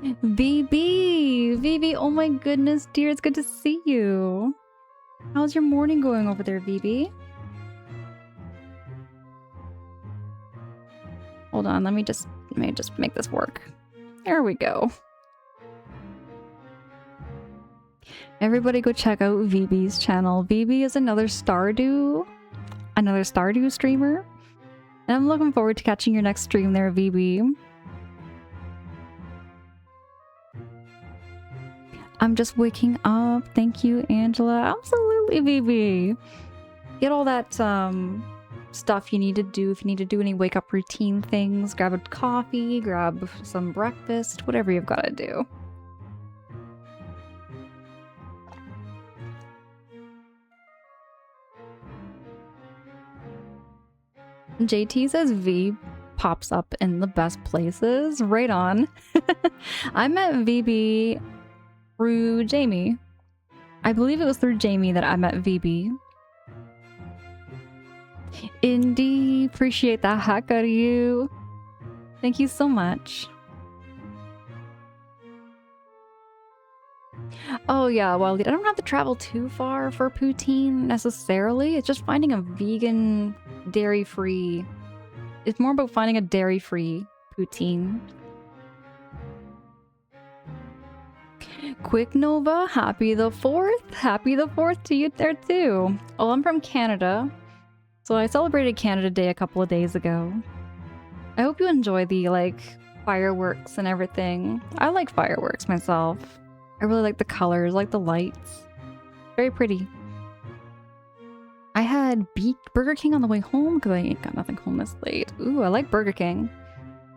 VB! VB, oh my goodness, dear, it's good to see you. How's your morning going over there, VB? Hold on, let me just make this work. There we go. Everybody go check out VB's channel. VB is another Stardew streamer. And I'm looking forward to catching your next stream there, VB. I'm just waking up. Thank you, Angela. Absolutely, VB. Get all that stuff you need to do. If you need to do any wake up routine things, grab a coffee, grab some breakfast, whatever you've got to do. JT says V pops up in the best places. Right on. I met VB through Jamie. I believe it was through Jamie that I met VB. Indy, appreciate that heck out of you. Thank you so much. Oh yeah, well, I don't have to travel too far for poutine necessarily. It's just finding a vegan, dairy-free... It's more about finding a dairy-free poutine. Quick Nova, happy the 4th. Happy the 4th to you there too. Oh, I'm from Canada. So I celebrated Canada Day a couple of days ago. I hope you enjoy the, like, fireworks and everything. I like fireworks myself. I really like the colors, like the lights. Very pretty. I had Burger King on the way home because I ain't got nothing home this late. Ooh, I like Burger King.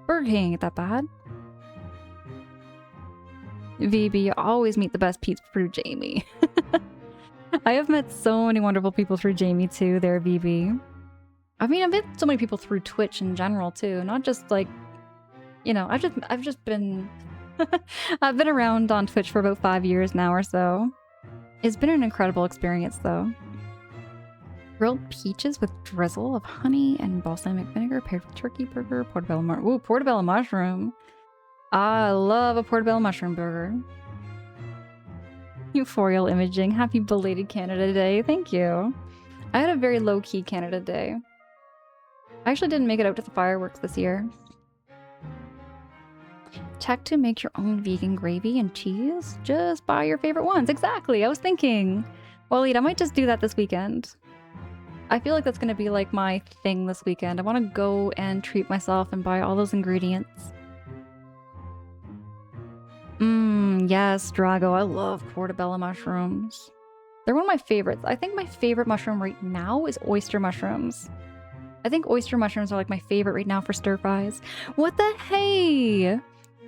Burger King ain't that bad. VB, you always meet the best people through Jamie. I have met so many wonderful people through Jamie too, there, VB. I mean, I've met so many people through Twitch in general too, not just like, you know, I've just been I've been around on Twitch for about 5 years now or so. It's been an incredible experience though. Grilled peaches with drizzle of honey and balsamic vinegar paired with turkey burger, portobello mushroom. I love a portobello mushroom burger. Euphorial imaging. Happy belated Canada Day. Thank you. I had a very low-key Canada Day. I actually didn't make it out to the fireworks this year. Check to make your own vegan gravy and cheese. Just buy your favorite ones. Exactly. I was thinking, well, I might just do that this weekend. I feel like that's going to be like my thing this weekend. I want to go and treat myself and buy all those ingredients. Yes, Drago. I love portobello mushrooms. They're one of my favorites. I think my favorite mushroom right now is oyster mushrooms. I think oyster mushrooms are like my favorite right now for stir fries. What the hey?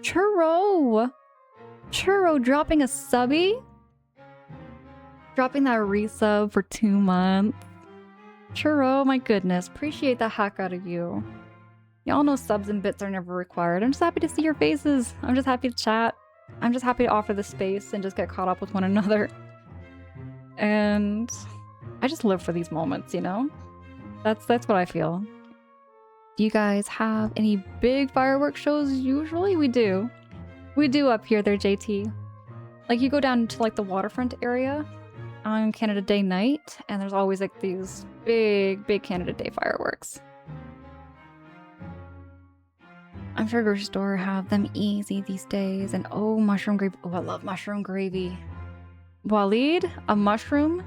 Churro! Churro dropping a subby? Dropping that resub for 2 months. Churro, my goodness. Appreciate the heck out of you. Y'all know subs and bits are never required. I'm just happy to see your faces. I'm just happy to chat. I'm just happy to offer the space and just get caught up with one another. And I just live for these moments, you know? That's what I feel. Do you guys have any big fireworks shows? Usually we do. We do up here there, JT. Like you go down to like the waterfront area on Canada Day night and there's always like these big Canada Day fireworks. I'm sure grocery store have them easy these days. And oh, mushroom gravy. Oh, I love mushroom gravy. Waleed, a mushroom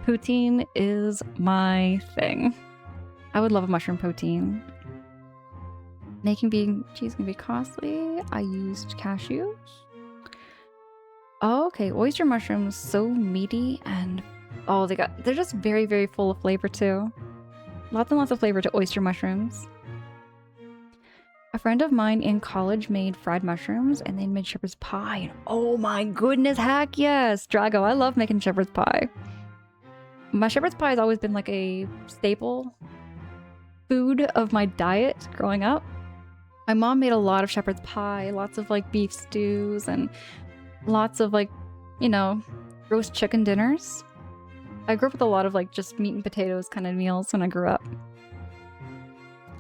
poutine is my thing. I would love a mushroom poutine. Making vegan cheese can be costly. I used cashews. Oh, okay, oyster mushrooms, so meaty and oh, they're just very full of flavor too. Lots and lots of flavor to oyster mushrooms. A friend of mine in college made fried mushrooms and they made shepherd's pie. Oh my goodness, heck yes! Drago, I love making shepherd's pie. My shepherd's pie has always been like a staple food of my diet growing up. My mom made a lot of shepherd's pie, lots of like beef stews and lots of like, you know, roast chicken dinners. I grew up with a lot of like just meat and potatoes kind of meals when I grew up.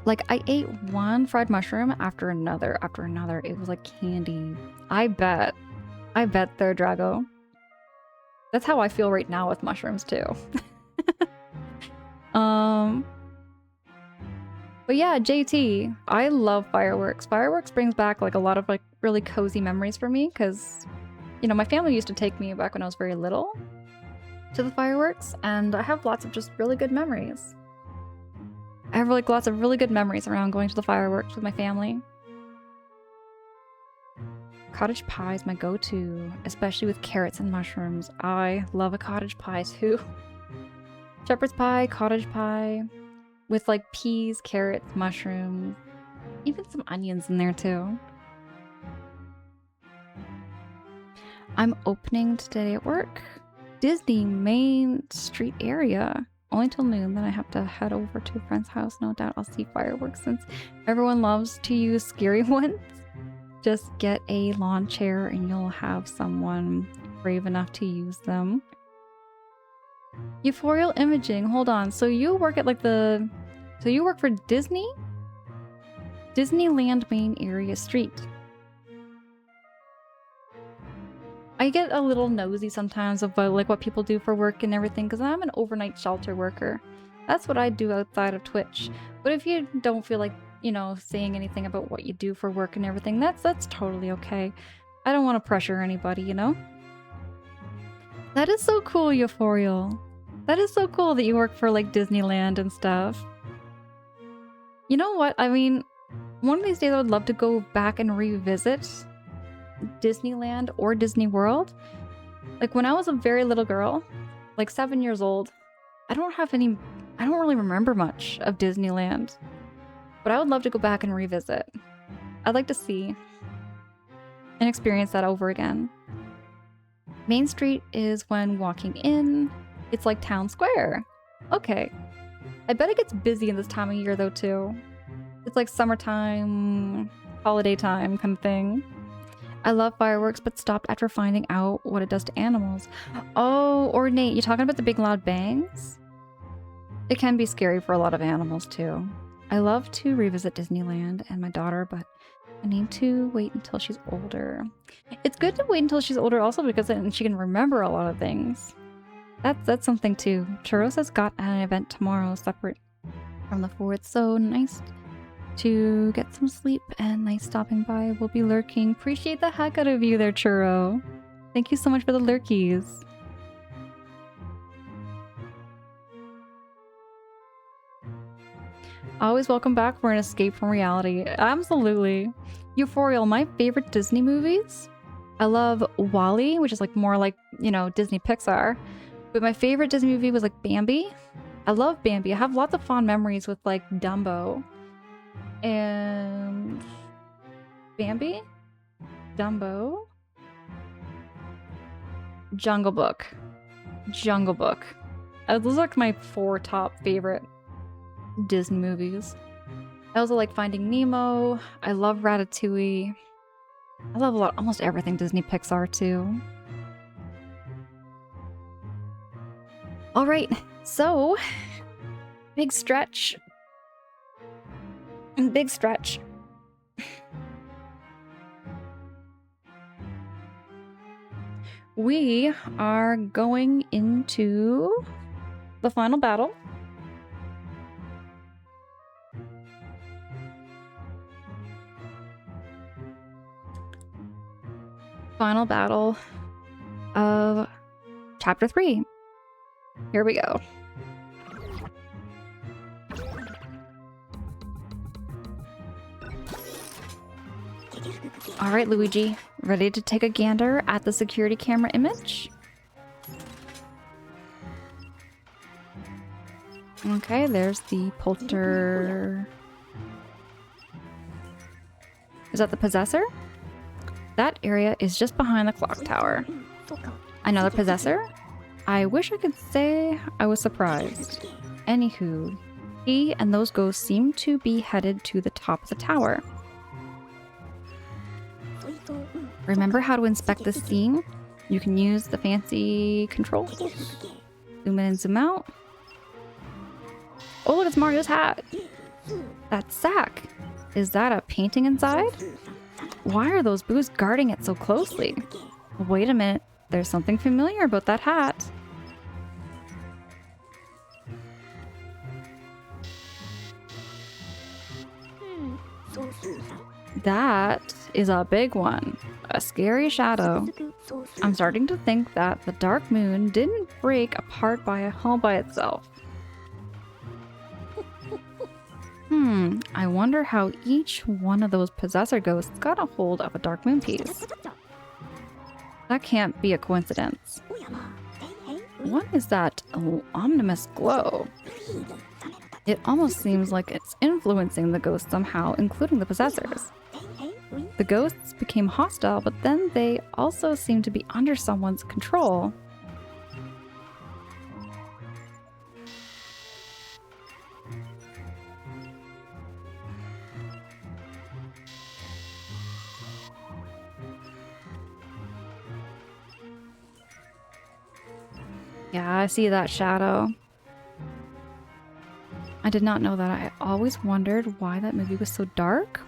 Like I ate one fried mushroom after another. It was like candy. I bet there, Drago. That's how I feel right now with mushrooms too. But yeah, JT, I love fireworks. Fireworks brings back like a lot of like really cozy memories for me because, you know, my family used to take me back when I was very little to the fireworks, and I have lots of just really good memories. I have like lots of really good memories around going to the fireworks with my family. Cottage pie is my go-to, especially with carrots and mushrooms. I love a cottage pie too. Shepherd's pie, cottage pie, with like peas, carrots, mushrooms, even some onions in there too. I'm opening today at work. Disney Main Street area. Only till noon, then I have to head over to a friend's house. No doubt I'll see fireworks since everyone loves to use scary ones. Just get a lawn chair and you'll have someone brave enough to use them. Euphorial imaging. Hold on. So you work at like the... So you work for Disney? Disneyland Main Area Street. I get a little nosy sometimes about like what people do for work and everything because I'm an overnight shelter worker. That's what I do outside of Twitch. But if you don't feel like, you know, saying anything about what you do for work and everything, that's totally okay. I don't want to pressure anybody, you know? That is so cool, Euphorial. That is so cool that you work for like Disneyland and stuff. You know what? I mean, one of these days I would love to go back and revisit Disneyland or Disney World. Like when I was a very little girl, like 7 years old, I don't really remember much of Disneyland. But I would love to go back and revisit. I'd like to see and experience that over again. Main Street is when walking in. It's like town square. Okay. I bet it gets busy in this time of year though too. It's like summertime, holiday time kind of thing. I love fireworks, but stopped after finding out what it does to animals. Oh, or Nate, you talking about the big loud bangs? It can be scary for a lot of animals too. I love to revisit Disneyland and my daughter, but I need to wait until she's older. It's good to wait until she's older also because then she can remember a lot of things. That's something too. Churros has got an event tomorrow separate from the 4th, so nice to get some sleep and nice stopping by. We'll be lurking. Appreciate the heck out of you there, Churro. Thank you so much for the lurkies. Always welcome back for an escape from reality. Absolutely. Euphorial, my favorite Disney movies. I love WALL-E, which is like more like, you know, Disney Pixar. But my favorite Disney movie was like Bambi. I love Bambi. I have lots of fond memories with like Dumbo. And Bambi, Dumbo, Jungle Book. Those are like my 4 top favorite Disney movies. I also like Finding Nemo. I love Ratatouille. I love almost everything Disney Pixar too. All right, so big stretch. Big stretch. We are going into the final battle. Final battle of Chapter 3. Here we go. All right, Luigi, ready to take a gander at the security camera image? Okay, there's the polter. Is that the possessor? That area is just behind the clock tower. Another possessor? I wish I could say I was surprised. Anywho, he and those ghosts seem to be headed to the top of the tower. Remember how to inspect this scene? You can use the fancy controls. Zoom in and zoom out. Oh, look, it's Mario's hat. That sack. Is that a painting inside? Why are those boos guarding it so closely? Wait a minute. There's something familiar about that hat. That is a big one. A scary shadow. I'm starting to think that the dark moon didn't break apart all by itself. I wonder how each one of those possessor ghosts got a hold of a dark moon piece. That can't be a coincidence. What is that ominous glow? It almost seems like it's influencing the ghosts somehow, including the possessors. The ghosts became hostile, but then they also seem to be under someone's control. Yeah, I see that shadow. I did not know that. I always wondered why that movie was so dark.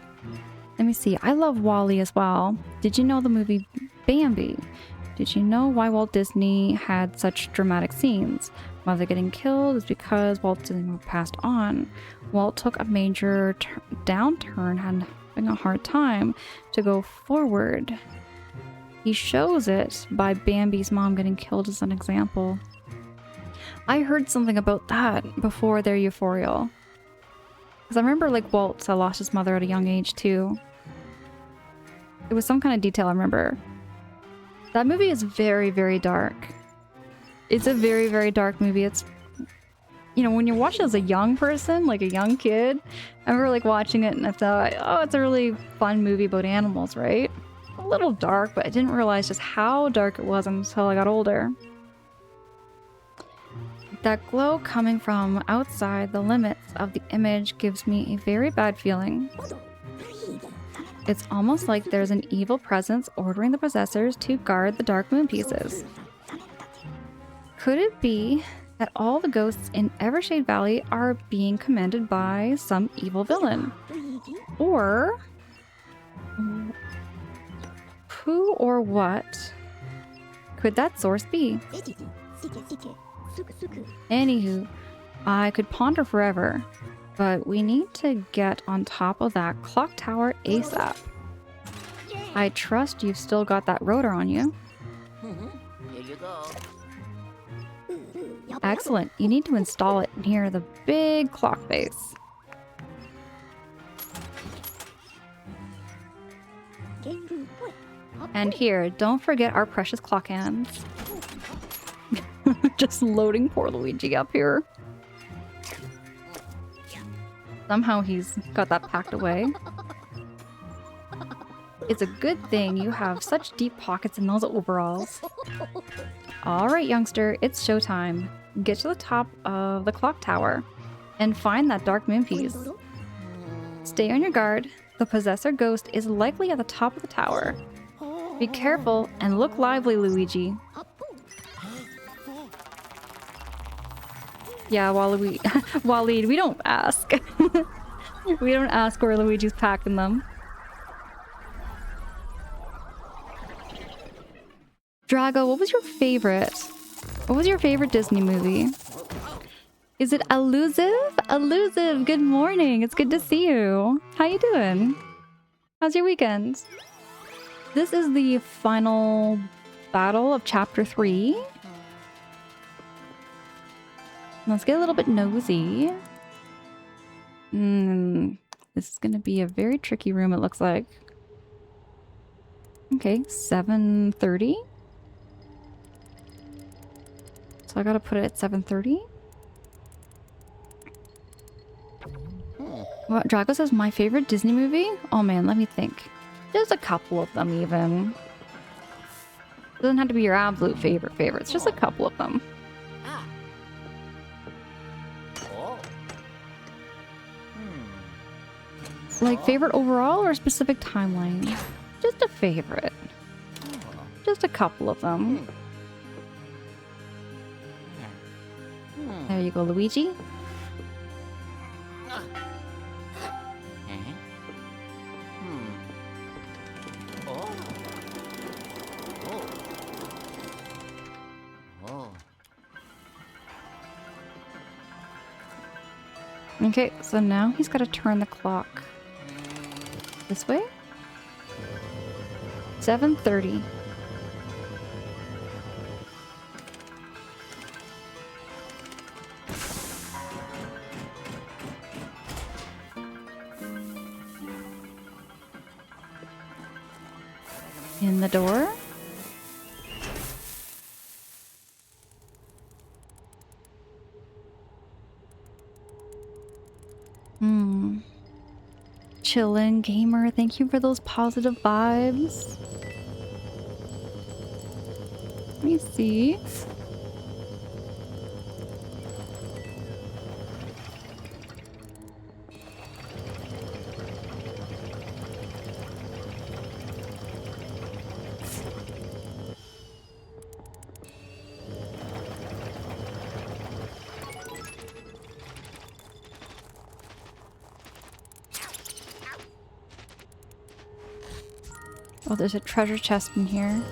Let me see. I love WALL-E as well. Did you know the movie Bambi? Did you know why Walt Disney had such dramatic scenes? Mother getting killed is because Walt Disney passed on. Walt took a major downturn and having a hard time to go forward. He shows it by Bambi's mom getting killed as an example. I heard something about that before their Euphorial. Because I remember like Walt lost his mother at a young age too. It was some kind of detail I remember. That movie is very, very dark. It's a very, very dark movie. It's, you know, when you're watching as a young person, like a young kid, I remember like watching it and I thought, oh, it's a really fun movie about animals, right? A little dark, but I didn't realize just how dark it was until I got older. That glow coming from outside the limits of the image gives me a very bad feeling. It's almost like there's an evil presence ordering the possessors to guard the dark moon pieces. Could it be that all the ghosts in Evershade Valley are being commanded by some evil villain? Or who or what could that source be? Anywho, I could ponder forever, but we need to get on top of that clock tower ASAP. I trust you've still got that rotor on you. Here you go. Excellent. You need to install it near the big clock face. And here, don't forget our precious clock hands. Just loading poor Luigi up here. Somehow he's got that packed away. It's a good thing you have such deep pockets in those overalls. Alright, youngster, it's showtime. Get to the top of the clock tower and find that dark moon piece. Stay on your guard. The possessor ghost is likely at the top of the tower. Be careful and look lively, Luigi. Yeah, Wally, we don't ask. We don't ask where Luigi's packing them. Drago, what was your favorite? What was your favorite Disney movie? Is it Elusive? Elusive, good morning. It's good to see you. How you doing? How's your weekend? This is the final battle of Chapter 3. Let's get a little bit nosy. This is gonna be a very tricky room, it looks like. Okay, 7:30. So I gotta put it at 7:30. What, Drago says my favorite Disney movie? Oh man, let me think. There's a couple of them even. Doesn't have to be your absolute favorites, just a couple of them. Ah. Oh. Like favorite overall or a specific timeline? Just a favorite. Just a couple of them. There you go, Luigi. Okay, so now he's got to turn the clock. This way? 7:30. In the door? Chillin' gamer, thank you for those positive vibes. Let me see. Oh, there's a treasure chest in here.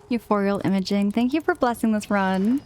Euphorial imaging. Thank you for blessing this run.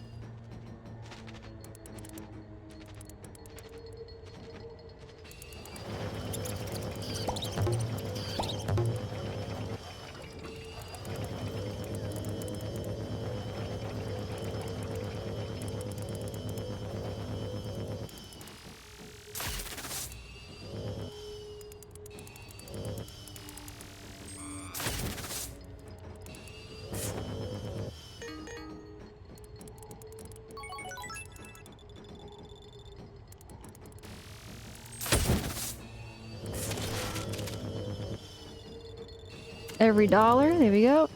Every dollar. There we go.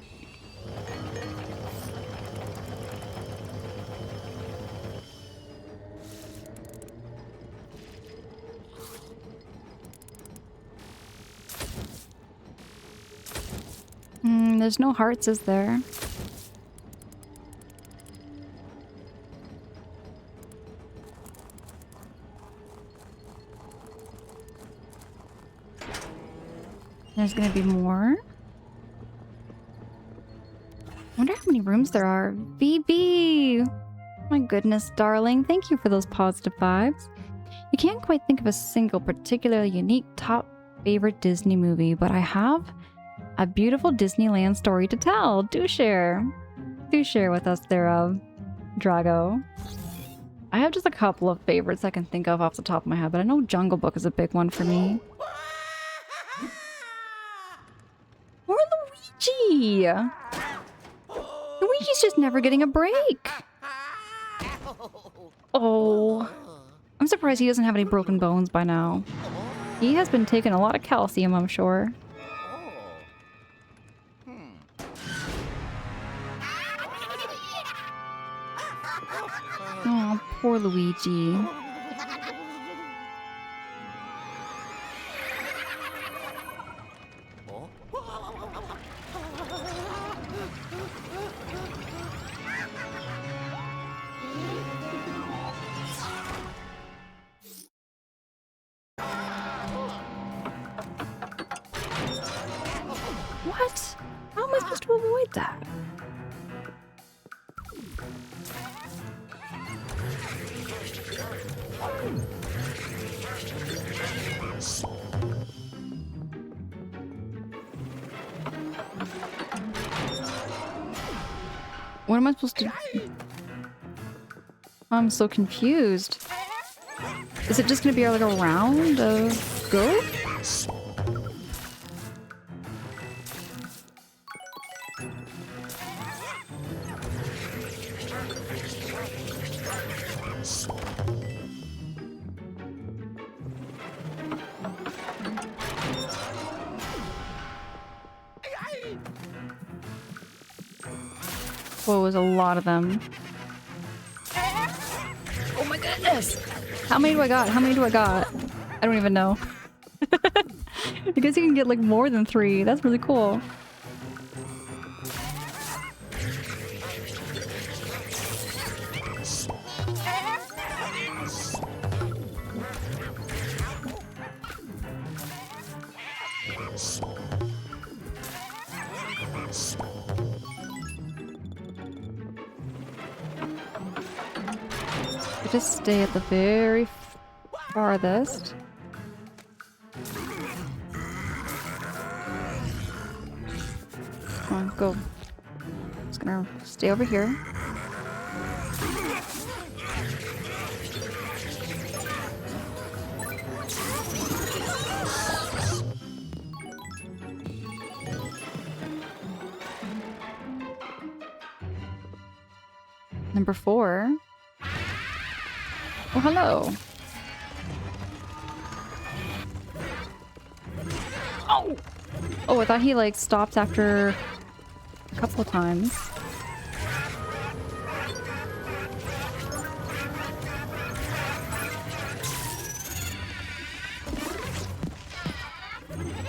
There's no hearts, is there? There's gonna be more. Wonder how many rooms there are. BB! My goodness, darling. Thank you for those positive vibes. You can't quite think of a single particularly unique top favorite Disney movie, but I have a beautiful Disneyland story to tell. Do share. Do share with us thereof, Drago. I have just a couple of favorites I can think of off the top of my head, but I know Jungle Book is a big one for me. Or Luigi! Luigi's just never getting a break. Oh. I'm surprised he doesn't have any broken bones by now. He has been taking a lot of calcium, I'm sure. Oh, poor Luigi. What? How am I supposed to avoid that? What am I supposed to do? I'm so confused. Is it just gonna be like a round of go? Whoa, there's a lot of them. Oh my goodness! How many do I got? How many do I got? I don't even know. I guess you can get like more than 3. That's really cool. to stay at the very farthest. Come on, go. Just gonna stay over here. Number 4. Oh, hello. Oh! Oh, I thought he, like, stopped after a couple of times.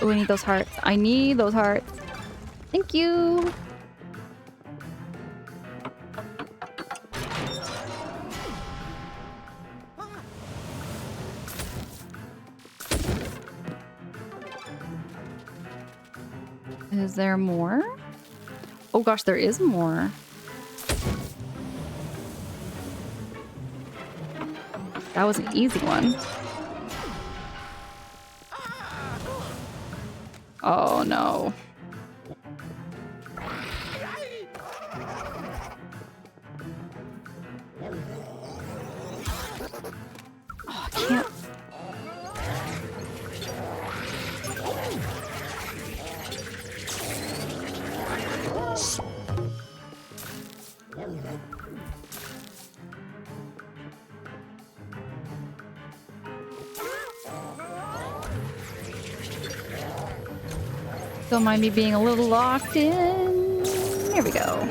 Oh, I need those hearts. I need those hearts. Thank you! Is there more? Oh gosh, there is more. That was an easy one. Oh no. Oh, I can't. Don't mind me being a little locked in. There we go.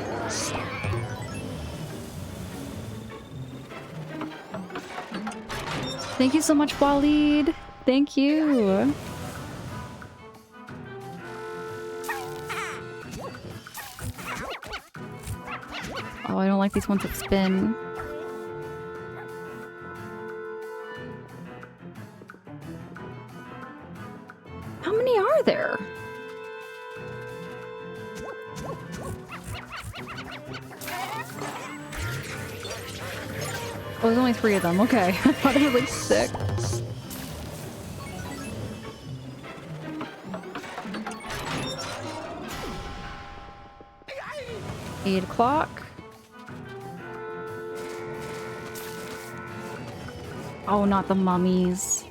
Thank you so much, Waleed. Thank you. Oh, I don't like these ones that spin. How many are there? Oh, there's only 3 of them. Okay. I thought it was like 6. Eight o'clock. Oh, not the mummies.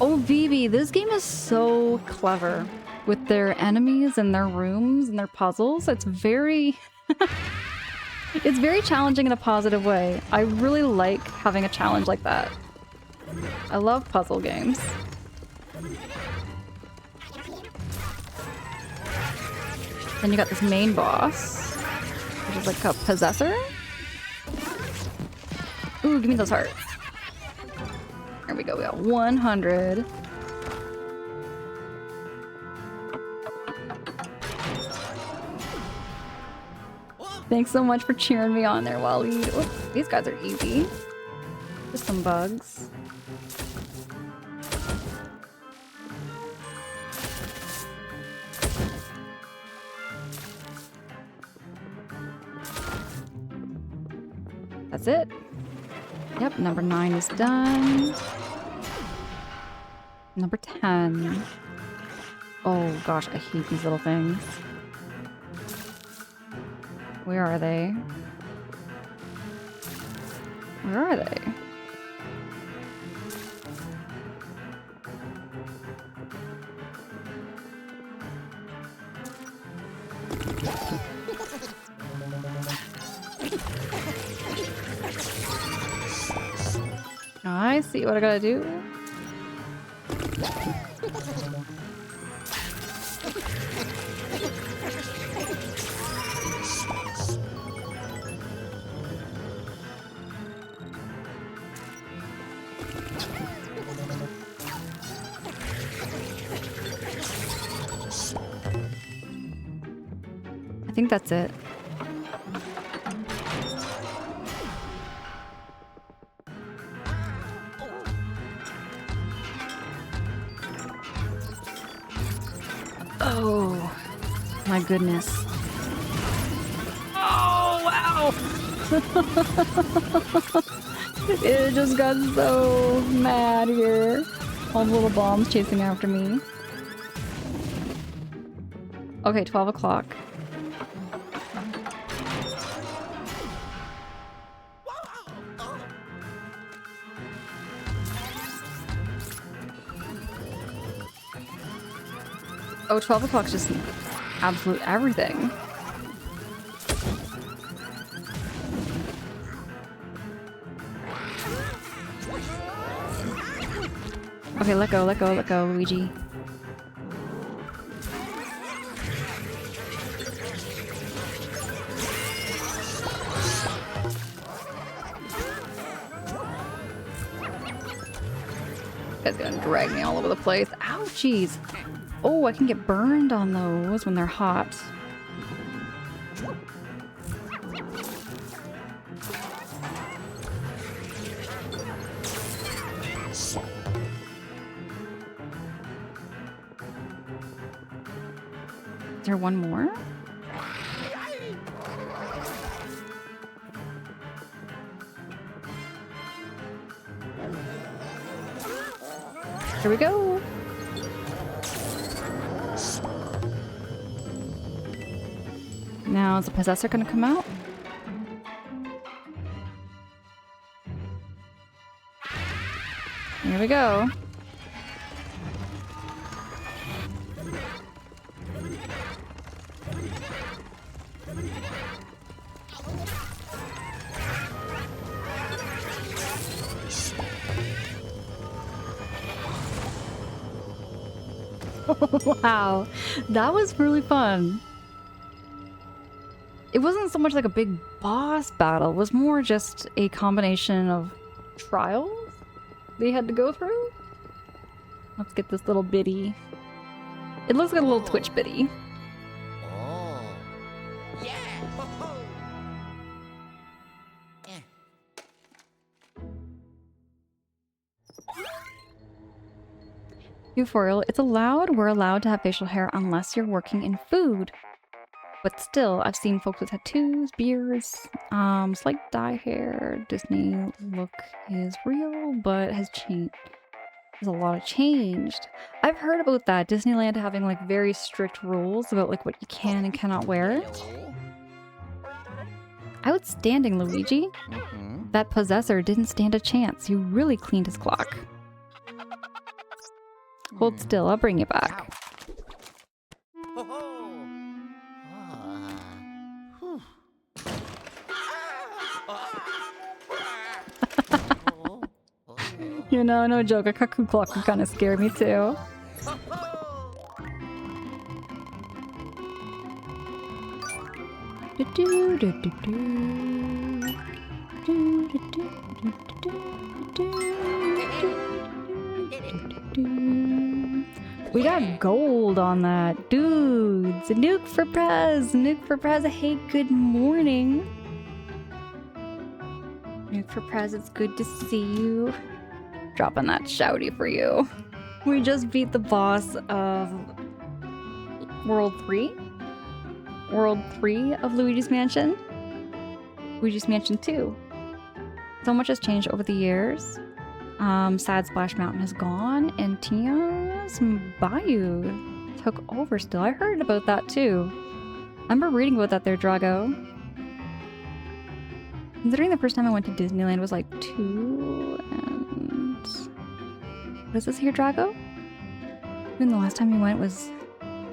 Oh, Vivi, this game is so clever with their enemies and their rooms and their puzzles. It's very... it's very challenging in a positive way. I really like having a challenge like that. I love puzzle games. Then you got this main boss, which is like a possessor. Ooh, give me those hearts. There we go, we got 100. Thanks so much for cheering me on there, Waleed. Oh, these guys are easy. Just some bugs. That's it. Yep, number 9 is done. Number 10. Oh gosh, I hate these little things. Where are they? Where are they? I see what I gotta do. I think that's it. Oh, my goodness. Oh, wow. It just got so mad here. All the little bombs chasing after me. Okay, 12 o'clock. Oh, 12 o'clock's just absolute everything. Okay, let go, Luigi. This guy's gonna drag me all over the place. Ouchies! Oh, I can get burned on those when they're hot. Is there one more? Here we go. Now, is the possessor gonna come out? Here we go. Wow, that was really fun. It wasn't so much like a big boss battle, it was more just a combination of trials they had to go through. Let's get this little bitty. It looks like a little Twitch bitty. Oh. Yeah. Euphorial, it's allowed, we're allowed to have facial hair unless you're working in food. But still, I've seen folks with tattoos, beards, slight dye hair. Disney look is real, but has changed. There's a lot of changed. I've heard about that. Disneyland having like very strict rules about like what you can and cannot wear. Outstanding, Luigi. That possessor didn't stand a chance. You really cleaned his clock. Hold still, I'll bring you back. You know, no joke, a cuckoo clock would kind of scare me too. We got gold on that. Dudes, Nuke for Prez. Nuke for Prez. Hey, good morning. Nuke for Prez, it's good to see you. Dropping that shouty for you. We just beat the boss of World 3. World 3 of Luigi's Mansion. Luigi's Mansion 2. So much has changed over the years. Sad Splash Mountain has gone, and Tia's Bayou took over still. I heard about that too. I remember reading about that there, Drago. Considering the first time I went to Disneyland was like 2 and... What is this here, Drago? Even the last time you went was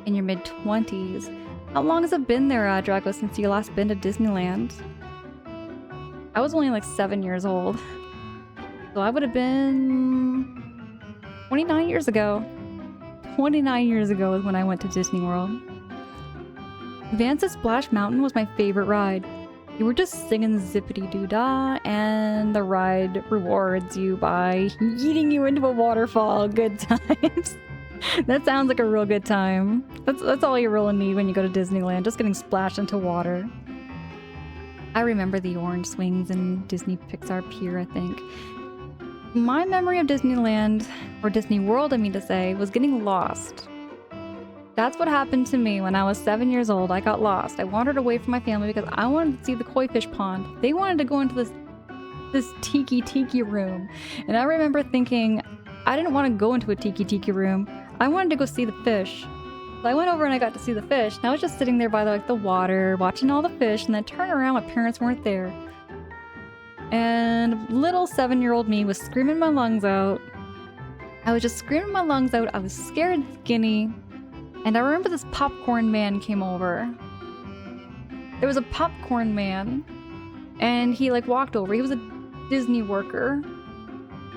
in your mid-20s. How long has it been there, Draco, since you last been to Disneyland? I was only like 7 years old. So I would have been 29 years ago. 29 years ago is when I went to Disney World. Vance's Splash Mountain was my favorite ride. You were just singing zippity-doo-dah, and the ride rewards you by yeeting you into a waterfall. Good times. That sounds like a real good time. That's all you really need when you go to Disneyland, just getting splashed into water. I remember the orange swings in Disney Pixar Pier, I think. My memory of Disneyland, or Disney World I mean to say, was getting lost. That's what happened to me when I was 7 years old. I got lost. I wandered away from my family because I wanted to see the koi fish pond. They wanted to go into this tiki room. And I remember thinking, I didn't want to go into a tiki room. I wanted to go see the fish. So I went over and I got to see the fish. And I was just sitting there by the water, watching all the fish, and then turn around, my parents weren't there. And little 7-year-old me was screaming my lungs out. I was just screaming my lungs out. I was scared skinny. And I remember this popcorn man came over. There was a popcorn man, and he like walked over. He was a Disney worker,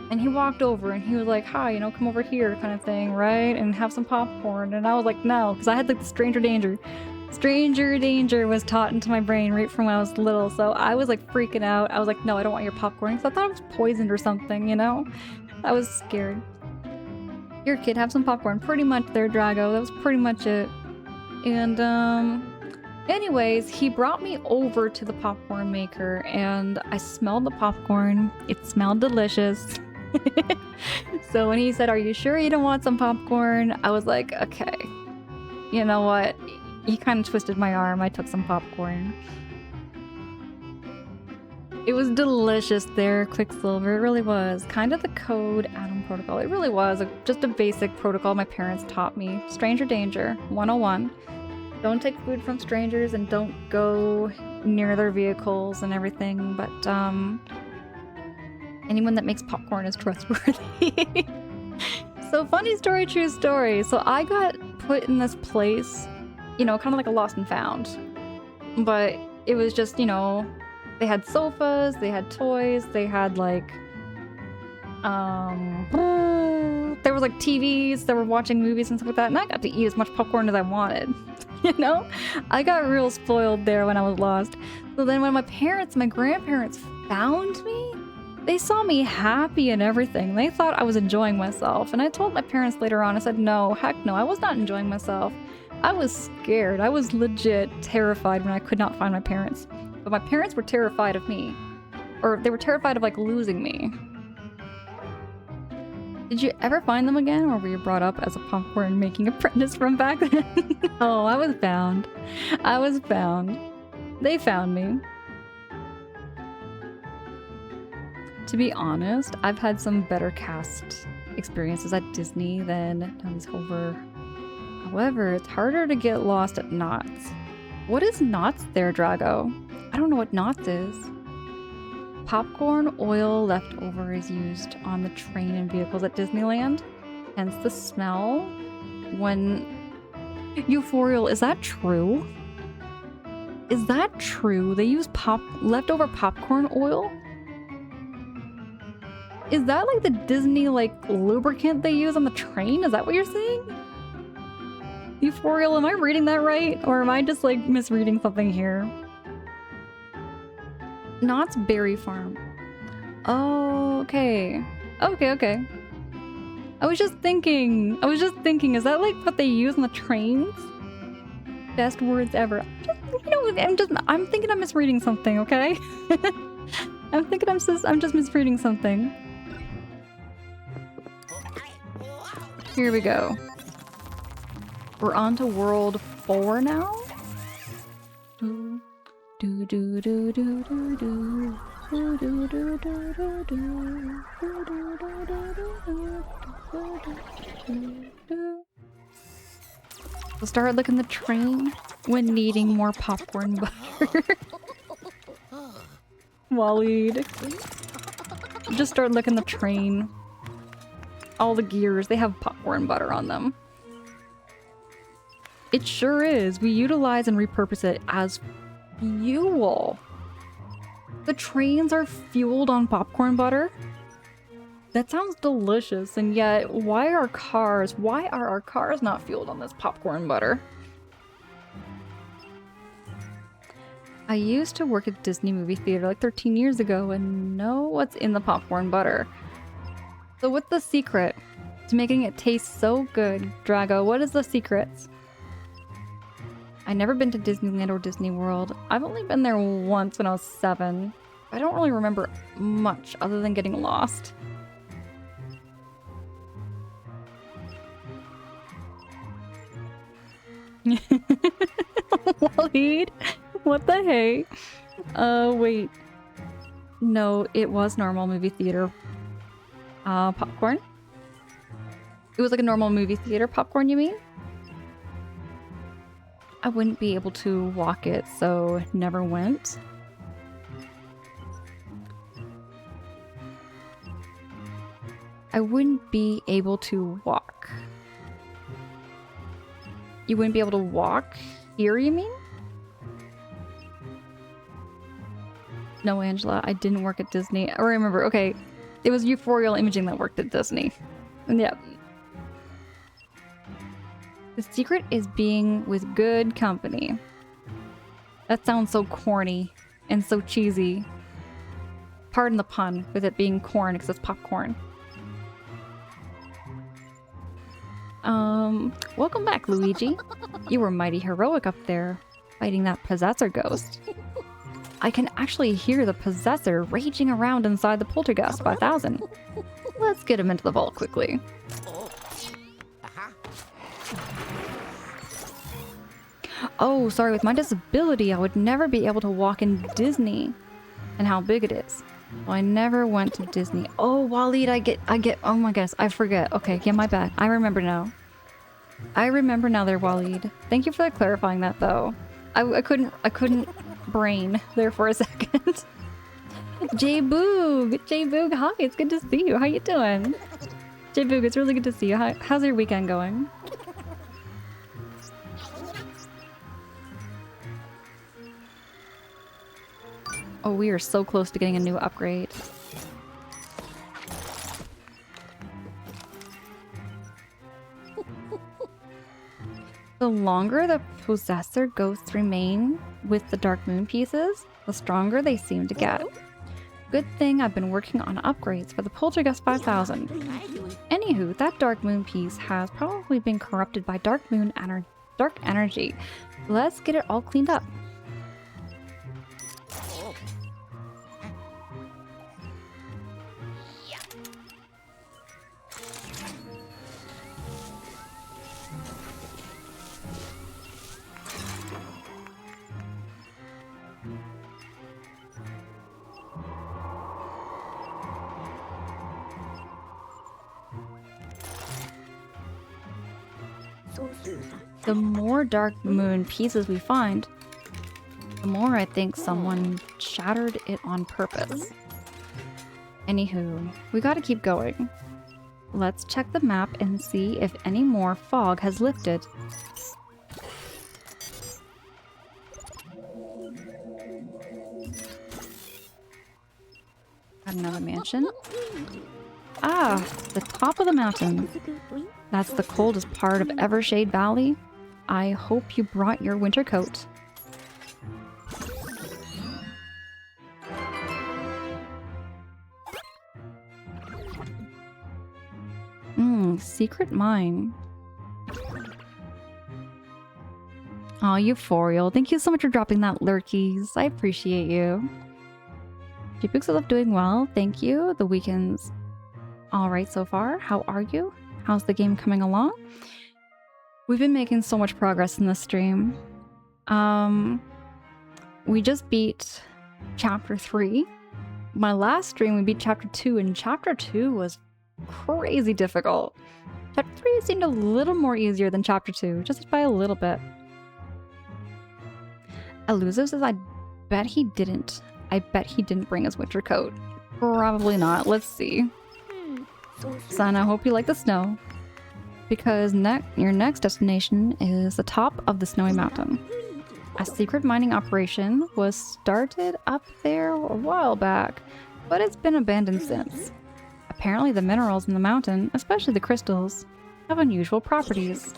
and he walked over and he was like, "Hi, you know, come over here," kind of thing, right? And have some popcorn. And I was like, no, because I had like the stranger danger. Stranger danger was taught into my brain right from when I was little, so I was like freaking out. I was like, no, I don't want your popcorn, because I thought it was poisoned or something, you know? I was scared. Here, kid, have some popcorn. Pretty much there, Drago. That was pretty much it. And, anyways, he brought me over to the popcorn maker, and I smelled the popcorn. It smelled delicious. So when he said, "Are you sure you don't want some popcorn?" I was like, okay. You know what? He kind of twisted my arm. I took some popcorn. It was delicious there, Quicksilver. It really was. Kind of the code Atom protocol. It really was. Just a basic protocol my parents taught me. Stranger danger, 101. Don't take food from strangers and don't go near their vehicles and everything, but anyone that makes popcorn is trustworthy. So funny story, true story. So I got put in this place, you know, kind of like a lost and found. But it was just, you know, they had sofas, they had toys, they had like, there was like TVs that were watching movies and stuff like that, and I got to eat as much popcorn as I wanted. You know? I got real spoiled there when I was lost. So then when my grandparents found me, they saw me happy and everything. They thought I was enjoying myself. And I told my parents later on, I said, no, heck no, I was not enjoying myself. I was scared. I was legit terrified when I could not find my parents. But my parents were terrified of me. Or they were terrified of like losing me. Did you ever find them again, or were you brought up as a popcorn making apprentice from back then? Oh, I was found. I was found. They found me. To be honest, I've had some better cast experiences at Disney than Tommy's Hover. However, it's harder to get lost at Knott's. What is Knott's there, Drago? I don't know what Knott's is. Popcorn oil leftover is used on the train and vehicles at Disneyland. Hence the smell. When... Euphorial, is that true? Is that true? They use leftover popcorn oil? Is that like the Disney like lubricant they use on the train? Is that what you're saying? Euphorial, am I reading that right? Or am I just like misreading something here? Knott's Berry Farm. Oh, okay. Okay. I was just thinking, is that like what they use on the trains? Best words ever. I'm thinking I'm misreading something, okay? I'm thinking I'm just misreading something. Here we go. We're on to World 4 now? We'll start looking the train when needing more popcorn butter. Waleed. Just start looking the train. All the gears, they have popcorn butter on them. It sure is. We utilize and repurpose it as fuel. The trains are fueled on popcorn butter? That sounds delicious, and yet why are our cars not fueled on this popcorn butter? I used to work at Disney movie theater like 13 years ago and know what's in the popcorn butter. So what's the secret to making it taste so good? Drago, what is the secret? I've never been to Disneyland or Disney World. I've only been there once when I was 7. I don't really remember much other than getting lost. Waleed? What the hey? Wait. No, it was normal movie theater. Popcorn? It was like a normal movie theater popcorn, you mean? I wouldn't be able to walk it, so never went. I wouldn't be able to walk. You wouldn't be able to walk here, you mean? No, Angela, I didn't work at Disney. I remember, okay. It was Euphorial Imaging that worked at Disney. And yeah. The secret is being with good company. That sounds so corny and so cheesy. Pardon the pun with it being corn because it's popcorn. Welcome back, Luigi. You were mighty heroic up there, fighting that possessor ghost. I can actually hear the possessor raging around inside the Poltergeist 5000. Let's get him into the vault quickly. Oh, sorry, with my disability, I would never be able to walk in Disney. And how big it is. Well, I never went to Disney. Oh, Waleed, I get, oh my gosh, I forget. Okay, yeah, my bad. I remember now. I remember now there, Waleed. Thank you for clarifying that, though. I couldn't brain there for a second. J-Boog, hi, it's good to see you. How you doing? J-Boog, it's really good to see you. How's your weekend going? Oh, we are so close to getting a new upgrade. The longer the possessor ghosts remain with the Dark Moon pieces, the stronger they seem to get. Good thing I've been working on upgrades for the Poltergeist 5000. Anywho, that Dark Moon piece has probably been corrupted by dark energy. Let's get it all cleaned up. The more Dark Moon pieces we find, the more I think someone shattered it on purpose. Anywho, we gotta keep going. Let's check the map and see if any more fog has lifted. Got another mansion. Ah, the top of the mountain. That's the coldest part of Evershade Valley. I hope you brought your winter coat. Secret mine. Aw, Euphorial. Thank you so much for dropping that lurkies. I appreciate you. J-Books, I love doing well. Thank you. The weekend's alright so far. How are you? How's the game coming along? We've been making so much progress in this stream. We just beat Chapter 3. My last stream we beat Chapter 2, and Chapter 2 was crazy difficult. Chapter 3 seemed a little more easier than Chapter 2, just by a little bit. Eluzo says, I bet he didn't bring his winter coat. Probably not. Let's see. Son, I hope you like the snow. Because your next destination is the top of the snowy mountain. A secret mining operation was started up there a while back, but it's been abandoned since. Apparently the minerals in the mountain, especially the crystals, have unusual properties.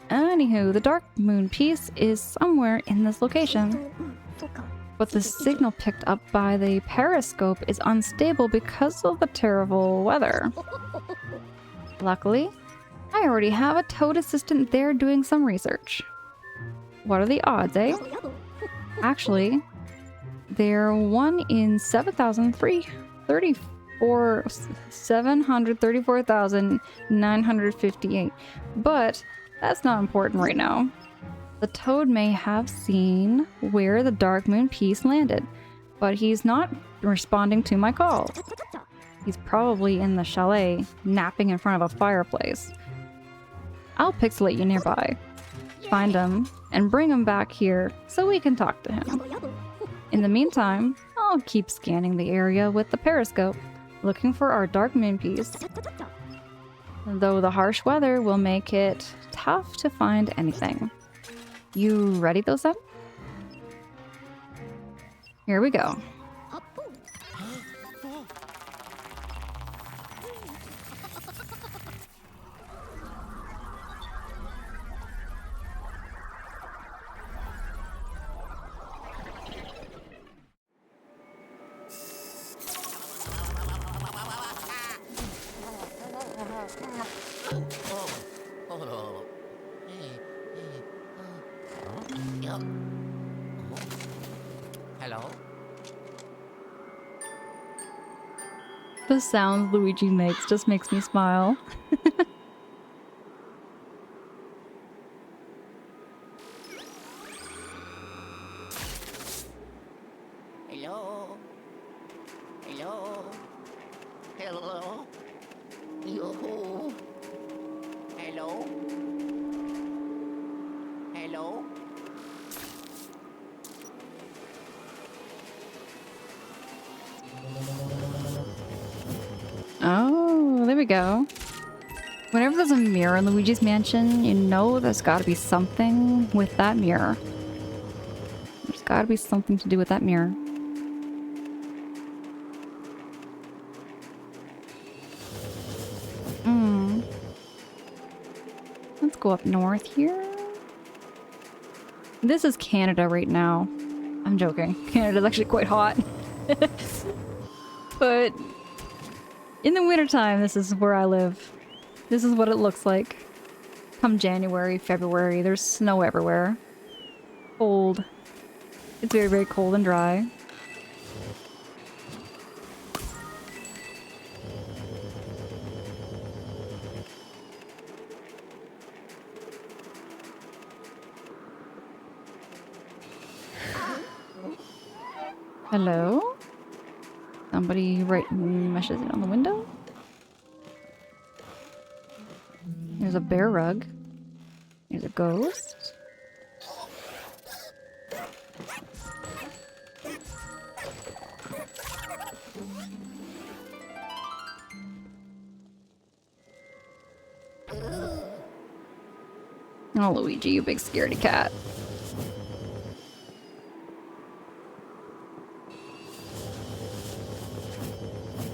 Anywho, the dark moon piece is somewhere in this location. But the signal picked up by the periscope is unstable because of the terrible weather. Luckily, I already have a toad assistant there doing some research. What are the odds, eh? Actually, they're 1 in 734,958. But that's not important right now. The toad may have seen where the dark moon piece landed, but he's not responding to my call. He's probably in the chalet, napping in front of a fireplace. I'll pixelate you nearby, find him, and bring him back here so we can talk to him. In the meantime, I'll keep scanning the area with the periscope, looking for our dark moon piece. Though the harsh weather will make it tough to find anything. You ready, though, Here we go. Hello? The sounds Luigi makes just makes me smile. Hello? Hello? Hello? Yo. Hello? Hello? Oh, there we go. Whenever there's a mirror in Luigi's mansion, you know there's gotta be something with that mirror. There's gotta be something to do with that mirror. Let's go up north here. This is Canada right now. I'm joking. Canada's actually quite hot. But in the wintertime, this is where I live. This is what it looks like. Come January, February, there's snow everywhere. Cold. It's very, very cold and dry. Hello? Somebody writing messages on the window? There's a bear rug. There's a ghost. Oh, Luigi, you big scaredy cat.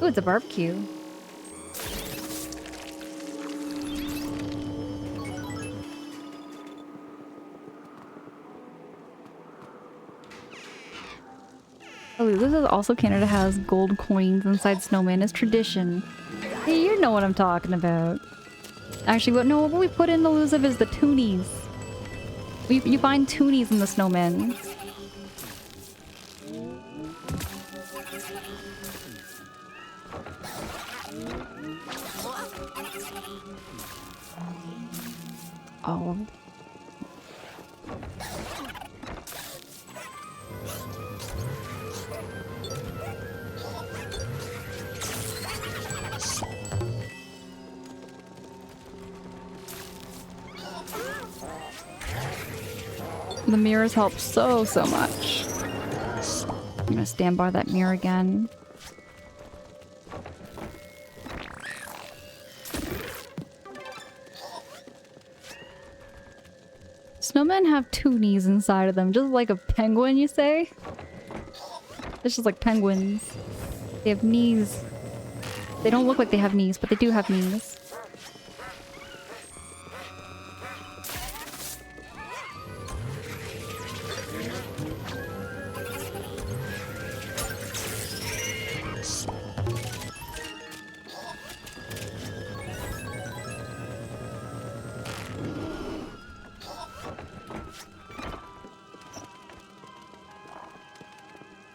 Ooh, it's a barbecue. Oh, this is also Canada has gold coins inside snowman as tradition. Hey, you know what I'm talking about. Actually, what we put in elusive is the toonies. You find toonies in the snowmen. Oh. The mirrors help so much. I'm gonna stand by that mirror again. snowmen have two knees inside of them, just like a penguin, you say? It's just like penguins. They have knees. They don't look like they have knees, but they do have knees.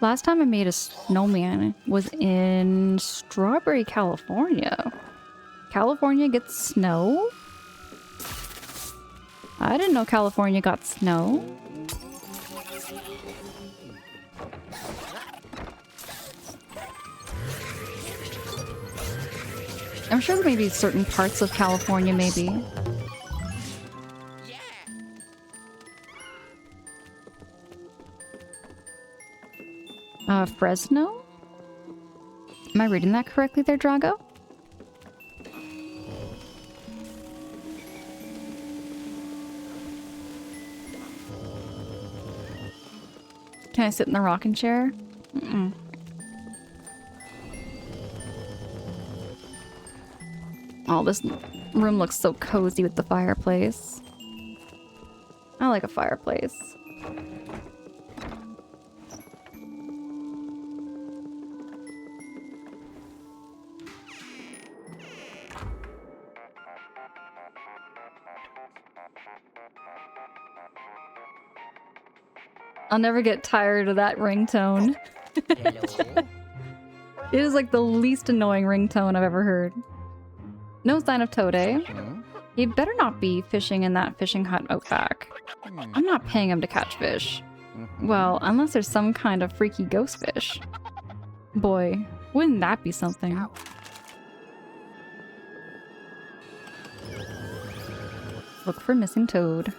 Last time I made a snowman was in Strawberry, California. California gets snow? I didn't know California got snow. I'm sure maybe certain parts of California, maybe. Fresno? Am I reading that correctly there, Drago? Can I sit in the rocking chair? Mm-mm. Oh, this room looks so cozy with the fireplace. I like a fireplace. I'll never get tired of that ringtone. Hello? It is like the least annoying ringtone I've ever heard. No sign of Toadie. He better not be fishing in that fishing hut out back. I'm not paying him to catch fish. Well, unless there's some kind of freaky ghost fish. Boy, wouldn't that be something? Look for missing toad.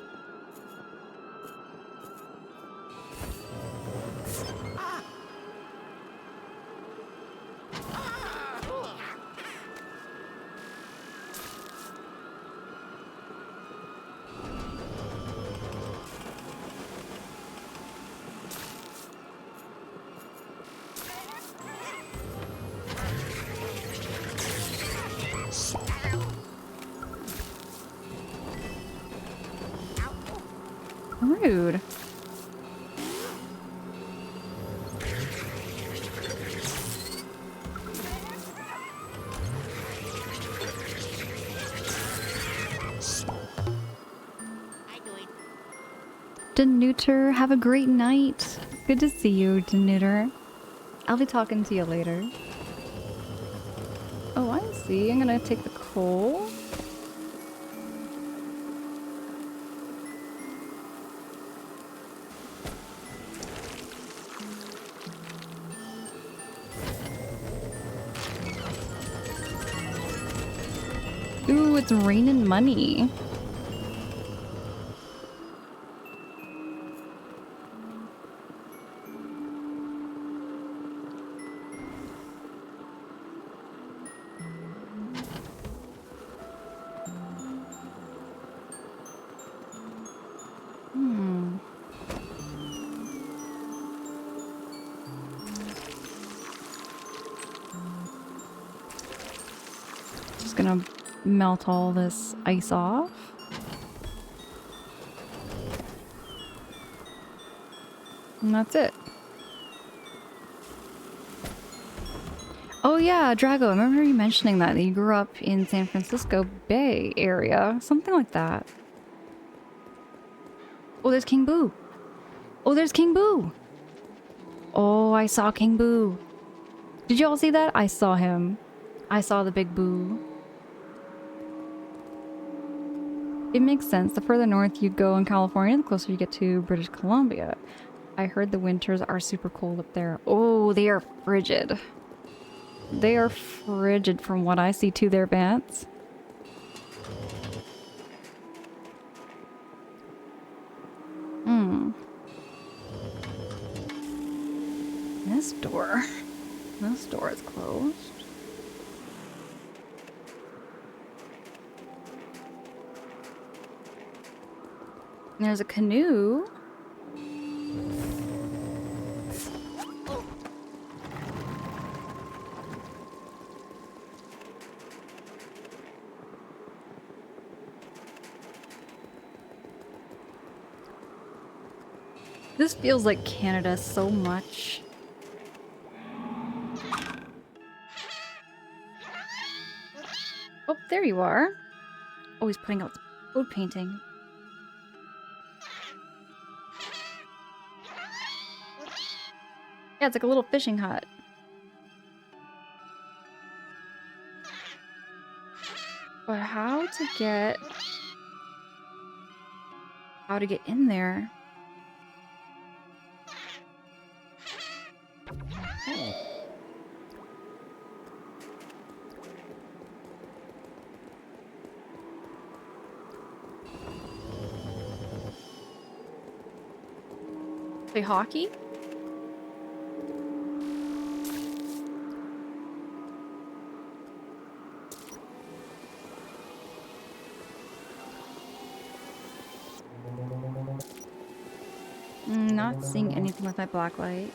Rude. Danuter, have a great night. Good to see you, Danuter. I'll be talking to you later. Oh, I see. I'm gonna take the coal. Ooh, it's raining money. Just gonna melt all this ice off. And that's it. Oh yeah, Drago, I remember you mentioning that you grew up in San Francisco Bay area. Something like that. Oh, there's King Boo. Oh, there's King Boo. Oh, I saw King Boo. Did you all see that? I saw him. I saw the big Boo. It makes sense. The further north you go in California, the closer you get to British Columbia. I heard the winters are super cold up there. Oh, they are frigid. They are frigid from what I see to their Vance. This door is closed. There's a canoe. This feels like Canada so much. Oh, there you are. Oh, he's putting out food painting. Yeah, it's like a little fishing hut. But how to get in there? Play hockey? Not seeing anything with my black light.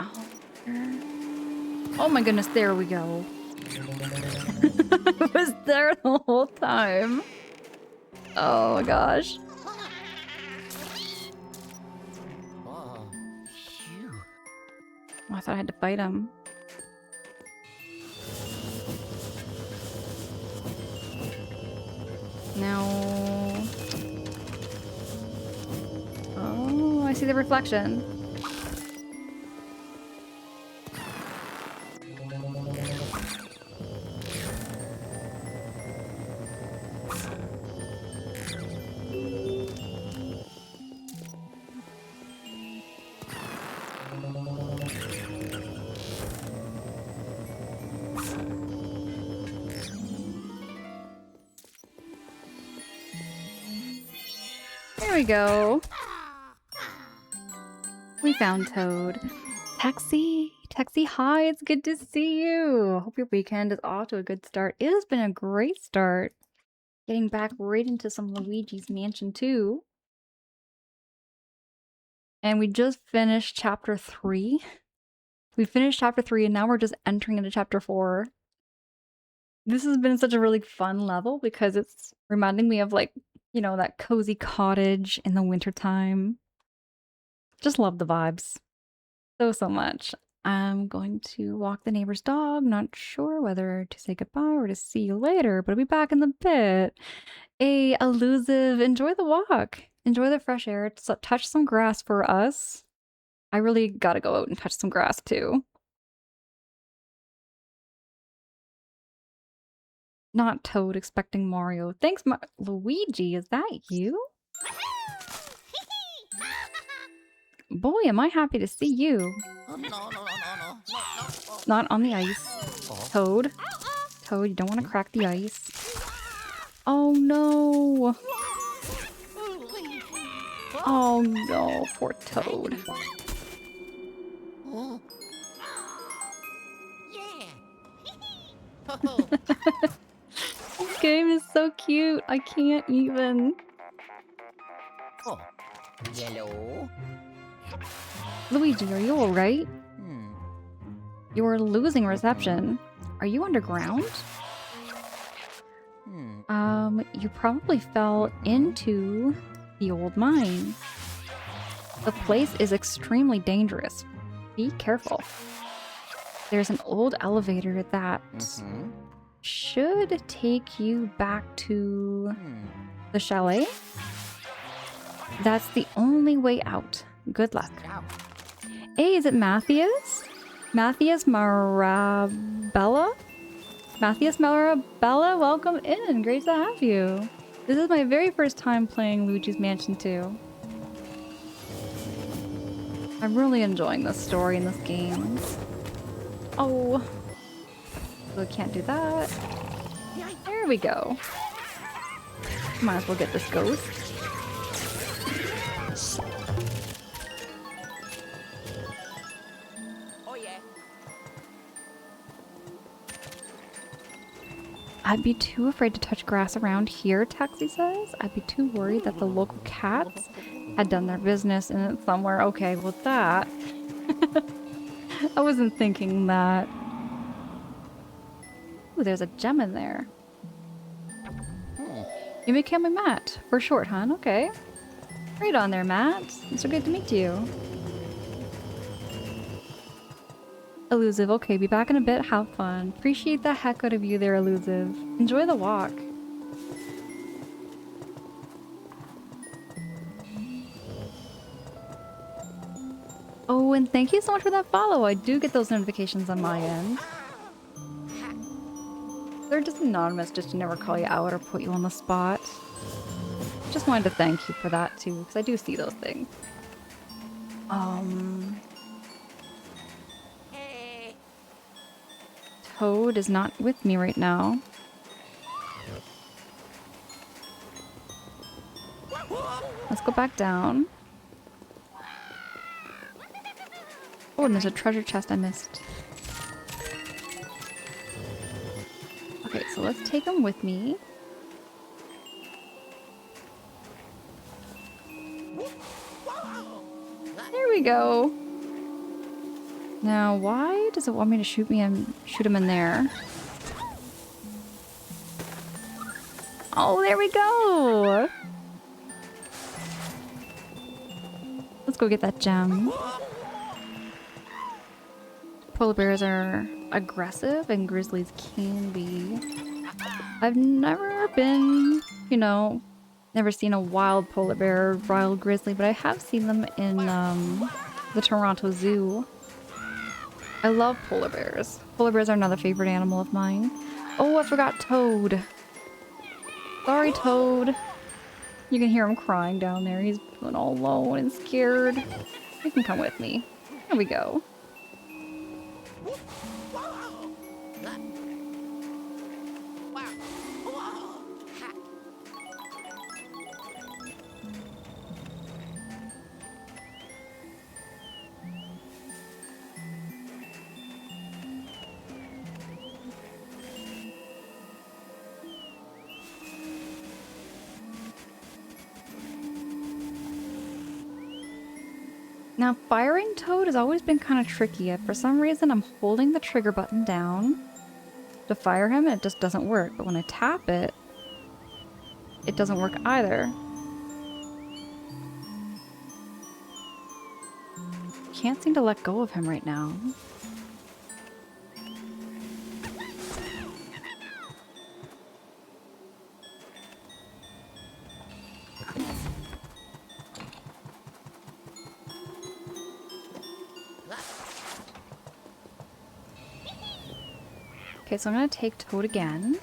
Oh, oh my goodness, there we go. I was there the whole time. Oh my gosh. Oh, phew. Oh, I thought I had to fight him. Now... Oh, I see the reflection. There we go. We found Toad. Taxi! Taxi, hi, it's good to see you. Hope your weekend is off to a good start. It has been a great start. Getting back right into some Luigi's Mansion 2. And we just finished chapter 3. We finished chapter 3 and now we're just entering into chapter 4. This has been such a really fun level because it's reminding me of, like, you know, that cozy cottage in the wintertime. Just love the vibes. So much. I'm going to walk the neighbor's dog. Not sure whether to say goodbye or to see you later, but I'll be back in a bit. Elusive, enjoy the walk. Enjoy the fresh air. Touch some grass for us. I really gotta go out and touch some grass too. Not Toad expecting Mario. Thanks, Luigi, is that you? Boy, am I happy to see you. No. Not on the ice. Oh. Toad. Toad, you don't want to crack the ice. Oh no. Oh no, poor Toad. Oh. Yeah. Oh. This game is so cute. I can't even. Oh. Yellow. Luigi, are you alright? Hmm. You're losing reception. Are you underground? You probably fell into the old mine. The place is extremely dangerous. Be careful. There's an old elevator that should take you back to the chalet. That's the only way out. Good luck. Hey, is it Matthias? Matthias Marabella? Matthias Marabella, welcome in. Great to have you. This is my very first time playing Luigi's Mansion 2. I'm really enjoying this story and this game. Oh. So I can't do that. There we go. Might as well get this ghost. Oh yeah. I'd be too afraid to touch grass around here, Taxi says. I'd be too worried that the local cats had done their business in it somewhere. Okay, well that... I wasn't thinking that. Ooh, there's a gem in there. You became a Matt. For short, huh? Okay. Right on there, Matt. It's so good to meet you. Elusive, okay, be back in a bit. Have fun. Appreciate the heck out of you there, Elusive. Enjoy the walk. Oh, and thank you so much for that follow. I do get those notifications on my end. They're just anonymous, just to never call you out or put you on the spot. Just wanted to thank you for that too, because I do see those things. Toad is not with me right now. Let's go back down. Oh, and there's a treasure chest I missed. Okay, so let's take him with me. There we go. Now, why does it want me to shoot him in there? Oh, there we go. Let's go get that gem. Polar bears are aggressive and grizzlies can be. I've never been, you know, never seen a wild polar bear or wild grizzly, but I have seen them in the Toronto Zoo. I love polar bears. Polar bears are another favorite animal of mine. Oh, I forgot Toad. Sorry, Toad. You can hear him crying down there. He's feeling all alone and scared. You can come with me. There we go. Now, firing Toad has always been kind of tricky. For some reason, I'm holding the trigger button down to fire him, and it just doesn't work. But when I tap it, it doesn't work either. Can't seem to let go of him right now. Okay, so I'm gonna take Toad again.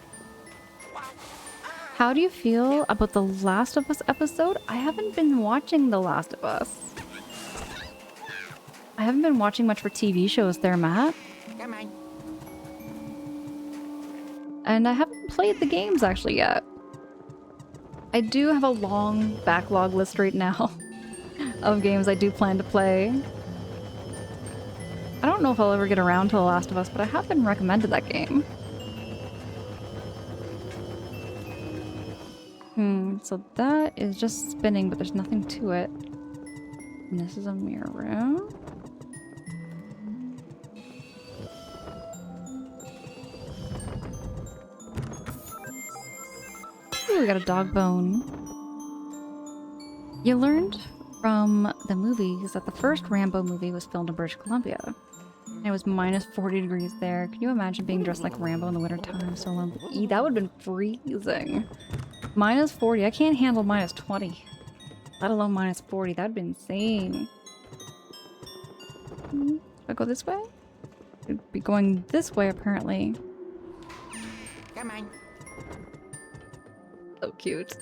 How do you feel about the Last of Us episode? I haven't been watching The Last of Us. I haven't been watching much for TV shows there, Matt. Come on. And I haven't played the games actually yet. I do have a long backlog list right now of games I do plan to play. I don't know if I'll ever get around to The Last of Us, but I have been recommended that game. So that is just spinning, but there's nothing to it. And this is a mirror room. Ooh, we got a dog bone. You learned from the movies that the first Rambo movie was filmed in British Columbia. And it was minus 40 degrees there. Can you imagine being dressed like Rambo in the wintertime? So that would have been freezing. Minus 40. I can't handle minus 20. Let alone minus 40. That'd be insane. Should I go this way? It'd be going this way, apparently. Come on. So cute.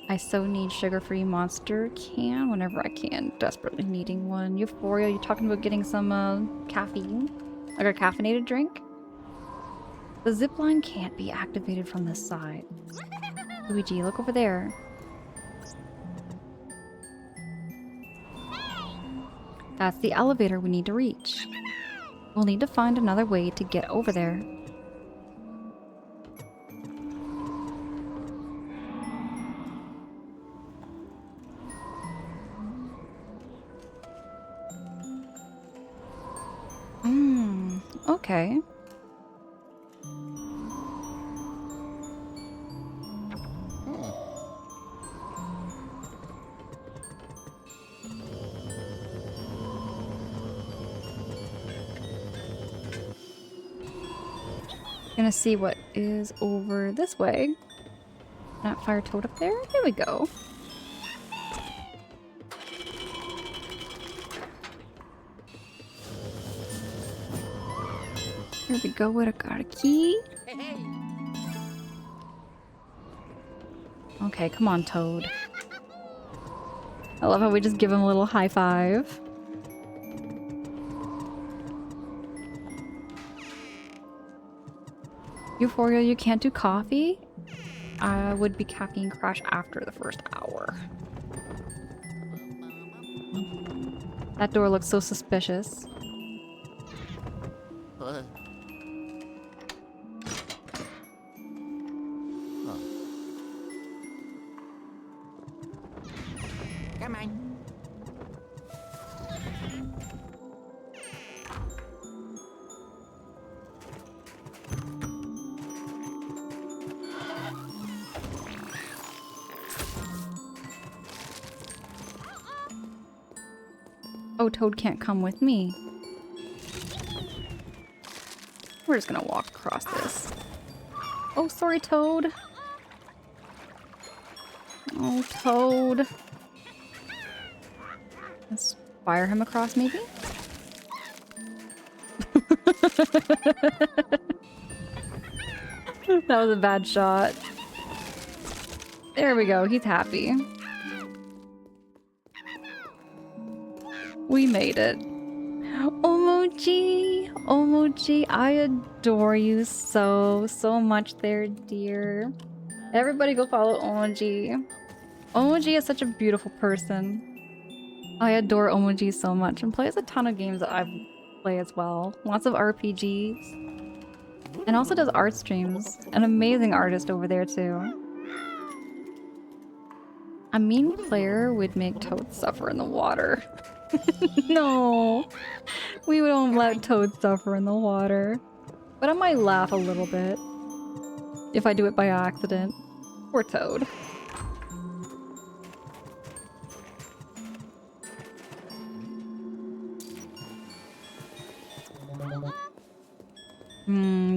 I so need sugar-free Monster can whenever I can. Desperately needing one. Euphoria, you talking about getting some caffeine? Like a caffeinated drink? The zipline can't be activated from this side. Luigi, look over there. That's the elevator we need to reach. We'll need to find another way to get over there. Okay. Gonna see what is over this way. Not fire toad up there? There we go. There we go, we got a key. Hey, hey. Okay, come on, Toad. I love how we just give him a little high five. Euphoria, you can't do coffee? I would be caffeine crash after the first hour. That door looks so suspicious. Come on. Oh, Toad can't come with me. We're just gonna walk across this. Oh, sorry, Toad. Oh, Toad. Let's fire him across, maybe? That was a bad shot. There we go, he's happy. We made it. Omoji! Omoji, I adore you so much there, dear. Everybody go follow Omoji. Omoji is such a beautiful person. I adore Omoji so much and plays a ton of games that I play as well. Lots of RPGs. And also does art streams. An amazing artist over there too. A mean player would make Toad suffer in the water. No, we don't let Toad suffer in the water. But I might laugh a little bit if I do it by accident. Poor Toad.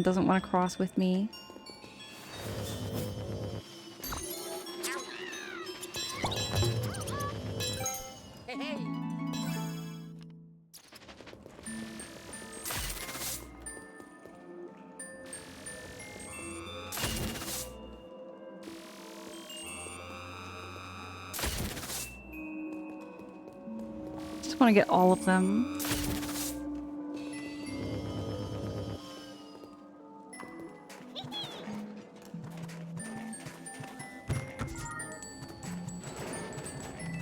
Doesn't want to cross with me. Hey, hey. Just want to get all of them.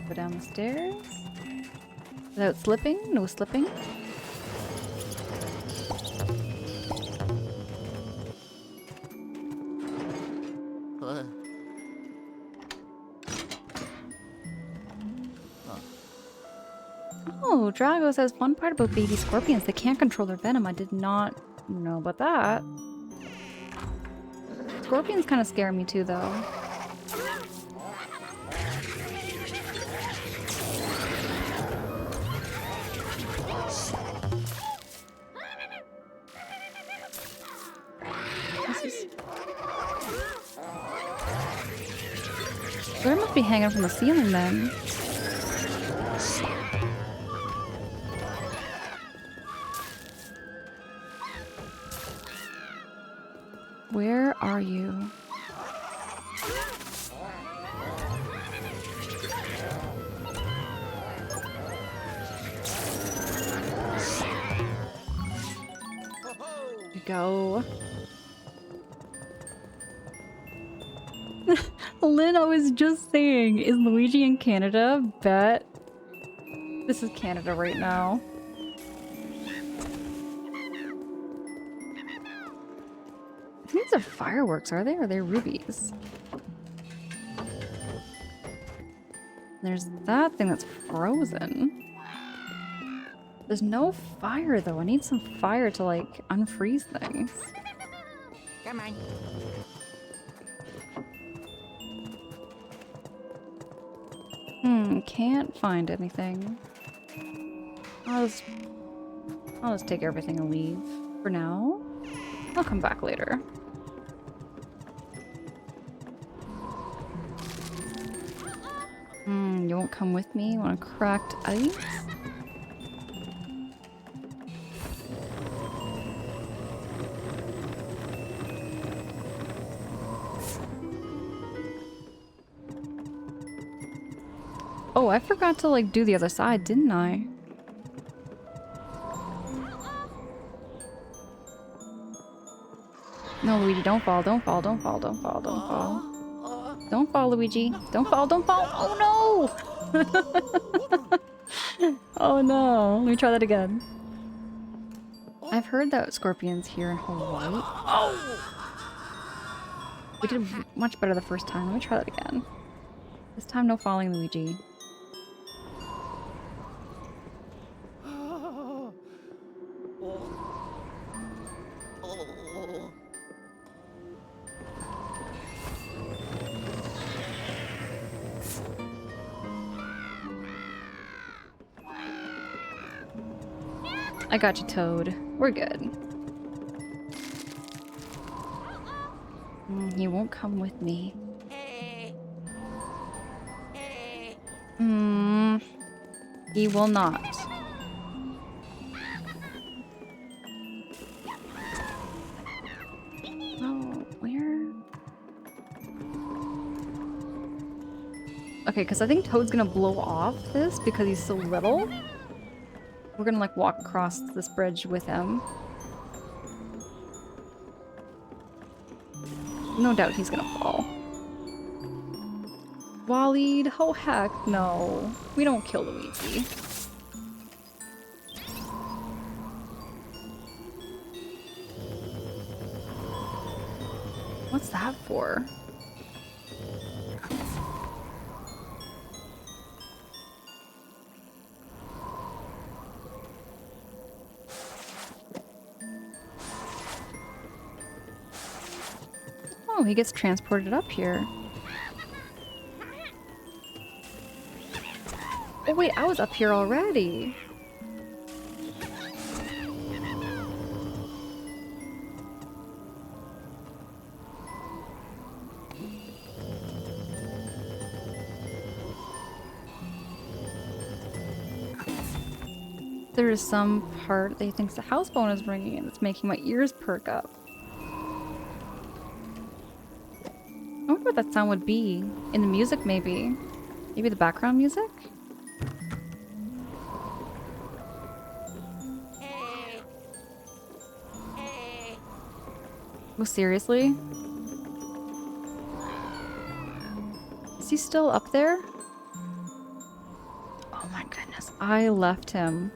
Go down the stairs. Without slipping? No slipping. Oh, Drago says fun part about baby scorpions, they can't control their venom. I did not know about that. Scorpions kind of scare me too, though. Where must be hanging from the ceiling then? Where are you? You go. Lynn, I was just saying, is Luigi in Canada? Bet. This is Canada right now. fireworks, are they? Or are they rubies? There's that thing that's frozen. There's no fire, though. I need some fire to, like, unfreeze things. Come on. Can't find anything. I'll just take everything and leave for now. I'll come back later. You won't come with me? You want cracked ice? Oh, I forgot to, like, do the other side, didn't I? No, Luigi, don't fall, don't fall, don't fall, don't fall, don't fall. Don't fall, Luigi. Don't fall, don't fall. Oh, no! Oh, no. Let me try that again. I've heard that scorpions here in Hawaii. Oh! We did much better the first time. Let me try that again. This time, no falling, Luigi. I got you, Toad. We're good. He won't come with me. He will not. Oh, where? Okay, because I think Toad's gonna blow off this because he's so little. We're gonna, like, walk across this bridge with him. No doubt he's gonna fall. Waleed? Oh heck no. We don't kill Luigi. What's that for? Oh, he gets transported up here. Oh wait, I was up here already. There is some part that he thinks the house phone is ringing and it's making my ears perk up. I wonder what that sound would be. In the music, maybe. Maybe the background music? Oh, seriously? Is he still up there? Oh my goodness, I left him.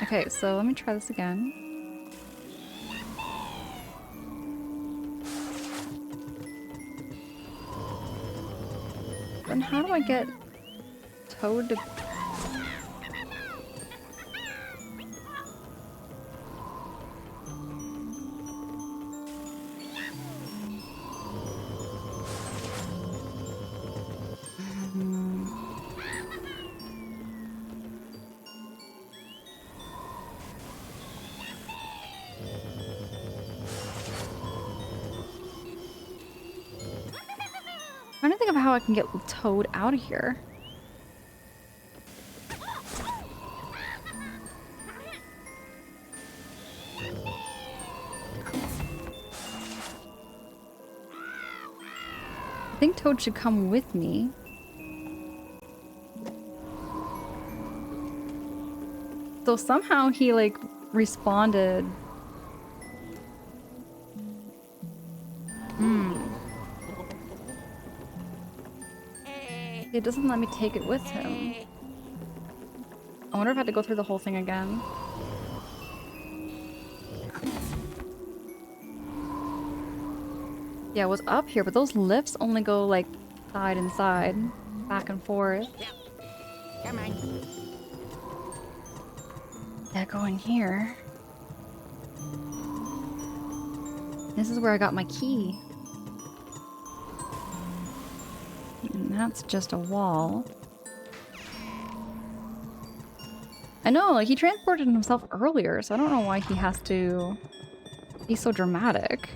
Okay, so let me try this again. Then how do I get Toad to... trying to think of how I can get Toad out of here. I think Toad should come with me. So somehow he like responded. It doesn't let me take it with him. I wonder if I have to go through the whole thing again. Yeah, it was up here, but those lifts only go like side and side, back and forth. Come on. Yeah, go in here. This is where I got my key. And that's just a wall. I know, like he transported himself earlier, so I don't know why he has to be so dramatic.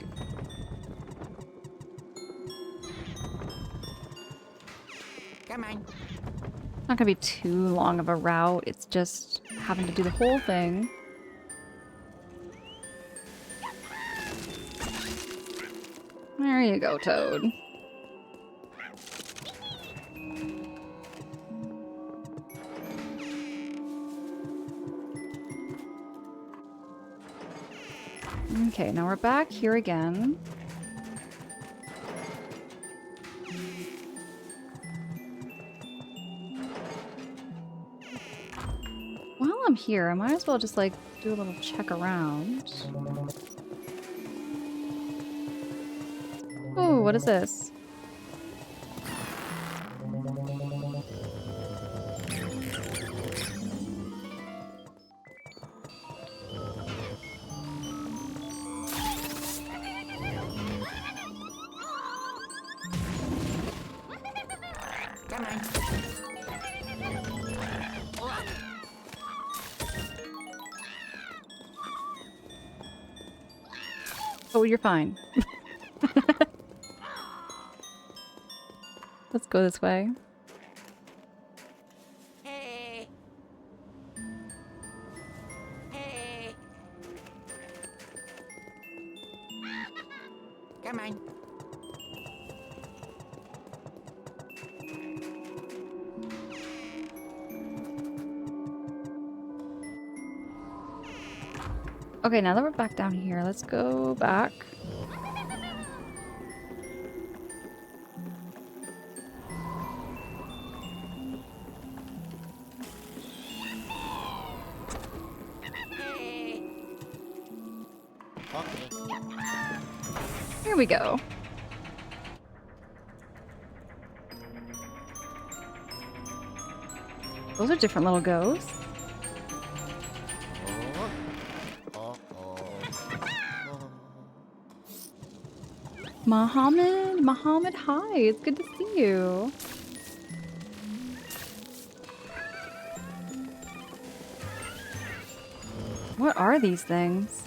Come on. Not gonna be too long of a route, it's just having to do the whole thing. There you go, Toad. Okay, now we're back here again. While I'm here, I might as well just like do a little check around. Oh, what is this? Come on. Oh, you're fine. Let's go this way. Hey. Hey. Come on. Okay, now that we're back down here, let's go back. Hey. Okay. Here we go. Those are different little ghosts. Muhammad, hi, it's good to see you. What are these things?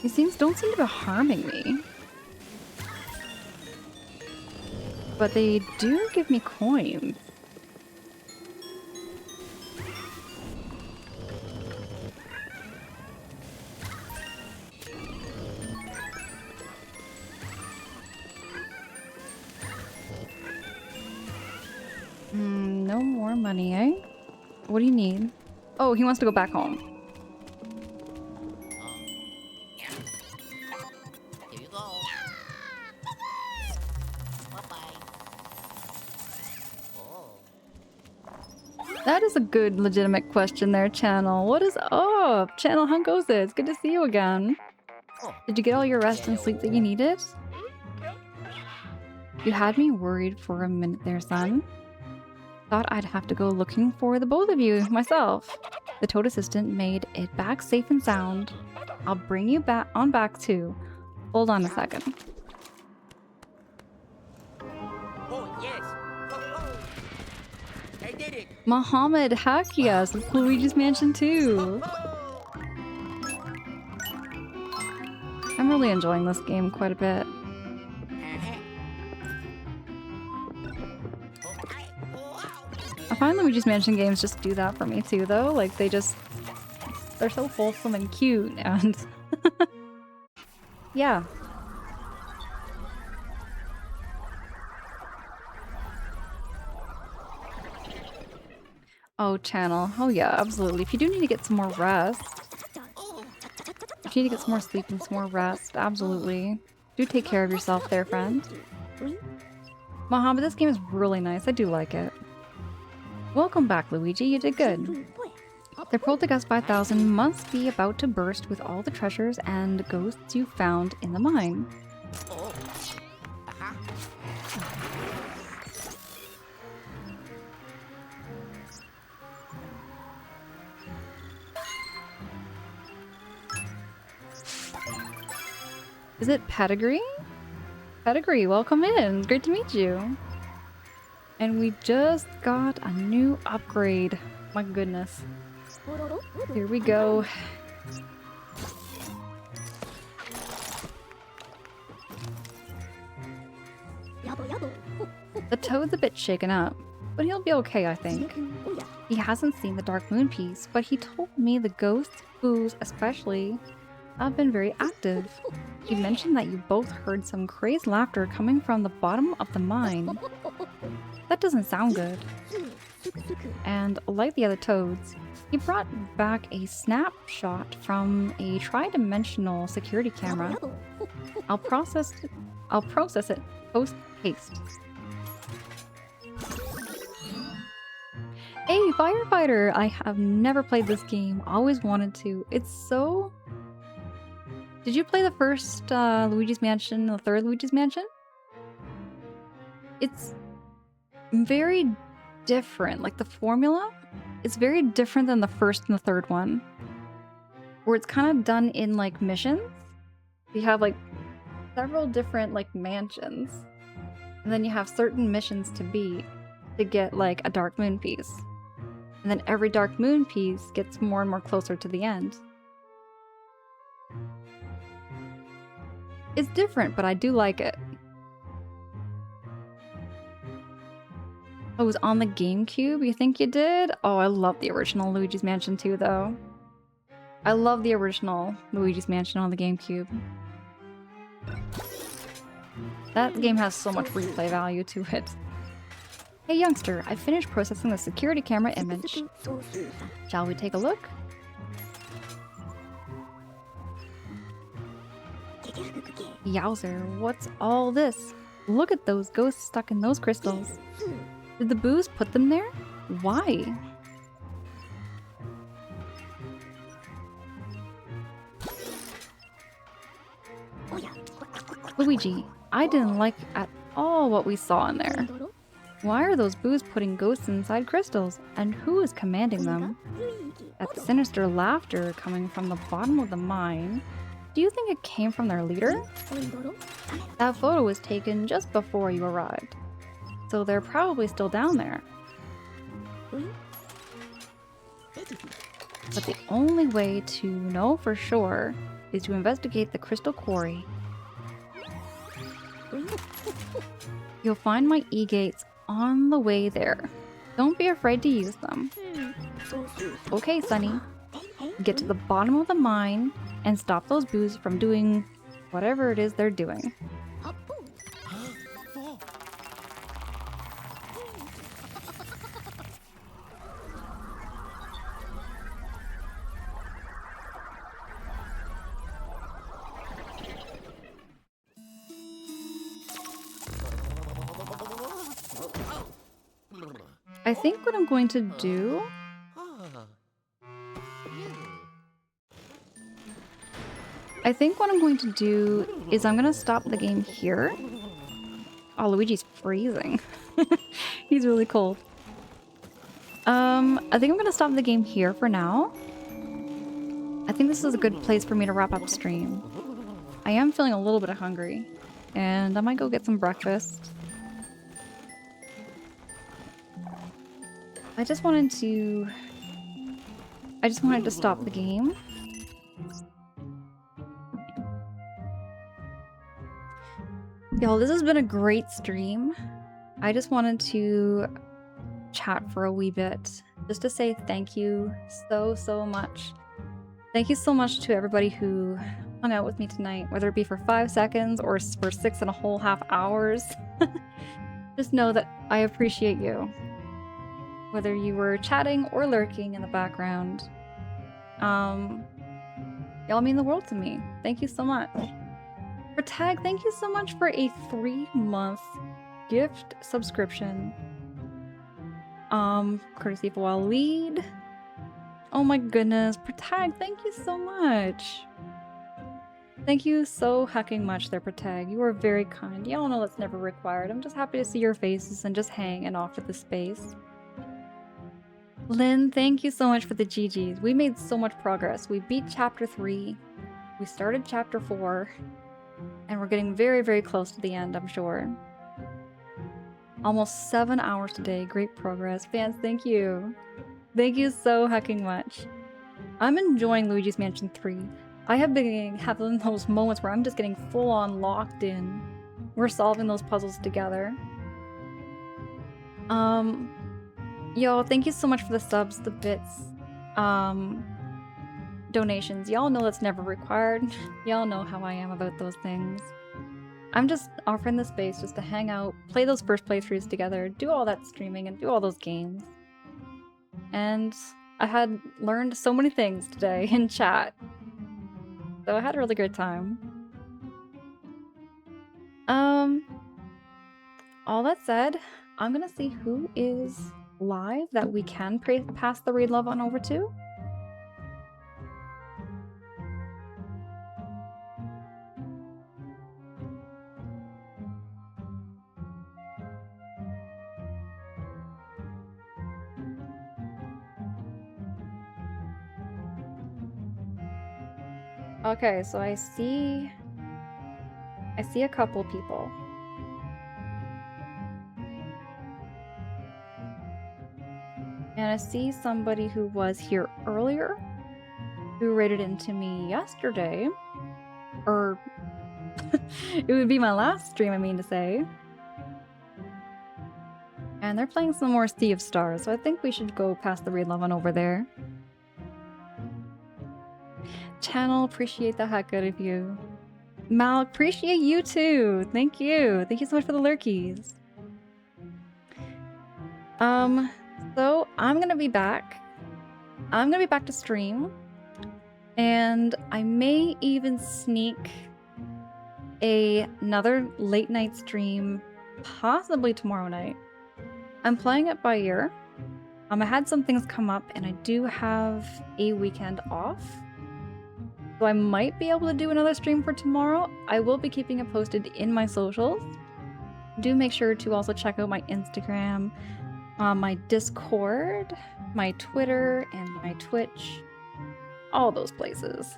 These don't seem to be harming me. But they do give me coins. No more money, eh? What do you need? Oh, he wants to go back home. Here you go. Bye-bye. Oh. That is a good, legitimate question there, Channel. What is up? Channel, how goes it? It's good to see you again. Oh. Did you get all your rest and sleep that you needed? You had me worried for a minute there, son. Thought I'd have to go looking for the both of you myself. The Toad assistant made it back safe and sound. I'll bring you back too. Hold on a second. Oh, yes. Oh, oh. Hey did it. Mohammed, heck yes, it's Luigi's Mansion 2. I'm really enjoying this game quite a bit. I find Luigi's Mansion games just do that for me too, though. Like, they're so wholesome and cute, and yeah. Oh, channel. Oh yeah, absolutely. If you do need to get some more rest, if you need to get some more sleep and some more rest, absolutely. Do take care of yourself there, friend. Mohammed, this game is really nice. I do like it. Welcome back, Luigi. You did good. The Poltergeist 5000 must be about to burst with all the treasures and ghosts you found in the mine. Is it Pedigree? Pedigree, welcome in. Great to meet you. And we just got a new upgrade. My goodness. Here we go. The Toad's a bit shaken up, but he'll be okay, I think. He hasn't seen the Dark Moon piece, but he told me the ghosts, boos especially, have been very active. He mentioned that you both heard some crazed laughter coming from the bottom of the mine. That doesn't sound good. And like the other Toads, he brought back a snapshot from a tri-dimensional security camera. I'll process it post-haste. Hey, Firefighter! I have never played this game. Always wanted to. It's so... Did you play the first Luigi's Mansion, the third Luigi's Mansion? It's very different. Like, the formula is very different than the first and the third one. Where it's kind of done in, like, missions. You have, like, several different, like, mansions. And then you have certain missions to beat to get, like, a Dark Moon piece. And then every Dark Moon piece gets more and more closer to the end. It's different, but I do like it. Oh, it was on the GameCube? You think you did? Oh, I love the original Luigi's Mansion 2, though. I love the original Luigi's Mansion on the GameCube. That game has so much replay value to it. Hey youngster, I finished processing the security camera image. Shall we take a look? Yowzer, what's all this? Look at those ghosts stuck in those crystals. Did the boos put them there? Why? Luigi, I didn't like at all what we saw in there. Why are those boos putting ghosts inside crystals? And who is commanding them? That sinister laughter coming from the bottom of the mine. Do you think it came from their leader? That photo was taken just before you arrived. So they're probably still down there. But the only way to know for sure is to investigate the crystal quarry. You'll find my E-gates on the way there. Don't be afraid to use them. Okay, Sunny. Get to the bottom of the mine and stop those boos from doing whatever it is they're doing. I think what I'm going to do... is I'm gonna stop the game here. Oh, Luigi's freezing. He's really cold. I think I'm gonna stop the game here for now. I think this is a good place for me to wrap up stream. I am feeling a little bit hungry, and I might go get some breakfast. I just wanted to stop the game. Y'all, this has been a great stream. I just wanted to chat for a wee bit, just to say thank you so much. Thank you so much to everybody who hung out with me tonight, whether it be for 5 seconds or for 6.5 hours. Just know that I appreciate you. Whether you were chatting or lurking in the background. Y'all mean the world to me. Thank you so much. For Tag, thank you so much for a 3-month gift subscription. Courtesy of Waleed. Oh my goodness. Protag, thank you so much. Thank you so hecking much there, Protag. You are very kind. Y'all know that's never required. I'm just happy to see your faces and just hang and offer the space. Lynn, thank you so much for the GGs. We made so much progress. We beat Chapter 3. We started Chapter 4. And we're getting very close to the end, I'm sure. Almost 7 hours today. Great progress. Fans, thank you. Thank you so hecking much. I'm enjoying Luigi's Mansion 3. I have been having those moments where I'm just getting full-on locked in. We're solving those puzzles together. Yo, thank you so much for the subs, the bits, donations. Y'all know that's never required. Y'all know how I am about those things. I'm just offering the space just to hang out, play those first playthroughs together, do all that streaming, and do all those games. And I had learned so many things today in chat. So I had a really great time. All that said, I'm gonna see who is live that we can pass the raid love on over to. Okay, so I see a couple people. And I see somebody who was here earlier, who raided into me yesterday. Or it would be my last stream, I mean to say. And they're playing some more Sea of Stars, so I think we should go past the raid love on over there. Channel, appreciate the heck out of you. Mal, appreciate you too. Thank you. Thank you so much for the lurkies. So I'm gonna be back. I'm gonna be back to stream. And I may even sneak another late night stream, possibly tomorrow night. I'm playing it by ear. I had some things come up and I do have a weekend off. So I might be able to do another stream for tomorrow. I will be keeping it posted in my socials. Do make sure to also check out my Instagram, my Discord, my Twitter, and my Twitch. All those places.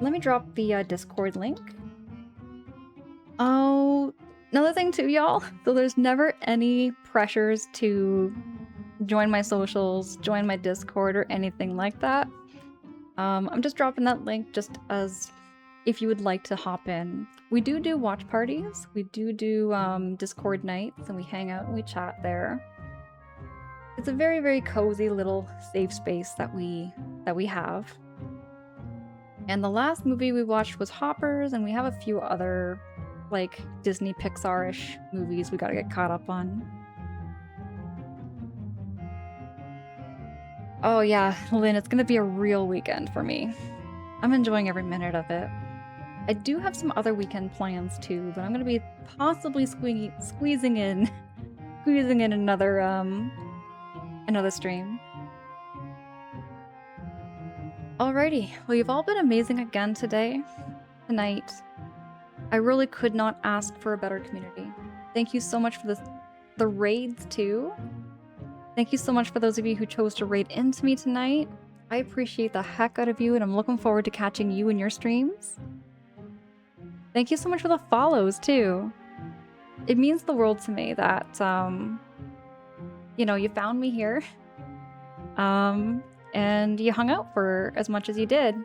Let me drop the Discord link. Oh, another thing too, y'all. So there's never any pressures to join my socials, join my Discord, or anything like that. I'm just dropping that link just as if you would like to hop in. We do watch parties. We do Discord nights, and we hang out and we chat there. It's a very cozy little safe space that we have. And the last movie we watched was Hoppers, and we have a few other like Disney Pixar-ish movies we gotta get caught up on. Oh yeah, Lynn, it's gonna be a real weekend for me. I'm enjoying every minute of it. I do have some other weekend plans too, but I'm gonna be possibly squeezing in another stream. Alrighty, well, you've all been amazing again tonight. I really could not ask for a better community. Thank you so much for the raids too. Thank you so much for those of you who chose to raid into me tonight. I appreciate the heck out of you, and I'm looking forward to catching you in your streams. Thank you so much for the follows too. It means the world to me that, you know, you found me here And you hung out for as much as you did.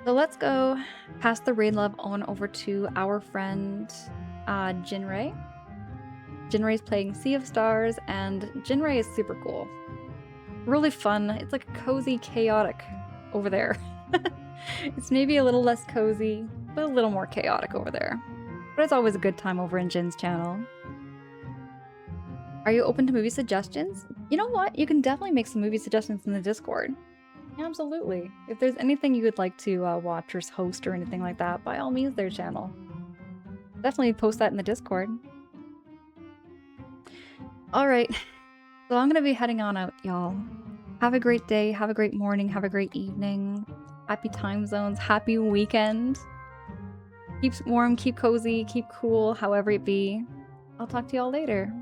So let's go past the raid love on over to our friend Jinrei. Jinrei's playing Sea of Stars, and Jinrei is super cool. Really fun. It's like cozy, chaotic over there. It's maybe a little less cozy, but a little more chaotic over there. But it's always a good time over in Jin's channel. Are you open to movie suggestions? You know what? You can definitely make some movie suggestions in the Discord. Absolutely. If there's anything you would like to watch or host or anything like that, by all means, their channel. Definitely post that in the Discord. Alright, so I'm gonna be heading on out, y'all. Have a great day, have a great morning, have a great evening. Happy time zones, happy weekend. Keep warm, keep cozy, keep cool, however it be. I'll talk to y'all later.